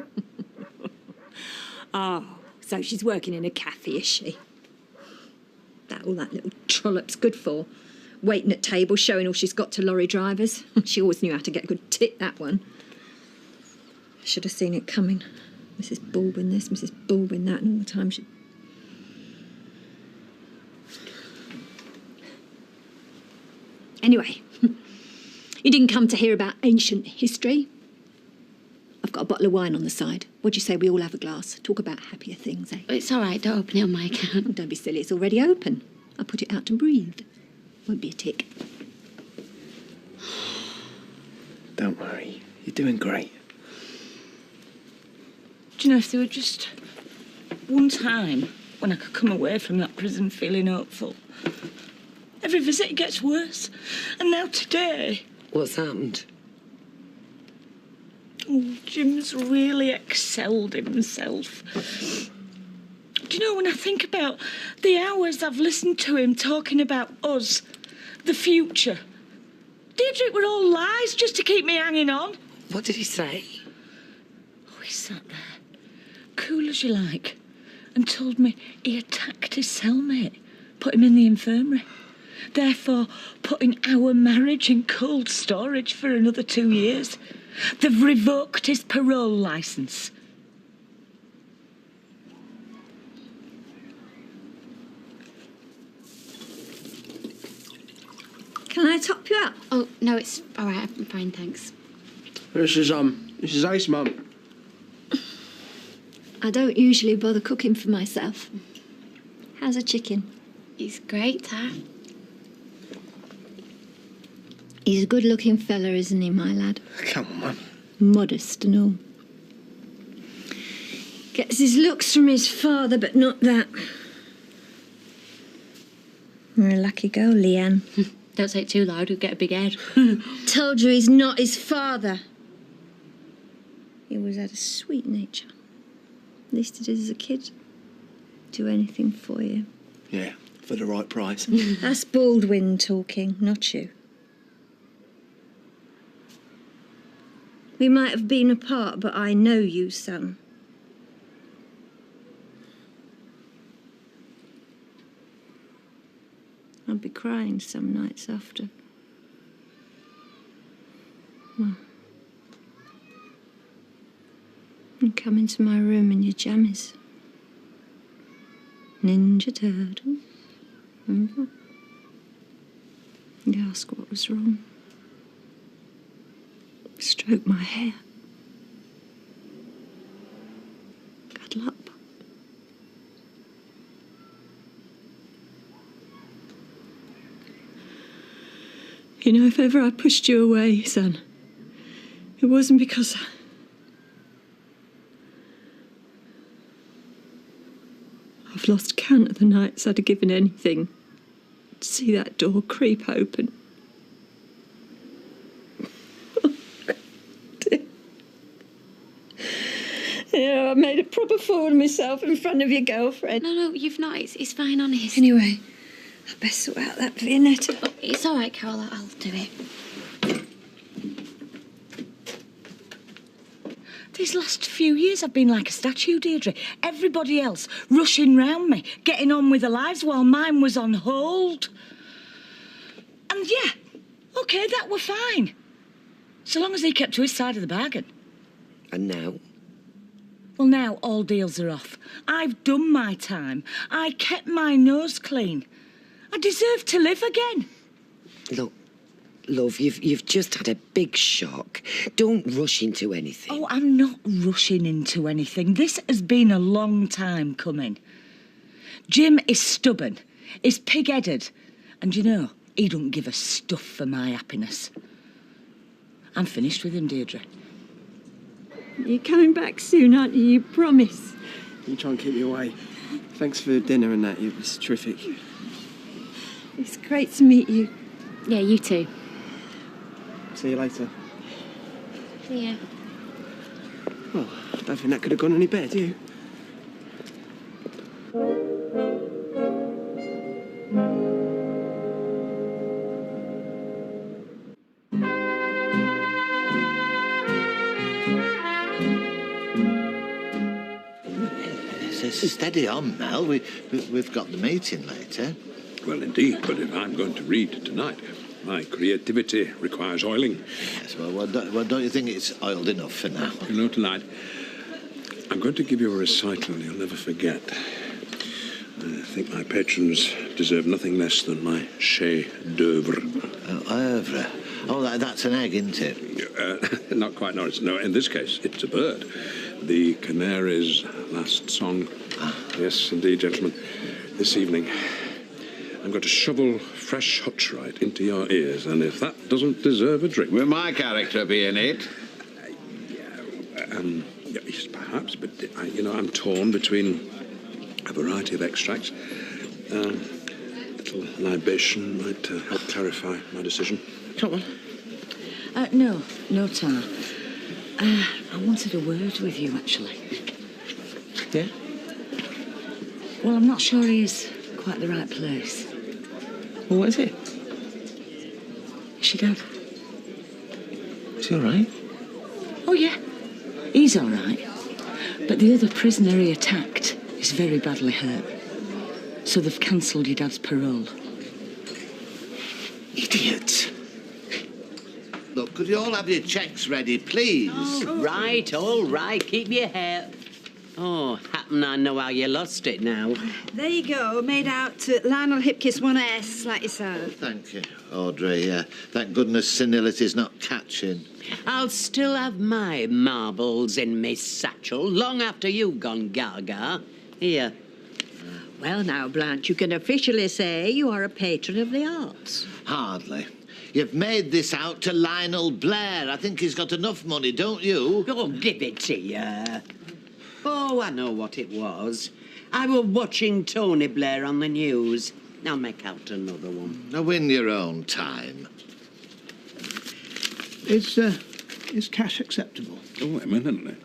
Oh, so she's working in a cafe, is she? All that little trollop's good for. Waiting at tables, showing all she's got to lorry drivers. She always knew how to get a good tip, that one. Should have seen it coming. Mrs. Baldwin this, Mrs. Baldwin that, and all the time she... Anyway, You didn't come to hear about ancient history. I've got a bottle of wine on the side. What do you say we all have a glass? Talk about happier things, eh? It's all right, don't open it on my account. Oh, don't be silly, it's already open. I put it out to breathe. Won't be a tick. Don't worry, you're doing great. Do you know, if there were just one time when I could come away from that prison feeling hopeful. Every visit it gets worse. And now today... What's happened? Oh, Jim's really excelled himself. Do you know, when I think about the hours I've listened to him talking about us, the future, Deirdre, it were all lies just to keep me hanging on. What did he say? Oh, he sat there, cool as you like, and told me he attacked his cellmate, put him in the infirmary, therefore putting our marriage in cold storage for another 2 years. They've revoked his parole licence. Can I top you up? Oh, no, it's all right. I'm fine, thanks. This is Ace, Mum. I don't usually bother cooking for myself. How's a chicken? He's great, Dad. He's a good-looking fella, isn't he, my lad? Come on, Mum. Modest and all. Gets his looks from his father, but not that. You're a lucky girl, Leanne. Don't say it too loud, you'll get a big head. Told you he's not his father. He always had a sweet nature. At least he did as a kid. Do anything for you. Yeah, for the right price. That's Baldwin talking, not you. We might have been apart, but I know you, son. I'll be crying some nights after. Well, you come into my room in your jammies. Ninja Turtle. Remember? You ask what was wrong. Stroke my hair. Cuddle up. You know, if ever I pushed you away, son, it wasn't because I've lost count of the nights I'd have given anything to see that door creep open. Yeah, I made a proper fool of myself in front of your girlfriend. No, you've not. It's fine, honest. Anyway, I best sort out that Viennetta. Oh, it's all right, Carol. I'll do it. These last few years I've been like a statue, Deirdre. Everybody else rushing round me, getting on with their lives while mine was on hold. And yeah, OK, that were fine. So long as he kept to his side of the bargain. And now? Well, now all deals are off. I've done my time. I kept my nose clean. I deserve to live again. Look, love, you've just had a big shock. Don't rush into anything. Oh, I'm not rushing into anything. This has been a long time coming. Jim is stubborn, is pig-headed, and you know, he don't give a stuff for my happiness. I'm finished with him, Deirdre. You're coming back soon, aren't you? You promise. You try and keep me away. Thanks for dinner and that. It was terrific. It's great to meet you. Yeah, you too. See you later. See ya. Well, I don't think that could have gone any better, do you? Steady on, Mel. We've got the meeting later. Well, indeed, but if I'm going to read tonight, my creativity requires oiling. Yes, well, don't you think it's oiled enough for now? You know, tonight, I'm going to give you a recital you'll never forget. I think my patrons deserve nothing less than my chef d'oeuvre. Oeuvre? Oh, that's an egg, isn't it? Not quite, Norris. No, in this case, it's a bird. The canary's last song. Yes, indeed, gentlemen. This evening, I'm going to shovel fresh hutch right into your ears, and if that doesn't deserve a drink... Will my character be in it? Yes, perhaps, but, I'm torn between a variety of extracts. A little libation might help clarify my decision. Come on. No, Tar. I wanted a word with you, actually. Yeah? Well, I'm not sure he is quite the right place. Well, what is it? Is your dad? Is he all right? Oh, yeah. He's all right. But the other prisoner he attacked is very badly hurt. So they've cancelled your dad's parole. Idiots! Look, could you all have your cheques ready, please? All right. Keep your hair. Oh, happen I know how you lost it now. There you go, made out to Lionel Hipkiss 1S, like yourself. Thank you, Audrey. Thank goodness senility's not catching. I'll still have my marbles in my satchel long after you've gone gaga. Here. Well, now, Blanche, you can officially say you are a patron of the arts. Hardly. You've made this out to Lionel Blair. I think he's got enough money, don't you? Oh, give it here. Oh, I know what it was. I was watching Tony Blair on the news. I'll make out another one. Now, in your own time. Is cash acceptable? Oh, eminently.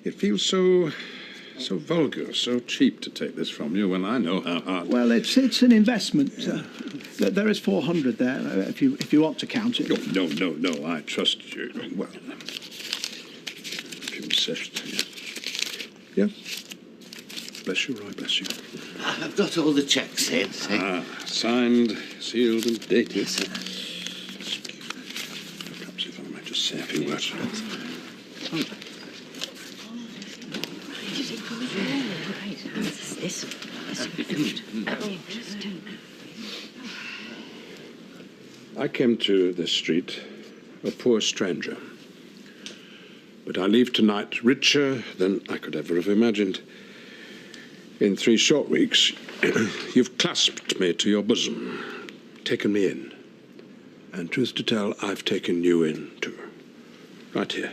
It feels so vulgar, so cheap to take this from you when I know how hard... Well, it's an investment. There is 400 there, if you want to count it. Oh, no, I trust you. Well, if you insist. Yeah. Bless you, Roy, bless you. I've got all the cheques in. Signed, sealed and dated. Perhaps if I might just say a few words. I came to this street a poor stranger. But I leave tonight richer than I could ever have imagined. In 3 short weeks, you've clasped me to your bosom, taken me in. And truth to tell, I've taken you in too. Right here.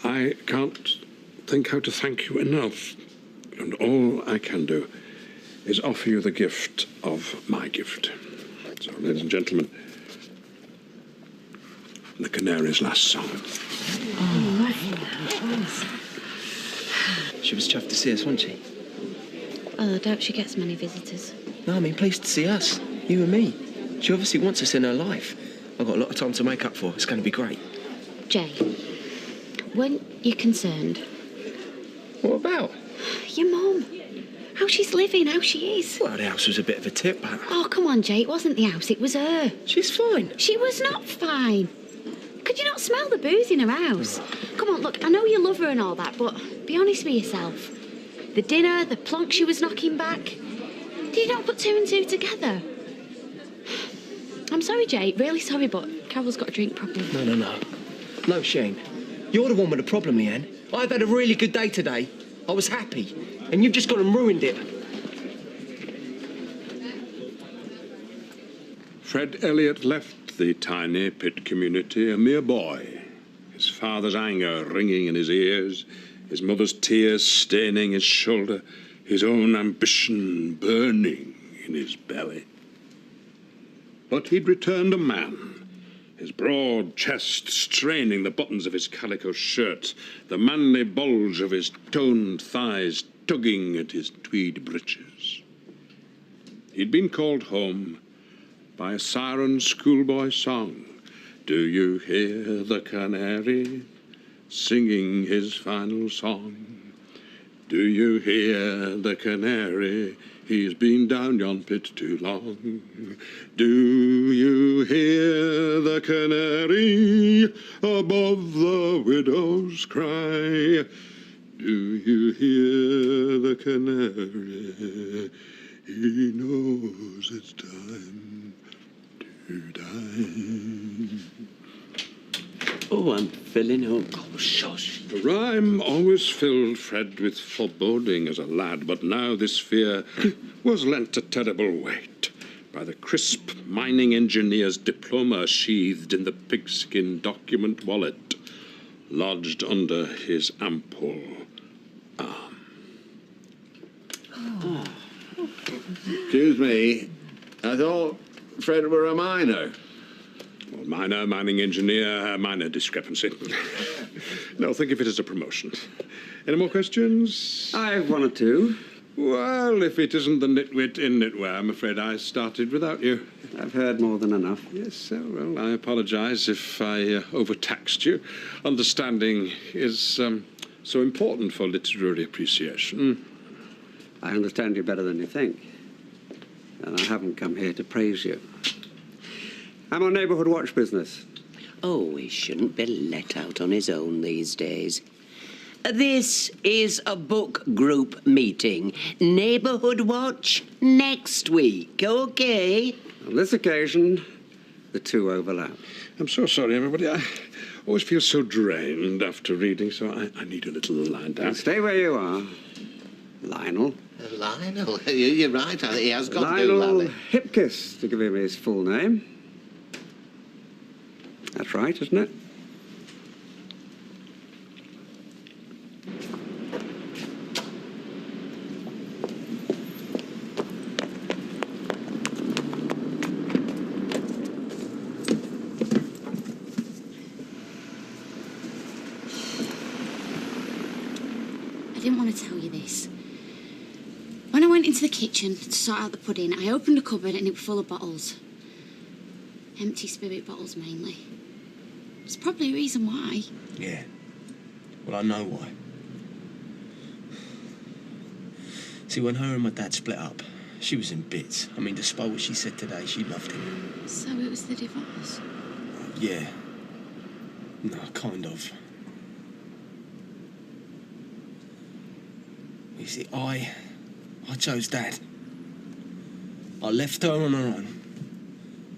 I can't think how to thank you enough. And all I can do is offer you the gift of my gift. So, ladies and gentlemen, the Canary's last song. She was chuffed to see us, wasn't she? Oh, I doubt she gets many visitors. No, I mean, pleased to see us. You and me. She obviously wants us in her life. I've got a lot of time to make up for. It's going to be great. Jay, weren't you concerned? What about? Your mum. How she's living, how she is. Well, the house was a bit of a tip, but... Oh, come on, Jay. It wasn't the house, it was her. She's fine. She was not fine. Could you not smell the booze in her house? Come on, look, I know you love her and all that, but be honest with yourself. The dinner, the plonk she was knocking back. Did you not put 2 and 2 together? I'm sorry, Jay, really sorry, but Carol's got a drink problem. No. No, Shane. You're the one with the problem, Leanne. I've had a really good day today. I was happy. And you've just gone and ruined it. Fred Elliot left the tiny pit community a mere boy, his father's anger ringing in his ears, his mother's tears staining his shoulder, his own ambition burning in his belly. But he'd returned a man, his broad chest straining the buttons of his calico shirt, the manly bulge of his toned thighs tugging at his tweed breeches. He'd been called home by a siren schoolboy song. Do you hear the canary singing his final song? Do you hear the canary? He's been down yon pit too long. Do you hear the canary above the widow's cry? Do you hear the canary He knows it's time to die. Oh, I'm filling up. Oh, shush. The rhyme always filled Fred with foreboding as a lad, but now this fear was lent a terrible weight by the crisp mining engineer's diploma sheathed in the pigskin document wallet lodged under his ample arm. Oh. Excuse me, I thought Fred were a miner. Well, minor, mining engineer, minor discrepancy. No, think of it as a promotion. Any more questions? I have one or two. Well, if it isn't the nitwit in knitwear, I'm afraid I started without you. I've heard more than enough. Yes, sir. Well, I apologise if I overtaxed you. Understanding is so important for literary appreciation. I understand you better than you think. And I haven't come here to praise you. I'm on neighbourhood watch business. Oh, he shouldn't be let out on his own these days. This is a book group meeting. Neighbourhood watch next week, OK? On this occasion, the two overlap. I'm so sorry, everybody. I always feel so drained after reading, so I need a little line down. Now stay where you are, Lionel. Lionel, you're right. He has got to do Lionel Lally. Hipkiss, to give him his full name. That's right, isn't it? I didn't want to tell you this. When I went into the kitchen to sort out the pudding, I opened a cupboard and it was full of bottles. Empty spirit bottles, mainly. There's probably a reason why. Yeah. Well, I know why. See, when her and my dad split up, she was in bits. I mean, despite what she said today, she loved him. So it was the divorce? Yeah. No, kind of. You see, I chose Dad. I left her on her own.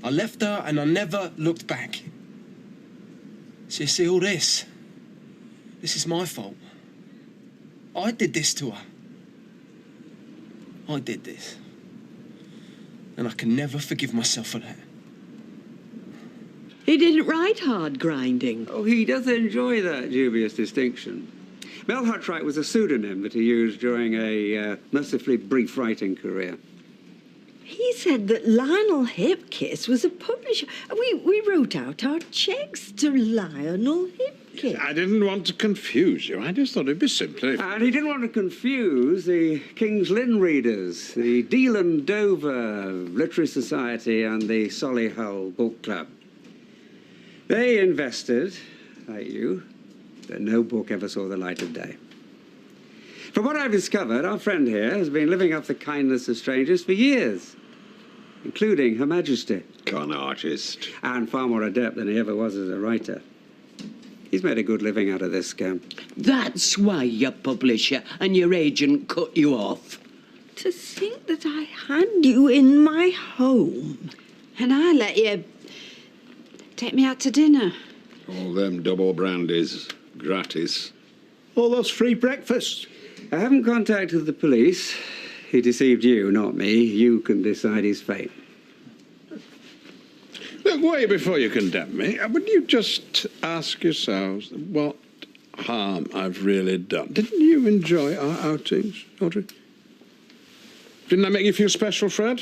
I left her and I never looked back. So you see, all this is my fault. I did this to her. I did this. And I can never forgive myself for that. He didn't write hard grinding. Oh, he does enjoy that dubious distinction. Mel Hutright was a pseudonym that he used during a mercifully brief writing career. He said that Lionel Hipkiss was a publisher. We wrote out our cheques to Lionel Hipkiss. I didn't want to confuse you. I just thought it'd be simpler. And he didn't want to confuse the King's Lynn readers, the Deal and Dover Literary Society and the Solihull Book Club. They invested, like you, that no book ever saw the light of day. From what I've discovered, our friend here has been living off the kindness of strangers for years, including Her Majesty. Con artist. And far more adept than he ever was as a writer. He's made a good living out of this scam. That's why your publisher and your agent cut you off. To think that I had you in my home. And I let you take me out to dinner. All them double brandies, gratis. All those free breakfasts. I haven't contacted the police. He deceived you, not me. You can decide his fate. Look, wait before you condemn me. Would you just ask yourselves what harm I've really done? Didn't you enjoy our outings, Audrey? Didn't that make you feel special, Fred?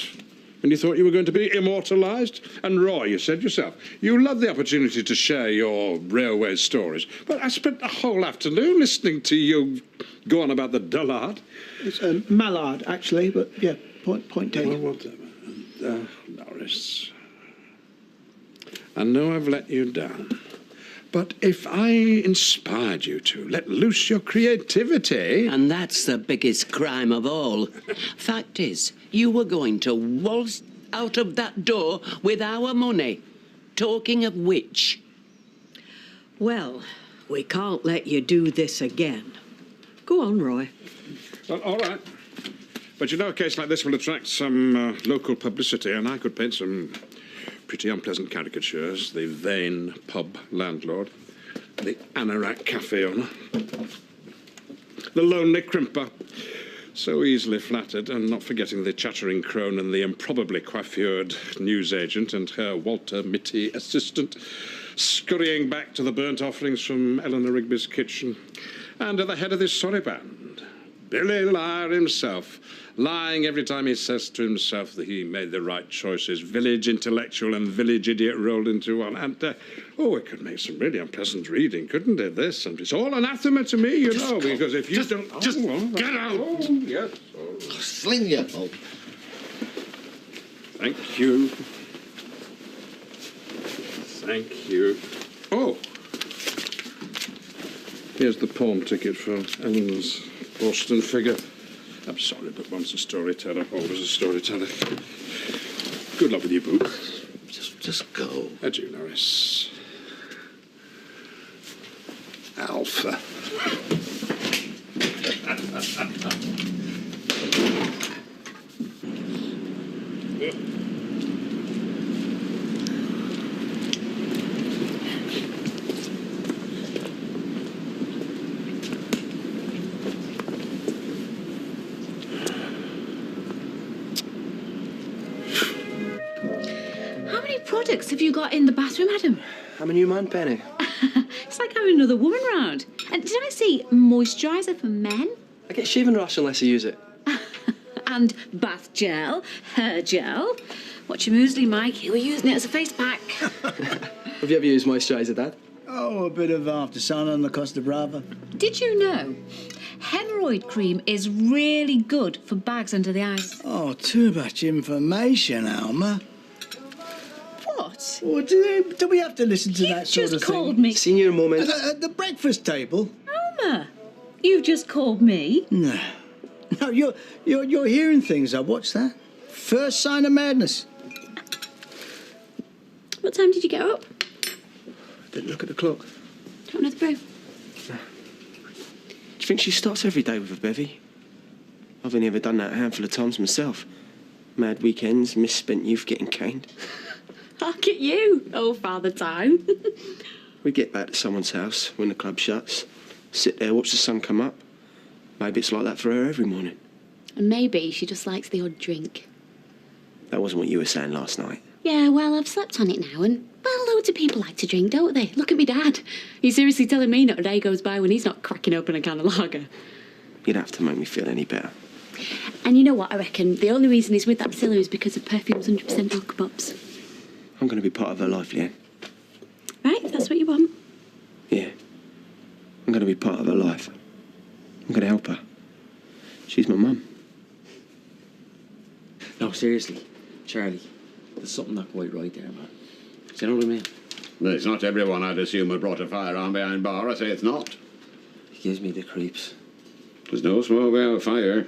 When you thought you were going to be immortalised? And Roy, you said yourself, you loved the opportunity to share your railway stories. But I spent the whole afternoon listening to you go on about the dullard. It's Mallard, actually, but yeah, point taken. Well, whatever. Norris, I know I've let you down. But if I inspired you to let loose your creativity... And that's the biggest crime of all. Fact is, you were going to waltz out of that door with our money. Talking of which... Well, we can't let you do this again. Go on, Roy. Well, all right. But you know, a case like this will attract some local publicity, and I could paint some pretty unpleasant caricatures. The vain pub landlord, the anorak cafe owner, the lonely crimper, so easily flattered, and not forgetting the chattering crone and the improbably coiffured newsagent and her Walter Mitty assistant, scurrying back to the burnt offerings from Eleanor Rigby's kitchen. And at the head of this sorry band, Billy Liar himself, lying every time he says to himself that he made the right choices. Village intellectual and village idiot rolled into one. And, it could make some really unpleasant reading, couldn't it, this? And it's all anathema to me, you know, because if you don't... Get out! Oh, yes. Oh. Sling your hope. Thank you. Thank you. Oh! Here's the pawn ticket for Ellen's Boston figure. I'm sorry, but once a storyteller, always a storyteller. Good luck with your book. Just go. Adieu, Norris. Alpha. How many products have you got in the bathroom, Adam? I'm a new man, Penny. It's like having another woman round. And did I see moisturiser for men? I get shaving rash unless I use it. And bath gel, hair gel. Watch your muesli, Mike. You were using it as a face pack. Have you ever used moisturiser, Dad? Oh, a bit of after sun on the Costa Brava. Did you know hemorrhoid cream is really good for bags under the eyes? Oh, too much information, Alma. What? Well, do we have to listen to that sort of thing? Just called me. Senior moment. At the breakfast table? Alma, you just called me. No. No, you're hearing things. I watched that. First sign of madness. What time did you get up? Didn't look at the clock. Do you want another brew? Do you think she starts every day with a bevy? I've only ever done that a handful of times myself. Mad weekends, misspent youth getting caned. Look at you, old father time. We get back to someone's house when the club shuts, sit there, watch the sun come up. Maybe it's like that for her every morning. And maybe she just likes the odd drink. That wasn't what you were saying last night. Yeah, well, I've slept on it now, and well, loads of people like to drink, don't they? Look at me dad. He's seriously telling me not a day goes by when he's not cracking open a can of lager. You'd have to make me feel any better. And you know what, I reckon the only reason he's with that Scylla is because of Perfume's 100% alcopops. I'm going to be part of her life, Leanne. Right, if that's what you want. Yeah. I'm going to be part of her life. I'm going to help her. She's my mum. No, seriously, Charlie, there's something not quite right there, man. Do you know what I mean? Well, it's not everyone I'd assume had brought a firearm behind bar. I say it's not. He gives me the creeps. There's no smoke without fire.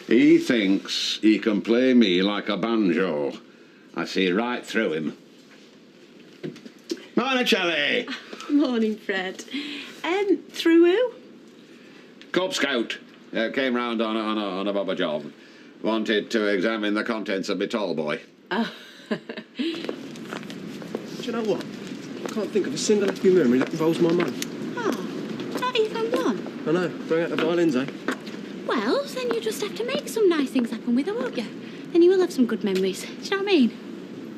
He thinks he can play me like a banjo. I see right through him. Morning, Charlie. Morning, Fred. Through who? Cub Scout. Came round on a bobber job. Wanted to examine the contents of my tall boy. Oh. Do you know what? I can't think of a single happy memory that involves my mum. Oh, not even one. I know. Bring out the violins, eh? Well, then you just have to make some nice things happen with her, won't you? Then you will have some good memories. Do you know what I mean?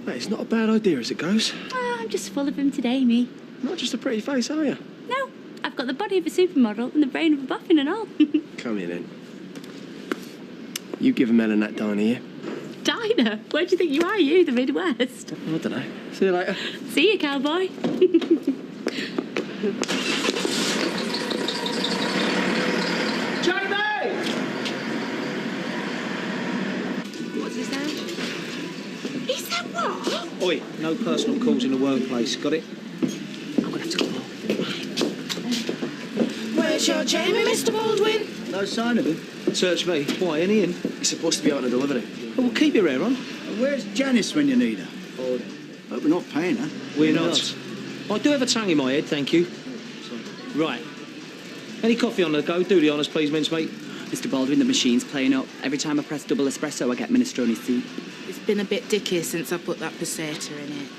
Mate, it's not a bad idea as it goes. Oh, I'm just full of them today, me. Not just a pretty face, are you? No, I've got the body of a supermodel and the brain of a boffin and all. Come here, then. You give Ellen that diner, yeah? Diner? Where do you think you are, you, the Midwest? I don't know. See you later. See you, cowboy. Jamie! What's he saying? He said what? Oi, no personal calls in the workplace. Got it? I'm going to have to go home. Where's your Jamie, Mr. Baldwin? No sign of him. Search me. Why, any in? He's supposed to be out on a delivery. Oh, well, keep your hair on. Where's Janice when you need her? Oh, Hope we're not paying her. we're not. I do have a tongue in my head, thank you. Right. Any coffee on the go? Do the honours, please, mincemeat. Mr. Baldwin, the machine's playing up. Every time I press double espresso, I get minestrone soup. It's been a bit dicky since I put that passata in it.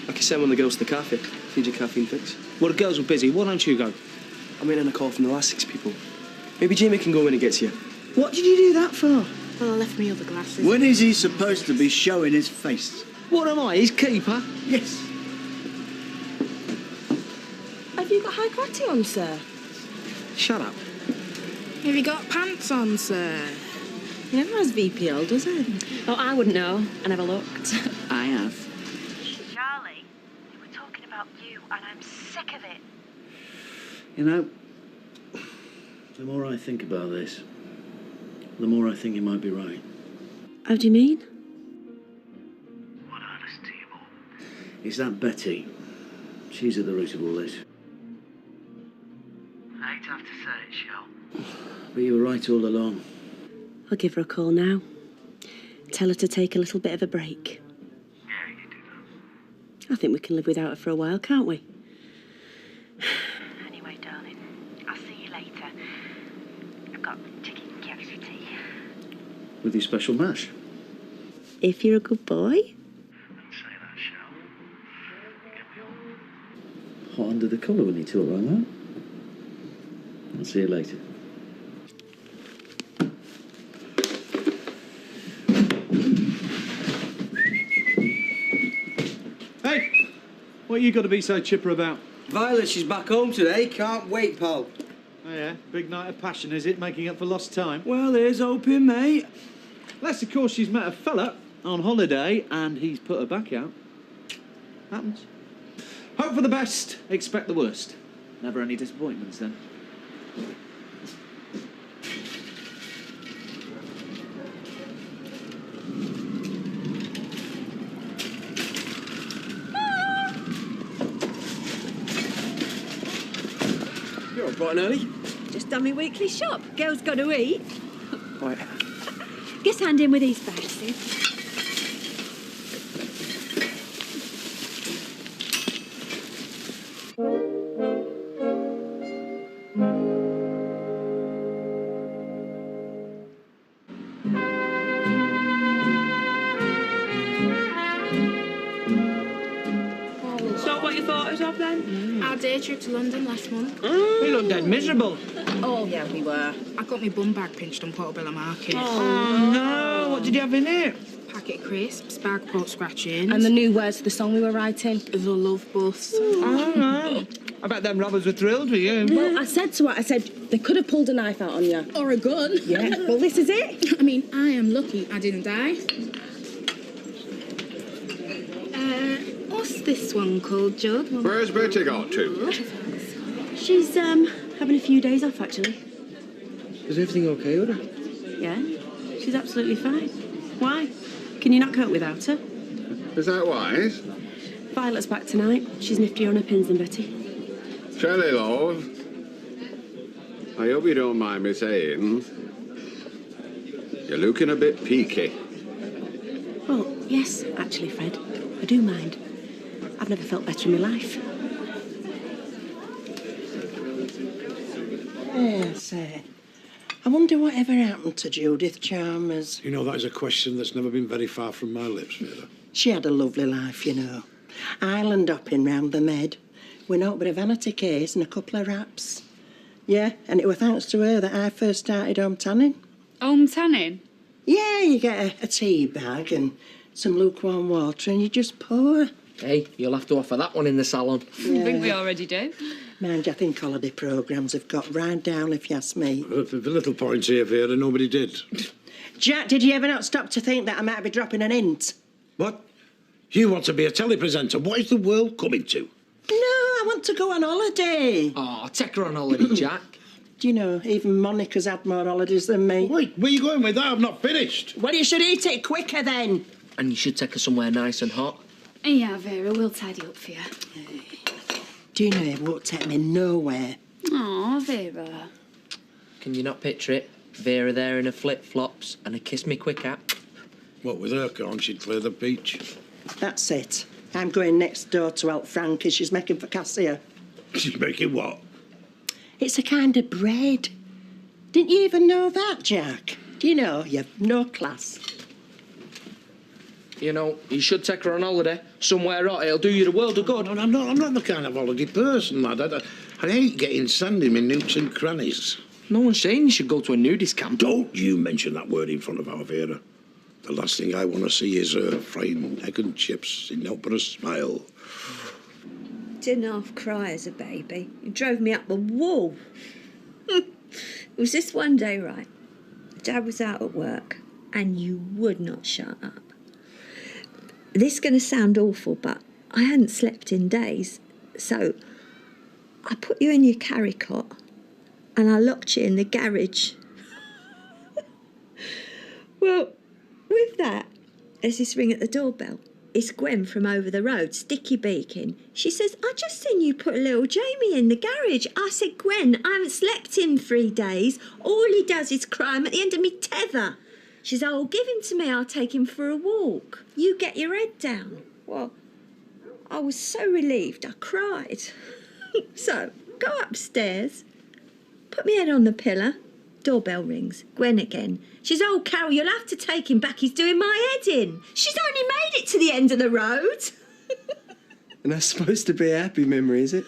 I can send one of the girls to the cafe. Need your caffeine fix. Well, the girls were busy. Why don't you go? I'm waiting on a call from the last 6 people. Maybe Jamie can go when he gets here. What did you do that for? Well, I left me other glasses. When is he supposed to be showing his face? What am I, his keeper? Yes. Have you got high quality on, sir? Shut up. Have you got pants on, sir? He never has VPL, does he? Oh, I wouldn't know. I never looked. I have. Charlie, they were talking about you, and I'm sick of it. You know, the more I think about this, the more I think you might be right. How do you mean? It's that Betty. She's at the root of all this. I hate to have to say it, Shell. But you were right all along. I'll give her a call now. Tell her to take a little bit of a break. Yeah, you do that. I think we can live without her for a while, can't we? Anyway, darling, I'll see you later. I've got chicken cakes for tea. With your special mash. If you're a good boy. Hot under the collar when you talk like that. I'll see you later. Hey! What you got to be so chipper about? Violet, she's back home today. Can't wait, pal. Oh yeah? Big night of passion, is it? Making up for lost time? Well, here's hoping, mate. Unless, of course, she's met a fella on holiday and he's put her back out. Happens. Hope for the best, expect the worst. Never any disappointments then. You're all bright and early. Just done my weekly shop. Girls got to eat. Right. Guess hand in with these bags, then. So what you thought of then? Our day trip to London last month. We looked dead miserable. Oh, yeah, we were. I got my bum bag pinched on Portobello Market. Oh, no. What did you have in it? Packet of crisps, bag of pork scratchings. And the new words to the song we were writing. The Love Bus. Oh, no. I bet them robbers were thrilled with you. Well, I said to her, I said, they could have pulled a knife out on you. Or a gun. Yeah, well, this is it. I mean, I am lucky I didn't die. What's this one called, Judd? Where's Betty got to? She's having a few days off, actually. Is everything okay with her? Yeah, she's absolutely fine. Why? Can you not cope without her? Is that wise? Violet's back tonight. She's niftier on her pins than Betty. Shelley, love. I hope you don't mind me saying. You're looking a bit peaky. Well, yes, actually, Fred. I do mind. I've never felt better in my life. Yes, I wonder whatever happened to Judith Chalmers. You know, that is a question that's never been very far from my lips, Vera. She had a lovely life, you know. Island hopping round the Med. With naught but a vanity case and a couple of wraps. Yeah, and it was thanks to her that I first started home tanning. Home tanning? Yeah, you get a tea bag and some lukewarm water and you just pour. Hey, you'll have to offer that one in the salon. Yeah. I think we already do. Mind you, I think holiday programmes have got right down, if you ask me. The little points here, Vera, nobody did. Jack, did you ever not stop to think that I might be dropping an hint? What? You want to be a telepresenter? What is the world coming to? No, I want to go on holiday. Oh, take her on holiday, Jack. Do you know, even Monica's had more holidays than me. Wait, where are you going with that? I've not finished. Well, you should eat it quicker then. And you should take her somewhere nice and hot. Yeah, Vera, we'll tidy up for you. Do you know it won't take me nowhere? Aw, Vera. Can you not picture it? Vera there in her flip-flops and a kiss me quick app. What, with her gone, she'd clear the beach. That's it. I'm going next door to help Frankie. She's making focaccia. She's making what? It's a kind of bread. Didn't you even know that, Jack? Do you know, you've no class. You know, you should take her on holiday. Somewhere hot, it'll do you the world of good. No, I'm not the kind of holiday person, lad. I hate getting sand in my nooks and crannies. No one's saying you should go to a nudist camp. Don't you mention that word in front of our Vera. The last thing I want to see is her frying egg and chips in out but a smile. Didn't half cry as a baby. You drove me up the wall. It was this one day, right? Dad was out at work and you would not shut up. This is going to sound awful, but I hadn't slept in days. So I put you in your carry cot and I locked you in the garage. Well, with that, there's this ring at the doorbell. It's Gwen from over the road, sticky beaking. She says, I just seen you put little Jamie in the garage. I said, Gwen, I haven't slept in 3 days. All he does is cry. I'm at the end of me tether. She says, oh, give him to me. I'll take him for a walk. You get your head down. Well, I was so relieved. I cried. So, go upstairs, put my head on the pillow. Doorbell rings. Gwen again. She's, oh, Carol, you'll have to take him back. He's doing my head in. She's only made it to the end of the road. And that's supposed to be a happy memory, is it?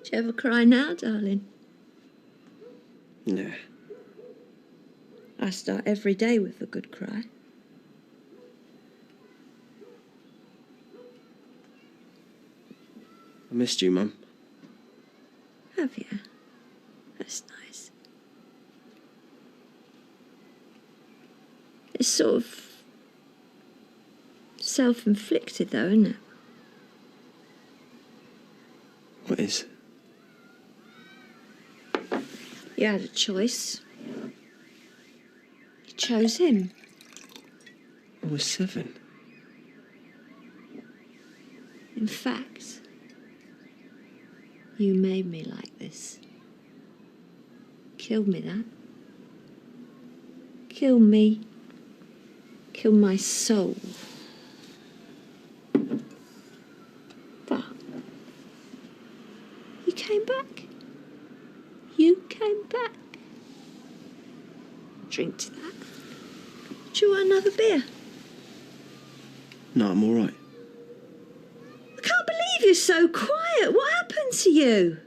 Do you ever cry now, darling? No. I start every day with a good cry. I missed you, Mum. Have you? That's nice. It's sort of self-inflicted, though, isn't it? What is? You had a choice. You chose him. I was 7. In fact, you made me like this. Killed me, that. Kill me. Kill my soul. But you came back. You came back. Drink to that. Do you want another beer? No, I'm all right. I can't believe you're so quiet. What happened to you?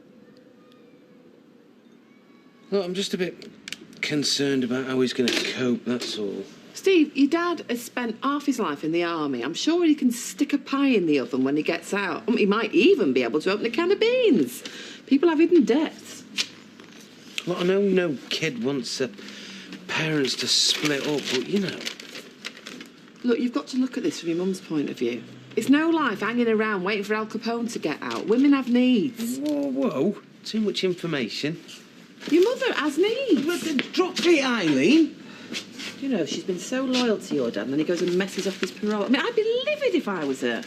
Look, I'm just a bit concerned about how he's going to cope, that's all. Steve, your dad has spent half his life in the army. I'm sure he can stick a pie in the oven when he gets out. He might even be able to open a can of beans. People have hidden depths. Look, I know no kid wants their parents to split up, but you know. Look, you've got to look at this from your mum's point of view. It's no life hanging around waiting for Al Capone to get out. Women have needs. Whoa. Too much information. Your mother has needs. Drop it, Eileen. You know, she's been so loyal to your dad, and then he goes and messes up his parole. I mean, I'd be livid if I was her.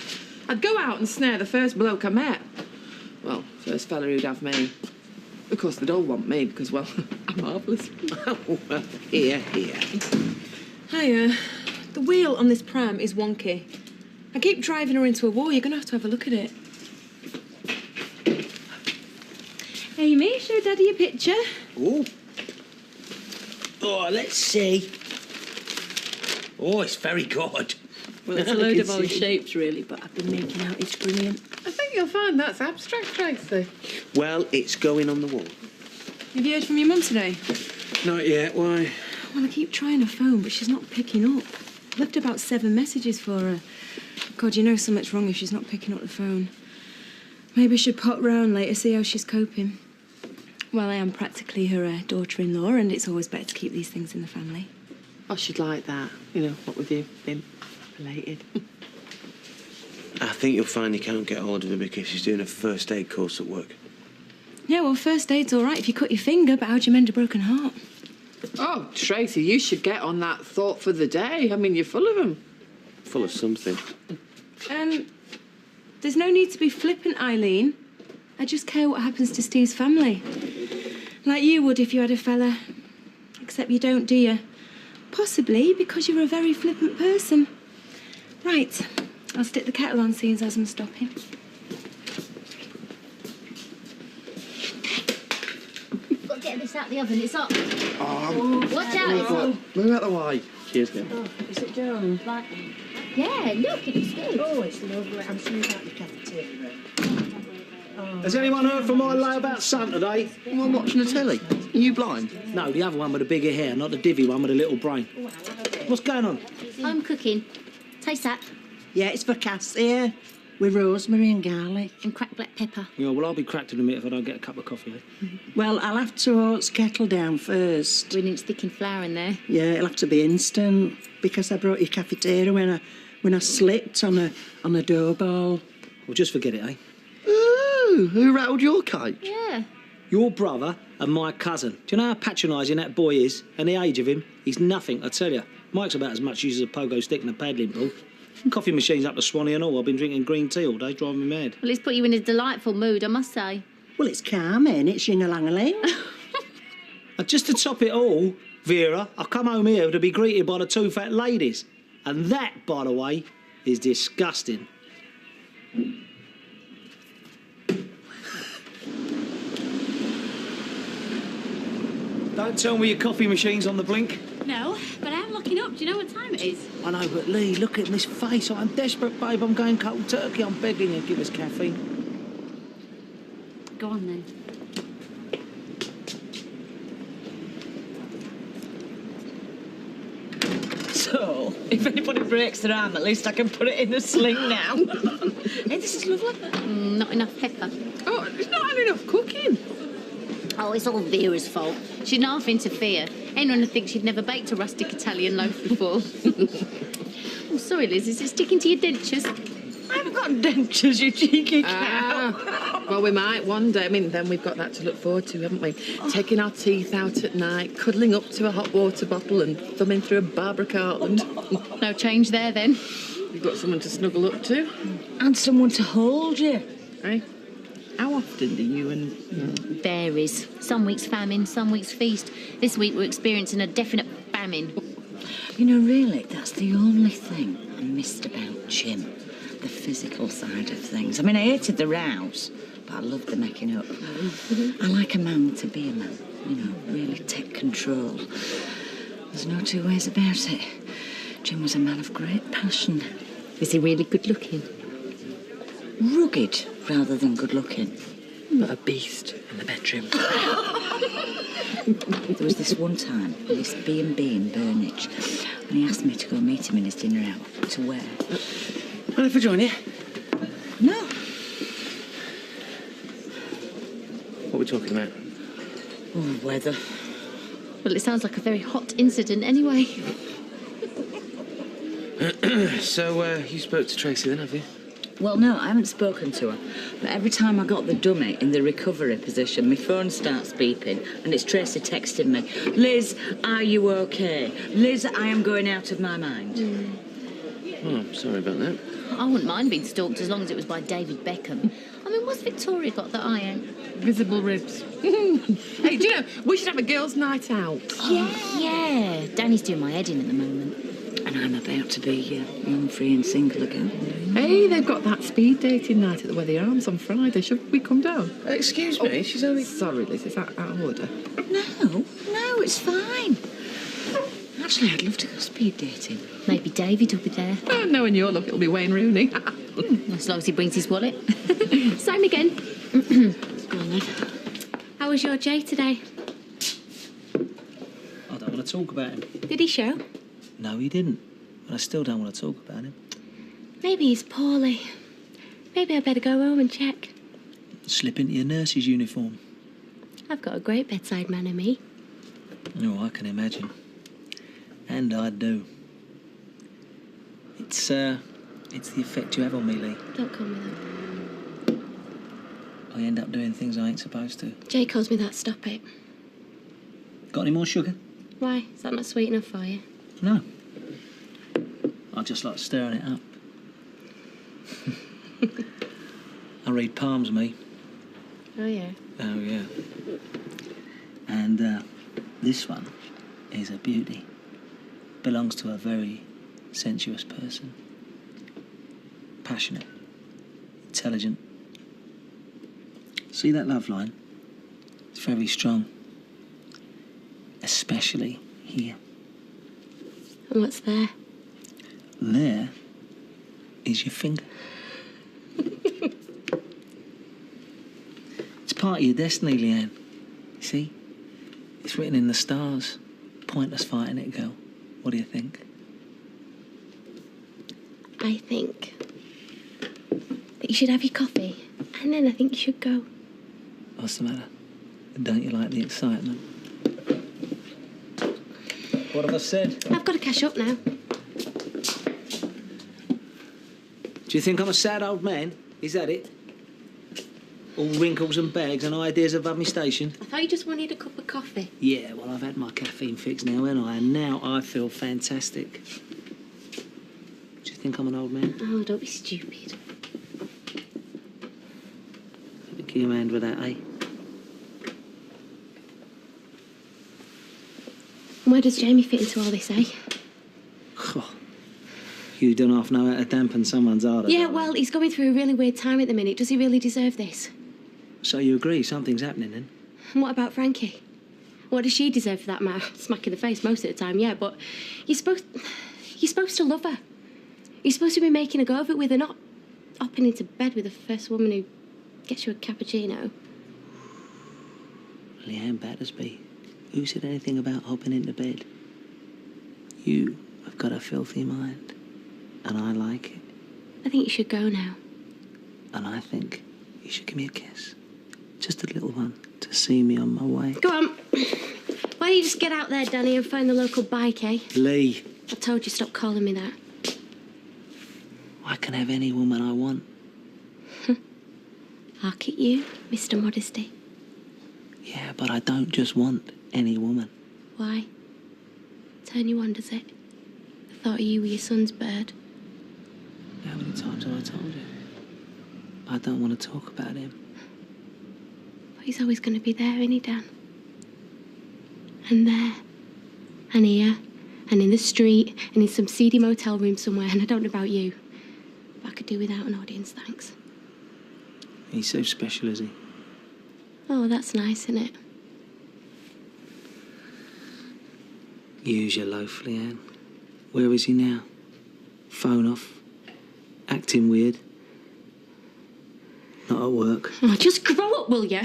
I'd go out and snare the first bloke I met. Well, first fella who'd have me. Of course, they'd all want me because, well, I'm marvellous. Well, here. Hiya. The wheel on this pram is wonky. I keep driving her into a wall. You're going to have a look at it. Amy, show Daddy a picture. Oh, let's see. Oh, it's very good. Well, it's a load of old shapes, really, but I've been making out it's brilliant. I think you'll find that's abstract, Tracy. Well, it's going on the wall. Have you heard from your mum today? Not yet, why? Well, I keep trying her phone, but she's not picking up. I've left about 7 messages for her. God, you know something's wrong if she's not picking up the phone. Maybe I should pop round later, see how she's coping. Well, I am practically her daughter-in-law, and it's always better to keep these things in the family. Oh, she'd like that. You know, what with you being related. I think you'll find you can't get hold of her because she's doing a first aid course at work. Yeah, well, first aid's all right if you cut your finger, but how do you mend a broken heart? Oh, Tracy, you should get on that thought for the day. I mean, you're full of them. Full of something. There's no need to be flippant, Eileen. I just care what happens to Steve's family. Like you would if you had a fella. Except you don't, do you? Possibly because you're a very flippant person. Right, I'll stick the kettle on, seeing as I'm stopping. out the oven. It's hot. Oh, Watch out. move out the way. Cheers, girl. Oh, is it done? Yeah, look, it looks good. Oh, it's lovely. I'm seeing out the cafeteria. Has anyone heard from my lay about Son today? Am I watching the telly? Are you blind? No, the other one with the bigger hair, not the divvy one with the little brain. What's going on? I'm cooking. Taste that. Yeah, it's for Cassia with rosemary and garlic. And cracked black pepper. Yeah, well, I'll be cracked in a minute if I don't get a cup of coffee. Eh? Well, I'll have to oats kettle down first. We need sticking flour in there. Yeah, it'll have to be instant because I brought you cafeteria when I slipped on a dough ball. Well, just forget it, eh? Ooh, who rattled your cage? Yeah. Your brother and my cousin. Do you know how patronising that boy is? And the age of him, he's nothing, I tell you. Mike's about as much use as a pogo stick and a paddling pool. Coffee machine's up to Swanee and all. I've been drinking green tea all day, driving me mad. Well, it's put you in a delightful mood, I must say. Well, it's calming. It's ying-a-lang-a-ling. And just to top it all, Vera, I come home here to be greeted by the two fat ladies. And that, by the way, is disgusting. Don't tell me your coffee machine's on the blink. No, but I am locking up. Do you know what time it is? I know, but Lee, look at this face. I'm desperate, babe. I'm going cold turkey. I'm begging you, give us caffeine. Go on, then. So, if anybody breaks their arm, at least I can put it in the sling now. Hey, this is lovely. Not enough pepper. Oh, there's not had enough cooking. Oh, it's all Vera's fault. She didn't half interfere. Anyone would think she'd never baked a rustic Italian loaf before. Oh, sorry, Liz. Is it sticking to your dentures? I haven't got dentures, you cheeky cow. Well, we might one day. I mean, then we've got that to look forward to, haven't we? Taking our teeth out at night, cuddling up to a hot water bottle and thumbing through a Barbara Cartland. No change there, then. You've got someone to snuggle up to. And someone to hold you. Eh? How often do you and... Varies. Some weeks famine, some weeks feast. This week we're experiencing a definite famine. You know, really, that's the only thing I missed about Jim. The physical side of things. I mean, I hated the rows, but I loved the making up. I like a man to be a man, you know, really take control. There's no two ways about it. Jim was a man of great passion. Is he really good looking? Rugged rather than good looking. But a beast in the bedroom. There was this one time, this B&B in Burnage, and he asked me to go meet him in his dinner out. To where? Mind if I join you? No. What are we talking about? Oh, weather. Well, it sounds like a very hot incident anyway. So, you spoke to Tracy then, have you? Well, no, I haven't spoken to her. But every time I got the dummy in the recovery position, my phone starts beeping and it's Tracy texting me, Liz, are you okay? Liz, I am going out of my mind. Oh, I'm sorry about that. I wouldn't mind being stalked as long as it was by David Beckham. I mean, what's Victoria got that I ain't? Visible ribs. Hey, do you know, we should have a girls' night out. Yeah. Danny's doing my head in at the moment. And I'm about to be young, free and single again. Hey, they've got that speed dating night at the Weather Arms on Friday. Should we come down? Excuse me, she's only... Sorry, Liz, is that out of order? No, it's fine. Actually, I'd love to go speed dating. Maybe David will be there. Oh, knowing your luck, it'll be Wayne Rooney. As long as he brings his wallet. Same again. Go on, then. How was your Jay today? I don't want to talk about him. Did he show? No, he didn't. But I still don't want to talk about him. Maybe he's poorly. Maybe I better go home and check. Slip into your nurse's uniform. I've got a great bedside manner, me. Oh, I can imagine. And I do. It's the effect you have on me, Lee. Don't call me that. I end up doing things I ain't supposed to. Jay calls me that. Stop it. Got any more sugar? Why? Is that not sweet enough for you? No. I just like stirring it up. I read palms, me. Oh, yeah. Oh, yeah. And this one is a beauty. Belongs to a very sensuous person. Passionate. Intelligent. See that love line? It's very strong. especially here. And what's there? There is your finger. It's part of your destiny, Leanne. You see? It's written in the stars. Pointless fighting it, girl. What do you think? I think that you should have your coffee, and then I think you should go. What's the matter? Don't you like the excitement? What have I said? I've got to cash up now. Do you think I'm a sad old man? Is that it? All wrinkles and bags and ideas above me station? I thought you just wanted a cup of coffee. Yeah, well, I've had my caffeine fix now, haven't I? And now I feel fantastic. Do you think I'm an old man? Oh, don't be stupid. Let me give you a hand with that, eh? And where does Jamie fit into all this, eh? Oh, you don't half know how to dampen someone's ardor. Yeah, well, he's going through a really weird time at the minute. Does he really deserve this? So you agree something's happening then? And what about Frankie? What does she deserve for that matter? Smack in the face most of the time, yeah, but you're supposed to love her. You're supposed to be making a go of it with her, not hopping into bed with the first woman who gets you a cappuccino. Leanne Battersby, who said anything about hopping into bed? You have got a filthy mind, and I like it. I think you should go now. And I think you should give me a kiss. Just a little one to see me on my way. Go on. Why don't you just get out there, Danny, and find the local bike, eh? Lee, I told you, stop calling me that. I can have any woman I want. Hark at you, Mr. Modesty. Yeah, but I don't just want any woman. Why? Turn you on, does it? The thought of you with your son's bird. How many times have I told you? I don't want to talk about him. But he's always going to be there, isn't he, Dan? And there. And here. And in the street. And in some seedy motel room somewhere. And I don't know about you. But I could do without an audience, thanks. He's so special, is he? Oh, that's nice, isn't it? Use your loaf, Leanne. Where is he now? Phone off. Acting weird. Not at work. Oh, just grow up, will you?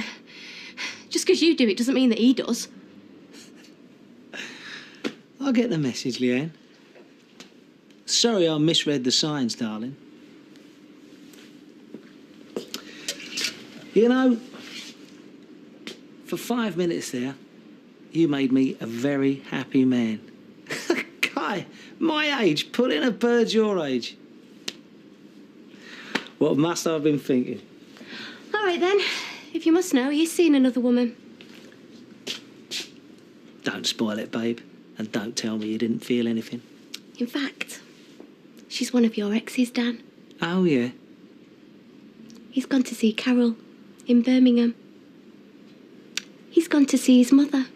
Just because you do it doesn't mean that he does. I get the message, Leanne. Sorry I misread the signs, darling. You know, for 5 minutes there, you made me a very happy man. Guy, my age, pulling a bird your age. What must I have been thinking? All right, then. If you must know, he's seen another woman. Don't spoil it, babe. And don't tell me you didn't feel anything. In fact, she's one of your exes, Dan. Oh, yeah? He's gone to see Carol in Birmingham. He's gone to see his mother.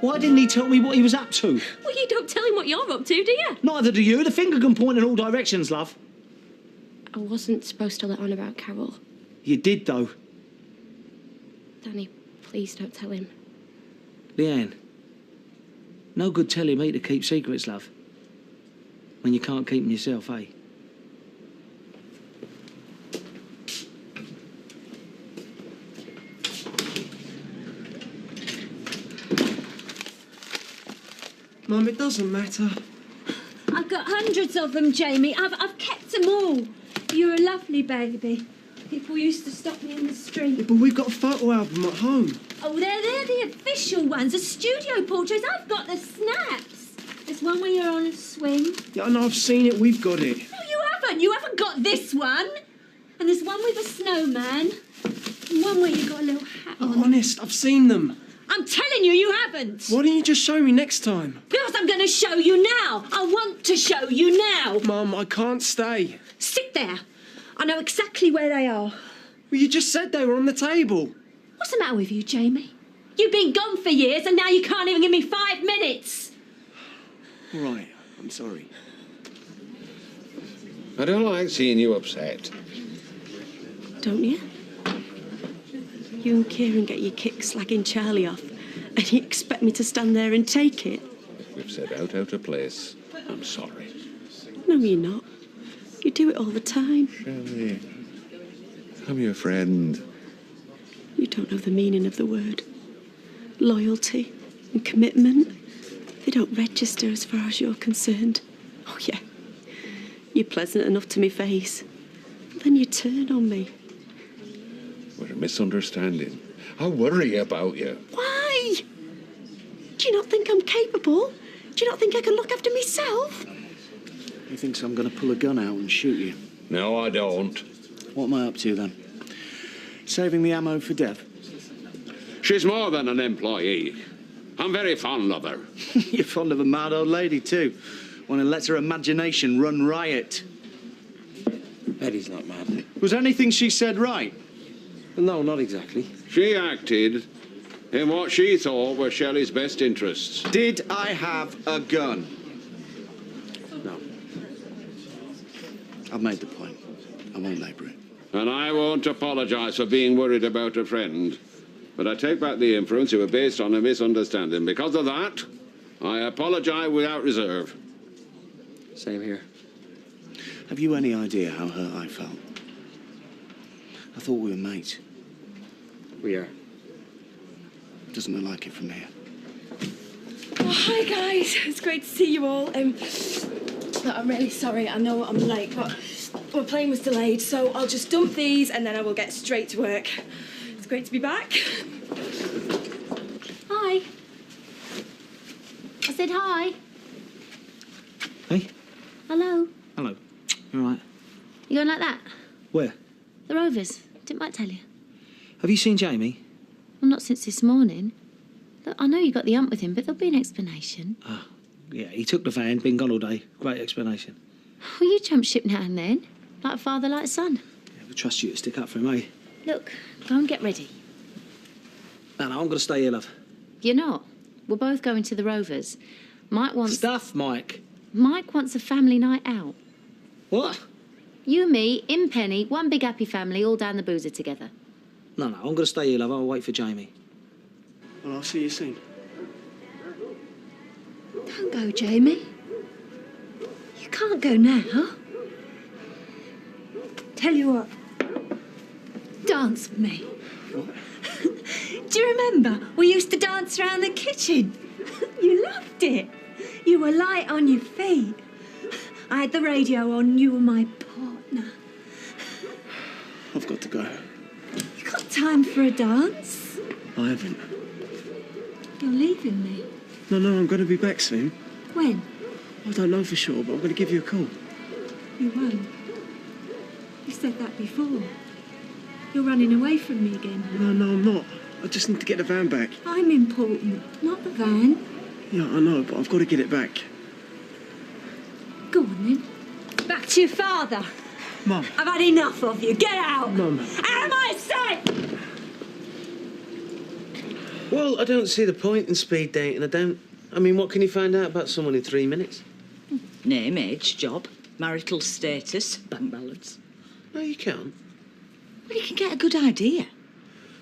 Why didn't he tell me what he was up to? Well, you don't tell him what you're up to, do you? Neither do you. The finger can point in all directions, love. I wasn't supposed to let on about Carol. You did, though. Danny, please don't tell him. Leanne, no good telling me to keep secrets, love. When you can't keep them yourself, eh? Mum, it doesn't matter. I've got hundreds of them, Jamie. I've kept them all. You're a lovely baby. People used to stop me in the street. Yeah, but we've got a photo album at home. Oh, they're the official ones, the studio portraits. I've got the snaps. There's one where you're on a swing. Yeah, I know, I've seen it. We've got it. No, you haven't. You haven't got this one. And there's one with a snowman. And one where you got a little hat on. Oh, honest, I've seen them. I'm telling you, you haven't. Why don't you just show me next time? Because I'm going to show you now. I want to show you now. Mum, I can't stay. Sit there. I know exactly where they are. Well, you just said they were on the table. What's the matter with you, Jamie? You've been gone for years and now you can't even give me 5 minutes. All right, I'm sorry. I don't like seeing you upset. Don't you? You and Kieran get your kick slagging Charlie off, and you expect me to stand there and take it? If we've said out of place, I'm sorry. No, you're not. You do it all the time. Shelley, I'm your friend. You don't know the meaning of the word. Loyalty and commitment, they don't register as far as you're concerned. Oh, yeah. You're pleasant enough to me face. But then you turn on me. We're a misunderstanding. I worry about you. Why? Do you not think I'm capable? Do you not think I can look after myself? He thinks I'm going to pull a gun out and shoot you. No, I don't. What am I up to, then? Saving the ammo for Dev? She's more than an employee. I'm very fond of her. You're fond of a mad old lady, too. Want to let her imagination run riot. Betty's not mad. Was anything she said right? No, not exactly. She acted in what she thought were Shelley's best interests. Did I have a gun? No. I've made the point. I won't labour it. And I won't apologise for being worried about a friend. But I take back the inference it was based on a misunderstanding. Because of that, I apologise without reserve. Same here. Have you any idea how hurt I felt? I thought we were mates. We are. Doesn't look like it from here. Oh, hi, guys. It's great to see you all. Look, I'm really sorry. I know I'm late, but my plane was delayed, so I'll just dump these and then I will get straight to work. It's great to be back. Hi. I said hi. Hey? Hello. Hello. You all right? You going like that? Where? The Rovers. Didn't Mike tell you? Have you seen Jamie? Well, not since this morning. Look, I know you got the hump with him, but there'll be an explanation. Ah, yeah, he took the van, been gone all day. Great explanation. Well, you jump ship now and then. Like a father, like a son. Yeah, we trust you to stick up for him, eh? Look, go and get ready. No, I'm going to stay here, love. You're not. We're both going to the Rovers. Mike wants... Stuff, Mike. Mike wants a family night out. What? You, me, in Penny, one big happy family, all down the boozer together. No, I'm going to stay here, love. I'll wait for Jamie. Well, I'll see you soon. Don't go, Jamie. You can't go now. Tell you what. Dance with me. Do you remember? We used to dance around the kitchen. You loved it. You were light on your feet. I had the radio on, you were my partner. I've got to go. You got time for a dance? I haven't. You're leaving me. No, I'm going to be back soon. When? I don't know for sure, but I'm going to give you a call. You won't. You said that before. You're running away from me again. No, I'm not. I just need to get the van back. I'm important, not the van. Yeah, I know, but I've got to get it back. Go on then. Back to your father. Mum. I've had enough of you. Get out. Mum. Out of my sight! Well, I don't see the point in speed dating, I don't. I mean, what can you find out about someone in 3 minutes? Name, age, job, marital status, bank balance. No, you can't. Well, you can get a good idea.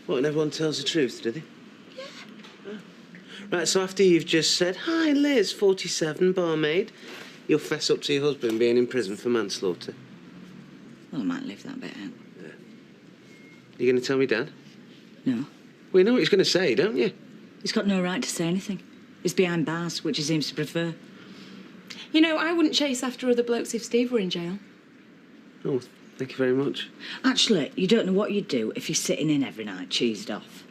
What, and everyone tells the truth, do they? Yeah. Oh. Right, so after you've just said, hi, Liz, 47, barmaid, you'll fess up to your husband being in prison for manslaughter. Well, I might leave that bit out. Yeah. You going to tell me, Dad? No. Well, you know what he's going to say, don't you? He's got no right to say anything. He's behind bars, which he seems to prefer. You know, I wouldn't chase after other blokes if Steve were in jail. Oh, thank you very much. Actually, you don't know what you'd do if you're sitting in every night, cheesed off.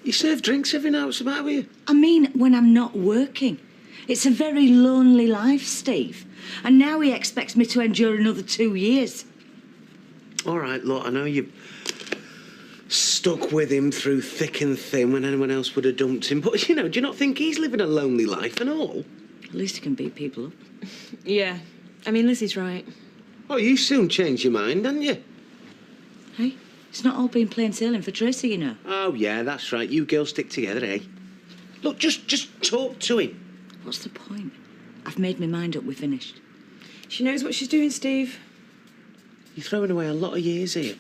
You serve drinks every night, what's the matter with you? I mean, when I'm not working. It's a very lonely life, Steve. And now he expects me to endure another 2 years. All right, look, I know you stuck with him through thick and thin when anyone else would have dumped him, but, you know, do you not think he's living a lonely life and all? At least he can beat people up. Yeah. I mean, Lizzie's right. Oh, you soon changed your mind, didn't you? Hey, it's not all been plain sailing for Tracy, you know. Oh, yeah, that's right. You girls stick together, eh? Look, just talk to him. What's the point? I've made my mind up, we're finished. She knows what she's doing, Steve. You're throwing away a lot of years here.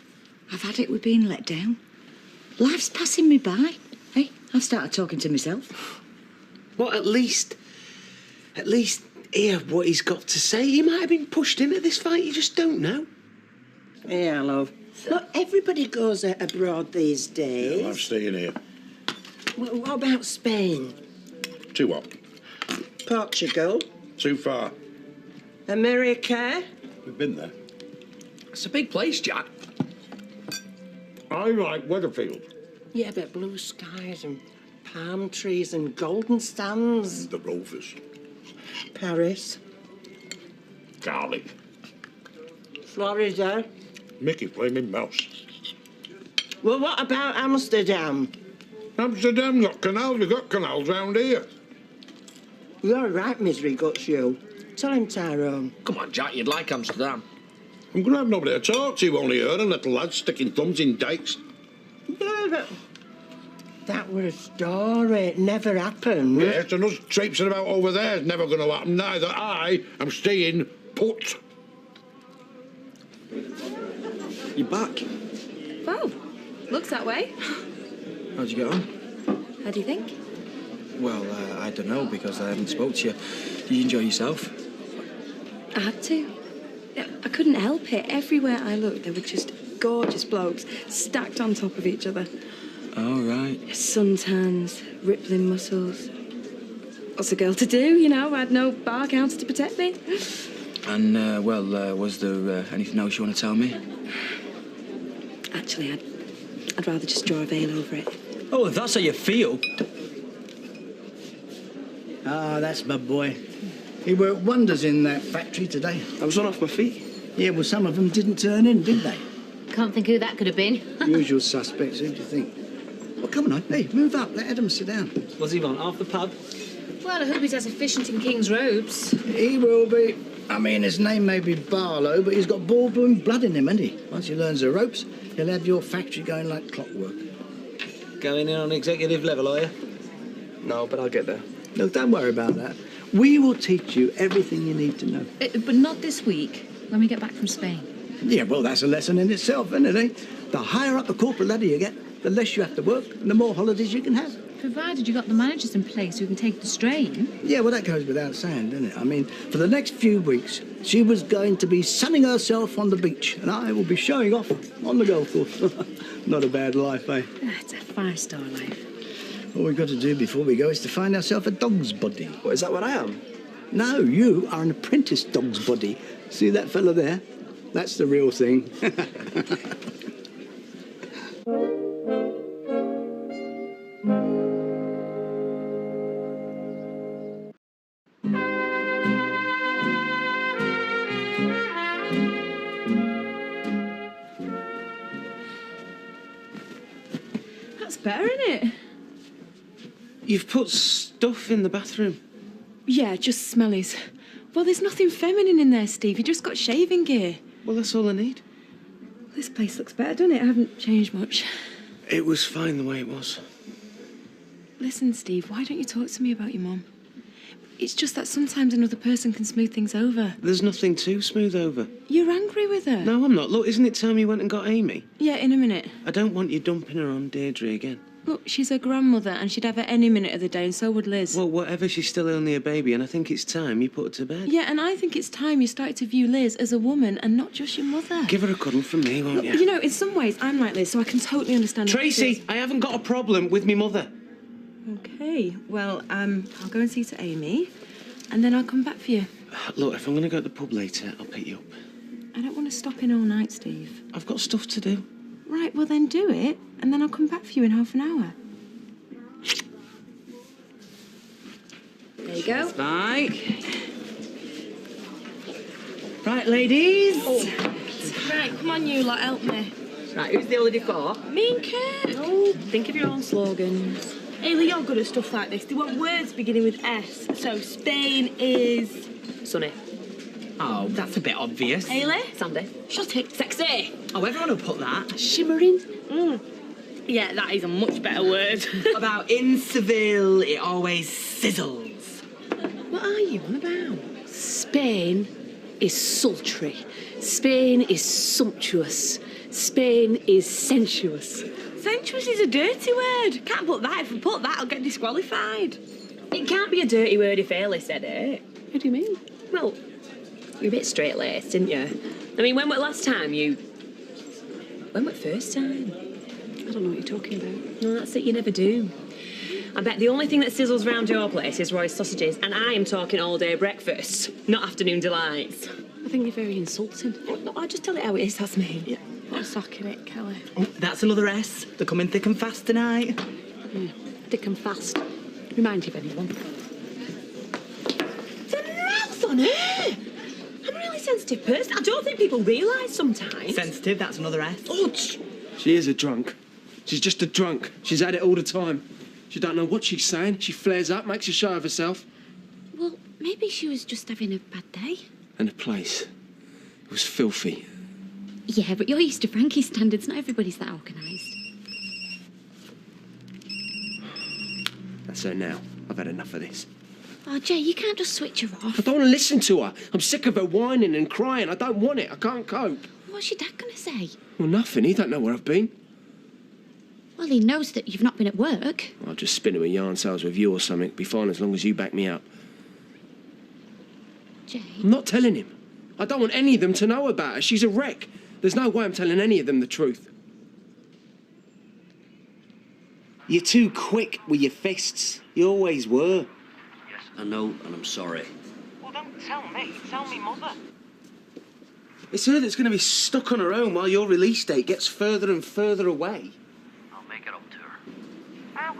I've had it with being let down. Life's passing me by. Hey, I've started talking to myself. What, at least hear what he's got to say? He might have been pushed into this fight, you just don't know. Yeah, love. Look, everybody goes abroad these days. Yeah, I'm staying here. Well, what about Spain? Too what? Portugal? Too far. America? We've been there. It's a big place, Jack. I like Weatherfield. Yeah, but blue skies and palm trees and golden stands. The Rovers. Paris. Garlic. Florida. Mickey Flaming Mouse. Well, what about Amsterdam? Amsterdam got canals. We've got canals round here. You're right, misery guts, you. Tell him, Tyrone. Come on, Jack, you'd like Amsterdam. I'm going to have nobody to talk to, only her and little lads sticking thumbs in dikes. Yeah, but that was a story. It never happened. Yes, and us traipsing about over there is never going to happen. Neither I am staying put. You're back. Well, looks that way. How'd you get on? How do you think? Well, I don't know, because I haven't spoke to you. Did you enjoy yourself? I had to. I couldn't help it. Everywhere I looked, there were just gorgeous blokes stacked on top of each other. Oh, right. Suntans, rippling muscles. What's a girl to do, you know? I had no bar counter to protect me. And, was there anything else you want to tell me? Actually, I'd rather just draw a veil over it. Oh, if that's how you feel. Ah, that's my boy. He worked wonders in that factory today. I was on off my feet. Yeah, well, some of them didn't turn in, did they? Can't think who that could have been. Usual suspects, who do you think? Well, come on, hey, move up, let Adam sit down. What's he want, half the pub? Well, I hope he's as efficient in King's Robes. He will be. I mean, his name may be Barlow, but he's got ball-blowing blood in him, hasn't he? Once he learns the ropes, he'll have your factory going like clockwork. Going in on executive level, are you? No, but I'll get there. No, don't worry about that. We will teach you everything you need to know. But not this week, when we get back from Spain. Yeah, well, that's a lesson in itself, isn't it, eh? The higher up the corporate ladder you get, the less you have to work and the more holidays you can have. Provided you got the managers in place who can take the strain. Yeah, well, that goes without saying, doesn't it? I mean, for the next few weeks, she was going to be sunning herself on the beach, and I will be showing off on the golf course. Not a bad life, eh? It's a 5-star life. All we've got to do before we go is to find ourselves a dog's body. What, is that what I am? No, you are an apprentice dog's body. See that fella there? That's the real thing. That's better, isn't it? You've put stuff in the bathroom. Yeah, just smellies. Well, there's nothing feminine in there, Steve. You just got shaving gear. Well, that's all I need. This place looks better, doesn't it? I haven't changed much. It was fine the way it was. Listen, Steve, why don't you talk to me about your mum? It's just that sometimes another person can smooth things over. There's nothing to smooth over. You're angry with her. No, I'm not. Look, isn't it time you went and got Amy? Yeah, in a minute. I don't want you dumping her on Deirdre again. Look, she's her grandmother and she'd have her any minute of the day, and so would Liz. Well, whatever, she's still only a baby, and I think it's time you put her to bed. Yeah, and I think it's time you started to view Liz as a woman and not just your mother. Give her a cuddle from me, won't you? You know, in some ways, I'm like Liz, so I can totally understand... Tracy, I haven't got a problem with me mother. OK, well, I'll go and see to Amy, and then I'll come back for you. Look, if I'm going to go to the pub later, I'll pick you up. I don't want to stop in all night, Steve. I've got stuff to do. Right, well then do it, and then I'll come back for you in half an hour. There you go. Like. Right, ladies. Right, come on, you lot, help me. Right, who's the holiday for? Me and Kurt. Oh, think of your own slogans. Ailey, you're good at stuff like this. They want words beginning with S. So Spain is... Sunny. Oh, that's a bit obvious. Ailey? Sandy. Shut it. Sexy. Oh, everyone will put that. Shimmering. Yeah, that is a much better word. About in Seville, it always sizzles. What are you on about? Spain is sultry. Spain is sumptuous. Spain is sensuous. Sensuous is a dirty word. Can't put that. If we put that, I'll get disqualified. It can't be a dirty word if Ailey said it. What do you mean? Well, you're a bit straight-laced, didn't you? I mean, when was last time you... When was first time? I don't know what you're talking about. No, that's it, you never do. I bet the only thing that sizzles round your place is Roy's sausages, and I am talking all-day breakfast, not afternoon delights. I think you're very insulting. No, I just tell it how it is, that's me. Yeah, not socking it, Kelly. Oh, that's another S. They're coming thick and fast tonight. Yeah, thick and fast. Remind you of anyone? The mouth on her! I'm a really sensitive person. I don't think people realise sometimes. Sensitive, that's another S. Oh, She is a drunk. She's just a drunk. She's at it all the time. She don't know what she's saying. She flares up, makes a show of herself. Well, maybe she was just having a bad day. And the place. It was filthy. Yeah, but you're used to Frankie's standards. Not everybody's that organised. That's her now. I've had enough of this. Oh, Jay, you can't just switch her off. I don't want to listen to her. I'm sick of her whining and crying. I don't want it. I can't cope. What's your dad going to say? Well, nothing. He don't know where I've been. Well, he knows that you've not been at work. I'll just spin him a yarn sales with you or something. Be fine as long as you back me up. Jay? I'm not telling him. I don't want any of them to know about her. She's a wreck. There's no way I'm telling any of them the truth. You're too quick with your fists. You always were. Yes, I know, and I'm sorry. Well, don't tell me. Tell me mother. It's her that's going to be stuck on her own while your release date gets further and further away. I'll make it up to her. How?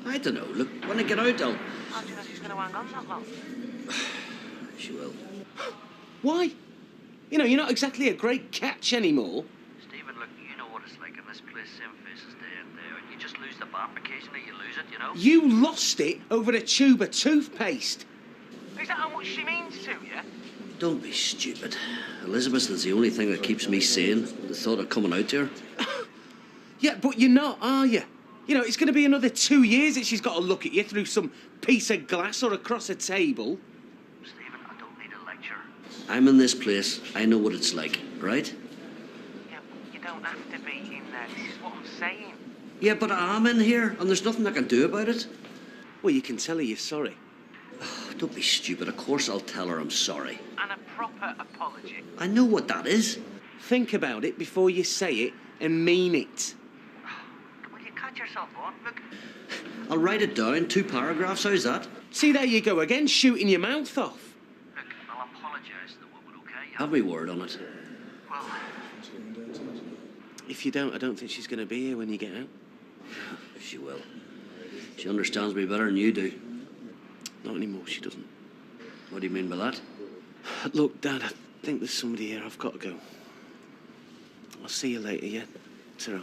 I don't know. Look, when I get out, I'll... How do you know she's going to hang on that long? She will. Why? You know, you're not exactly a great catch anymore. Stephen, look, you know what it's like in this place. Same faces day in, day out. You just lose the bat occasionally, you lose it, you know? You lost it over a tube of toothpaste. Is that how much she means to you? Don't be stupid. Elizabeth is the only thing that keeps me sane. The thought of coming out to her. Yeah, but you're not, are you? You know, it's going to be another 2 years that she's got to look at you through some piece of glass or across a table. Stephen, I don't need a lecture. I'm in this place. I know what it's like, right? Yeah, but you don't have to be in there. This is what I'm saying. Yeah, but I am in here, and there's nothing I can do about it. Well, you can tell her you're sorry. Don't be stupid. Of course I'll tell her I'm sorry. And a proper apology. I know what that is. Think about it before you say it and mean it. Will you catch yourself on? Look. I'll write it down. 2 paragraphs. How's that? See, there you go again, shooting your mouth off. Look, I'll apologise to the woman, okay? Have me word on it. Well, If you don't, I don't think she's going to be here when you get out. She will. She understands me better than you do. Not anymore, she doesn't. What do you mean by that? Look, Dad, I think there's somebody here. I've got to go. I'll see you later, yeah? Ta-ra.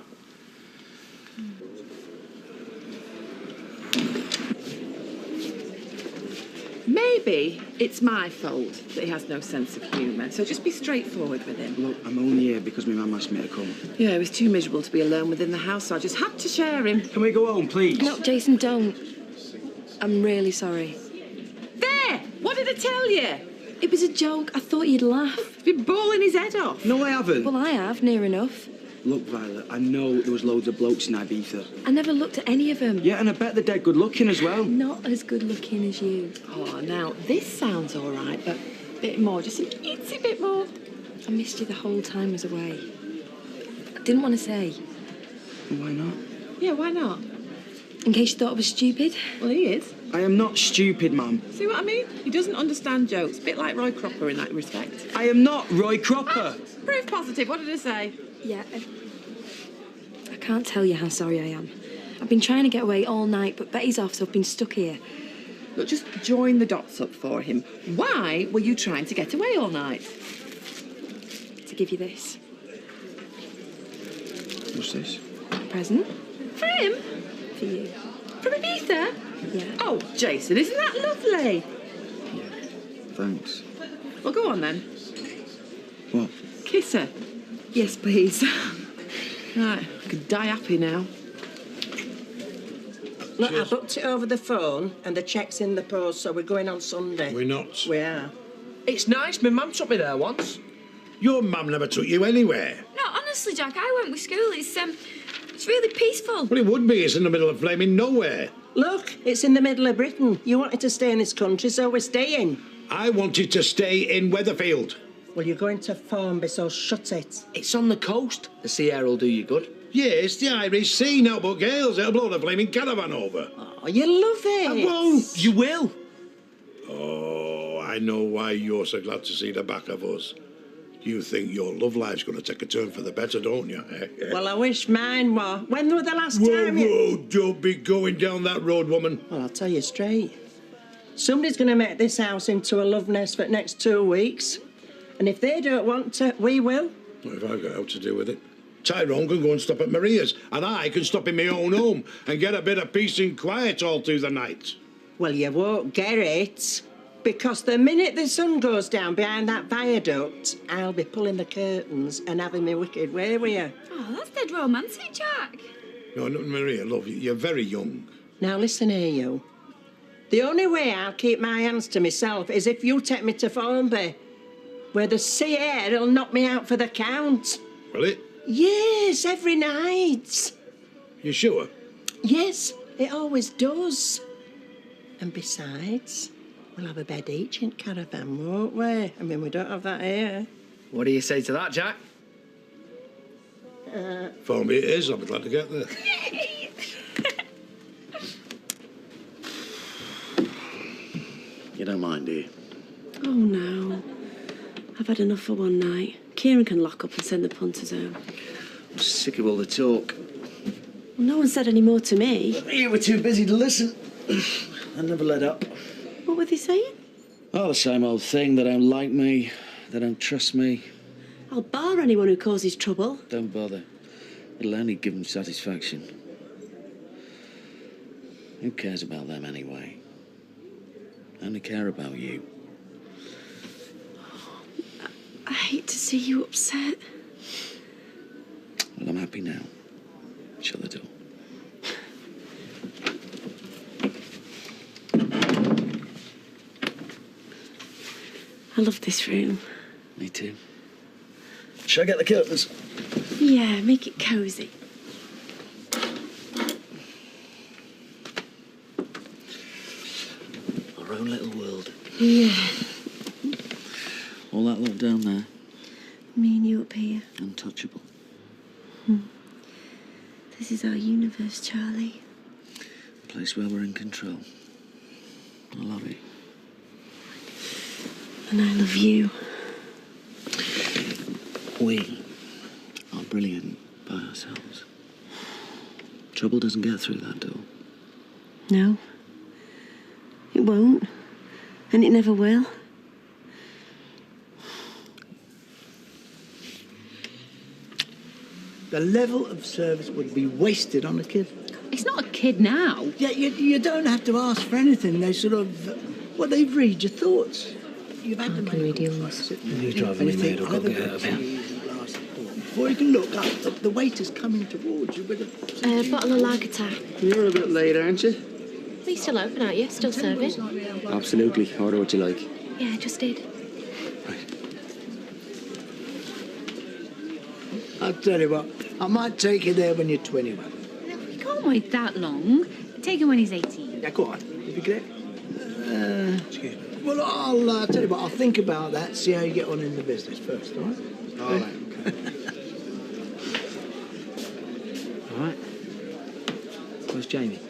Maybe it's my fault that he has no sense of humour, so just be straightforward with him. Look, I'm only here because my mum asked me to come. Yeah, it was too miserable to be alone within the house, so I just had to share him. Can we go home, please? No, Jason, don't. I'm really sorry. There! What did I tell you? It was a joke. I thought you'd laugh. He's been bawling his head off. No, I haven't. Well, I have, near enough. Look, Violet, I know there was loads of blokes in Ibiza. I never looked at any of them. Yeah, and I bet they're dead good looking as well. Not as good looking as you. Oh, now, this sounds all right, but a bit more, just an itsy bit more. I missed you the whole time I was away. I didn't want to say. Why not? Yeah, why not? In case you thought I was stupid. Well, he is. I am not stupid, Mum. See what I mean? He doesn't understand jokes. A bit like Roy Cropper in that respect. I am not Roy Cropper. Proof positive. What did I say? Yeah. I can't tell you how sorry I am. I've been trying to get away all night, but Betty's off, so I've been stuck here. Look, just join the dots up for him. Why were you trying to get away all night? To give you this. What's this? A present. For him? For you. From Ibiza? Yeah. Oh, Jason, isn't that lovely? Thanks. Well, go on then. What? Kiss her. Yes, please. Right, I could die happy now. Look, I booked it over the phone and the check's in the post, so we're going on Sunday. We're not. We are. It's nice. My mum took me there once. Your mum never took you anywhere. No, honestly, Jack, I went with school. It's really peaceful. Well, it would be. It's in the middle of flaming nowhere. Look, it's in the middle of Britain. You wanted to stay in this country, so we're staying. I wanted to stay in Weatherfield. Well, you're going to Formby, so shut it. It's on the coast. The sea air will do you good. Yes, the Irish Sea, no but gales. It'll blow the flaming caravan over. Oh, you love it. I won't. You will. Oh, I know why you're so glad to see the back of us. You think your love life's going to take a turn for the better, don't you? Well, I wish mine were. When were the last Whoa, time whoa, don't be going down that road, woman. Well, I'll tell you straight. Somebody's going to make this house into a love nest for the next 2 weeks. And if they don't want to, we will. What have I got out to do with it? Tyrone can go and stop at Maria's, and I can stop in my own home and get a bit of peace and quiet all through the night. Well, you won't get it. Because the minute the sun goes down behind that viaduct, I'll be pulling the curtains and having my wicked way with you. Oh, that's dead romantic, Jack. No, Maria, love, you're very young. Now listen here, you. The only way I'll keep my hands to myself is if you take me to Formby, where the sea air'll knock me out for the count. Will it? Yes, every night. You sure? Yes, it always does. And besides, we'll have a bed each in caravan, won't we? I mean, we don't have that here. What do you say to that, Jack? Formby it is. I'll be glad to get there. You don't mind, do you? Oh, no. I've had enough for one night. Kieran can lock up and send the punters home. I'm sick of all the talk. Well, no one said any more to me. You were too busy to listen. I never let up. What were they saying? Oh, the same old thing. They don't like me. They don't trust me. I'll bar anyone who causes trouble. Don't bother. It'll only give them satisfaction. Who cares about them anyway? I only care about you. I hate to see you upset. Well, I'm happy now. Shut the door. I love this room. Me too. Shall I get the curtains? Yeah, make it cosy. Our own little world. Yeah. All that lot down there, Me and you up here. untouchable. This is our universe, Charlie. A place where we're in control. I love it. And I love you. We are brilliant by ourselves. Trouble doesn't get through that door. No. It won't. And it never will. The level of service would be wasted on a kid. It's not a kid now. Yeah, you don't have to ask for anything. They sort of, well, they read your thoughts. You've had to make yours. He's driving me mad. I've got to get out of here. Before you can look up, the waiter's coming towards you with a... Bottle of lager. You're a bit late, aren't you? Are you still open, aren't you? Still serving? Absolutely. Order what you like. Yeah, I just did. I'll tell you what, I might take you there when you're 21. You can't wait that long. Take him when he's 18. Yeah, go on. If you get it. Well, I'll tell you what, I'll think about that, see how you get on in the business first, all right? All right. All right. Where's Jamie?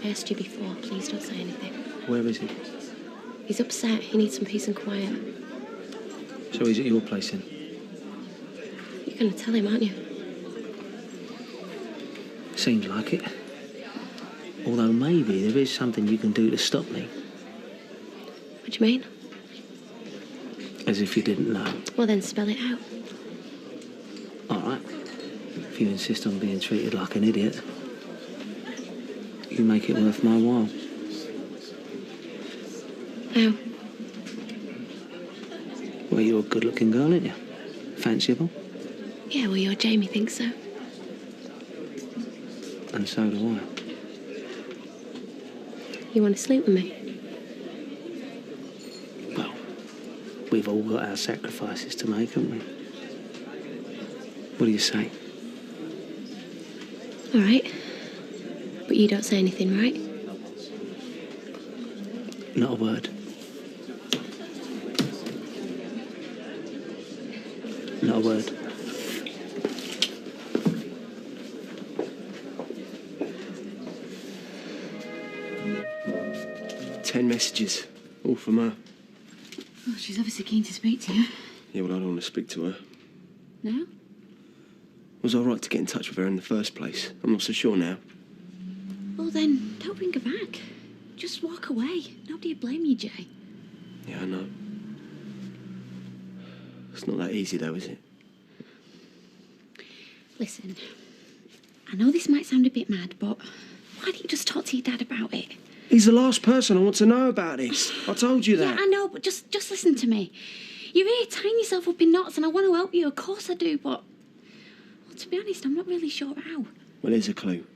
I asked you before. Please don't say anything. Where is he? He's upset. He needs some peace and quiet. So he's at your place then? You're going to tell him, aren't you? Seems like it. Although maybe there is something you can do to stop me. What do you mean? As if you didn't know. Well, then spell it out. All right. If you insist on being treated like an idiot, you make it worth my while. How? Well, you're a good-looking girl, aren't you? Fanciable. Yeah, well, your Jamie thinks so. And so do I. You want to sleep with me? Well, we've all got our sacrifices to make, haven't we? What do you say? All right. But you don't say anything, right? Not a word. Not a word. Ten messages, all from her. Oh, she's obviously keen to speak to you. Yeah, well, I don't want to speak to her. No? Was I right to get in touch with her in the first place? I'm not so sure now. Well, then, don't bring her back. Just walk away. Nobody will blame you, Jay. Yeah, I know. It's not that easy, though, is it? Listen, I know this might sound a bit mad, but why don't you just talk to your dad about it? He's the last person I want to know about this. I told you that. Yeah, I know, but just listen to me. You're here tying yourself up in knots, and I want to help you. Of course I do, but... Well, to be honest, I'm not really sure how. Well, here's a clue.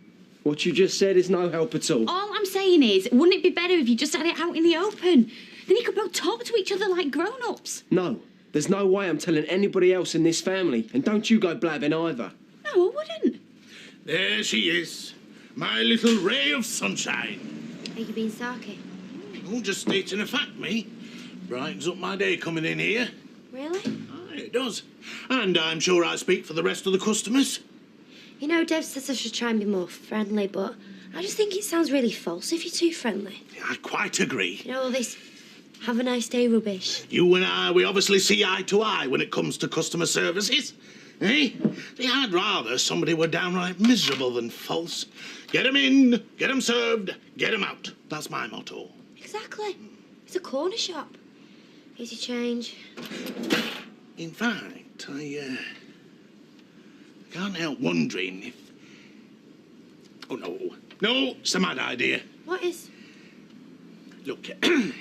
What you just said is no help at all. All I'm saying is, wouldn't it be better if you just had it out in the open? Then you could both talk to each other like grown-ups. No, there's no way I'm telling anybody else in this family. And don't you go blabbing either. No, I wouldn't. There she is, my little ray of sunshine. Are you being sarky? Oh, just stating a fact, me. Brightens up my day coming in here. Really? Aye, it does. And I'm sure I speak for the rest of the customers. You know, Dev says I should try and be more friendly, but I just think it sounds really false if you're too friendly. I quite agree. You know, all this have a nice day rubbish. You and I, we obviously see eye to eye when it comes to customer services. Eh? See, I'd rather somebody were downright miserable than false. Get 'em in, get 'em served, get 'em out. That's my motto. Exactly. It's a corner shop. Easy change. In fact, I can't help wondering if... Oh, no. No, it's a mad idea. What is? Look,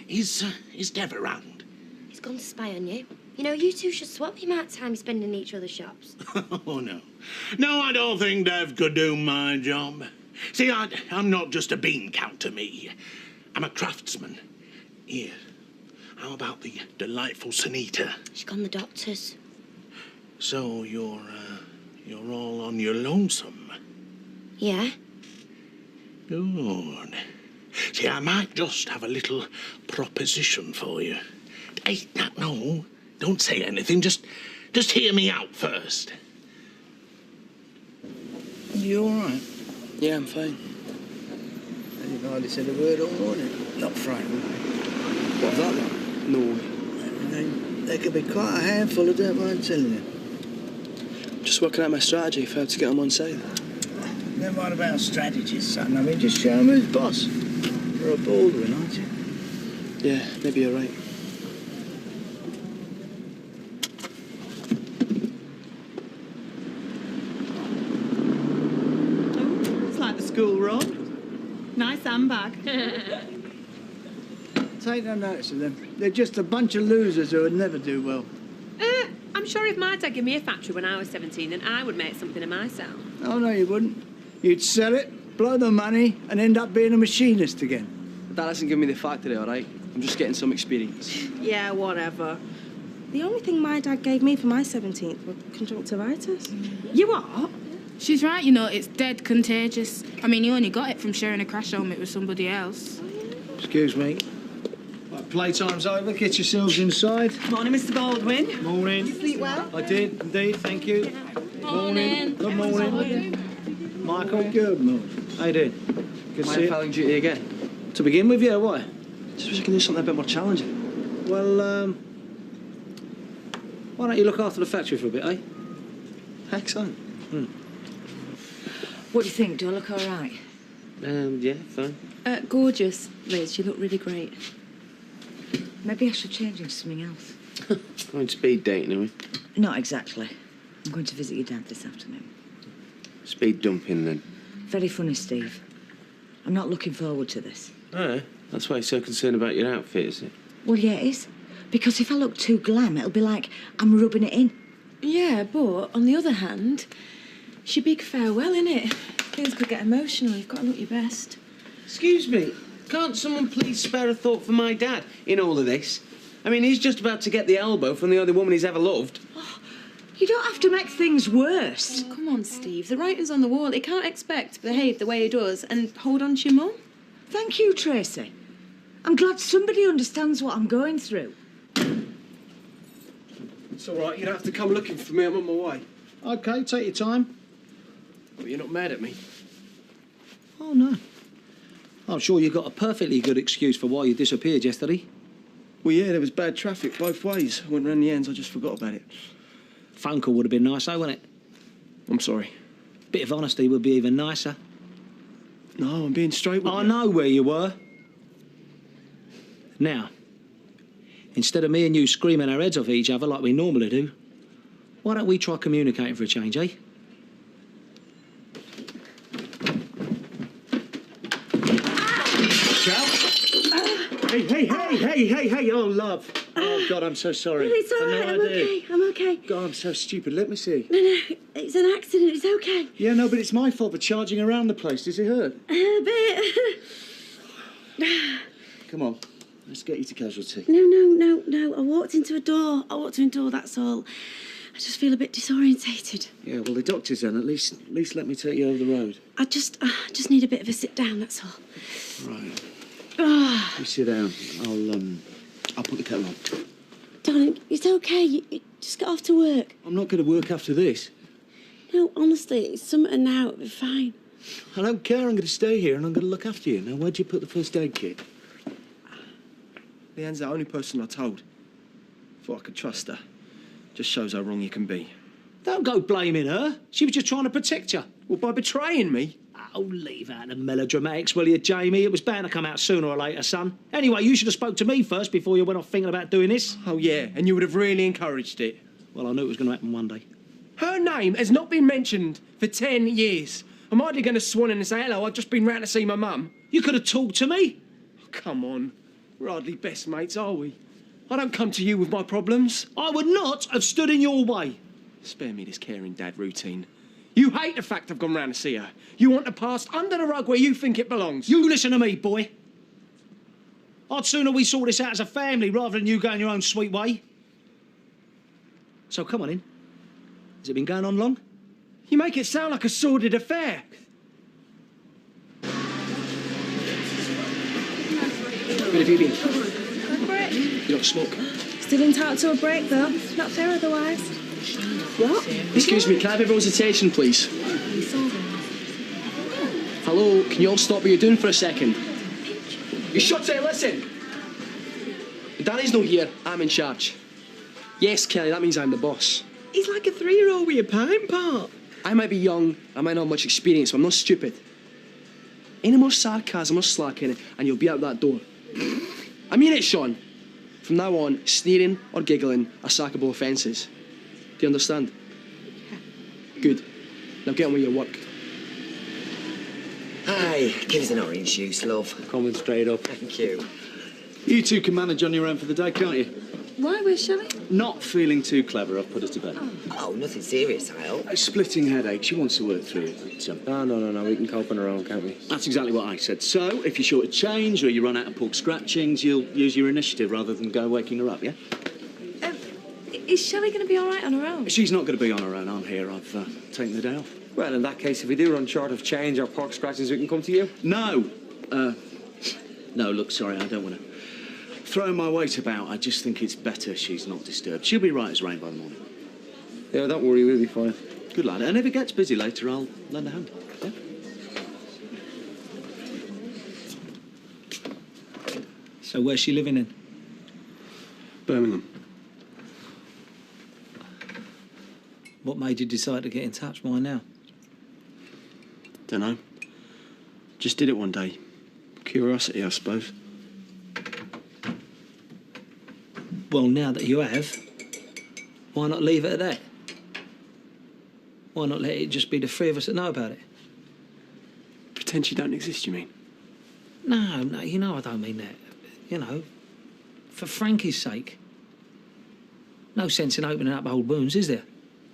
is Dev around? He's gone to spy on you. You know, you two should swap the amount of time you spend in each other's shops. Oh, no. No, I don't think Dev could do my job. See, I'm not just a bean counter, me. I'm a craftsman. Here, how about the delightful Sunita? She's gone the doctor's. So you're all on your lonesome? Yeah? Good. See, I might just have a little proposition for you. Hey, no, don't say anything. Just hear me out first. You all right? Yeah, I'm fine. And you've hardly said a word all morning. Not frightened. What of that, then? No. There could be quite a handful of don't mind telling you. Just working out my strategy for how to get them on sale. Never mind about strategies, son. I mean, just show 'em who's boss. You're a Baldwin, aren't you? Yeah, maybe you're right. It's like the school run. Nice handbag. Take no notice of them. They're just a bunch of losers who would never do well. I'm sure if my dad gave me a factory when I was 17, then I would make something of myself. Oh, no, you wouldn't. You'd sell it, blow the money, and end up being a machinist again. Dad hasn't given me the factory, all right? I'm just getting some experience. Yeah, whatever. The only thing my dad gave me for my 17th was conjunctivitis. You what? She's right, you know, it's dead contagious. I mean, you only got it from sharing a crash helmet with somebody else. Excuse me. Right, playtime's over. Get yourselves inside. Morning, Mr. Baldwin. Morning. Did you sleep well? I did, indeed. Thank you. Morning. Good morning. Michael, good morning. How you doing? Good to see you. failing duty again. To begin with, yeah, why? Just wish I could do something a bit more challenging. Well, why don't you look after the factory for a bit, eh? Excellent. What do you think? Do I look all right? Yeah, fine. Gorgeous, Liz. You look really great. Maybe I should change into something else. Going speed dating, are we? Not exactly. I'm going to visit your dad this afternoon. Speed dumping, then. Very funny, Steve. I'm not looking forward to this. Oh, that's why you're so concerned about your outfit, is it? Well, yeah, it is. Because if I look too glam, it'll be like I'm rubbing it in. Yeah, but on the other hand, it's your big farewell, innit? Things could get emotional. You've got to look your best. Excuse me, can't someone please spare a thought for my dad in all of this? I mean, he's just about to get the elbow from the only woman he's ever loved. You don't have to make things worse. Oh, come on, Steve. The writing's on the wall. He can't expect to behave the way he does and hold on to your mum. Thank you, Tracy. I'm glad somebody understands what I'm going through. It's all right. You don't have to come looking for me. I'm on my way. OK, take your time. But you're not mad at me. Oh, no. I'm sure you got a perfectly good excuse for why you disappeared yesterday. Well, yeah, there was bad traffic both ways. I went round the ends. I just forgot about it. Phone call would have been nice, though, wouldn't it? I'm sorry. Bit of honesty would be even nicer. No, I'm being straight with you. I know where you were. Now, instead of me and you screaming our heads off each other like we normally do, why don't we try communicating for a change, eh? Hey, oh, love. Oh, God, I'm so sorry. No, it's all right, I'm okay, I'm okay. God, I'm so stupid. Let me see. No, it's an accident, it's okay. Yeah, no, but it's my fault for charging around the place. Does it hurt? A bit. Come on, let's get you to casualty. No. I walked into a door, that's all. I just feel a bit disorientated. Yeah, well, the doctor's in. At least let me take you over the road. I just need a bit of a sit down, that's all. Right. Ah, You sit down. I'll put the kettle on. darling, it's okay. You just got off to work. I'm not going to work after this. No, honestly, it's summer now. It'll be fine. I don't care. I'm going to stay here and I'm going to look after you. Now, where'd you put the first aid kit? Leanne's the only person I told. Thought I could trust her. Just shows how wrong you can be. Don't go blaming her. She was just trying to protect you. Well, by betraying me? Oh, leave out the melodramatics, will you, Jamie? It was bound to come out sooner or later, son. Anyway, you should have spoke to me first before you went off thinking about doing this. Oh, yeah, and you would have really encouraged it. Well, I knew it was going to happen one day. Her name has not been mentioned for 10 years. I'm hardly going to swan in and say, hello, I've just been round to see my mum. You could have talked to me. Oh, come on. We're hardly best mates, are we? I don't come to you with my problems. I would not have stood in your way. Spare me this caring dad routine. You hate the fact I've gone round to see her. You want the past under the rug where you think it belongs. You listen to me, boy. I'd sooner we sort this out as a family rather than you going your own sweet way. So come on in. Has it been going on long? You make it sound like a sordid affair. Where have you been? You don't smoke. Still entitled to a break, though. Not fair otherwise. What? Excuse me, can I have everyone's attention, please? Hello, can you all stop what you're doing for a second? You shut it, listen! Danny's not here, I'm in charge. Yes, Kelly, that means I'm the boss. He's like a 3-year-old with a pine pot. I might be young, I might not have much experience, but I'm not stupid. Any more sarcasm or slacking, and you'll be out that door. I mean it, Sean. From now on, sneering or giggling are sackable offences. Do you understand? Yeah. Good. Now get on with your work. Hi, give us an orange juice, love. Coming straight up. Thank you. You two can manage on your own for the day, can't you? Why? Where's Shelley? Not feeling too clever. I've put her to bed. Oh, nothing serious, I hope. A splitting headache. She wants to work through it. But, No. We can cope on our own, can't we? that's exactly what I said. So, if you're short of change or you run out of pork scratchings, you'll use your initiative rather than go waking her up, yeah? Is Shelley going to be all right on her own? She's not going to be on her own. I'm here. I've taken the day off. Well, in that case, if we do run short of change or pork scratchings, we can come to you. No. No, look, sorry, I don't want to throw my weight about. I just think it's better she's not disturbed. She'll be right as rain by the morning. Yeah, don't worry, we'll be fine. Good lad. And if it gets busy later, I'll lend a hand. Yeah? So where's she living in? Birmingham. What made you decide to get in touch? Why now? Dunno. Just did it one day. Curiosity, I suppose. Well, now that you have, why not leave it at that? Why not let it just be the three of us that know about it? Pretend she don't exist, you mean? No, you know I don't mean that. You know, for Frankie's sake. No sense in opening up old wounds, is there?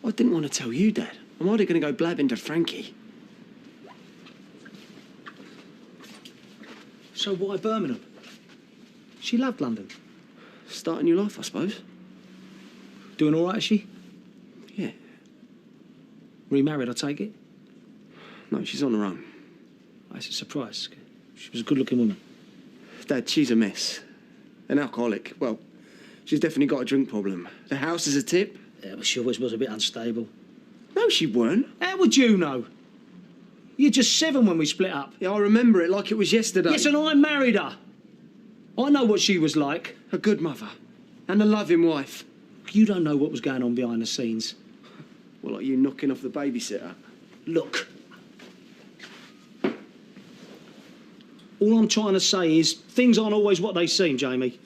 I didn't want to tell you, Dad. I'm already going to go blabbing to Frankie. So why Birmingham? She loved London. Starting new life, I suppose. Doing all right, is she? Yeah. Remarried, I take it? No, she's on her own. That's a surprise. She was a good-looking woman. Dad, she's a mess. An alcoholic. Well, she's definitely got a drink problem. The house is a tip. Yeah, but she always was a bit unstable. No, she weren't. How would you know? You're just 7 when we split up. Yeah, I remember it like it was yesterday. Yes, and I married her. I know what she was like. A good mother. And a loving wife. You don't know what was going on behind the scenes. Well, like you knocking off the babysitter. Look. All I'm trying to say is things aren't always what they seem, Jamie.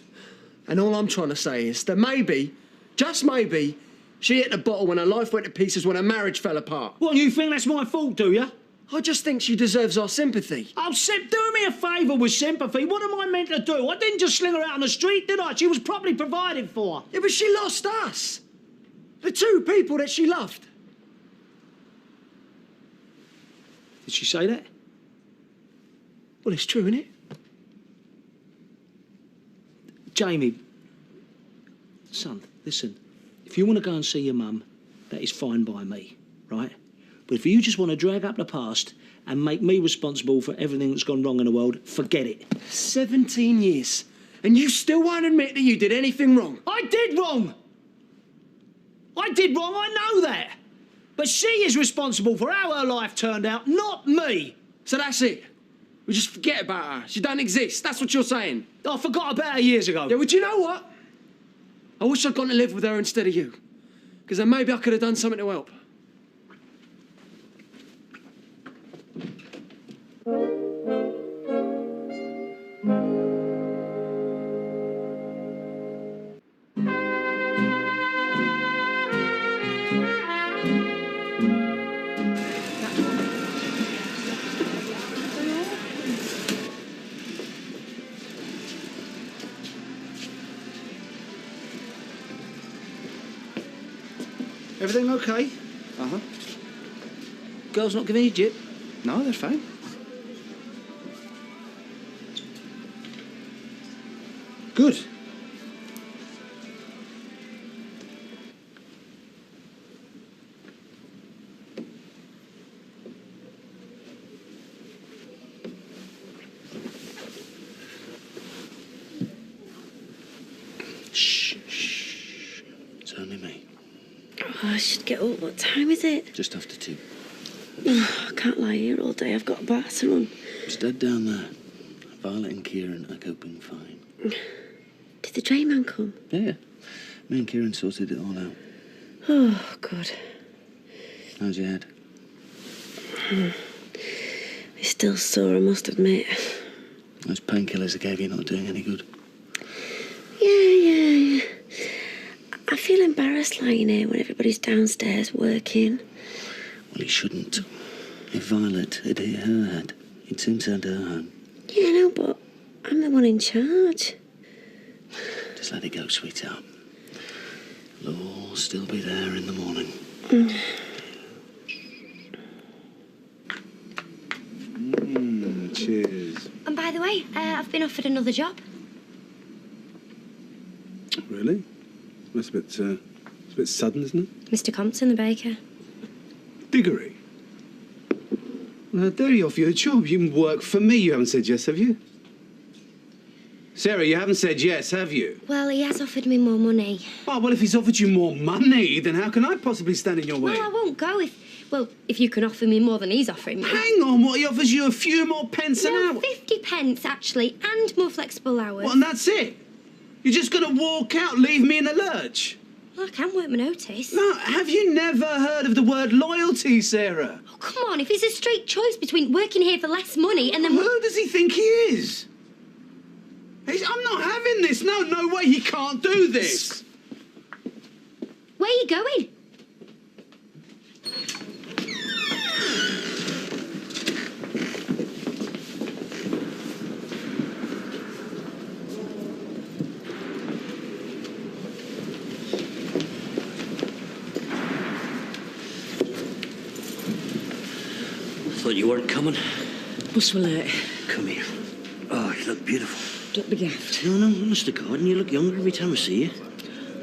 And all I'm trying to say is that maybe, just maybe, she hit the bottle when her life went to pieces when her marriage fell apart. What, you think that's my fault, do you? I just think she deserves our sympathy. Oh, do me a favour with sympathy. What am I meant to do? I didn't just sling her out on the street, did I? She was properly provided for. Yeah, but she lost us. The 2 people that she loved. Did she say that? Well, it's true, isn't it? Jamie, son, listen. If you want to go and see your mum, that is fine by me, right? But if you just want to drag up the past and make me responsible for everything that's gone wrong in the world, forget it. 17 years. And you still won't admit that you did anything wrong. I did wrong! I did wrong, I know that. But she is responsible for how her life turned out, not me. So that's it. We just forget about her. She don't exist. That's what you're saying. I forgot about her years ago. Yeah, well, do you know what? I wish I'd gone to live with her instead of you. Because then maybe I could have done something to help. Everything okay? Uh-huh. Girls not giving you jip? No, they're fine. Good. Shh, shh. It's only me. Oh, I should get up. What time is it? Just after 2. Oh, I can't lie here all day. I've got a bar to run. It's dead down there. Violet and Kieran are coping fine. Did the drain man come? Yeah. Me and Kieran sorted it all out. Oh, good. How's your head? It's still sore, I must admit. Those painkillers I gave you not doing any good. Yeah. I feel embarrassed lying here when everybody's downstairs working. Well, you shouldn't. If Violet had hit her head, you'd soon send her home. Yeah, no, but I'm the one in charge. Just let it go, sweetheart. It'll all still be there in the morning. Cheers. And by the way, I've been offered another job. Really? That's it's a bit sudden, isn't it? Mr. Compton, the baker. Diggory. Well, how dare you offer you a job? You can work for me. You haven't said yes, have you? Sarah, you haven't said yes, have you? Well, he has offered me more money. Oh, well, if he's offered you more money, then how can I possibly stand in your way? Well, I won't go if you can offer me more than he's offering me. Hang on, what? He offers you a few more pence an hour? 50 pence, actually, and more flexible hours. Well, and that's it? You're just going to walk out, leave me in the lurch? Well, I can work my notice. No, have you never heard of the word loyalty, Sarah? Oh, come on, if it's a straight choice between working here for less money and then... Who does he think he is? I'm not having this. No way, he can't do this. Where are you going? Thought you weren't coming. Must we late? Come here. Oh, you look beautiful. Don't be daft. No, honest to God, and you look younger every time I see you.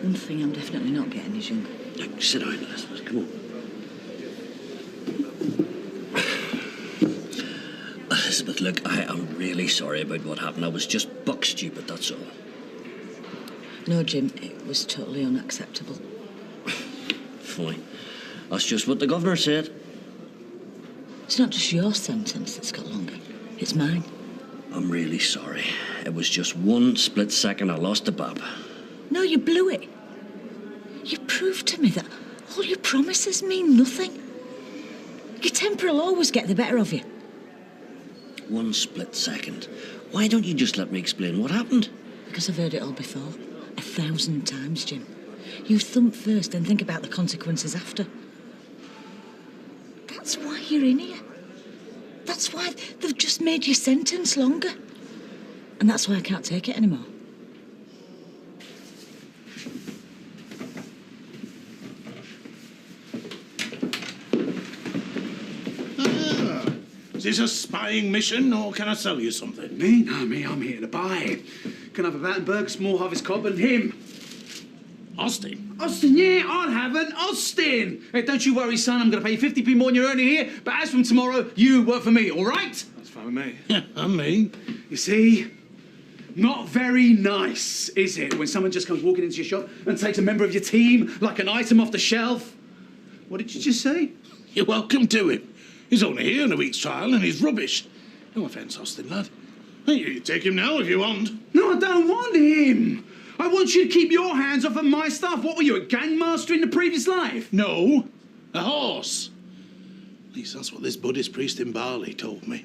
One thing I'm definitely not getting is younger. Look, sit down, Elizabeth. Come on. Elizabeth, look, I am really sorry about what happened. I was just buck stupid, that's all. No, Jim, it was totally unacceptable. Fine. That's just what the governor said. It's not just your sentence that's got longer. It's mine. I'm really sorry. It was just one split second I lost the bab. No, you blew it. You proved to me that all your promises mean nothing. Your temper will always get the better of you. One split second. Why don't you just let me explain what happened? Because I've heard it all before. 1,000 times, Jim. You thump first and think about the consequences after. That's why you're in here. That's why they've just made your sentence longer. And that's why I can't take it anymore. Is this a spying mission, or can I sell you something? Me? No, me. I'm here to buy. Can I have a Battenberg, small harvest cob, and him? Austin? Austin, yeah, I'll have an Austin. Hey, don't you worry, son. I'm going to pay you 50p more than you're earning here. But as from tomorrow, you work for me, all right? That's fine with me. Yeah, I'm me. You see, not very nice, is it, when someone just comes walking into your shop and takes a member of your team like an item off the shelf? What did you just say? You're welcome to him. He's only here on a week's trial and he's rubbish. No offence, Austin, lad. Hey, you take him now if you want. No, I don't want him. I want you to keep your hands off of my stuff. What were you, a gangmaster in the previous life? No, a horse. At least that's what this Buddhist priest in Bali told me.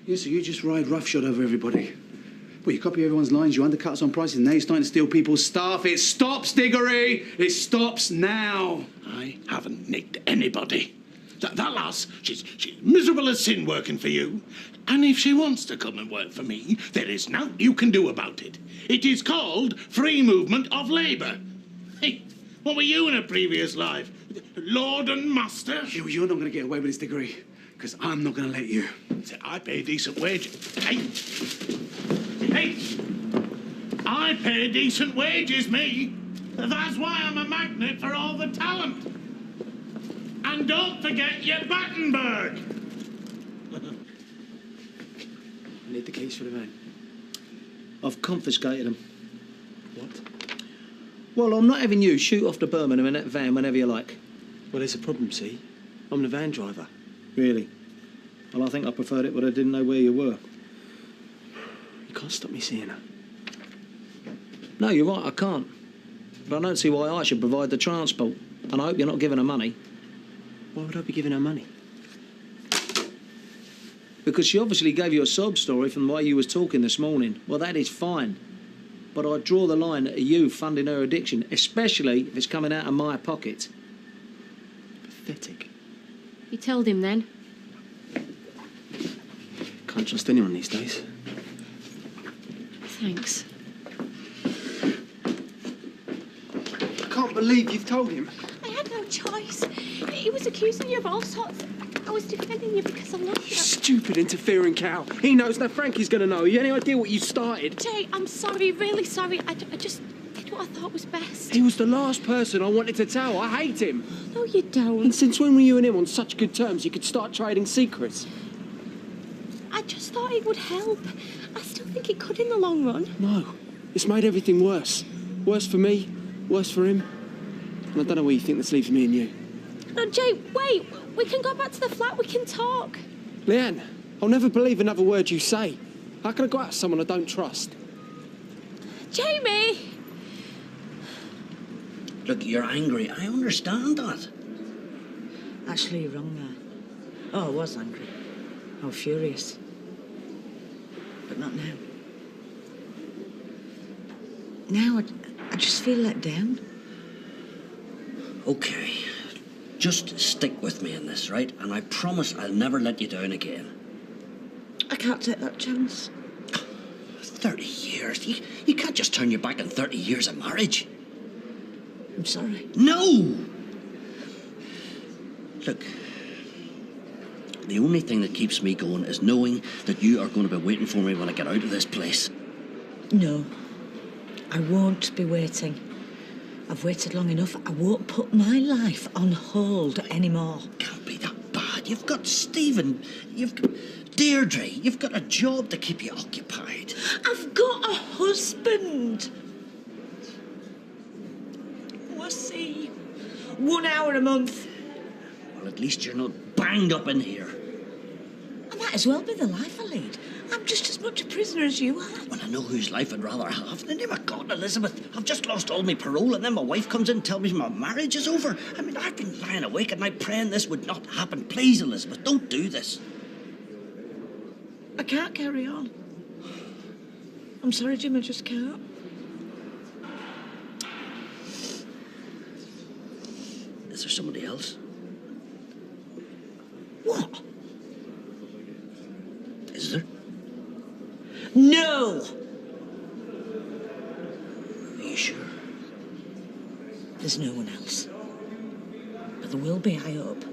Yeah, so you just ride roughshod over everybody. Well, you copy everyone's lines, you undercut us on prices, and now you're starting to steal people's stuff. It stops, Diggory! It stops now. I haven't nicked anybody. That lass, she's miserable as sin working for you. And if she wants to come and work for me, there is nothing you can do about it. It is called free movement of labour. Hey, what were you in a previous life? Lord and master? You're not going to get away with this, Diggory, because I'm not going to let you. I pay a decent wage. Hey! I pay decent wages, me. That's why I'm a magnet for all the talent. And don't forget your Battenberg. I need the keys for the van. I've confiscated them. What? Well, I'm not having you shoot off to Birmingham in that van whenever you like. Well, there's a problem, see? I'm the van driver. Really? Well, I think I preferred it, but I didn't know where you were. You can't stop me seeing her. No, you're right, I can't. But I don't see why I should provide the transport. And I hope you're not giving her money. Why would I be giving her money? Because she obviously gave you a sob story from the way you was talking this morning. Well, that is fine. But I draw the line at you funding her addiction, especially if it's coming out of my pocket. Pathetic. You told him then? Can't trust anyone these days. Thanks. I can't believe you've told him. I had no choice. He was accusing you of all sorts. I was defending you because I love you. You stupid interfering cow. He knows that Frankie's going to know. You any idea what you started? Jay, I'm sorry, really sorry. I just did what I thought was best. He was the last person I wanted to tell. I hate him. No, you don't. And since when were you and him on such good terms you could start trading secrets? I just thought it would help. I still think it could in the long run. No. It's made everything worse. Worse for me, worse for him. And I don't know where you think this leaves me and you. No, Jay, wait. We can go back to the flat. We can talk. Leanne, I'll never believe another word you say. How can I go out with someone I don't trust? Jamie! Look, you're angry. I understand that. Actually, you're wrong there. Oh, I was angry. I was furious. But not now. Now I just feel let down. Okay. Just stick with me in this, right? And I promise I'll never let you down again. I can't take that chance. 30 years? You can't just turn your back on 30 years of marriage. I'm sorry. No! Look, the only thing that keeps me going is knowing that you are going to be waiting for me when I get out of this place. No, I won't be waiting. I've waited long enough. I won't put my life on hold anymore. Can't be that bad. You've got Stephen, you've got Deirdre, you've got a job to keep you occupied. I've got a husband. Oh, I see. 1 hour a month. Well, at least you're not banged up in here. I might as well be the life I lead. I'm just as much a prisoner as you are. Well, I know whose life I'd rather have. They never got Elizabeth. I've just lost all my parole, and then my wife comes in and tells me my marriage is over. I mean, I've been lying awake at night praying this would not happen. Please, Elizabeth, don't do this. I can't carry on. I'm sorry, Jim, I just can't. Is there somebody else? What? Is there? No! Are you sure? There's no one else. But there will be, I hope.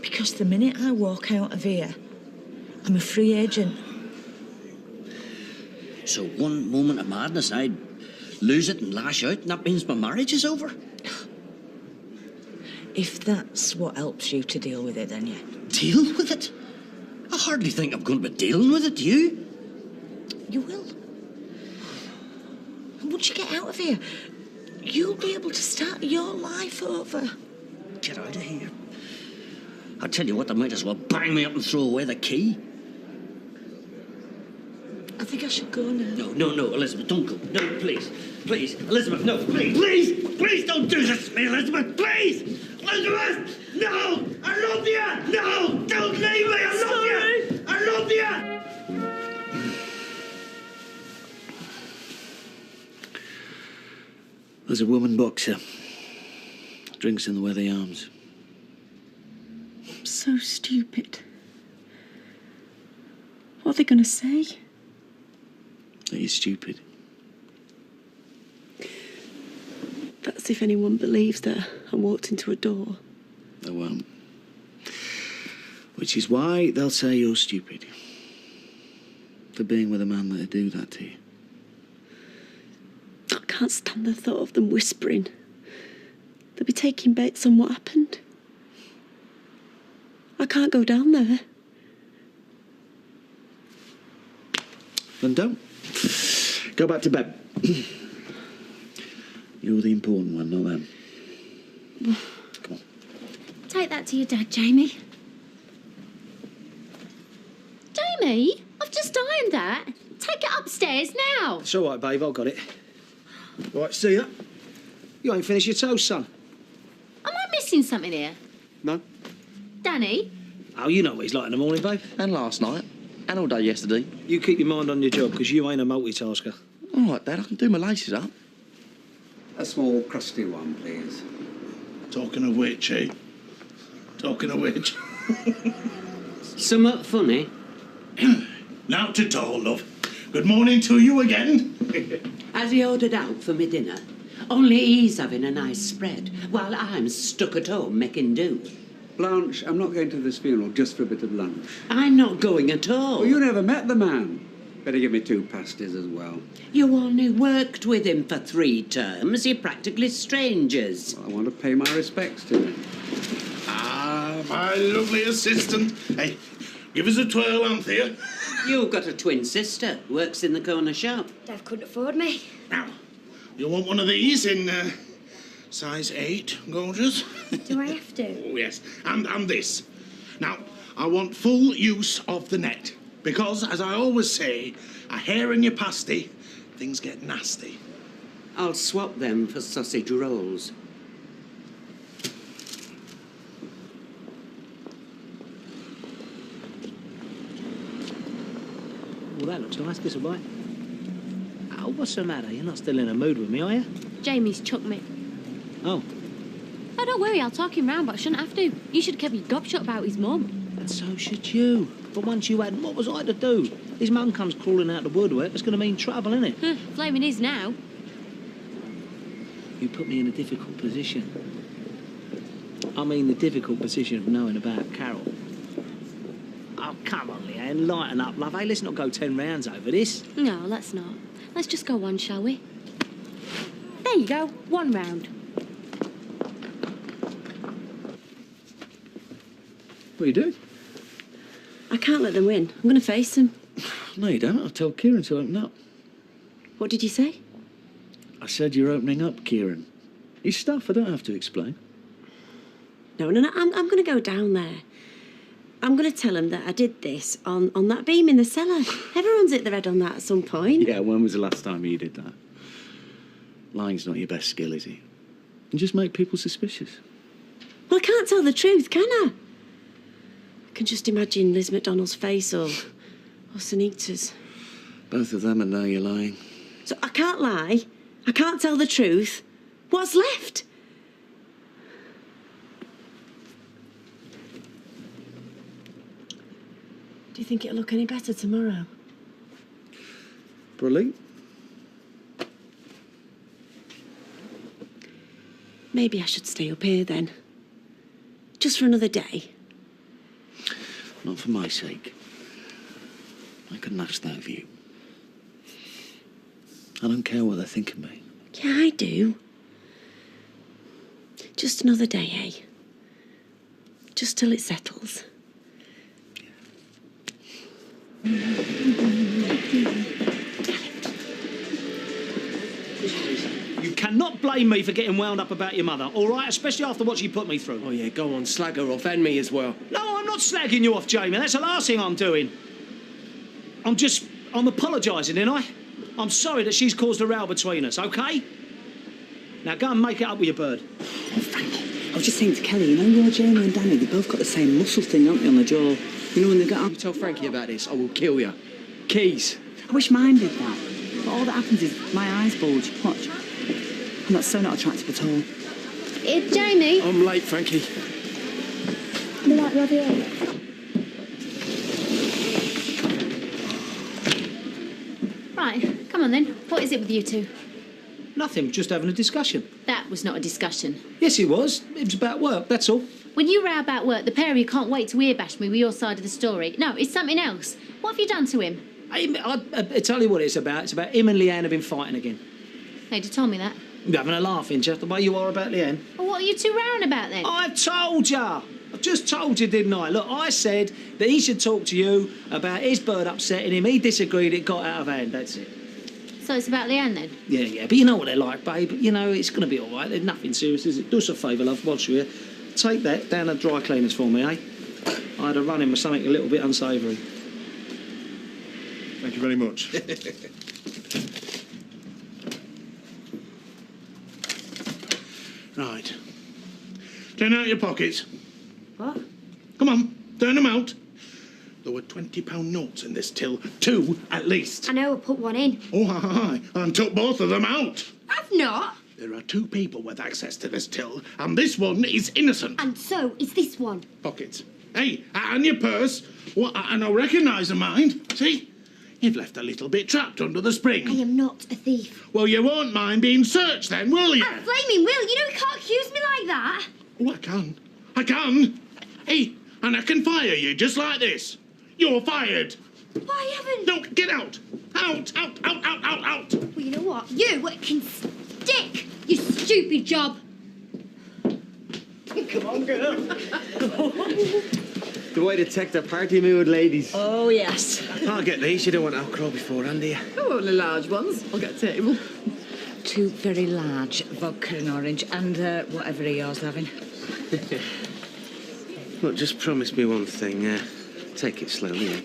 Because the minute I walk out of here, I'm a free agent. So one moment of madness, I'd lose it and lash out, and that means my marriage is over? If that's what helps you to deal with it, then yeah. Deal with it? I hardly think I'm going to be dealing with it, do you? You will. And once you get out of here, you'll be able to start your life over. Get out of here. I tell you what, they might as well bang me up and throw away the key. I think I should go now. No, Elizabeth, don't go. No, please. Please, Elizabeth, no, please don't do this to me, Elizabeth, please! Elizabeth, no! I love you! No! Don't leave me! I love you! I love you! There's a woman boxer. Drinks in the weather arms. I'm so stupid. What are they going to say? That you're stupid. That's if anyone believes that I walked into a door. They won't. Which is why they'll say you're stupid. For being with a man that'd do that to you. I can't stand the thought of them whispering. They'll be taking bets on what happened. I can't go down there. Then don't. Go back to bed. You're the important one, not them. Come on. Take that to your dad, Jamie. Jamie, I've just ironed that. Take it upstairs now. It's all right, babe, I've got it. Right, see ya. You ain't finished your toast, son. Am I missing something here? No. Danny? Oh, you know what he's like in the morning, babe. And last night. And all day yesterday. You keep your mind on your job, because you ain't a multitasker. All right, Dad, I can do my laces up. A small, crusty one, please. Talking of which, eh? Talking of which. Somewhat funny. Not at all, love. Good morning to you again. Has he ordered out for me dinner? Only he's having a nice spread, while I'm stuck at home making do. Blanche, I'm not going to this funeral just for a bit of lunch. I'm not going at all. Oh, you never met the man. Better give me 2 pasties as well. You only worked with him for 3 terms. You're practically strangers. Well, I want to pay my respects to him. Ah, my lovely assistant. Hey, give us a twirl, Anthea. You've got a twin sister, works in the corner shop. Dad couldn't afford me. Now, you want one of these in size 8, gorgeous? Do I have to? Oh, yes. And this. Now, I want full use of the net. Because, as I always say, a hair in your pasty, things get nasty. I'll swap them for sausage rolls. Well, that looks nice. Kiss a bite. Oh, what's the matter? You're not still in a mood with me, are you? Jamie's chucked me. Oh. Oh, don't worry, I'll talk him round, but I shouldn't have to. You should have kept your gob shut about his mum. And so should you. But once you had, what was I to do? His mum comes crawling out the woodwork. It's going to mean trouble, isn't it? Flaming is now. You put me in a difficult position. I mean the difficult position of knowing about Carol. Oh, come on, Leanne, lighten up, love. Hey, let's not go 10 rounds over this. No, let's not. Let's just go one, shall we? There you go, 1 round. What are you doing? I can't let them win. I'm going to face them. No, you don't. I've told Kieran to open up. What did you say? I said you're opening up, Kieran. His stuff, I don't have to explain. No, I'm going to go down there. I'm going to tell him that I did this on that beam in the cellar. Everyone's hit their head on that at some point. Yeah, when was the last time you did that? Lying's not your best skill, is it? And just make people suspicious. Well, I can't tell the truth, can I? I can just imagine Liz McDonald's face or Sunita's. Both of them, and now you're lying. So I can't lie. I can't tell the truth. What's left? Do you think it'll look any better tomorrow? Brilliant. Maybe I should stay up here then. Just for another day. Not for my sake. I can match that view. I don't care what they think of me. Yeah, I do. Just another day, eh? Just till it settles. You cannot blame me for getting wound up about your mother, all right? Especially after what she put me through. Oh, yeah, go on, slag her off, and me as well. No, I'm not slagging you off, Jamie. That's the last thing I'm doing. I'm apologising, ain't I? I'm sorry that she's caused a row between us, OK? Now go and make it up with your bird. Oh, Frankie, I was just saying to Kelly, you know, you're Jamie and Danny, they both got the same muscle thing, haven't they, on the jaw? You know, when they get up... You tell Frankie about this, I will kill you. Keys. I wish mine did that. But all that happens is my eyes bulge. Watch. And that's so not attractive at all. Jamie? I'm late, Frankie. You like ravioli? Right, come on then. What is it with you two? Nothing, just having a discussion. That was not a discussion. Yes, it was. It was about work, that's all. When you row about work, the pair of you can't wait to ear-bash me with your side of the story. No, it's something else. What have you done to him? I tell you what it's about. It's about him and Leanne have been fighting again. They'd have told me that. You're having a laugh, ain't you, the way you are about Leanne? Well, what are you two rowing about then? I've told ya. I've just told you, didn't I? Look, I said that he should talk to you about his bird upsetting him. He disagreed, it got out of hand, that's it. So it's about Leanne then? Yeah, but you know what they're like, babe. You know, it's going to be all right. There's nothing serious, is it? Do us a favour, love, whilst you're here. Take that down to dry cleaners for me, eh? I had a run in with something a little bit unsavoury. Thank you very much. Right. Turn out your pockets. What? Come on, turn them out. There were £20 notes in this till. 2 at least. I know, I put one in. Oh, hi, and took both of them out. I've not. There are 2 people with access to this till, and this one is innocent. And so is this one. Pockets. Hey, and your purse. Well, and I recognise a mind. See? You've left a little bit trapped under the spring. I am not a thief. Well, you won't mind being searched then, will you? I flaming will. You know you can't accuse me like that. Oh, I can. I can. Hey, and I can fire you just like this. You're fired. Why haven't? No, get out. Out, out, out, out, out, out. Well, you know what? You can stick, you stupid job. Come on, girl. The way to take the party mood, ladies. Oh, yes. I'll get these. You don't want alcohol beforehand, do you? Oh, only large ones. I'll get a table. 2 very large vodka and orange, and whatever yours having. Look, just promise me one thing. Take it slowly, eh?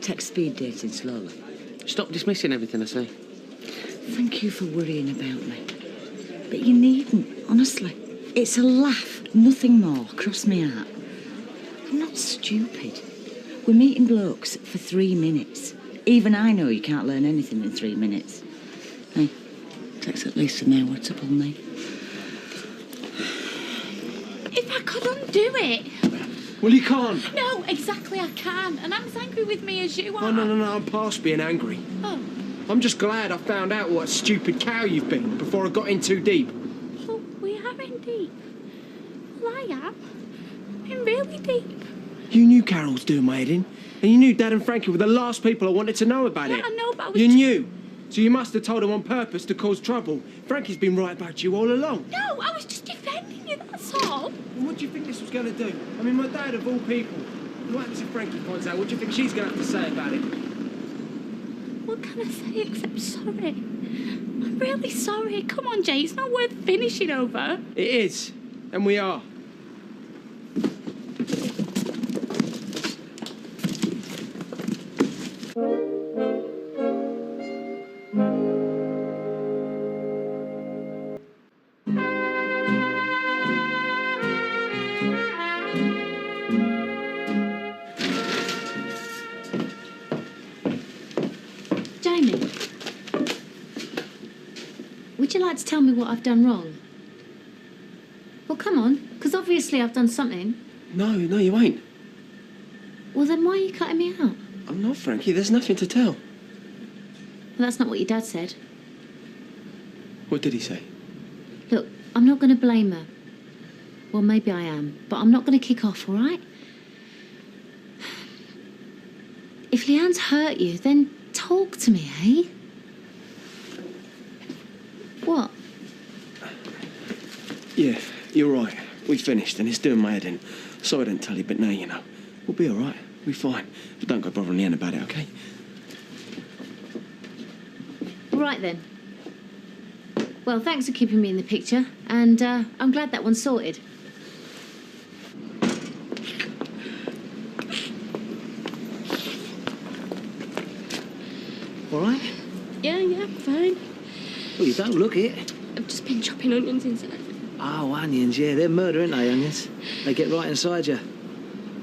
Take speed dating slowly. Stop dismissing everything I say. Thank you for worrying about me. But you needn't, honestly. It's a laugh, nothing more. Cross me out. I'm not stupid. We're meeting blokes for 3 minutes. Even I know you can't learn anything in 3 minutes. Hey, takes at least an hour to pull me. If I could undo it. Well, you can't. No, exactly, I can. And I'm as angry with me as you are. Oh, no, I'm past being angry. Oh. I'm just glad I found out what a stupid cow you've been before I got in too deep. Oh, we are in deep. Well, I am. I'm really deep. You knew Carol was doing my head in, and you knew Dad and Frankie were the last people I wanted to know about it. I know, but I was... You knew. So you must have told them on purpose to cause trouble. Frankie's been right about you all along. No, I was just defending you, that's all. And what do you think this was going to do? I mean, my dad, of all people. What happens if Frankie finds out? What do you think she's going to have to say about it? What can I say except sorry? I'm really sorry. Come on, Jay, it's not worth finishing over. It is. And we are. Jamie, would you like to tell me what I've done wrong? Well, come on, because obviously I've done something. No, you ain't. Well, then why are you cutting me out? I'm not, Frankie. There's nothing to tell. Well, that's not what your dad said. What did he say? Look, I'm not going to blame her. Well, maybe I am, but I'm not going to kick off, all right? If Leanne's hurt you, then talk to me, eh? What? Yeah, you're right. We finished, and it's doing my head in. Sorry I didn't tell you, but now you know. We'll be all right. We'll be fine. But don't go bothering Leanne about it, OK? All right, then. Well, thanks for keeping me in the picture, and I'm glad that one's sorted. All right? Yeah, fine. Well, you don't look it. I've just been chopping onions inside. Oh, onions, yeah, they're murder, aren't they, onions? They get right inside you.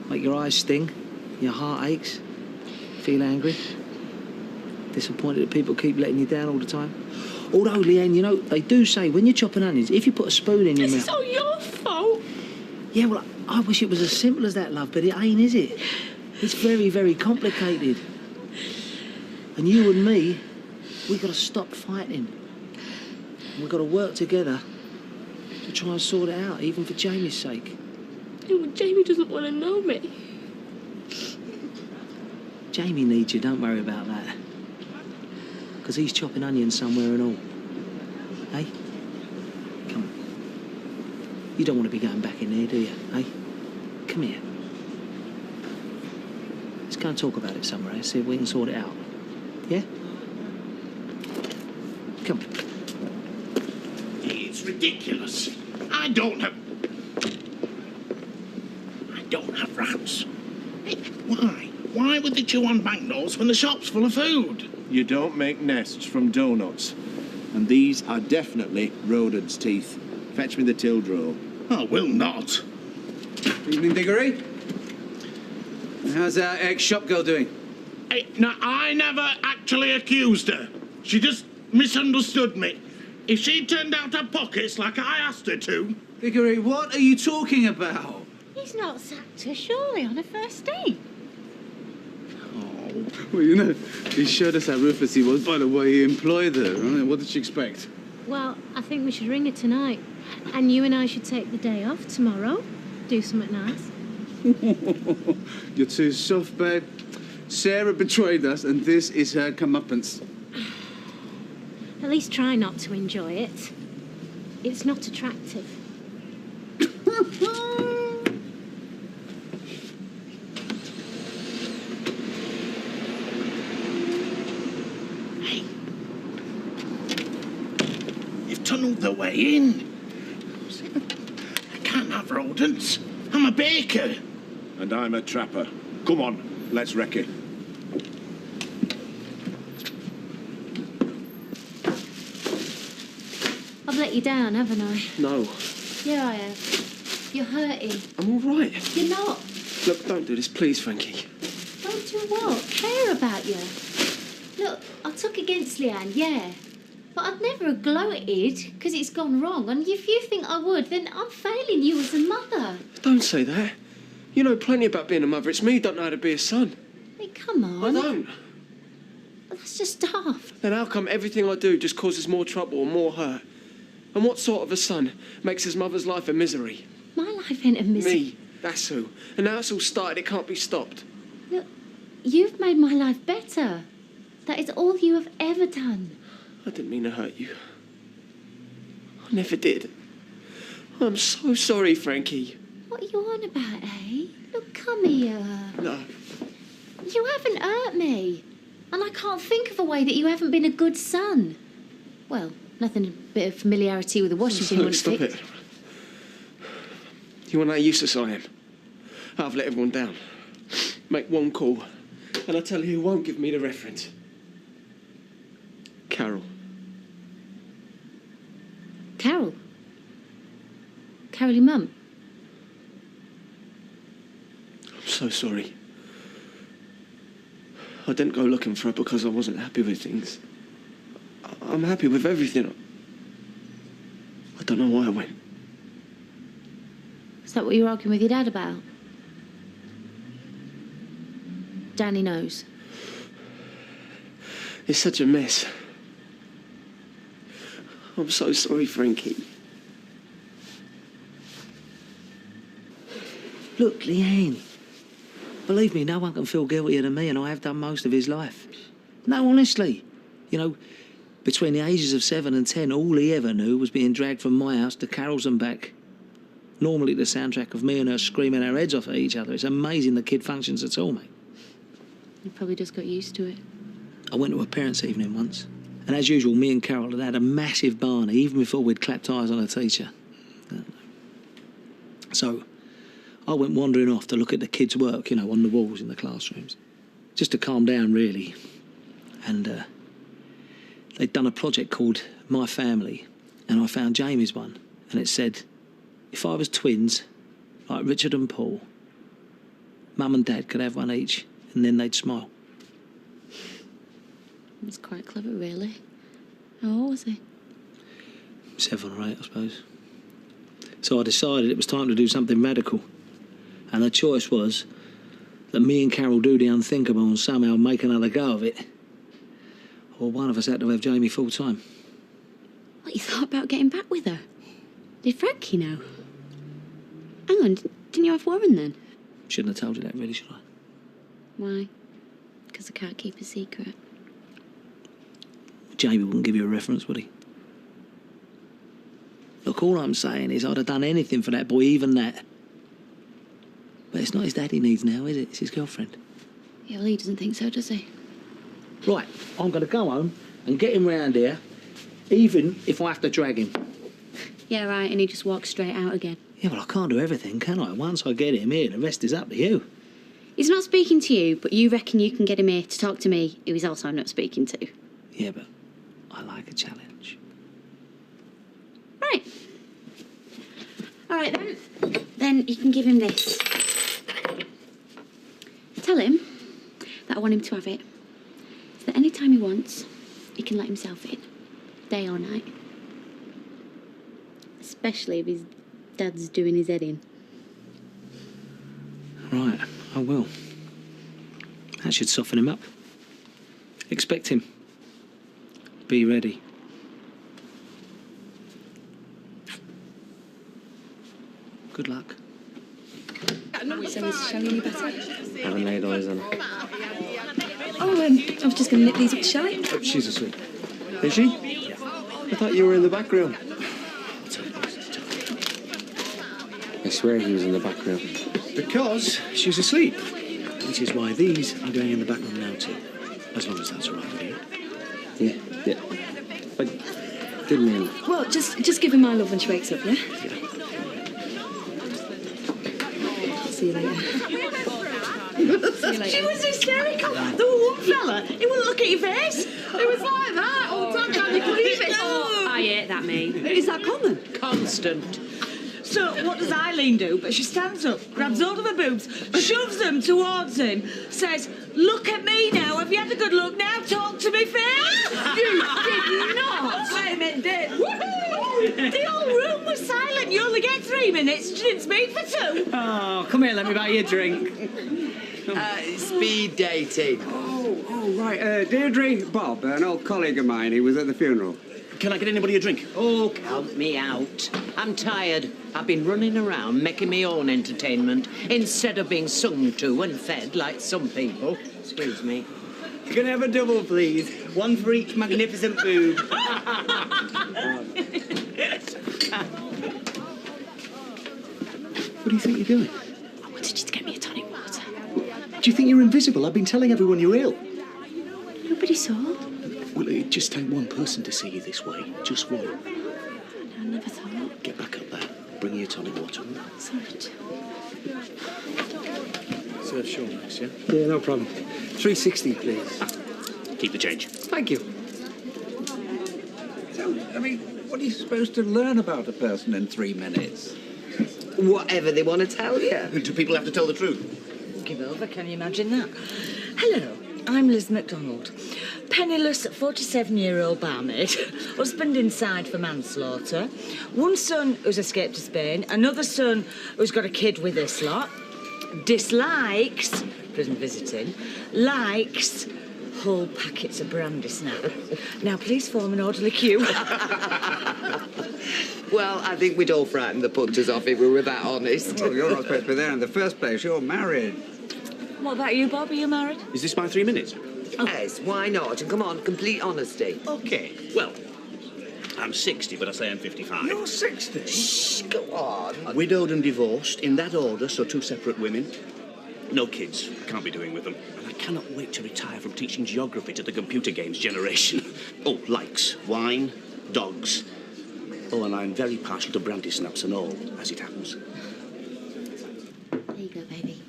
Make your eyes sting, your heart aches, feel angry. Disappointed that people keep letting you down all the time. Although, Leanne, you know, they do say when you're chopping onions, if you put a spoon in your mouth... This is all your fault. Yeah, well, I wish it was as simple as that, love, but it ain't, is it? It's very, very complicated. And you and me, we got to stop fighting. We've got to work together to try and sort it out, even for Jamie's sake. Yeah, well, Jamie doesn't want to know me. Jamie needs you, don't worry about that. Because he's chopping onions somewhere and all. Hey? Come on. You don't want to be going back in there, do you? Hey? Come here. Let's go and talk about it somewhere, see if we can sort it out. Yeah? Come on. It's ridiculous. I don't have rats. Hey, why? Why would they chew on banknotes when the shop's full of food? You don't make nests from donuts. And these are definitely rodents' teeth. Fetch me the till drawer. I will not. Evening, Diggory. How's our ex-shop girl doing? Hey, now, I never actually accused her. She just misunderstood me. If she turned out her pockets like I asked her to... Diggory, what are you talking about? He's not sacked her, surely, on a first date. Well, you know, he showed us how ruthless he was by the way he employed her. Right? What did she expect? Well, I think we should ring her tonight. And you and I should take the day off tomorrow. Do something nice. You're too soft, babe. Sarah betrayed us, and this is her comeuppance. At least try not to enjoy it. It's not attractive. Hey. You've tunnelled the way in. I can't have rodents. I'm a baker. And I'm a trapper. Come on, let's wreck it. I've let you down, haven't I? No. Yeah, I have. You're hurting. I'm all right. You're not. Look, don't do this, please, Frankie. Don't do what? Care about you. Look, I took against Leanne, yeah. But I'd never have gloated because it's gone wrong. And if you think I would, then I'm failing you as a mother. Don't say that. You know plenty about being a mother. It's me who don't know how to be a son. Hey, come on. I don't. That's just daft. Then how come everything I do just causes more trouble or more hurt? And what sort of a son makes his mother's life a misery? My life ain't a misery. Me. That's who. And now it's all started, it can't be stopped. Look, you've made my life better. That is all you have ever done. I didn't mean to hurt you. I never did. I'm so sorry, Frankie. What are you on about, eh? Look, come here. No. You haven't hurt me. And I can't think of a way that you haven't been a good son. Well, nothing a bit of familiarity with the washing machine wouldn't Stop fix. it. You want how useless I am? I've let everyone down. Make one call, and I tell you who won't give me the reference. Carol. Carol? Carol, your mum? I'm so sorry. I didn't go looking for her because I wasn't happy with things. I'm happy with everything. I don't know why I went. Is that what you were arguing with your dad about? Danny knows. It's such a mess. I'm so sorry, Frankie. Look, Leanne. Believe me, no one can feel guiltier than me, and I have done most of his life. No, honestly. You know, between the ages of 7 and 10, all he ever knew was being dragged from my house to Carol's and back. Normally the soundtrack of me and her screaming our heads off at each other. It's amazing the kid functions at all, mate. You probably just got used to it. I went to a parents' evening once, and as usual, me and Carol had a massive barney, even before we'd clapped eyes on a teacher. So I went wandering off to look at the kids' work, you know, on the walls in the classrooms. Just to calm down, really. And they'd done a project called My Family, and I found Jamie's one, and it said, if I was twins, like Richard and Paul, Mum and Dad could have one each, and then they'd smile. It's quite clever, really. How old was he? 7 or 8, I suppose. So I decided it was time to do something radical. And the choice was that me and Carol do the unthinkable and somehow make another go of it, or one of us had to have Jamie full time. What, you thought about getting back with her? Did Frankie know? Hang on, didn't you have Warren then? Shouldn't have told you that, really, should I? Why? Because I can't keep a secret. Jamie wouldn't give you a reference, would he? Look, all I'm saying is I'd have done anything for that boy, even that. But it's not his dad he needs now, is it? It's his girlfriend. Yeah, well, he doesn't think so, does he? Right, I'm going to go home and get him round here, even if I have to drag him. Yeah, right, and he just walks straight out again. Yeah, well, I can't do everything, can I? Once I get him here, the rest is up to you. He's not speaking to you, but you reckon you can get him here to talk to me, who he's also not speaking to. Yeah, but I like a challenge. Right. All right, then. Then you can give him this. Tell him that I want him to have it. So that any time he wants, he can let himself in. Day or night. Especially if his dad's doing his head in. Right, I will. That should soften him up. Expect him. Be ready. Good luck. So is Shelley any better? Haven't laid eyes on her. Oh, I was just going to nip these up to Shelley. She's asleep. Is she? I thought you were in the back room. I swear he was in the back room. Because she's asleep. Which is why these are going in the back room now too. As long as that's all right with you. Yeah. But didn't mean... Well, just give her my love when she wakes up, yeah? See you later. She was hysterical. The one fella, he wouldn't look at your face. It was like that all the time. Can't you believe it? Oh, I hate that, me. Is that common? Constant. So what does Eileen do? But she stands up, grabs hold of her boobs, shoves them towards him, says, "Look at me now. Have you had a good look? Now talk to me face." You did not. I meant did. The whole room was silent. You only get 3 minutes. She didn't speak for 2. Oh, come here, let me buy you a drink. Speed dating. Oh, right. Deirdre, Bob, an old colleague of mine, he was at the funeral. Can I get anybody a drink? Oh, count me out. I'm tired. I've been running around making my own entertainment instead of being sung to and fed like some people. Excuse me. You can have a double, please. One for each magnificent boob. What do you think you're doing? I wanted you to get me a tonic water. Do you think you're invisible? I've been telling everyone you're ill. Nobody saw. Well, it'd just take one person to see you this way. Just one. I never thought. Get back up there. Bring your tonic water. Sorry. Serve Sean next, yeah? Yeah, no problem. 360, please. Keep the change. Thank you. So, I mean, what are you supposed to learn about a person in 3 minutes? Whatever they want to tell you. Do people have to tell the truth? Give over, can you imagine that? Hello, I'm Liz MacDonald. Penniless 47-year-old barmaid, husband inside for manslaughter, one son who's escaped to Spain, another son who's got a kid with this lot, dislikes prison visiting, likes whole packets of brandy snap. Now, please form an orderly queue. Well, I think we'd all frighten the punters off if we were that honest. Well, you're not supposed to be there in the first place. You're married. What about you, Bob? Are you married? Is this my 3 minutes? Yes, why not? And come on, complete honesty. Okay. Well, I'm 60, but I say I'm 55. You're 60? Shh, go on. Widowed and divorced, in that order, so 2 separate women. No kids. Can't be doing with them. And I cannot wait to retire from teaching geography to the computer games generation. Oh, likes. Wine, dogs. Oh, and I'm very partial to brandy snaps and all, as it happens. There you go, baby.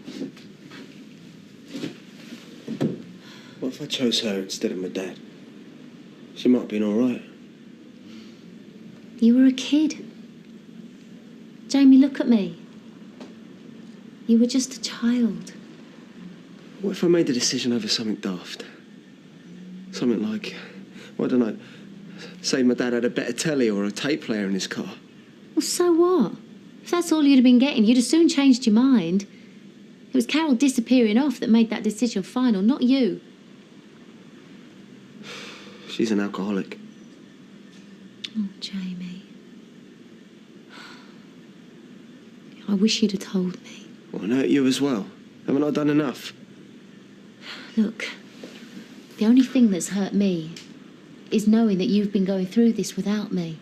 What if I chose her instead of my dad? She might have been all right. You were a kid. Jamie, look at me. You were just a child. What if I made the decision over something daft? Something like, well, I don't know, say my dad had a better telly or a tape player in his car. Well, so what? If that's all you'd have been getting, you'd have soon changed your mind. It was Carol disappearing off that made that decision final, not you. She's an alcoholic. Oh, Jamie. I wish you'd have told me. Well, I hurt you as well. Haven't I done enough? Look, the only thing that's hurt me is knowing that you've been going through this without me.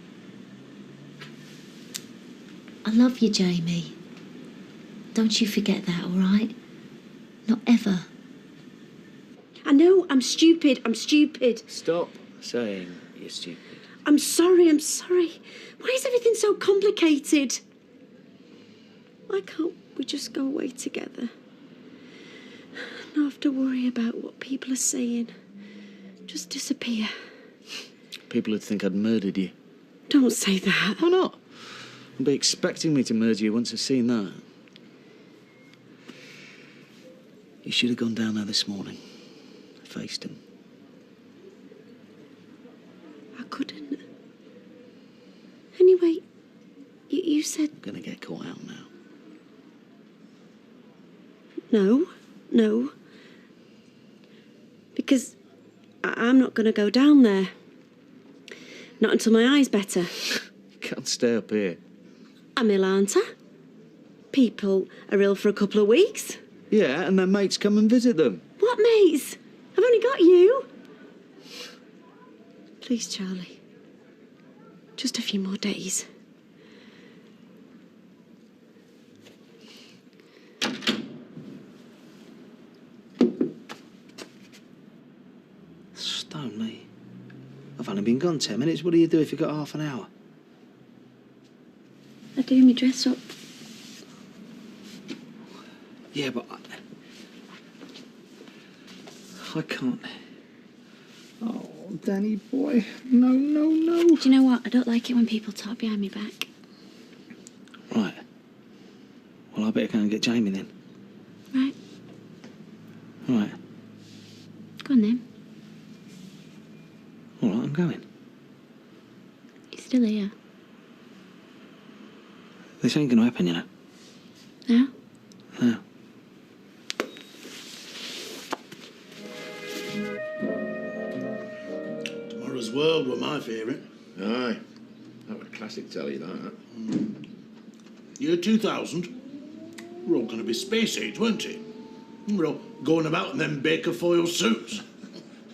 I love you, Jamie. Don't you forget that, all right? Not ever. I know, I'm stupid. Stop saying you're stupid. I'm sorry. Why is everything so complicated? Why can't we just go away together? Not have to worry about what people are saying. Just disappear. People would think I'd murdered you. Don't say that. Why not? They'll be expecting me to murder you once I've seen that. You should have gone down there this morning. Faced him. I couldn't. Anyway, you said... I'm gonna get caught out now. No. Because I'm not going to go down there. Not until my eye's better. Can't stay up here. I'm ill, aren't I? People are ill for a couple of weeks. Yeah, and their mates come and visit them. What mates? I've only got you. Please, Charlie. Just a few more days. Stone me. I've only been gone 10 minutes. What do you do if you've got half an hour? I do me dress up. Yeah, but I can't. Oh, Danny boy. No. Do you know what? I don't like it when people talk behind my back. Right. Well, I better go and get Jamie then. Right. All right. Go on then. All right, I'm going. You're still here. This ain't gonna happen, you know. No? No. Tomorrow's world were my favourite. Aye. That would classic tell you that. Year 2000, we're all going to be space age, weren't it? We're all going about in them Baker foil suits.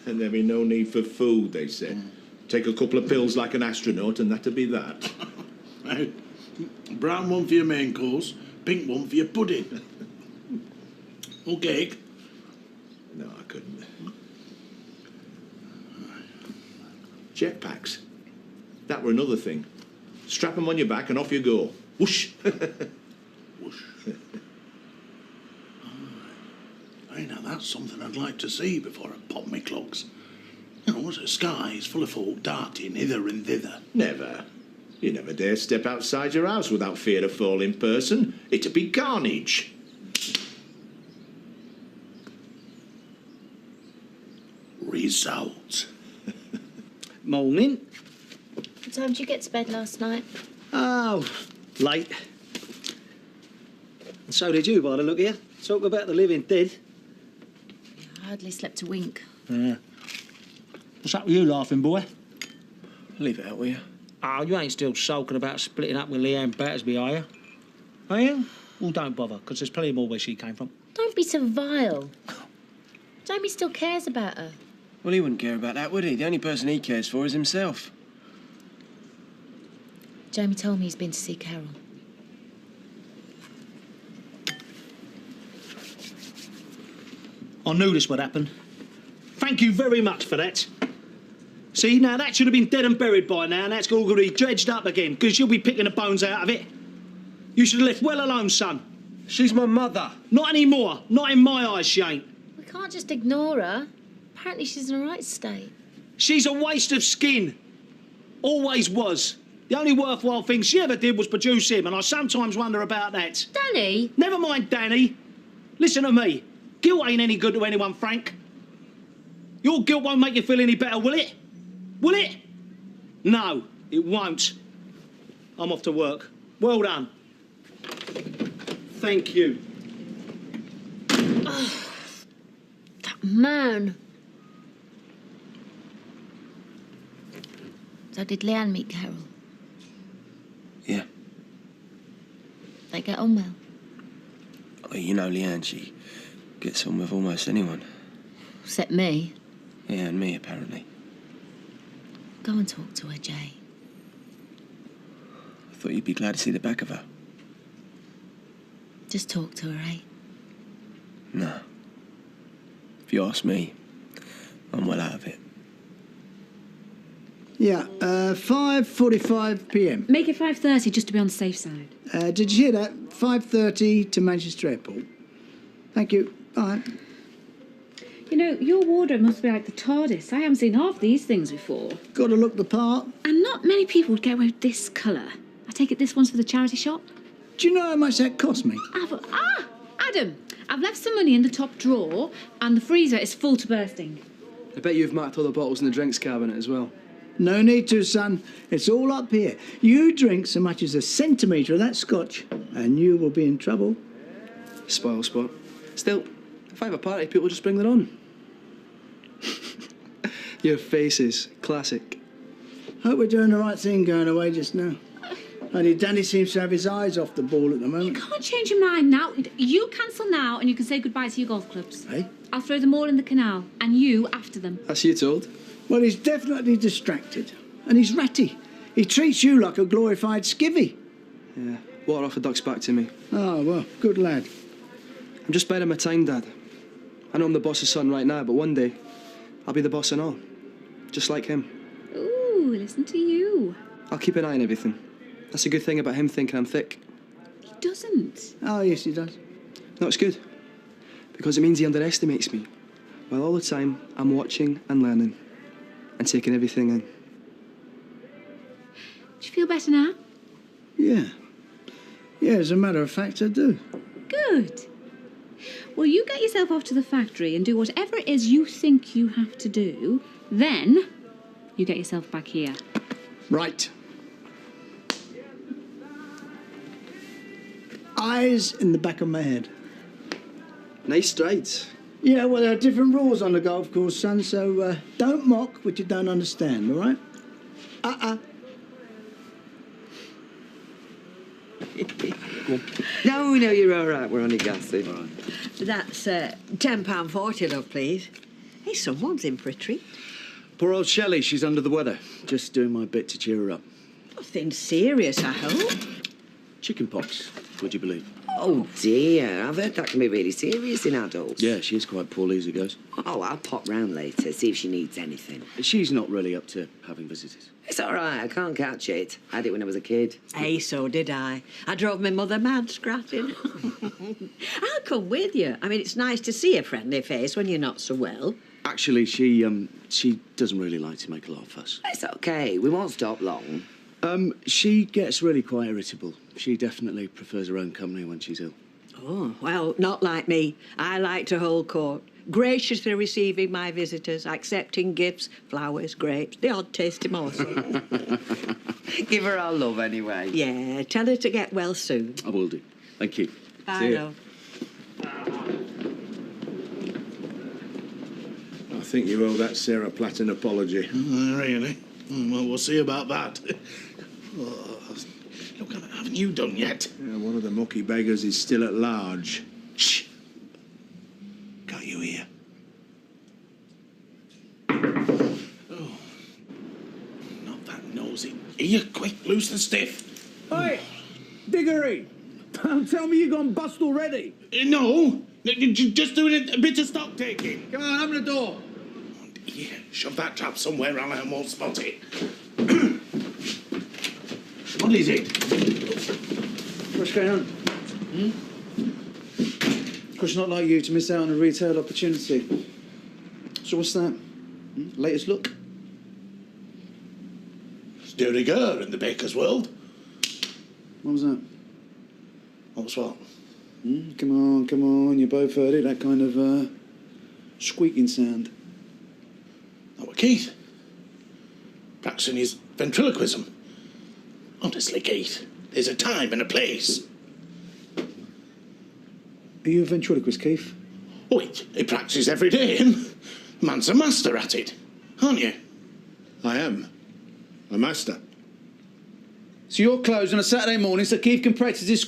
And there'd be no need for food, they said. Take a couple of pills like an astronaut and that'd be that. Right. Brown one for your main course, pink one for your pudding. Or cake. No, I couldn't. Jetpacks. That were another thing. Strap them on your back and off you go. Whoosh. Whoosh. Hey, now that's something I'd like to see before I pop me clogs. You know, the sky is full of folk darting hither and thither. Never. You never dare step outside your house without fear of falling person. It'd be carnage. Result. Morning. What time did you get to bed last night? Oh, late. And so did you, by the look of you. Talk about the living dead. I hardly slept a wink. Yeah. What's up with you laughing, boy? Leave it out, will you? Oh, you ain't still sulking about splitting up with Leanne Battersby, are you? Are you? Well, don't bother, because there's plenty more where she came from. Don't be so vile. Jamie still cares about her. Well, he wouldn't care about that, would he? The only person he cares for is himself. Jamie told me he's been to see Carol. I knew this would happen. Thank you very much for that. See, now that should have been dead and buried by now, and that's all going to be dredged up again, because you'll be picking the bones out of it. You should have left well alone, son. She's my mother. Not anymore. Not in my eyes, she ain't. We can't just ignore her. Apparently she's in a right state. She's a waste of skin. Always was. The only worthwhile thing she ever did was produce him, and I sometimes wonder about that. Danny? Never mind Danny. Listen to me. Guilt ain't any good to anyone, Frank. Your guilt won't make you feel any better, will it? Will it? No, it won't. I'm off to work. Well done. Thank you. Oh, that man. So did Leanne meet Carol? Yeah. They get on well? Oh, you know Leanne, she gets on with almost anyone. Except me. Yeah, and me, apparently. Go and talk to her, Jay. I thought you'd be glad to see the back of her. Just talk to her, eh? No. If you ask me, I'm well out of it. Yeah, 5:45 p.m. Make it 5:30 just to be on the safe side. Did you hear that? 5:30 to Manchester Airport. Thank you. Bye. You know, your wardrobe must be like the TARDIS. I haven't seen half these things before. Got to look the part. And not many people would get away with this colour. I take it this one's for the charity shop? Do you know how much that cost me? Adam, I've left some money in the top drawer and the freezer is full to bursting. I bet you've marked all the bottles in the drinks cabinet as well. No need to, son. It's all up here. You drink so much as a centimetre of that scotch, and you will be in trouble. Spoil sport. Still, if I have a party, people just bring their own. Your face is classic. Hope we're doing the right thing going away just now. Only Danny seems to have his eyes off the ball at the moment. You can't change your mind now. You cancel now and you can say goodbye to your golf clubs. Hey? I'll throw them all in the canal and you after them. That's you told. Well, he's definitely distracted. And he's ratty. He treats you like a glorified skivvy. Yeah, water off a duck's back to me. Oh, well, good lad. I'm just biding my time, Dad. I know I'm the boss's son right now, but one day I'll be the boss and all. Just like him. Ooh, listen to you. I'll keep an eye on everything. That's a good thing about him thinking I'm thick. He doesn't. Oh, yes, he does. No, it's good. Because it means he underestimates me. While all the time, I'm watching and learning. And taking everything in. Do you feel better now? Yeah. Yeah, as a matter of fact, I do. Good. Well, you get yourself off to the factory and do whatever it is you think you have to do. Then, you get yourself back here. Right. Eyes in the back of my head. Nice strides. Yeah, well, there are different rules on the golf course, son, so don't mock what you don't understand, all right? No, you're all right. We're only gassing. All right. That's £10.40, love, please. Hey, someone's in for a treat. Poor old Shelley, she's under the weather. Just doing my bit to cheer her up. Nothing serious, I hope. Chicken pox, would you believe? Oh, dear. I've heard that can be really serious in adults. Yeah, she is quite poorly as it goes. Oh, I'll pop round later, see if she needs anything. She's not really up to having visitors. It's all right. I can't catch it. I had it when I was a kid. Hey, so did I. I drove my mother mad scratching. I'll come with you. I mean, it's nice to see a friendly face when you're not so well. Actually, she doesn't really like to make a lot of fuss. It's okay. We won't stop long. She gets really quite irritable. She definitely prefers her own company when she's ill. Oh, well, not like me. I like to hold court. Graciously receiving my visitors, accepting gifts, flowers, grapes, the odd tasty morsel. Give her our love anyway. Yeah, tell her to get well soon. I will do. Thank you. Bye, love. I think you owe that Sarah Platt an apology. Really? Well, we'll see about that. Oh, look, haven't you done yet? Yeah, one of the mucky beggars is still at large. Shh. Can't you hear? Oh, not that nosy. Here, quick, loose and stiff. Hey, Diggory! Don't tell me you've gone bust already. No, just doing a bit of stock taking. Come on, open the door. Yeah, shove that trap somewhere, Alan won't spot it. What is it? What's going on? Of course, not like you to miss out on a retail opportunity. So what's that? Latest look? It's de rigueur in the baker's world. What was that? What's what? Come on, you both heard it, that kind of squeaking sound. Oh, Keith. Practicing his ventriloquism. Honestly, Keith, there's a time and a place. Are you a ventriloquist, Keith? Oh, he practices every day, him. Man's a master at it, aren't you? I am. A master. So you're closed on a Saturday morning so Keith can practice his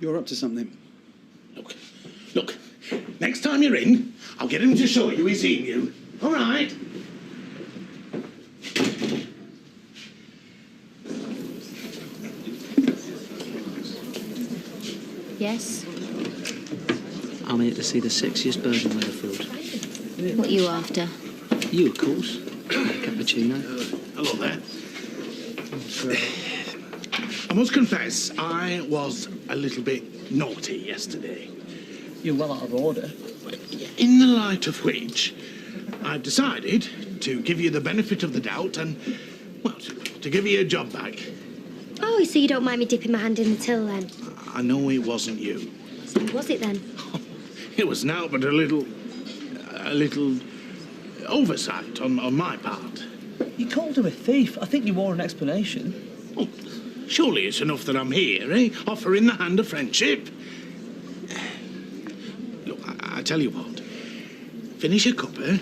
You're up to something. Look, next time you're in, I'll get him to show you his emu. All right? Yes? I'm here to see the sexiest bird in Weatherfield. What are you after? You, of course. Cappuccino. Hello there. I must confess, I was a little bit naughty yesterday. You're well out of order. In the light of which, I've decided to give you the benefit of the doubt and, well, to give you your job back. Oh, so you don't mind me dipping my hand in the till then? I know it wasn't you. So who was it then? It was now but a little oversight on my part. You called her a thief. I think you wore an explanation. Oh, surely it's enough that I'm here, eh? Offering the hand of friendship. Look, I tell you what. Finish your cuppa,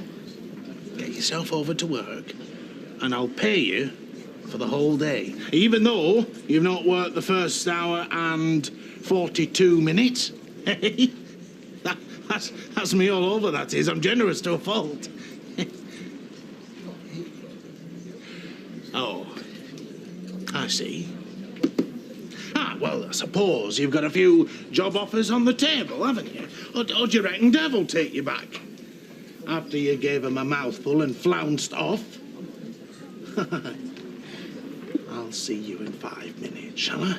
get yourself over to work, and I'll pay you for the whole day, even though you've not worked the first hour and 42 minutes. Hey, that's me all over, that is. I'm generous to a fault. Oh, I see. Well, I suppose you've got a few job offers on the table, haven't you? Or do you reckon Dev will take you back? After you gave him a mouthful and flounced off? I'll see you in 5 minutes, shall I?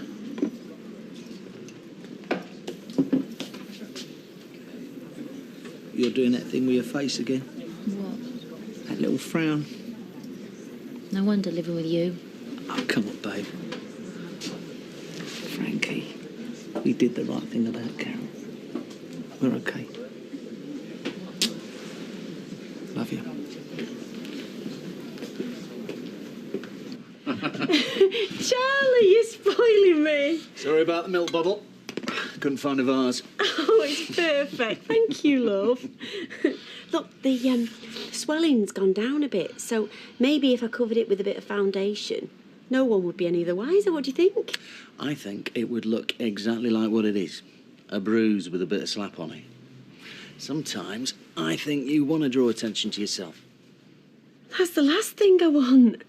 You're doing that thing with your face again. What? That little frown. No wonder living with you. Oh, come on, babe. Frankie, we did the right thing about Carol. We're okay. Love you. Charlie, you're spoiling me. Sorry about the milk bottle. Couldn't find a vase. Oh, it's perfect. Thank you, love. Look, the swelling's gone down a bit, so maybe if I covered it with a bit of foundation, no one would be any the wiser. What do you think? I think it would look exactly like what it is. A bruise with a bit of slap on it. Sometimes I think you want to draw attention to yourself. That's the last thing I want.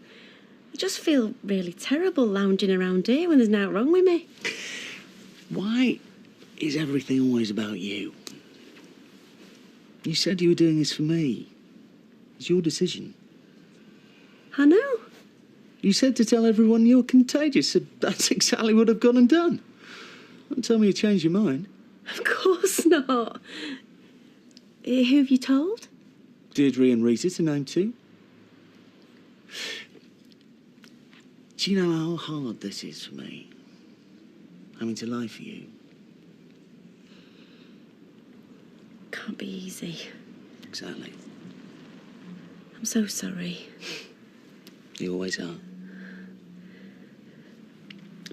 I just feel really terrible lounging around here when there's nothing wrong with me. Why is everything always about you? You said you were doing this for me. It's your decision. I know. You said to tell everyone you're contagious, so that's exactly what I've gone and done. Don't tell me you changed your mind. Of course not. Who have you told? Deirdre and Rita, to name two. Do you know how hard this is for me? Having to lie for you. Can't be easy. Exactly. I'm so sorry. You always are.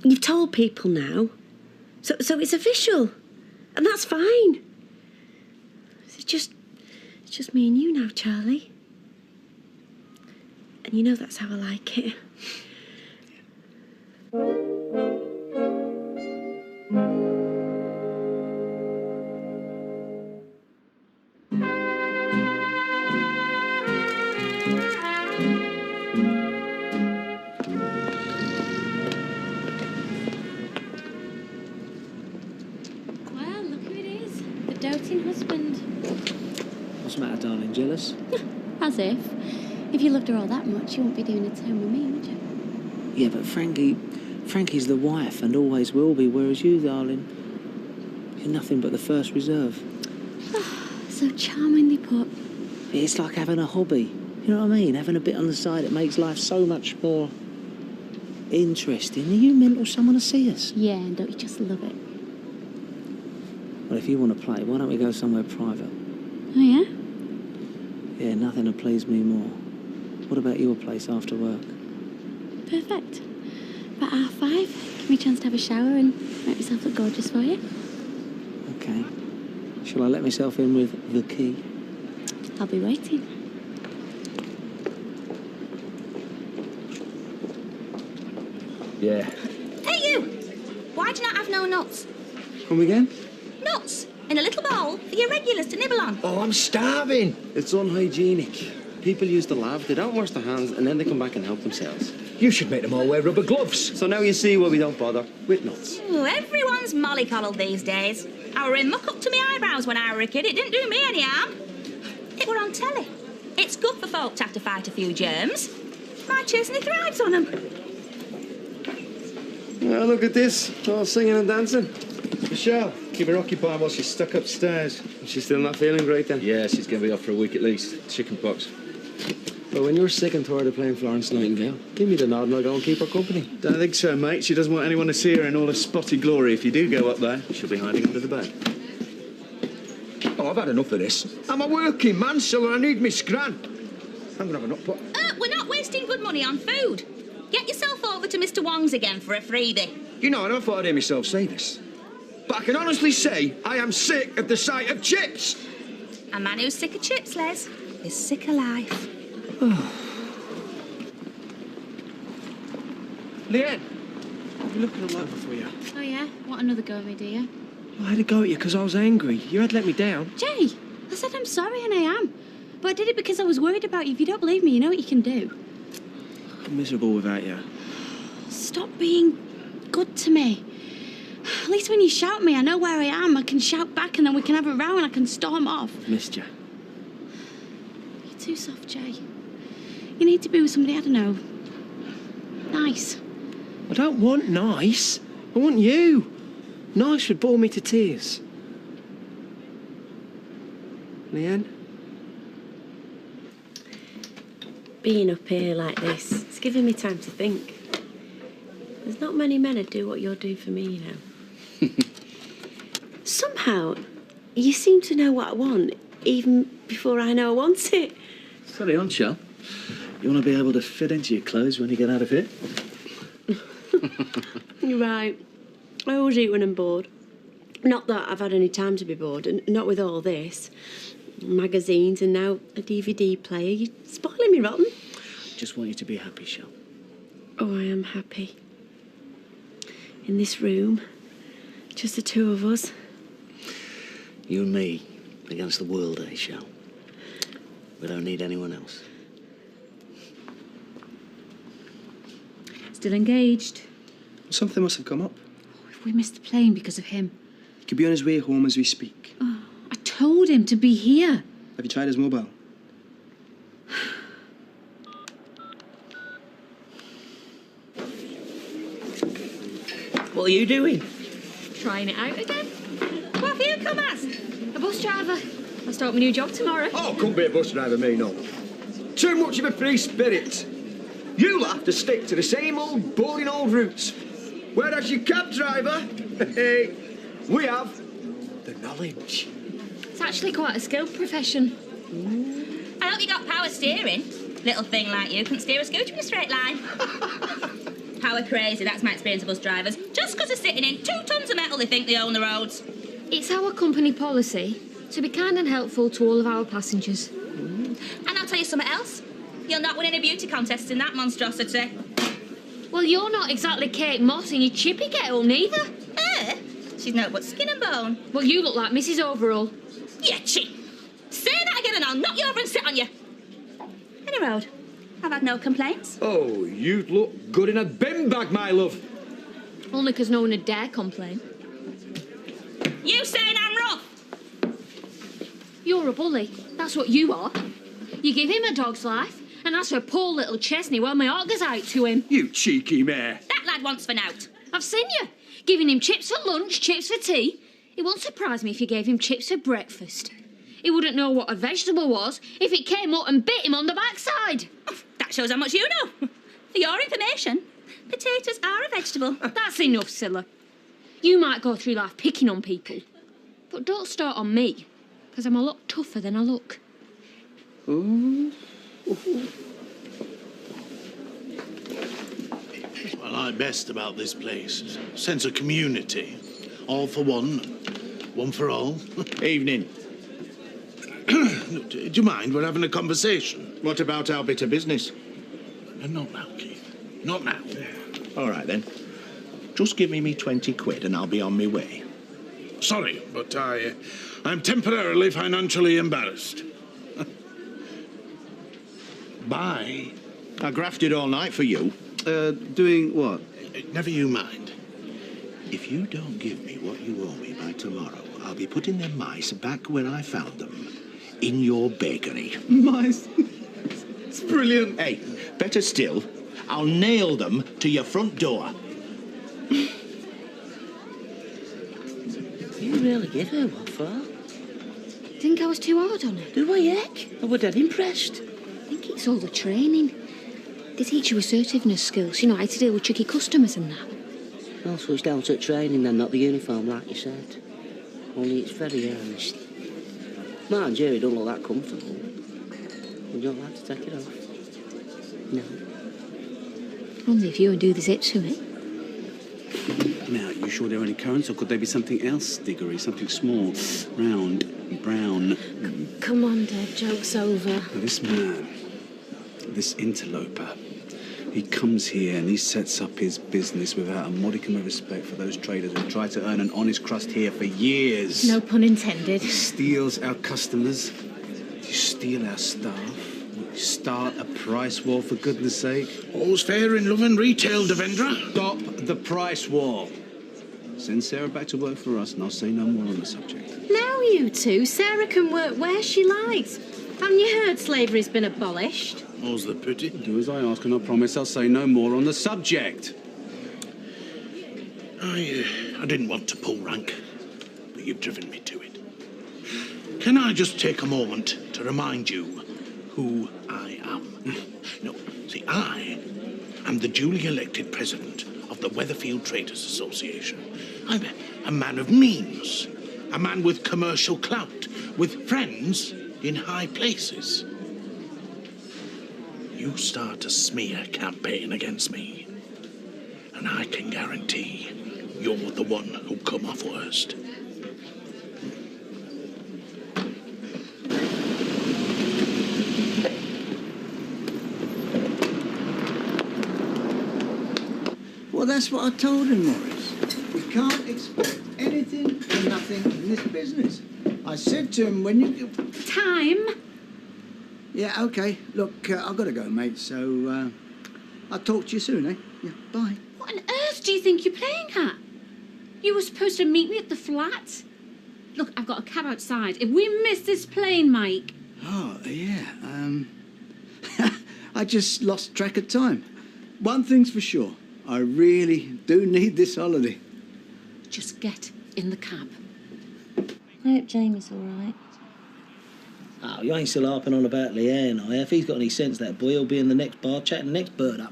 You've told people now, so it's official, and that's fine. It's just me and you now, Charlie. And you know that's how I like it. Well, look who it is. The doting husband. What's the matter, darling? Jealous? As if. If you loved her all that much, you wouldn't be doing it at home with me, would you? Yeah, but Frankie's the wife and always will be, whereas you, darling, you're nothing but the first reserve. So charmingly put. It's like having a hobby. You know what I mean? Having a bit on the side, it makes life so much more interesting. Are you mental someone to see us? Yeah, and don't you just love it? Well, if you want to play, why don't we go somewhere private? Oh, yeah? Yeah, nothing will please me more. What about your place after work? Perfect. About 5:30. Give me a chance to have a shower and make myself look gorgeous for you. Okay. Shall I let myself in with the key? I'll be waiting. Yeah. Hey, you! Why do you not have no nuts? Come again? Nuts! In a little bowl for your regulars to nibble on. Oh, I'm starving. It's unhygienic. People use the lab, they don't wash their hands, and then they come back and help themselves. You should make them all wear rubber gloves. So now you see why we don't bother with nuts. Ooh, everyone's mollycoddled these days. I were in muck up to my eyebrows when I were a kid. It didn't do me any harm. It were on telly. It's good for folk to have to fight a few germs. My chesney thrives on them. Now look at this, all singing and dancing. Michelle, keep her occupied while she's stuck upstairs. She's still not feeling great then? Yeah, she's going to be off for a week at least. Chicken pox. But when you're sick and tired of playing Florence Nightingale, give me the nod and I'll go and keep her company. Don't think so, mate. She doesn't want anyone to see her in all her spotty glory. If you do go up there, she'll be hiding under the bed. Oh, I've had enough of this. I'm a working man, so I need me scran. I'm going to have a nut pot. We're not wasting good money on food. Get yourself over to Mr. Wong's again for a freebie. You know, I never thought I'd hear myself say this. But I can honestly say I am sick of the sight of chips. A man who's sick of chips, Les, is sick of life. Leanne, you're looking all over for you. Oh, yeah? Want another go at me, do you? I had to go at you because I was angry. You had let me down. Jay, I said I'm sorry, and I am. But I did it because I was worried about you. If you don't believe me, you know what you can do. I'm miserable without you. Stop being good to me. At least when you shout at me, I know where I am. I can shout back and then we can have a row and I can storm off. I've missed you. You're too soft, Jay. You need to be with somebody, I don't know, nice. I don't want nice. I want you. Nice would bore me to tears. Leanne? Being up here like this, it's giving me time to think. There's not many men who'd do what you're doing for me, you know. Somehow, you seem to know what I want, even before I know I want it. Steady on, Shell. You want to be able to fit into your clothes when you get out of here? You're right. I always eat when I'm bored. Not that I've had any time to be bored, and not with all this. magazines and now a DVD player. You're spoiling me rotten. Just want you to be happy, Shell. Oh, I am happy. In this room, just the two of us. You and me against the world, eh, Shell? We don't need anyone else. Still engaged. Something must have come up. We missed the plane because of him. He could be on his way home as we speak. Oh, I told him to be here. Have you tried his mobile? What are you doing? Trying it out again. What have you come as? A bus driver. I start my new job tomorrow. Oh, couldn't be a bus driver, me, no. Too much of a free spirit. You'll have to stick to the same old, boring old routes. Whereas your cab driver, hey, we have the knowledge. It's actually quite a skilled profession. I hope you got power steering. Little thing like you couldn't steer a scooter in a straight line. Power crazy, that's my experience of bus drivers. Just because they're sitting in 2 tons of metal, they think they own the roads. It's our company policy to be kind and helpful to all of our passengers. And I'll tell you something else. You'll not win any beauty contests in that monstrosity. Well, you're not exactly Kate Moss in your chippy get-up, neither. She's no but skin and bone. Well, you look like Mrs. Overall. Yeah, cheat. Say that again and I'll knock you over and sit on you. Any road. I've had no complaints. Oh, you look good in a bin bag, my love. Only 'cause no one would dare complain. You saying I'm rough? You're a bully. That's what you are. You give him a dog's life, and that's for poor little Chesney while my heart goes out to him. You cheeky mare. That lad wants for nout. I've seen you. Giving him chips for lunch, chips for tea. It won't surprise me if you gave him chips for breakfast. He wouldn't know what a vegetable was if it came up and bit him on the backside. That shows how much you know. For your information, potatoes are a vegetable. That's enough, Scylla. You might go through life picking on people, but don't start on me, because I'm a lot tougher than I look. What I like best about this place is a sense of community. All for one, one for all. Evening. Do you mind? We're having a conversation. What about our bit of business? Not now, Keith. Not now. All right, then. Just give me 20 quid and I'll be on my way. Sorry, but I'm temporarily financially embarrassed. Bye. I grafted all night for you. Doing what? Never you mind. If you don't give me what you owe me by tomorrow, I'll be putting them mice back where I found them. In your bakery. Mice? It's brilliant. Hey, better still, I'll nail them to your front door. You really give her one for? Think I was too hard on her? Do I, heck? I was dead impressed. I think it's all the training. They teach you assertiveness skills, you know, how to deal with tricky customers and that. Oh, so it's down to training then, not the uniform, like you said. Only it's very earnest. Mind you, it don't look that comfortable. Would you not like to take it off? No. Only if you undo the zips to it. Now, you sure they're only currants, or could they be something else, Diggory? Something small, round, brown. Come on, Dad, joke's over. Now, this man, this interloper, he comes here and he sets up his business without a modicum of respect for those traders who try to earn an honest crust here for years. No pun intended. He steals our customers. You steal our staff. You start a price war, for goodness sake. All's fair in love and retail, Devendra. Stop the price war. Send Sarah back to work for us and I'll say no more on the subject. Now, you two, Sarah can work where she likes. Haven't you heard slavery's been abolished? All's the pity. Do as I ask and I promise I'll say no more on the subject. I didn't want to pull rank, but you've driven me to it. Can I just take a moment to remind you who I am? No, see, I am the duly elected president of the Weatherfield Traders Association. I'm a man of means, a man with commercial clout, with friends in high places. You start a smear campaign against me, and I can guarantee you're the one who'll come off worst. Well, that's what I told him, Morris. You can't expect anything or nothing in this business. I said to him when you... Time? Yeah, OK. Look, I've got to go, mate, so I'll talk to you soon, eh? Yeah, bye. What on earth do you think you're playing at? You were supposed to meet me at the flat. Look, I've got a cab outside. If we miss this plane, Mike... Oh, yeah, I just lost track of time. One thing's for sure. I really do need this holiday. Just get in the cab. I hope Jamie's all right. Oh, you ain't still harping on about Leanne, are you? If he's got any sense, that boy, he'll be in the next bar chatting the next bird up.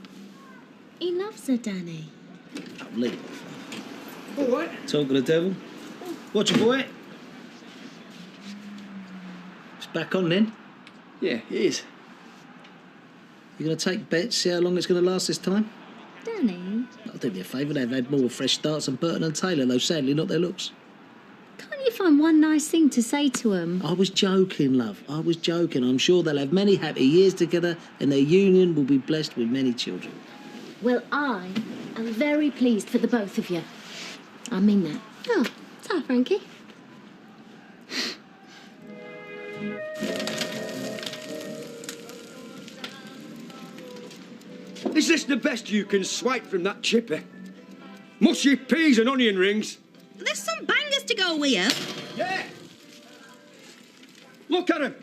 He loves her, Danny. Oh, leave it. All right. Talk of the devil. Watch your boy. It's back on then. Yeah, it is. You going to take bets, see how long it's going to last this time? Danny? I'll do me a favour, they've had more fresh starts than Burton and Taylor, though sadly not their looks. Can't you find one nice thing to say to him? I was joking, love. I was joking. I'm sure they'll have many happy years together and their union will be blessed with many children. Well, I am very pleased for the both of you. I mean that. Oh, ta, Frankie. Is this the best you can swipe from that chipper? Mushy peas and onion rings? There's some bangers to go with you. Yeah! Look at him!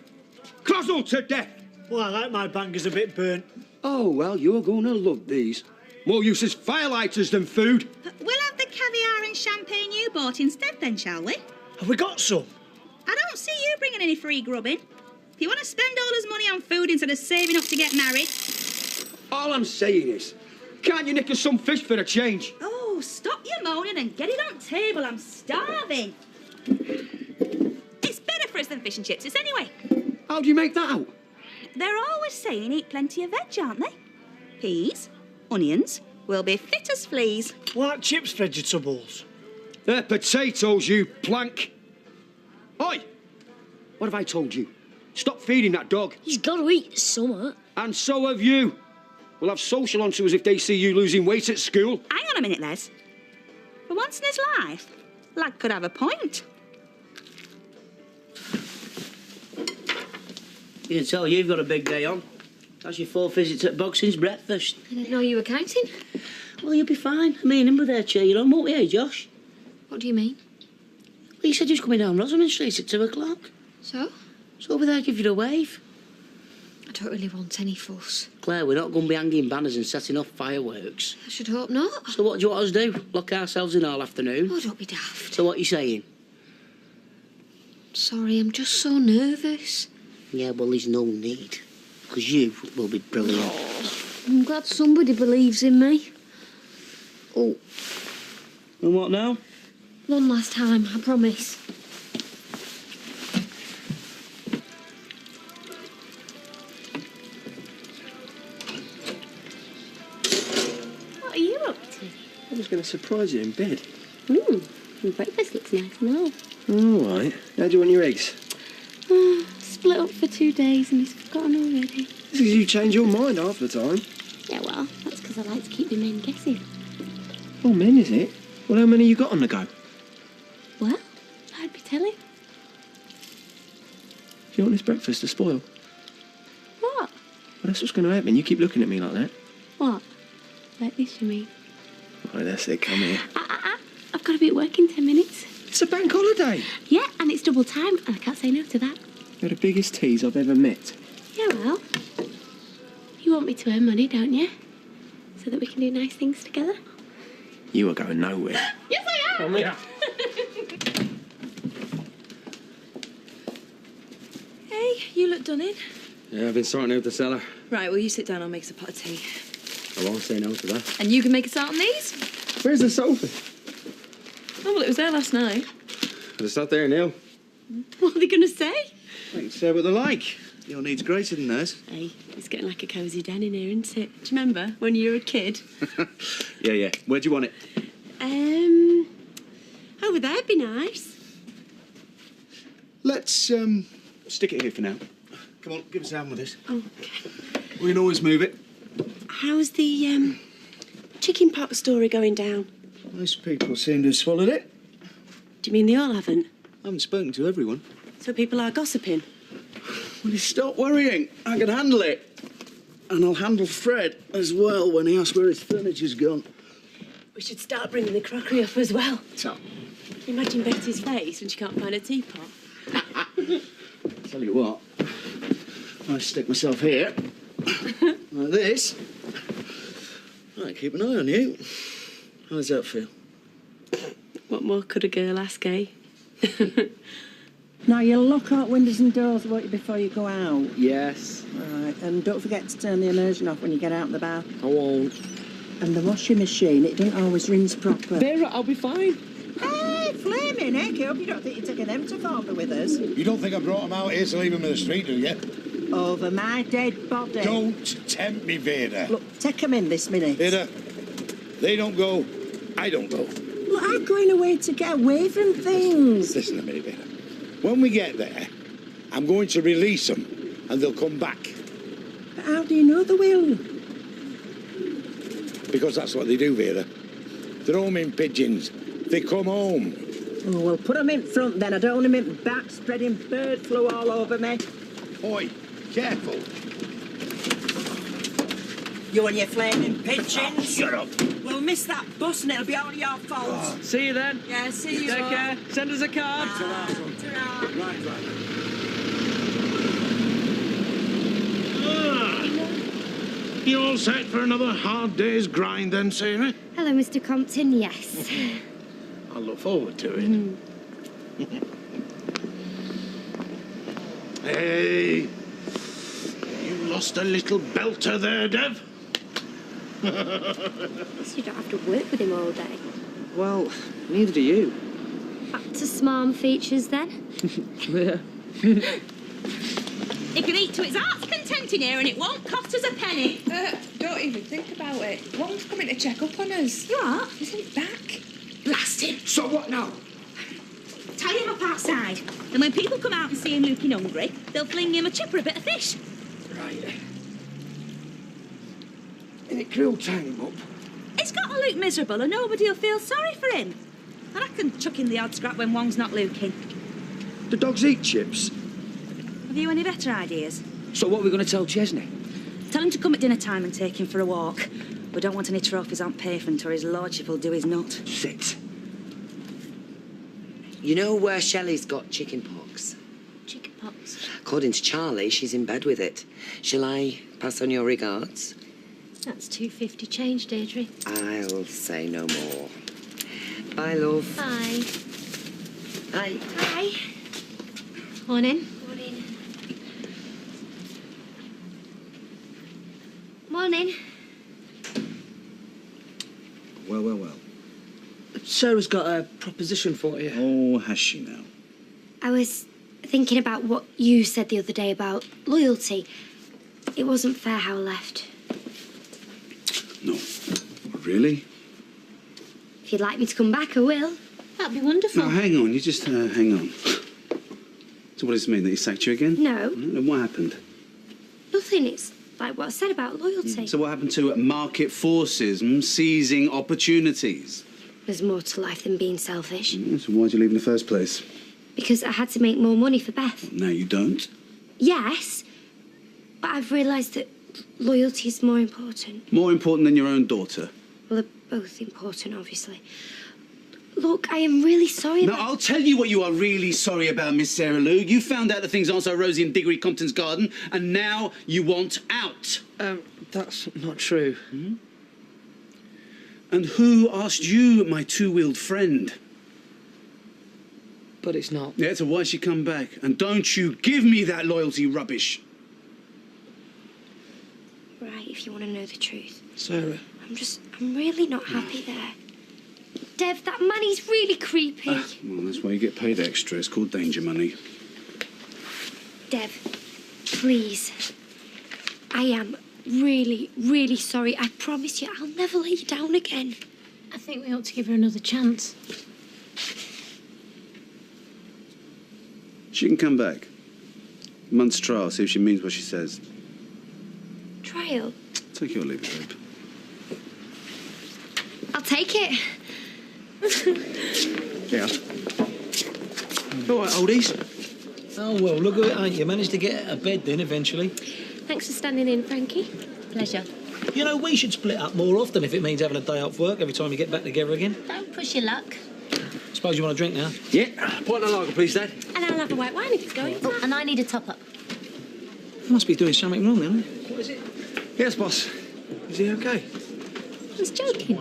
Clozzled to death! Well, I like my bangers a bit burnt. Oh, well, you're going to love these. More use as firelighters than food. We'll have the caviar and champagne you bought instead then, shall we? Have we got some? I don't see you bringing any free grubbing. If you want to spend all this money on food instead of saving up to get married... All I'm saying is, can't you nick us some fish for a change? Oh, stop your moaning and get it on table. I'm starving. It's better for us than fish and chips, anyway. How do you make that out? They're always saying eat plenty of veg, aren't they? Peas, onions, will be fit as fleas. Like chips vegetables. They're potatoes, you plank. Oi! What have I told you? Stop feeding that dog. He's got to eat summer. And so have you. We'll have social onto us if they see you losing weight at school. Hang on a minute, Les. For once in his life, lad could have a point. You can tell you've got a big day on. That's your 4 visits at Bog since breakfast. I didn't know you were counting. Well, you'll be fine. Me and him were there cheering on, won't we, eh, Josh? What do you mean? Well, you said you was coming down Rosamond Street at 2 o'clock. So? So over there, give you a wave. I don't really want any fuss. Claire, we're not going to be hanging banners and setting off fireworks. I should hope not. So what do you want us to do? Lock ourselves in all afternoon? Oh, don't be daft. So what are you saying? Sorry, I'm just so nervous. Yeah, well, there's no need. Because you will be brilliant. I'm glad somebody believes in me. Oh. And what now? One last time, I promise. What are you up to? I was going to surprise you in bed. The breakfast looks nice now. All right. How do you want your eggs? Split up for 2 days and he's forgotten already. This is you change your mind half the time. Yeah, well, that's because I like to keep the men guessing. Oh, men, is it? Well, how many you got on the go? Well, I'd be telling. You want this breakfast to spoil? What? Well, that's what's going to happen. You keep looking at me like that. What? Like this, you mean? Right, that's it. Come here. I've got to be at work in 10 minutes. It's a bank holiday. Yeah, and it's double time, and I can't say no to that. You're the biggest tease I've ever met. Yeah, well, you want me to earn money, don't you? So that we can do nice things together? You are going nowhere. Yes, I am! Come here. Hey, you look done in. Yeah, I've been sorting out the cellar. Right, well, you sit down, I'll make us a pot of tea. I won't say no to that. And you can make a start on these? Where's the sofa? Oh, well, it was there last night. It's not there now. What are they going to say? They can say what they like. Your needs greater than theirs. Hey, it's getting like a cosy den in here, isn't it? Do you remember when you were a kid? Yeah. Where do you want it? Over there'd be nice. Let's, stick it here for now. Come on, give us a hand with this. Okay. We can always move it. How's the chicken pox story going down? Most people seem to have swallowed it. Do you mean they all haven't? I haven't spoken to everyone. So people are gossiping? Will you stop worrying? I can handle it. And I'll handle Fred as well when he asks where his furniture's gone. We should start bringing the crockery up as well. So, Imagine Betty's face when she can't find a teapot. tell you what, I stick myself here, like this. I keep an eye on you. How does that feel? What more could a girl ask, eh? Now, you'll lock out windows and doors, won't you, before you go out? Yes. Right, and don't forget to turn the immersion off when you get out the bath. I won't. And the washing machine, it don't always rinse proper. Vera, I'll be fine. Hey, flaming heck, I hope you don't think you're taking them to father with us. You don't think I brought them out here to leave them in the street, do you? Over my dead body. Don't tempt me, Vera. Look, take them in this minute. Vera, they don't go, I don't go. Look, I'm going away to get away from things. Listen to me, Vera. When we get there, I'm going to release them and they'll come back. But how do you know they will? Because that's what they do, Vera. They're homing pigeons. They come home. Oh, well, put them in front then. I don't want them in back spreading bird flu all over me. Oi, careful. You and your flaming pigeons. Shut up. We'll miss that bus and it'll be all your fault. See you then. Yeah, see you. Take care. Send us a card. Right. You all set for another hard day's grind then, Sarah? Hello, Mr. Compton. Yes. I look forward to it. Hey, you lost a little belter there, Dev. So you don't have to work with him all day. Well, neither do you. Back to smarm features then. Yeah. He can eat to his heart's content in here and it won't cost us a penny. Don't even think about it. One's coming to check up on us. You are? Isn't back? Blast him. So what now? Tie him up outside. And when people come out and see him looking hungry, they'll fling him a chip or a bit of fish. Right. Is it cruel tying him up? He's got to look miserable and nobody'll feel sorry for him. And I can chuck in the odd scrap when Wong's not looking. Do dogs eat chips? Have you any better ideas? So what are we going to tell Chesney? Tell him to come at dinner time and take him for a walk. We don't want any trophies on pavement or his lordship will do his nut. Sit. You know where Shelley's got chicken pox? Chicken pox. According to Charlie, she's in bed with it. Shall I pass on your regards? That's $2.50 change, Deirdre. I'll say no more. Bye, love. Bye. Hi. Hi. Morning. Morning. Morning. Well. Sarah's got a proposition for you. Oh, has she now? I was thinking about what you said the other day about loyalty. It wasn't fair how I left. No. Really? If you'd like me to come back, I will. That'd be wonderful. No, hang on. You just hang on. So what does it mean, that he sacked you again? No. And what happened? Nothing. It's like what I said about loyalty. So what happened to market forces, seizing opportunities? There's more to life than being selfish. So why'd you leave in the first place? Because I had to make more money for Beth. Now you don't. Yes, but I've realised that loyalty is more important. More important than your own daughter. Well, they're both important, obviously. Look, I am really sorry Now, I'll tell you what you are really sorry about, Miss Sarah Lou. You found out that things aren't so rosy in Diggory Compton's garden, and now you want out. That's not true. And who asked you, my two-wheeled friend? But it's not. Yeah, so why'd she come back? And don't you give me that loyalty rubbish. Right, if you want to know the truth. Sarah. I'm really not happy there. Dev, that money's really creepy. Well, that's why you get paid extra. It's called danger money. Dev, please. I am really, really sorry. I promise you I'll never let you down again. I think we ought to give her another chance. She can come back. Month's trial, see if she means what she says. Trial? Take your leave, babe. take it. Yeah. All right, oldies. Oh, well, look at it, ain't you? Managed to get out of bed then, eventually. Thanks for standing in, Frankie. Pleasure. You know, we should split up more often if it means having a day off work every time you get back together again. Don't push your luck. Suppose you want a drink now? Yeah. Point of lager, please, Dad. And I'll have a white wine if it's going. Oh, and I need a top-up. You must be doing something wrong then. What is it? Yes, boss. Is he okay? He's joking.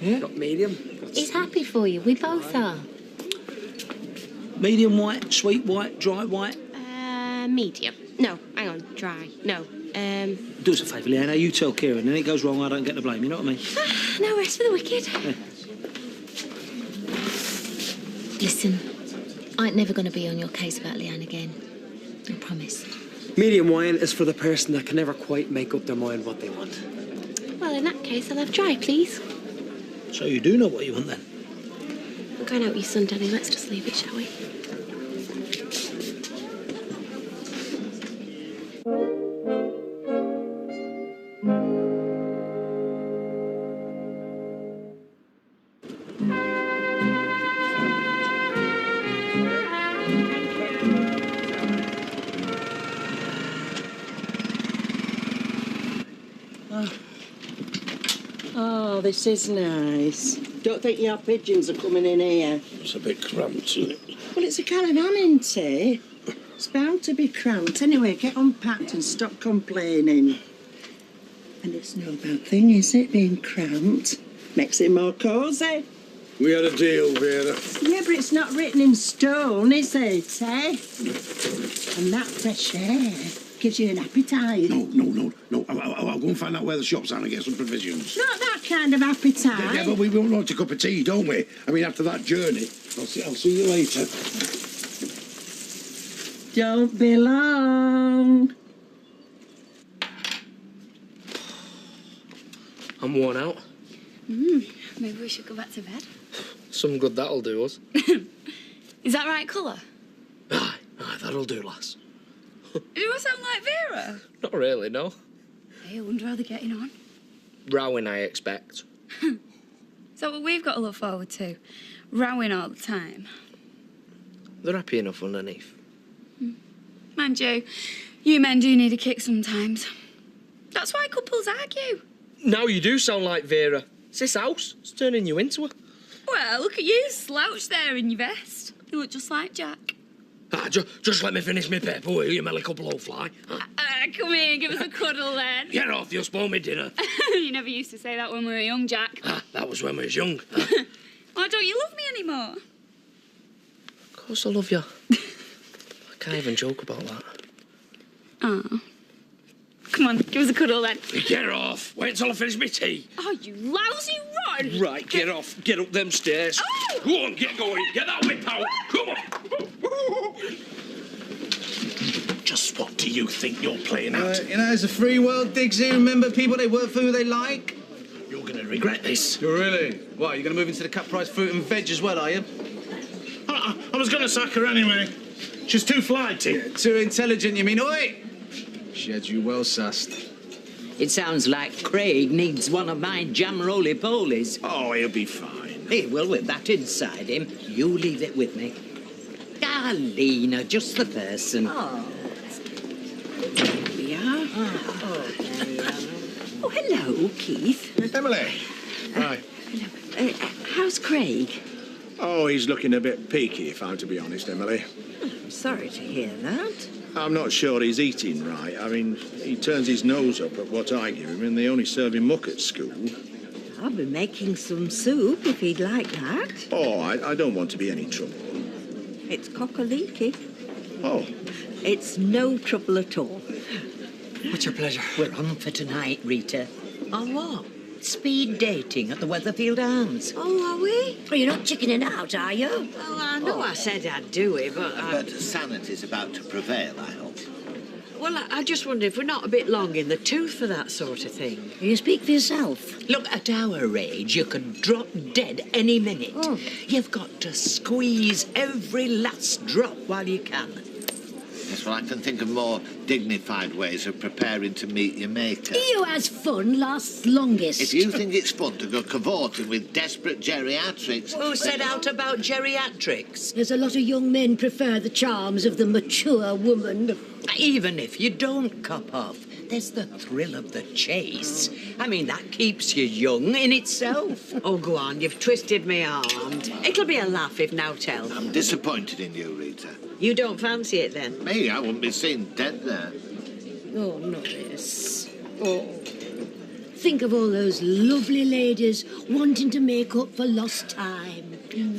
Yeah? Got medium. He's happy for you. We both are. Medium white, sweet white, dry white? Medium. No, hang on, dry. No. Do us a favour, Leanne. You tell Kieran, and it goes wrong, I don't get the blame. You know what I mean? No rest for the wicked. Yeah. Listen, I ain't never going to be on your case about Leanne again. I promise. Medium wine is for the person that can never quite make up their mind what they want. Well, in that case, I'll have dry, please. So you do know what you want then? I'm going out with your son, Danny. Let's just leave it, shall we? Oh, this is nice. Don't think your pigeons are coming in here. It's a bit cramped, isn't it? Well, it's a caravan, isn't it? It's bound to be cramped. Anyway, get unpacked and stop complaining. And it's no bad thing, is it, being cramped? Makes it more cosy. We had a deal, Vera. Yeah, but it's not written in stone, is it, eh? And that fresh air gives you an appetite. No. I'll go and find out where the shops are and get some provisions. Not that kind of appetite. Yeah, but we will want a cup of tea, don't we? I mean, after that journey. I'll see you later. Don't be long. I'm worn out. Maybe we should go back to bed. Some good that'll do us. Is that right colour? Aye, that'll do, lass. Do I sound like Vera? Not really, no. Hey, I wonder how they're getting on. Rowing, I expect. Is that what we've got to look forward to? Rowing all the time. They're happy enough underneath. Mind you, you men do need a kick sometimes. That's why couples argue. Now you do sound like Vera. It's this house. It's turning you into her. Well, look at you, slouched there in your vest. You look just like Jack. Just let me finish my paper, will you, Melly Blowfly? Come here, give us a cuddle then. Get off, you'll spoil me dinner. You never used to say that when we were young, Jack. That was when we was young. Why don't you love me anymore? Of course I love you. I can't even joke about that. Oh. Come on, give us a cuddle then. Get off. Wait until I finish my tea. Oh, you lousy rotten. Right, get off. Get up them stairs. Oh! Go on, get going. Get that whip out. Come on. Just what do you think you're playing at? You know, it's a free world, Diggsy. Remember, people, they work for who they like. You're going to regret this. You're really? What, you're going to move into the cut-price fruit and veg as well, are you? I was going to sack her anyway. She's too flighty. Yeah, too intelligent, you mean? Oi! She had you well sussed. It sounds like Craig needs one of my jam roly-polies. Oh, he'll be fine. He will with that inside him. You leave it with me. Darlena, just the person. Oh. There we are. Oh, hello, Keith. Emily. Hi. Hello. How's Craig? Oh, he's looking a bit peaky, if I'm to be honest, Emily. I'm sorry to hear that. I'm not sure he's eating right. I mean, he turns his nose up at what I give him, and they only serve him muck at school. I'll be making some soup if he'd like that. Oh, I don't want to be any trouble. It's cock-a-leaky. Oh. It's no trouble at all. What's your pleasure? We're on for tonight, Rita. On what? Speed dating at the Weatherfield Arms. Oh, are we? Well, you're not chickening out, are you? Well, I know I said I'd do it, but... But sanity's about to prevail, I hope. Well, I just wonder if we're not a bit long in the tooth for that sort of thing. You speak for yourself. Look, at our age, you could drop dead any minute. You've got to squeeze every last drop while you can. I Yes, well, I can think of more dignified ways of preparing to meet your maker. You as fun lasts longest. If you think it's fun to go cavorting with desperate geriatrics... Who said out about geriatrics? There's a lot of young men prefer the charms of the mature woman. Even if you don't cop off, there's the thrill of the chase. I mean, that keeps you young in itself. Oh, go on, you've twisted me arm. It'll be a laugh if now tell. I'm disappointed in you, Rita. You don't fancy it, then? Me, I wouldn't be seen dead there. Oh, not this. Oh. Think of all those lovely ladies wanting to make up for lost time.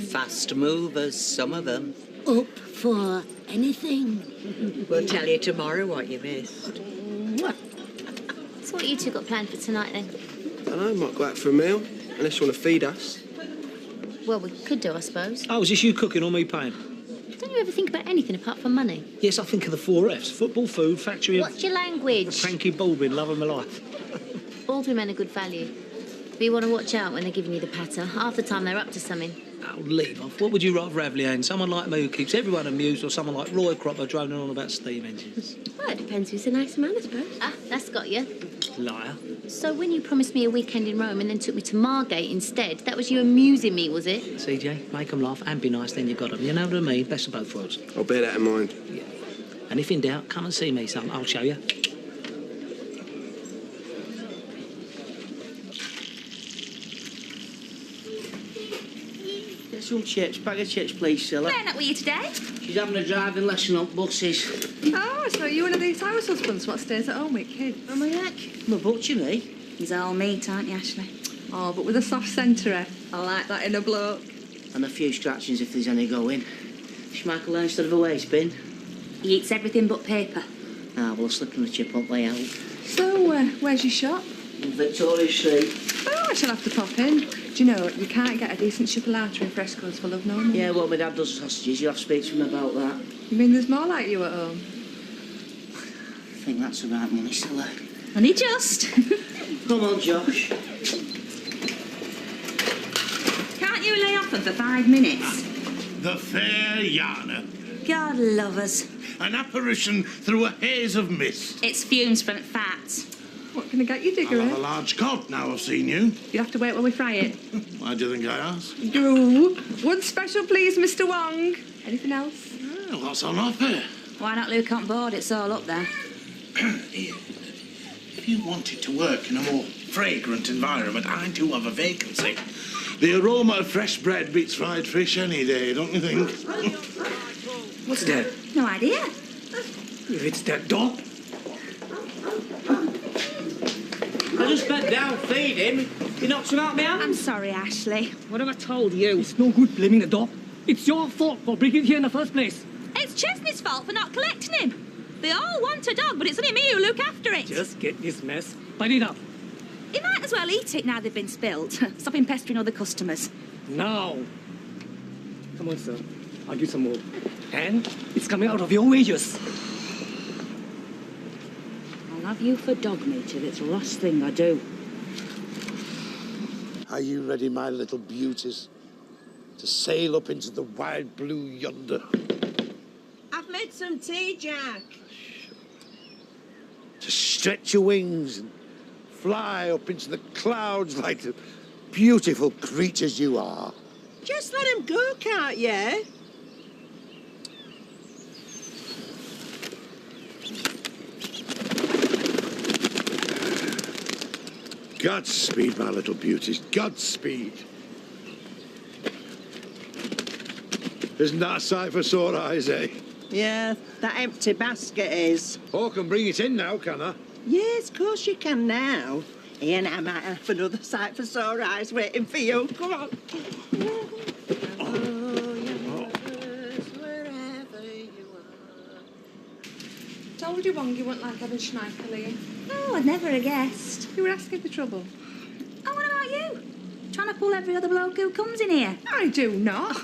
Fast movers, some of them. Up for anything. We'll tell you tomorrow what you missed. So what you two got planned for tonight, then? I don't know, might go out for a meal, unless you want to feed us. Well, we could do, I suppose. Oh, is this you cooking or me paying? Don't you ever think about anything apart from money? Yes, I think of the 4 Fs. Football, food, factory... What's your language? Frankie Baldwin, love of my life. Baldwin men are good value. But you want to watch out when they're giving you the patter. Half the time they're up to something. Oh, leave off. What would you rather have, Leanne? Someone like me who keeps everyone amused, or someone like Roy Cropper droning on about steam engines? Well, it depends who's the nicer man, I suppose. Ah, that's got you. Liar. So when you promised me a weekend in Rome and then took me to Margate instead, that was you amusing me, was it? CJ, make 'em laugh and be nice, then you got 'em. You know what I mean? Best of both worlds. I'll bear that in mind. Yeah. And if in doubt, come and see me, son. I'll show you. Get some chips, bag of chips, please, Scylla. Claire not with you today? She's having a driving lesson on buses. Oh, so you one of these house husbands what stays at home with kids? Oh, my heck. I'm a butcher, me. He's all meat, aren't you, Ashley? Oh, but with a soft centre. I like that in a bloke. And a few scratchings if there's any going. Schmeichel there instead of a waste bin. He eats everything but paper. Ah, well, a slip and a chip won't lay out. So, where's your shop? On Victoria Street. Oh, I shall have to pop in. Do you know, you can't get a decent chocolate in Fresco's for love, no more. Yeah, well, my dad does sausages. You'll have to speak to him about that. You mean there's more like you at home? I think that's the right money, Scylla. Only just. Come on, Josh. Can't you lay off him for 5 minutes? The fair Yana. God love us. An apparition through a haze of mist. It's fumes from fat. What can I get you, Digger? I'll have a large cod now I've seen you. You'll have to wait while we fry it. Why do you think I asked? Do. One special, please, Mr. Wong. Anything else? Oh, what's on offer? Why not Luke on board? It's all up there. If you wanted to work in a more fragrant environment, I do have a vacancy. The aroma of fresh bread beats fried fish any day, don't you think? What's that? No idea. If it's that dog. I just bent down, feed him. You knocked him out my hand. I'm sorry, Ashley. What have I told you? It's no good blaming the dog. It's your fault for bringing him here in the first place. It's Chesney's fault for not collecting him. They all want a dog, but it's only me who look after it. Just get this mess. Bite it up. He might as well eat it now they've been spilled. Stop him pestering other customers. Now. Come on, sir. I'll give some more. And it's coming out of your wages. I'll have you for dog meat if it's the last thing I do. Are you ready, my little beauties, to sail up into the wide blue yonder? I've made some tea, Jack. To stretch your wings and fly up into the clouds like the beautiful creatures you are. Just let him go, can't you? Godspeed, my little beauties, Godspeed. Isn't that a sight for sore eyes, eh? Yeah, that empty basket is. Oh, I can bring it in now, can I? Yes, of course you can now. Ian, I might have another sight for sore eyes waiting for you. Come on. Told you, Wong, you wouldn't like having Schmeichel here. Oh, I'd never have guessed. You were asking for trouble. Oh, what about you? Trying to pull every other bloke who comes in here? I do not.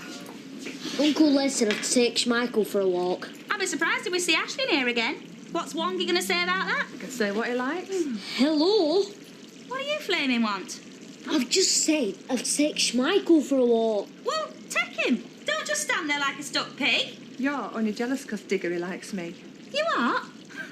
Uncle Les said I'd take Schmeichel for a walk. I'd be surprised if we see Ashley in here again. What's Wongy going to say about that? He can say what he likes. Hello? What do you flaming want? I've just said I'd take Schmeichel for a walk. Well, take him. Don't just stand there like a stuck pig. You're only jealous because Diggory likes me. You what?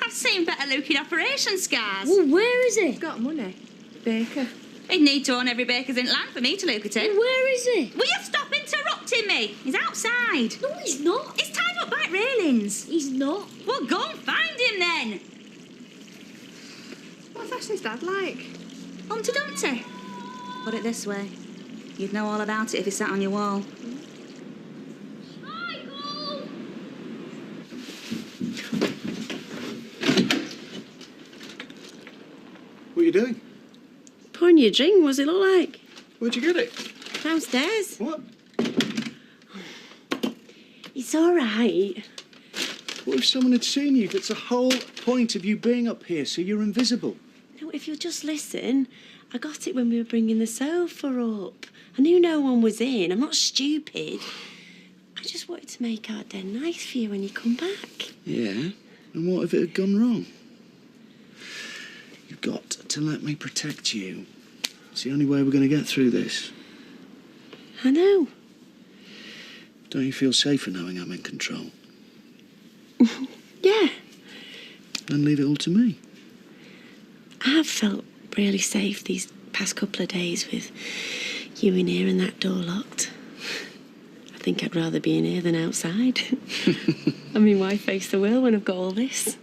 I've seen better looking operation scars. Well, where is he? Got money. Baker. He'd need to own every baker's in land for me to look at him. Where is he? Will you stop interrupting me? He's outside. No, he's not. He's tied up by railings. He's not. Well, go and find him then. What's Ashley's dad like? Humpty Dumpty. Put it this way. You'd know all about it if he sat on your wall. What are you doing? Pouring you a drink, what's it look like? Where'd you get it? Downstairs. What? It's all right. What if someone had seen you? That's the whole point of you being up here, so you're invisible. No, if you'll just listen, I got it when we were bringing the sofa up. I knew no one was in. I'm not stupid. I just wanted to make our den nice for you when you come back. Yeah? And what if it had gone wrong? You've got to let me protect you. It's the only way we're going to get through this. I know. Don't you feel safer knowing I'm in control? Yeah. Then leave it all to me. I have felt really safe these past couple of days with you in here and that door locked. I think I'd rather be in here than outside. I mean, why face the world when I've got all this?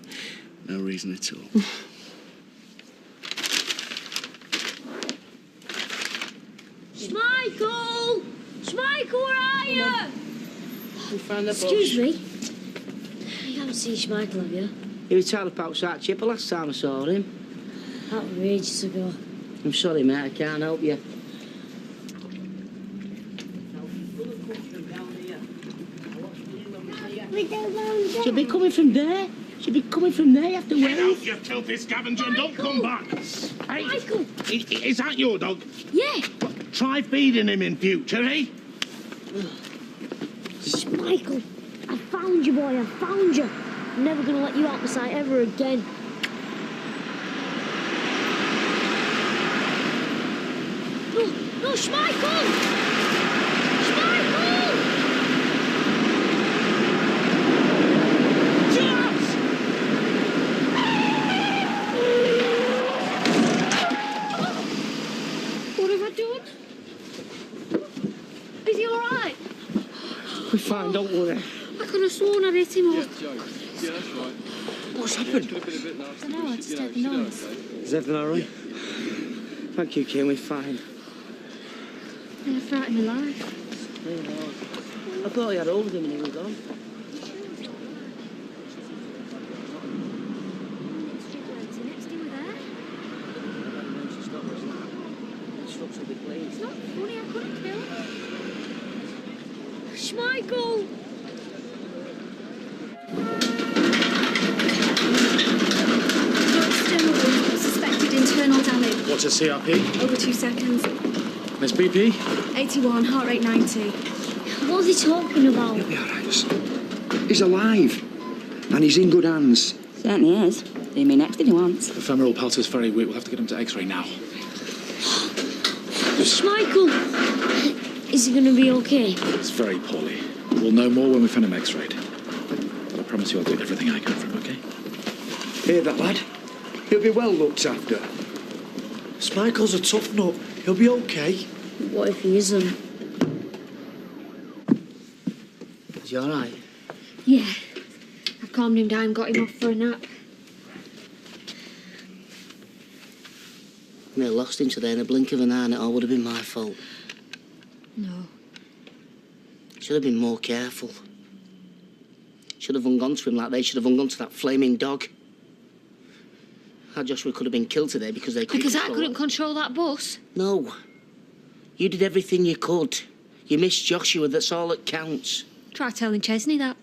No reason at all. Schmeichel! Schmeichel, where are you? We found the Excuse me. You haven't seen Schmeichel, have you? He was tied up outside Chipper last time I saw him. That was ages ago. I'm sorry, mate, I can't help you. She'll be coming from there. She'll be coming from there after Get waiting. out, you filthy scavenger, and don't come back. Hey, Michael! Is that your dog? Yeah. Try feeding him in future, eh? Schmeichel, I found you, boy. I found you. I'm never going to let you out my sight ever again. No, Schmeichel! Schmeichel! Just! What have I done? Is he all right? We're fine, don't worry. I could have sworn I'd hit him. Yeah, that's right. What's happened? Could have been a bit nasty. I don't know, I just heard the noise. Is everything all right? Thank you, Kim, we're fine. Yeah, I frightened my life. I thought he had hold of him and he was gone. It's not funny, I couldn't kill him. Schmeichel! External wound, suspected internal damage. What's a CRP? Over 2 seconds. Miss BP? 81, heart rate 90. What's he talking about? He'll be all right. He's alive. And he's in good hands. Certainly is. See me next if he wants. The femoral pulse is very weak. We'll have to get him to X-ray now. Schmeichel! Is he going to be okay? It's very poorly. We'll know more when we find him X-rayed. But I promise you I'll do everything I can for him, okay? Hear that, lad? He'll be well looked after. Schmeichel's a tough nut. He'll be okay. What if he isn't? Is he all right? Yeah. I calmed him down, got him off for a nap. I lost him today in a blink of an eye and it all would have been my fault. No. Should have been more careful. Should have hung on to him like they should have hung on to that flaming dog. How Joshua could have been killed today because they couldn't Because I control couldn't it. control that bus? No. You did everything you could. You missed Joshua, that's all that counts. Try telling Chesney that.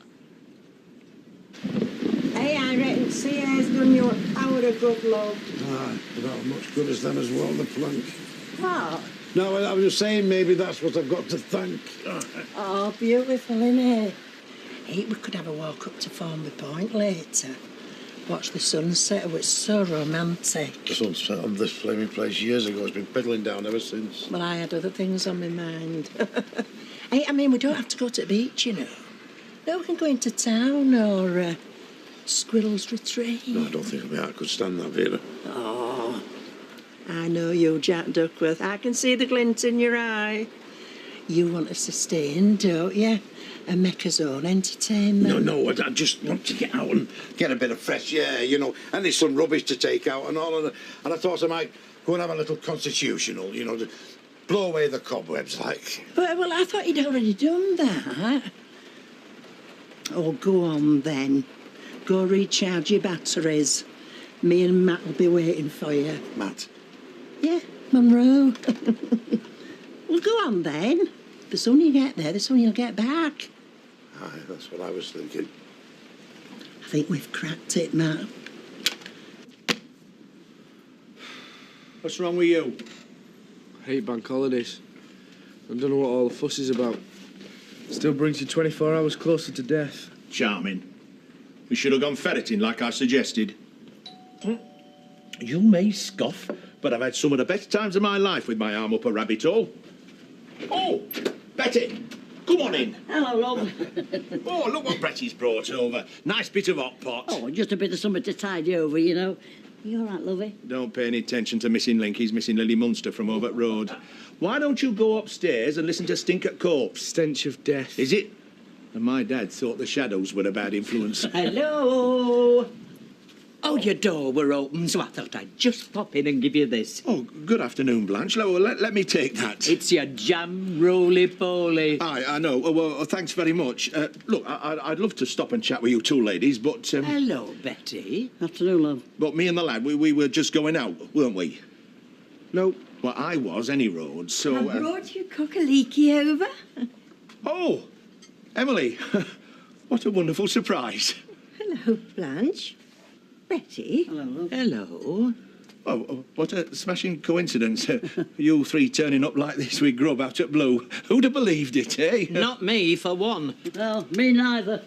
Hey, I reckon CA's done your power of good love. Aye, about as much good as them as well, the plunk. What? No, I was just saying maybe that's what I've got to thank. Oh, beautiful, innit? Hey, we could have a walk up to Formby Point later. Watch the sunset. Oh, it's so romantic. The sunset on this flaming place years ago has been piddling down ever since. Well, I had other things on my mind. Hey, I mean, we don't have to go to the beach, you know. No, we can go into town or... squirrels retreat. No, I don't think I could stand that, Vera. Oh, I know you, Jack Duckworth. I can see the glint in your eye. You want us to stay in, don't you? And make us own entertainment. No, I just want to get out and get a bit of fresh air, you know. And there's some rubbish to take out and all. And I thought I might go and have a little constitutional, you know, to blow away the cobwebs, like. But, well, I thought you'd already done that. Oh, go on then. Go recharge your batteries. Me and Matt will be waiting for you. Matt? Yeah, Monroe. Well, go on then. The sooner you get there, the sooner you'll get back. Aye, that's what I was thinking. I think we've cracked it, Matt. What's wrong with you? I hate bank holidays. I don't know what all the fuss is about. Still brings you 24 hours closer to death. Charming. We should have gone ferreting like I suggested. You may scoff, but I've had some of the best times of my life with my arm up a rabbit hole. Oh, Betty, come on in. Hello, love. Oh, look what Betty's brought over. Nice bit of hot pot. Oh, just a bit of something to tide you over, you know. You all right, lovey? Don't pay any attention to missing Link. He's missing Lily Munster from over at Road. Why don't you go upstairs and listen to Stink at Corpse? Stench of death. Is it? And my dad thought the shadows were a bad influence. Hello. Oh, your door were open, so I thought I'd just pop in and give you this. Oh, good afternoon, Blanche. Let me take that. It's your jam roly-poly. Aye, I know. Well, thanks very much. Look, I'd love to stop and chat with you two ladies, but... Hello, Betty. Afternoon, love. But me and the lad, we were just going out, weren't we? No. Well, I was, any road, so... I brought you cock-a-leaky over. Oh, Emily. What a wonderful surprise. Hello, Blanche. Betty. Hello, love. Hello. Oh, what a smashing coincidence. You three turning up like this with grub out at Blue. Who'd have believed it, eh? Not me, for one. Well, me neither.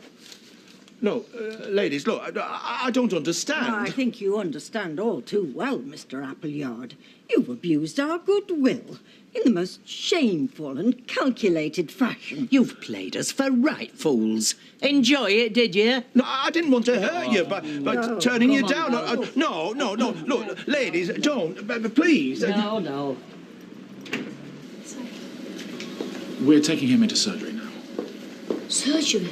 No, ladies, look, I don't understand. I think you understand all too well, Mr. Appleyard. You've abused our goodwill in the most shameful and calculated fashion. You've played us for right fools. Enjoy it, did you? No, I didn't want to hurt you by turning you down. No. Look, ladies, don't. Please. No. We're taking him into surgery now. Surgery?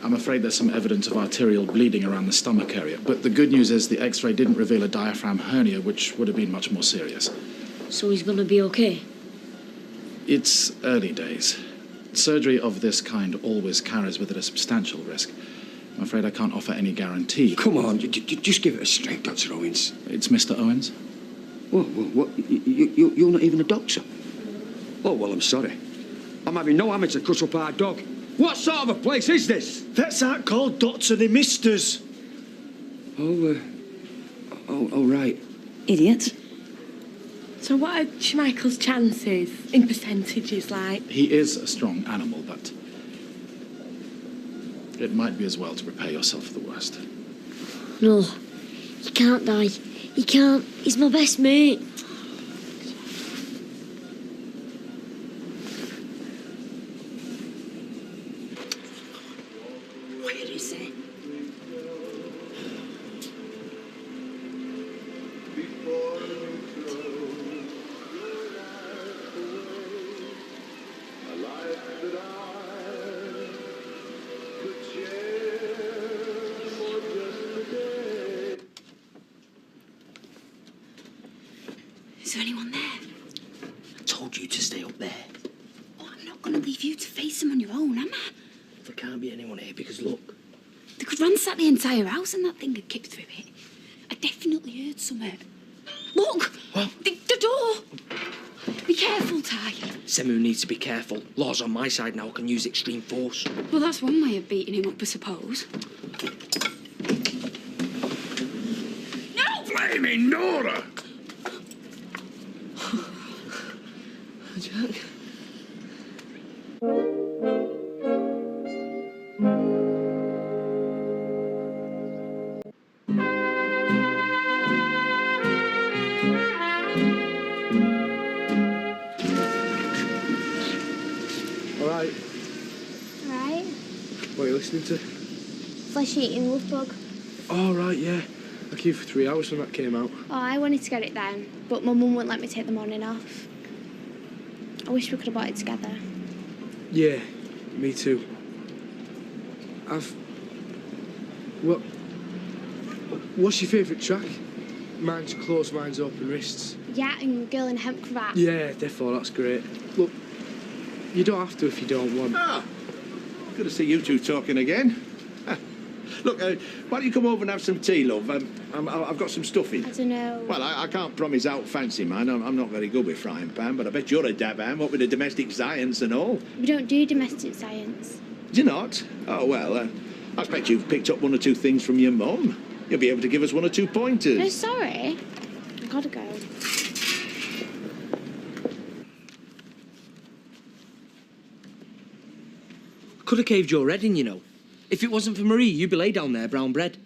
I'm afraid there's some evidence of arterial bleeding around the stomach area, but the good news is the X-ray didn't reveal a diaphragm hernia, which would have been much more serious. So he's gonna be okay? It's early days. Surgery of this kind always carries with it a substantial risk. I'm afraid I can't offer any guarantee. Come on, just give it a straight, Dr. Owens. It's Mr. Owens? What? You're not even a doctor? Oh, well, I'm sorry. I'm having no amateur cut up our dog. What sort of a place is this? That's that called Dots and the Misters. Oh, right. Idiot. So what are Schmeichel's chances in percentages like? He is a strong animal, but it might be as well to prepare yourself for the worst. No, he can't die. He can't. He's my best mate. Where is he? Is there anyone there? I told you to stay up there. Oh, I'm not going to leave you to face him on your own, am I? There can't be anyone here because, look. They could ransack the entire house and that thing could kick through it. I definitely heard something. Look! What? The door! Be careful, Ty. Semu needs to be careful. Law's on my side now. I can use extreme force. Well, that's one way of beating him up, I suppose. No! Flaming Nora! Jack. All right. Right. What are you listening to? Flesh-eating wolf dog. Oh, right, yeah. I queued for 3 hours when that came out. Oh, I wanted to get it then, but my mum wouldn't let me take the morning off. I wish we could have bought it together. Yeah, me too. What? What's your favourite track? Mine's Close, Mine's Open Wrists. Yeah, and Girl in a Hemp Cravat. Yeah, therefore, that's great. Look, you don't have to if you don't want. Ah, good to see you two talking again. Look, why don't you come over and have some tea, love? I've got some stuff in. I don't know. Well, I can't promise out fancy, man. I'm not very good with frying pan, but I bet you're a dab ham, what with the domestic science and all. We don't do domestic science. Do you not? Oh, well, I expect you've picked up 1 or 2 things from your mum. You'll be able to give us 1 or 2 pointers. No, sorry. I gotta go. Could have caved your head in, you know. If it wasn't for Marie, you'd be laid down there, brown bread.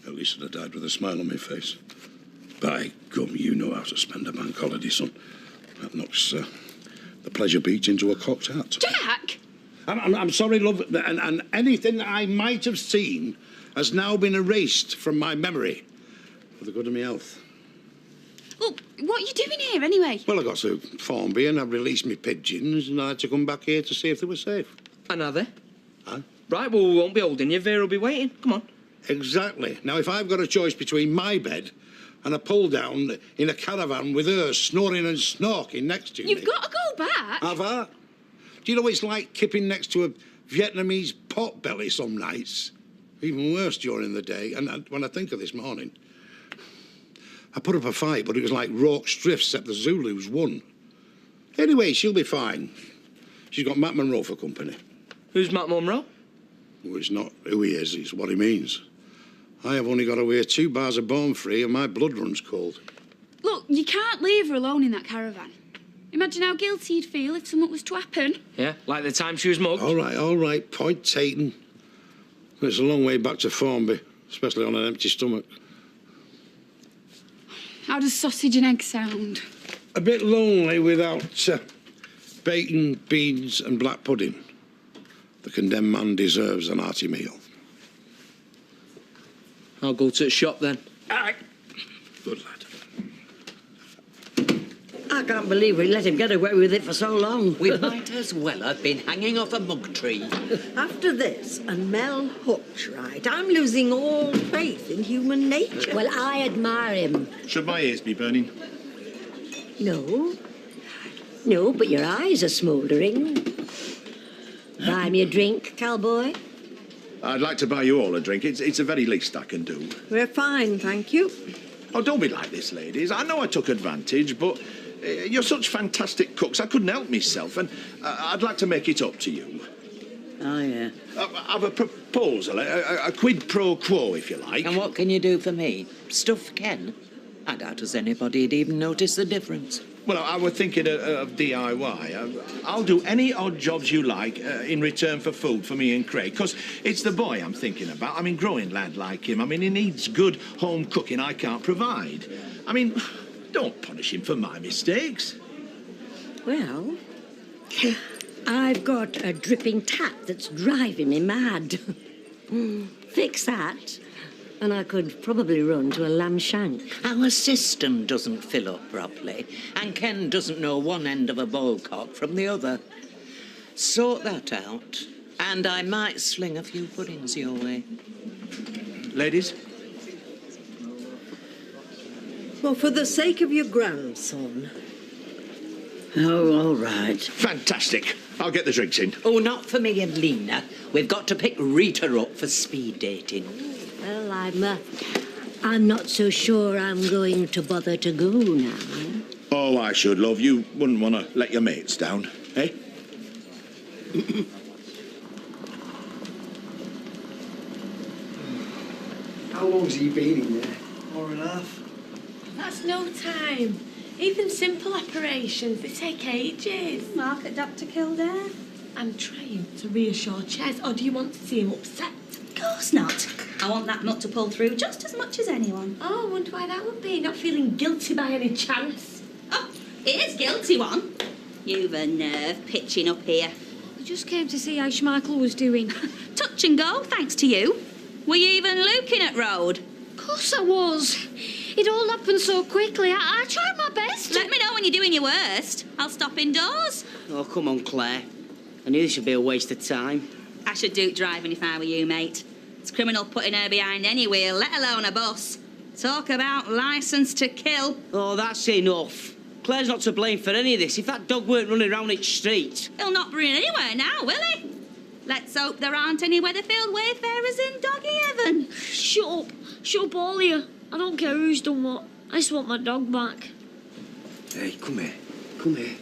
At least I'd have died with a smile on my face. By gum, you know how to spend a bank holiday, son. That knocks the pleasure beach into a cocked hat. Jack! I'm sorry, love, and anything I might have seen has now been erased from my memory for the good of my health. Look, what are you doing here anyway? Well, I got to Formby and I released my pigeons and I had to come back here to see if they were safe. And are they? Huh? Right, well, we won't be holding you. Vera will be waiting. Come on. Exactly. Now, if I've got a choice between my bed and a pull-down in a caravan with her snoring and snorking next to me... You've got to go back. Have I? Do you know what it's like kipping next to a Vietnamese potbelly some nights? Even worse during the day. And when I think of this morning, I put up a fight, but it was like Rorke's Drift, except the Zulus won. Anyway, she'll be fine. She's got Matt Monroe for company. Who's Matt Monroe? Well, it's not who he is, it's what he means. I have only got to wear 2 bars of Born Free and my blood runs cold. Look, you can't leave her alone in that caravan. Imagine how guilty you'd feel if something was to happen. Yeah, like the time she was mugged. All right, point taken. It's a long way back to Formby, especially on an empty stomach. How does sausage and egg sound? A bit lonely without bacon, beans and black pudding. The condemned man deserves an hearty meal. I'll go to the shop then. Aye. Good lad. I can't believe we let him get away with it for so long. We might as well have been hanging off a mug tree. After this, and Mel Hook's right, I'm losing all faith in human nature. Well, I admire him. Should my ears be burning? No. No, but your eyes are smouldering. Buy me a drink, cowboy. I'd like to buy you all a drink. It's the very least I can do. We're fine, thank you. Oh, don't be like this, ladies. I know I took advantage, but you're such fantastic cooks. I couldn't help myself, and I'd like to make it up to you. Oh, yeah. I've a proposal, a quid pro quo, if you like. And what can you do for me? Stuff Ken? I doubt as anybody'd even notice the difference. Well, I was thinking of DIY. I'll do any odd jobs you like in return for food for me and Craig, because it's the boy I'm thinking about. I mean, growing lad like him. I mean, he needs good home cooking I can't provide. I mean, don't punish him for my mistakes. Well, I've got a dripping tap that's driving me mad. Fix that, and I could probably run to a lamb shank. Our cistern doesn't fill up properly, and Ken doesn't know one end of a bowlcock from the other. Sort that out, and I might sling a few puddings your way. Ladies? Well, for the sake of your grandson. Oh, all right. Fantastic. I'll get the drinks in. Oh, not for me and Lena. We've got to pick Rita up for speed dating. Well, I'm not so sure I'm going to bother to go now. Oh, I should, love. You wouldn't want to let your mates down, eh? How long's he been in there? Hour and a half. That's no time. Even simple operations, they take ages. Mark at Dr. Kildare. I'm trying to reassure Ches, or do you want to see him upset? Of course not. I want that nut to pull through just as much as anyone. Oh, I wonder why that would be. Not feeling guilty by any chance. Oh, here's guilty one. You've a nerve pitching up here. I just came to see how Schmeichel was doing. Touch and go, thanks to you. Were you even looking at road? Of course I was. It all happened so quickly. I tried my best. Let me know when you're doing your worst. I'll stop indoors. Oh, come on, Claire. I knew this would be a waste of time. I should do driving if I were you, mate. It's criminal putting her behind any wheel, let alone a bus. Talk about licence to kill. Oh, that's enough. Claire's not to blame for any of this. If that dog weren't running around each street... He'll not bring anywhere now, will he? Let's hope there aren't any Weatherfield wayfarers in doggy heaven. Shut up. Shut up, all of you. I don't care who's done what. I just want my dog back. Hey, come here. Come here.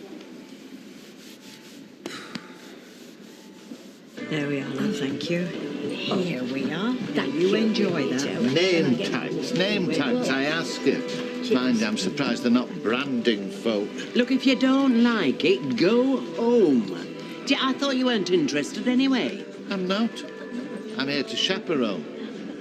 There we are, love, thank you. Here we are. You enjoy that. Name tags, I ask you. Mind, I'm surprised they're not branding folk. Look, if you don't like it, go home. I thought you weren't interested anyway. I'm not. I'm here to chaperone,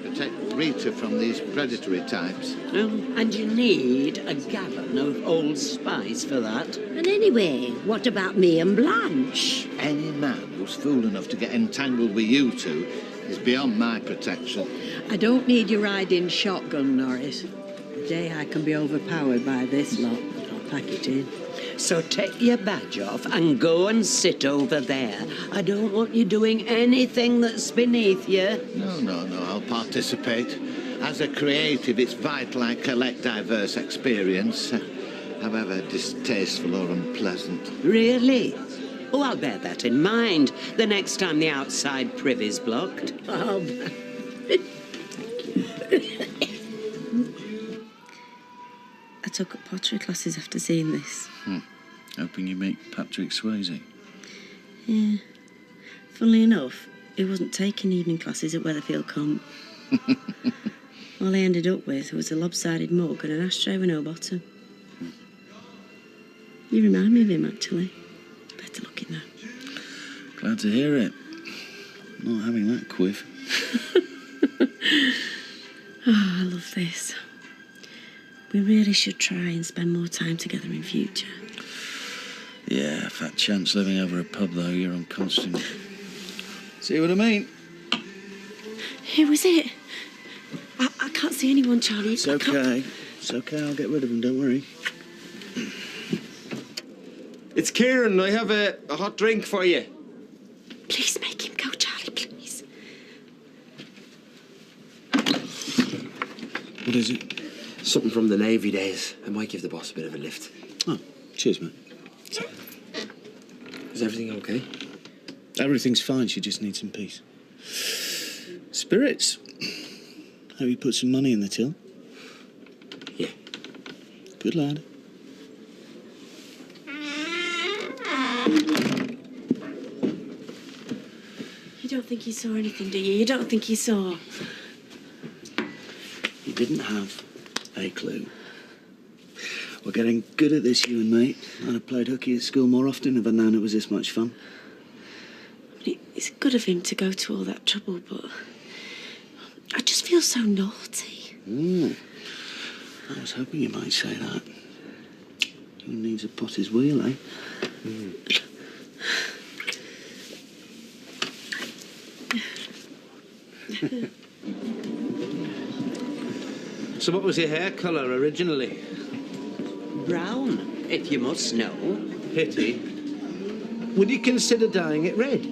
protect Rita from these predatory types. And you need a gallon of Old Spice for that. And anyway, what about me and Blanche? Any man who's fool enough to get entangled with you two is beyond my protection. I don't need you riding shotgun, Norris. The day I can be overpowered by this lot, I'll pack it in. So take your badge off and go and sit over there. I don't want you doing anything that's beneath you. No, I'll participate. As a creative, it's vital I collect diverse experience, however distasteful or unpleasant. Really? Oh, I'll bear that in mind the next time the outside privy's blocked. Oh, I took up pottery classes after seeing this. Hoping you meet Patrick Swayze. Yeah. Funnily enough, he wasn't taking evening classes at Weatherfield Comp. All I ended up with was a lopsided mug and an ashtray with no bottom. You remind me of him, actually. Better looking now. Glad to hear it. Not having that quiff. Oh, I love this. We really should try and spend more time together in future. Yeah, fat chance living over a pub, though. You're on constant. See what I mean? Who was it? I can't see anyone, Charlie. It's okay. It's okay. I'll get rid of him. Don't worry. It's Kieran. I have a hot drink for you. Please make him go, Charlie, please. What is it? Something from the Navy days. I might give the boss a bit of a lift. Oh, cheers, mate. Is everything okay? Everything's fine. She just needs some peace. Spirits. Have you put some money in the till? Yeah. Good lad. You don't think you saw anything, do you? You don't think you saw? You didn't have a clue. We're getting good at this, you and me. I'd have played hooky at school more often if I'd known it was this much fun. It's good of him to go to all that trouble, but I just feel so naughty. I was hoping you might say that. Who needs a potter's wheel, eh? So what was your hair colour originally? Brown, if you must know. Pity. Would you consider dyeing it red?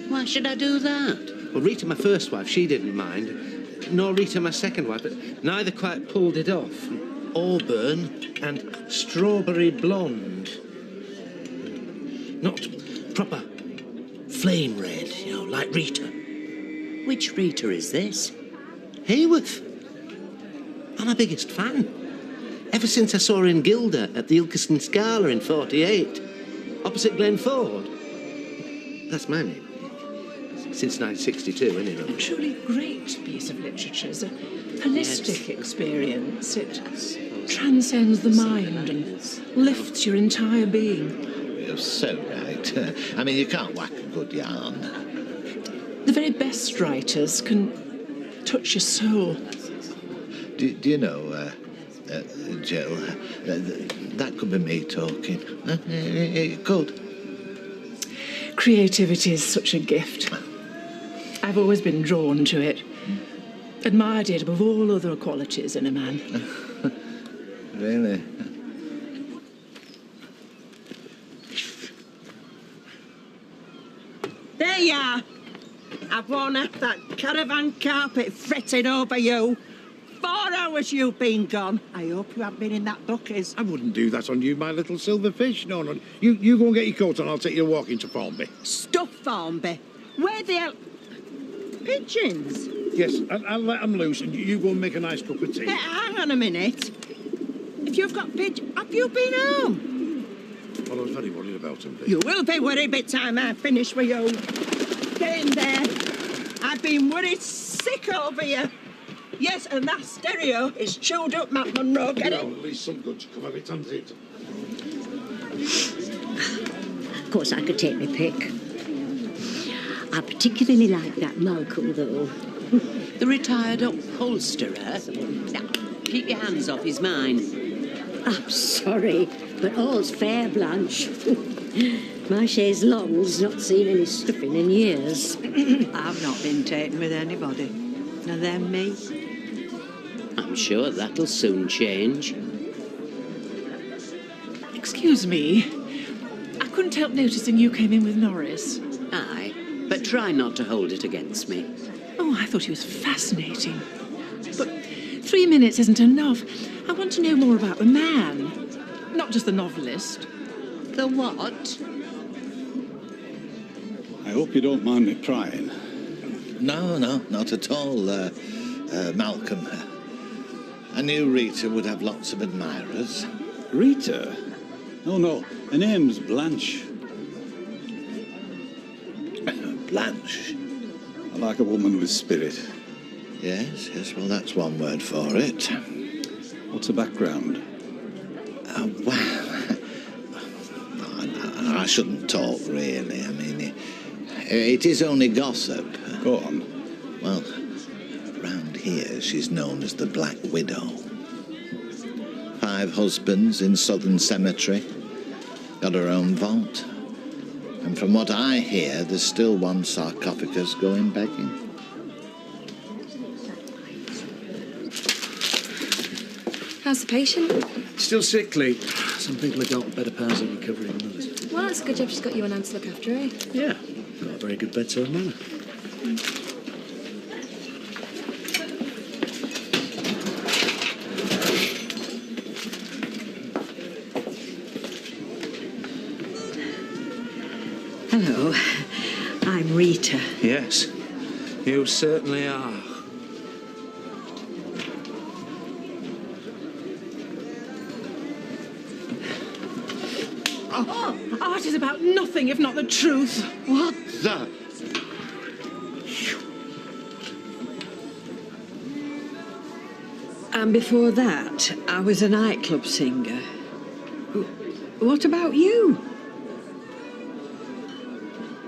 Why should I do that? Well, Rita, my first wife, she didn't mind. Nor Rita, my second wife, but neither quite pulled it off. Auburn and strawberry blonde. Not proper flame red, you know, like Rita. Which Rita is this? Hayworth. I'm her biggest fan. Ever since I saw her in Gilda at the Ilkeston Scala in '48, opposite Glen Ford. That's my name. Since 1962, anyway. A truly great piece of literature. It's a holistic experience. It transcends the mind and lifts your entire being. You're so right. I mean, you can't whack a good yarn. The very best writers can touch your soul. Do you know, Jill, that could be me talking. It could. Creativity is such a gift. I've always been drawn to it. admired it above all other qualities in a man. Really? There you are. I've worn out that caravan carpet fretting over you. 4 hours you've been gone. I hope you haven't been in that bucket. I wouldn't do that on you, my little silver fish. No, no. You go and get your coat on. I'll take you walking to Formby. Stuff, Formby. Where the hell... Pigeons? Yes, I'll let them loose and you go and make a nice cup of tea. Hey, hang on a minute. If you've got pigeons, have you been home? Well, I was very worried about them. You will be worried by the time I finish with you. Get in there. I've been worried sick over you. Yes, and that stereo is chewed up, Matt Monroe. Get it? Well, at least some good to come of it, hasn't it? Of course, I could take my pick. I particularly like that Malcolm, though. The retired upholsterer. Now, keep your hands off his mine. I'm sorry, but all's fair, Blanche. My chaise longue's not seen any stuffing in years. I've not been taken with anybody. Now then me. I'm sure that'll soon change. Excuse me. I couldn't help noticing you came in with Norris. Aye, but try not to hold it against me. Oh, I thought he was fascinating. But 3 minutes isn't enough. I want to know more about the man, not just the novelist. The what? I hope you don't mind me prying. No, not at all, Malcolm. I knew Rita would have lots of admirers. Rita? No, her name's Blanche. Blanche? I like a woman with spirit. Yes, well, that's one word for it. What's her background? Well, I shouldn't talk, really. I mean, it is only gossip. Go on. Well, round here, she's known as the Black Widow. 5 husbands in Southern Cemetery. Got her own vault. And from what I hear, there's still one sarcophagus going begging. How's the patient? Still sickly. Some people have got better powers of recovery than others. Well, it's a good job she's got you and Anne to look after, eh? Yeah, got a very good bedside manner. Hello. I'm Rita. Yes, you certainly are. Oh, art is about nothing if not the truth. What the? And before that, I was a nightclub singer. What about you?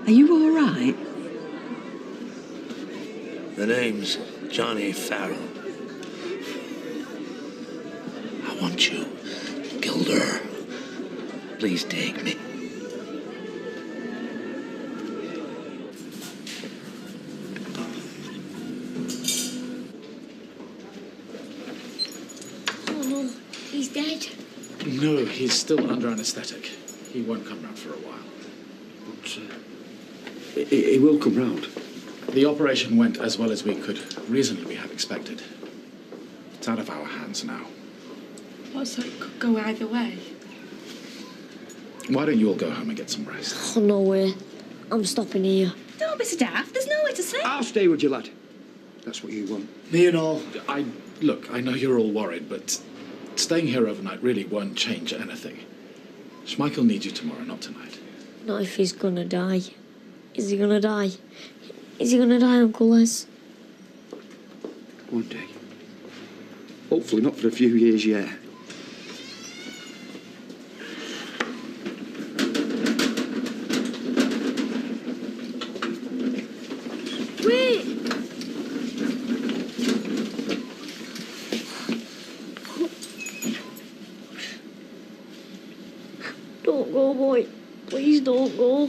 Are you all right? The name's Johnny Farrell. I want you, Gilder. Please take me. Oh, he's dead. No, he's still under anaesthetic. He won't come round for a while. But he will come round. The operation went as well as we could reasonably have expected. It's out of our hands now. Oh, so it could go either way. Why don't you all go home and get some rest? Oh, no way. I'm stopping here. Don't be so daft. There's nowhere to sit. I'll stay with you, lad. That's what you want. Me and all. Look, I know you're all worried, but staying here overnight really won't change anything. Schmeichel needs you tomorrow, not tonight. Not if he's gonna die. Is he gonna die? Is he gonna die, Uncle Les? One day. Hopefully not for a few years yet. Wait! Don't go, boy. Please don't go.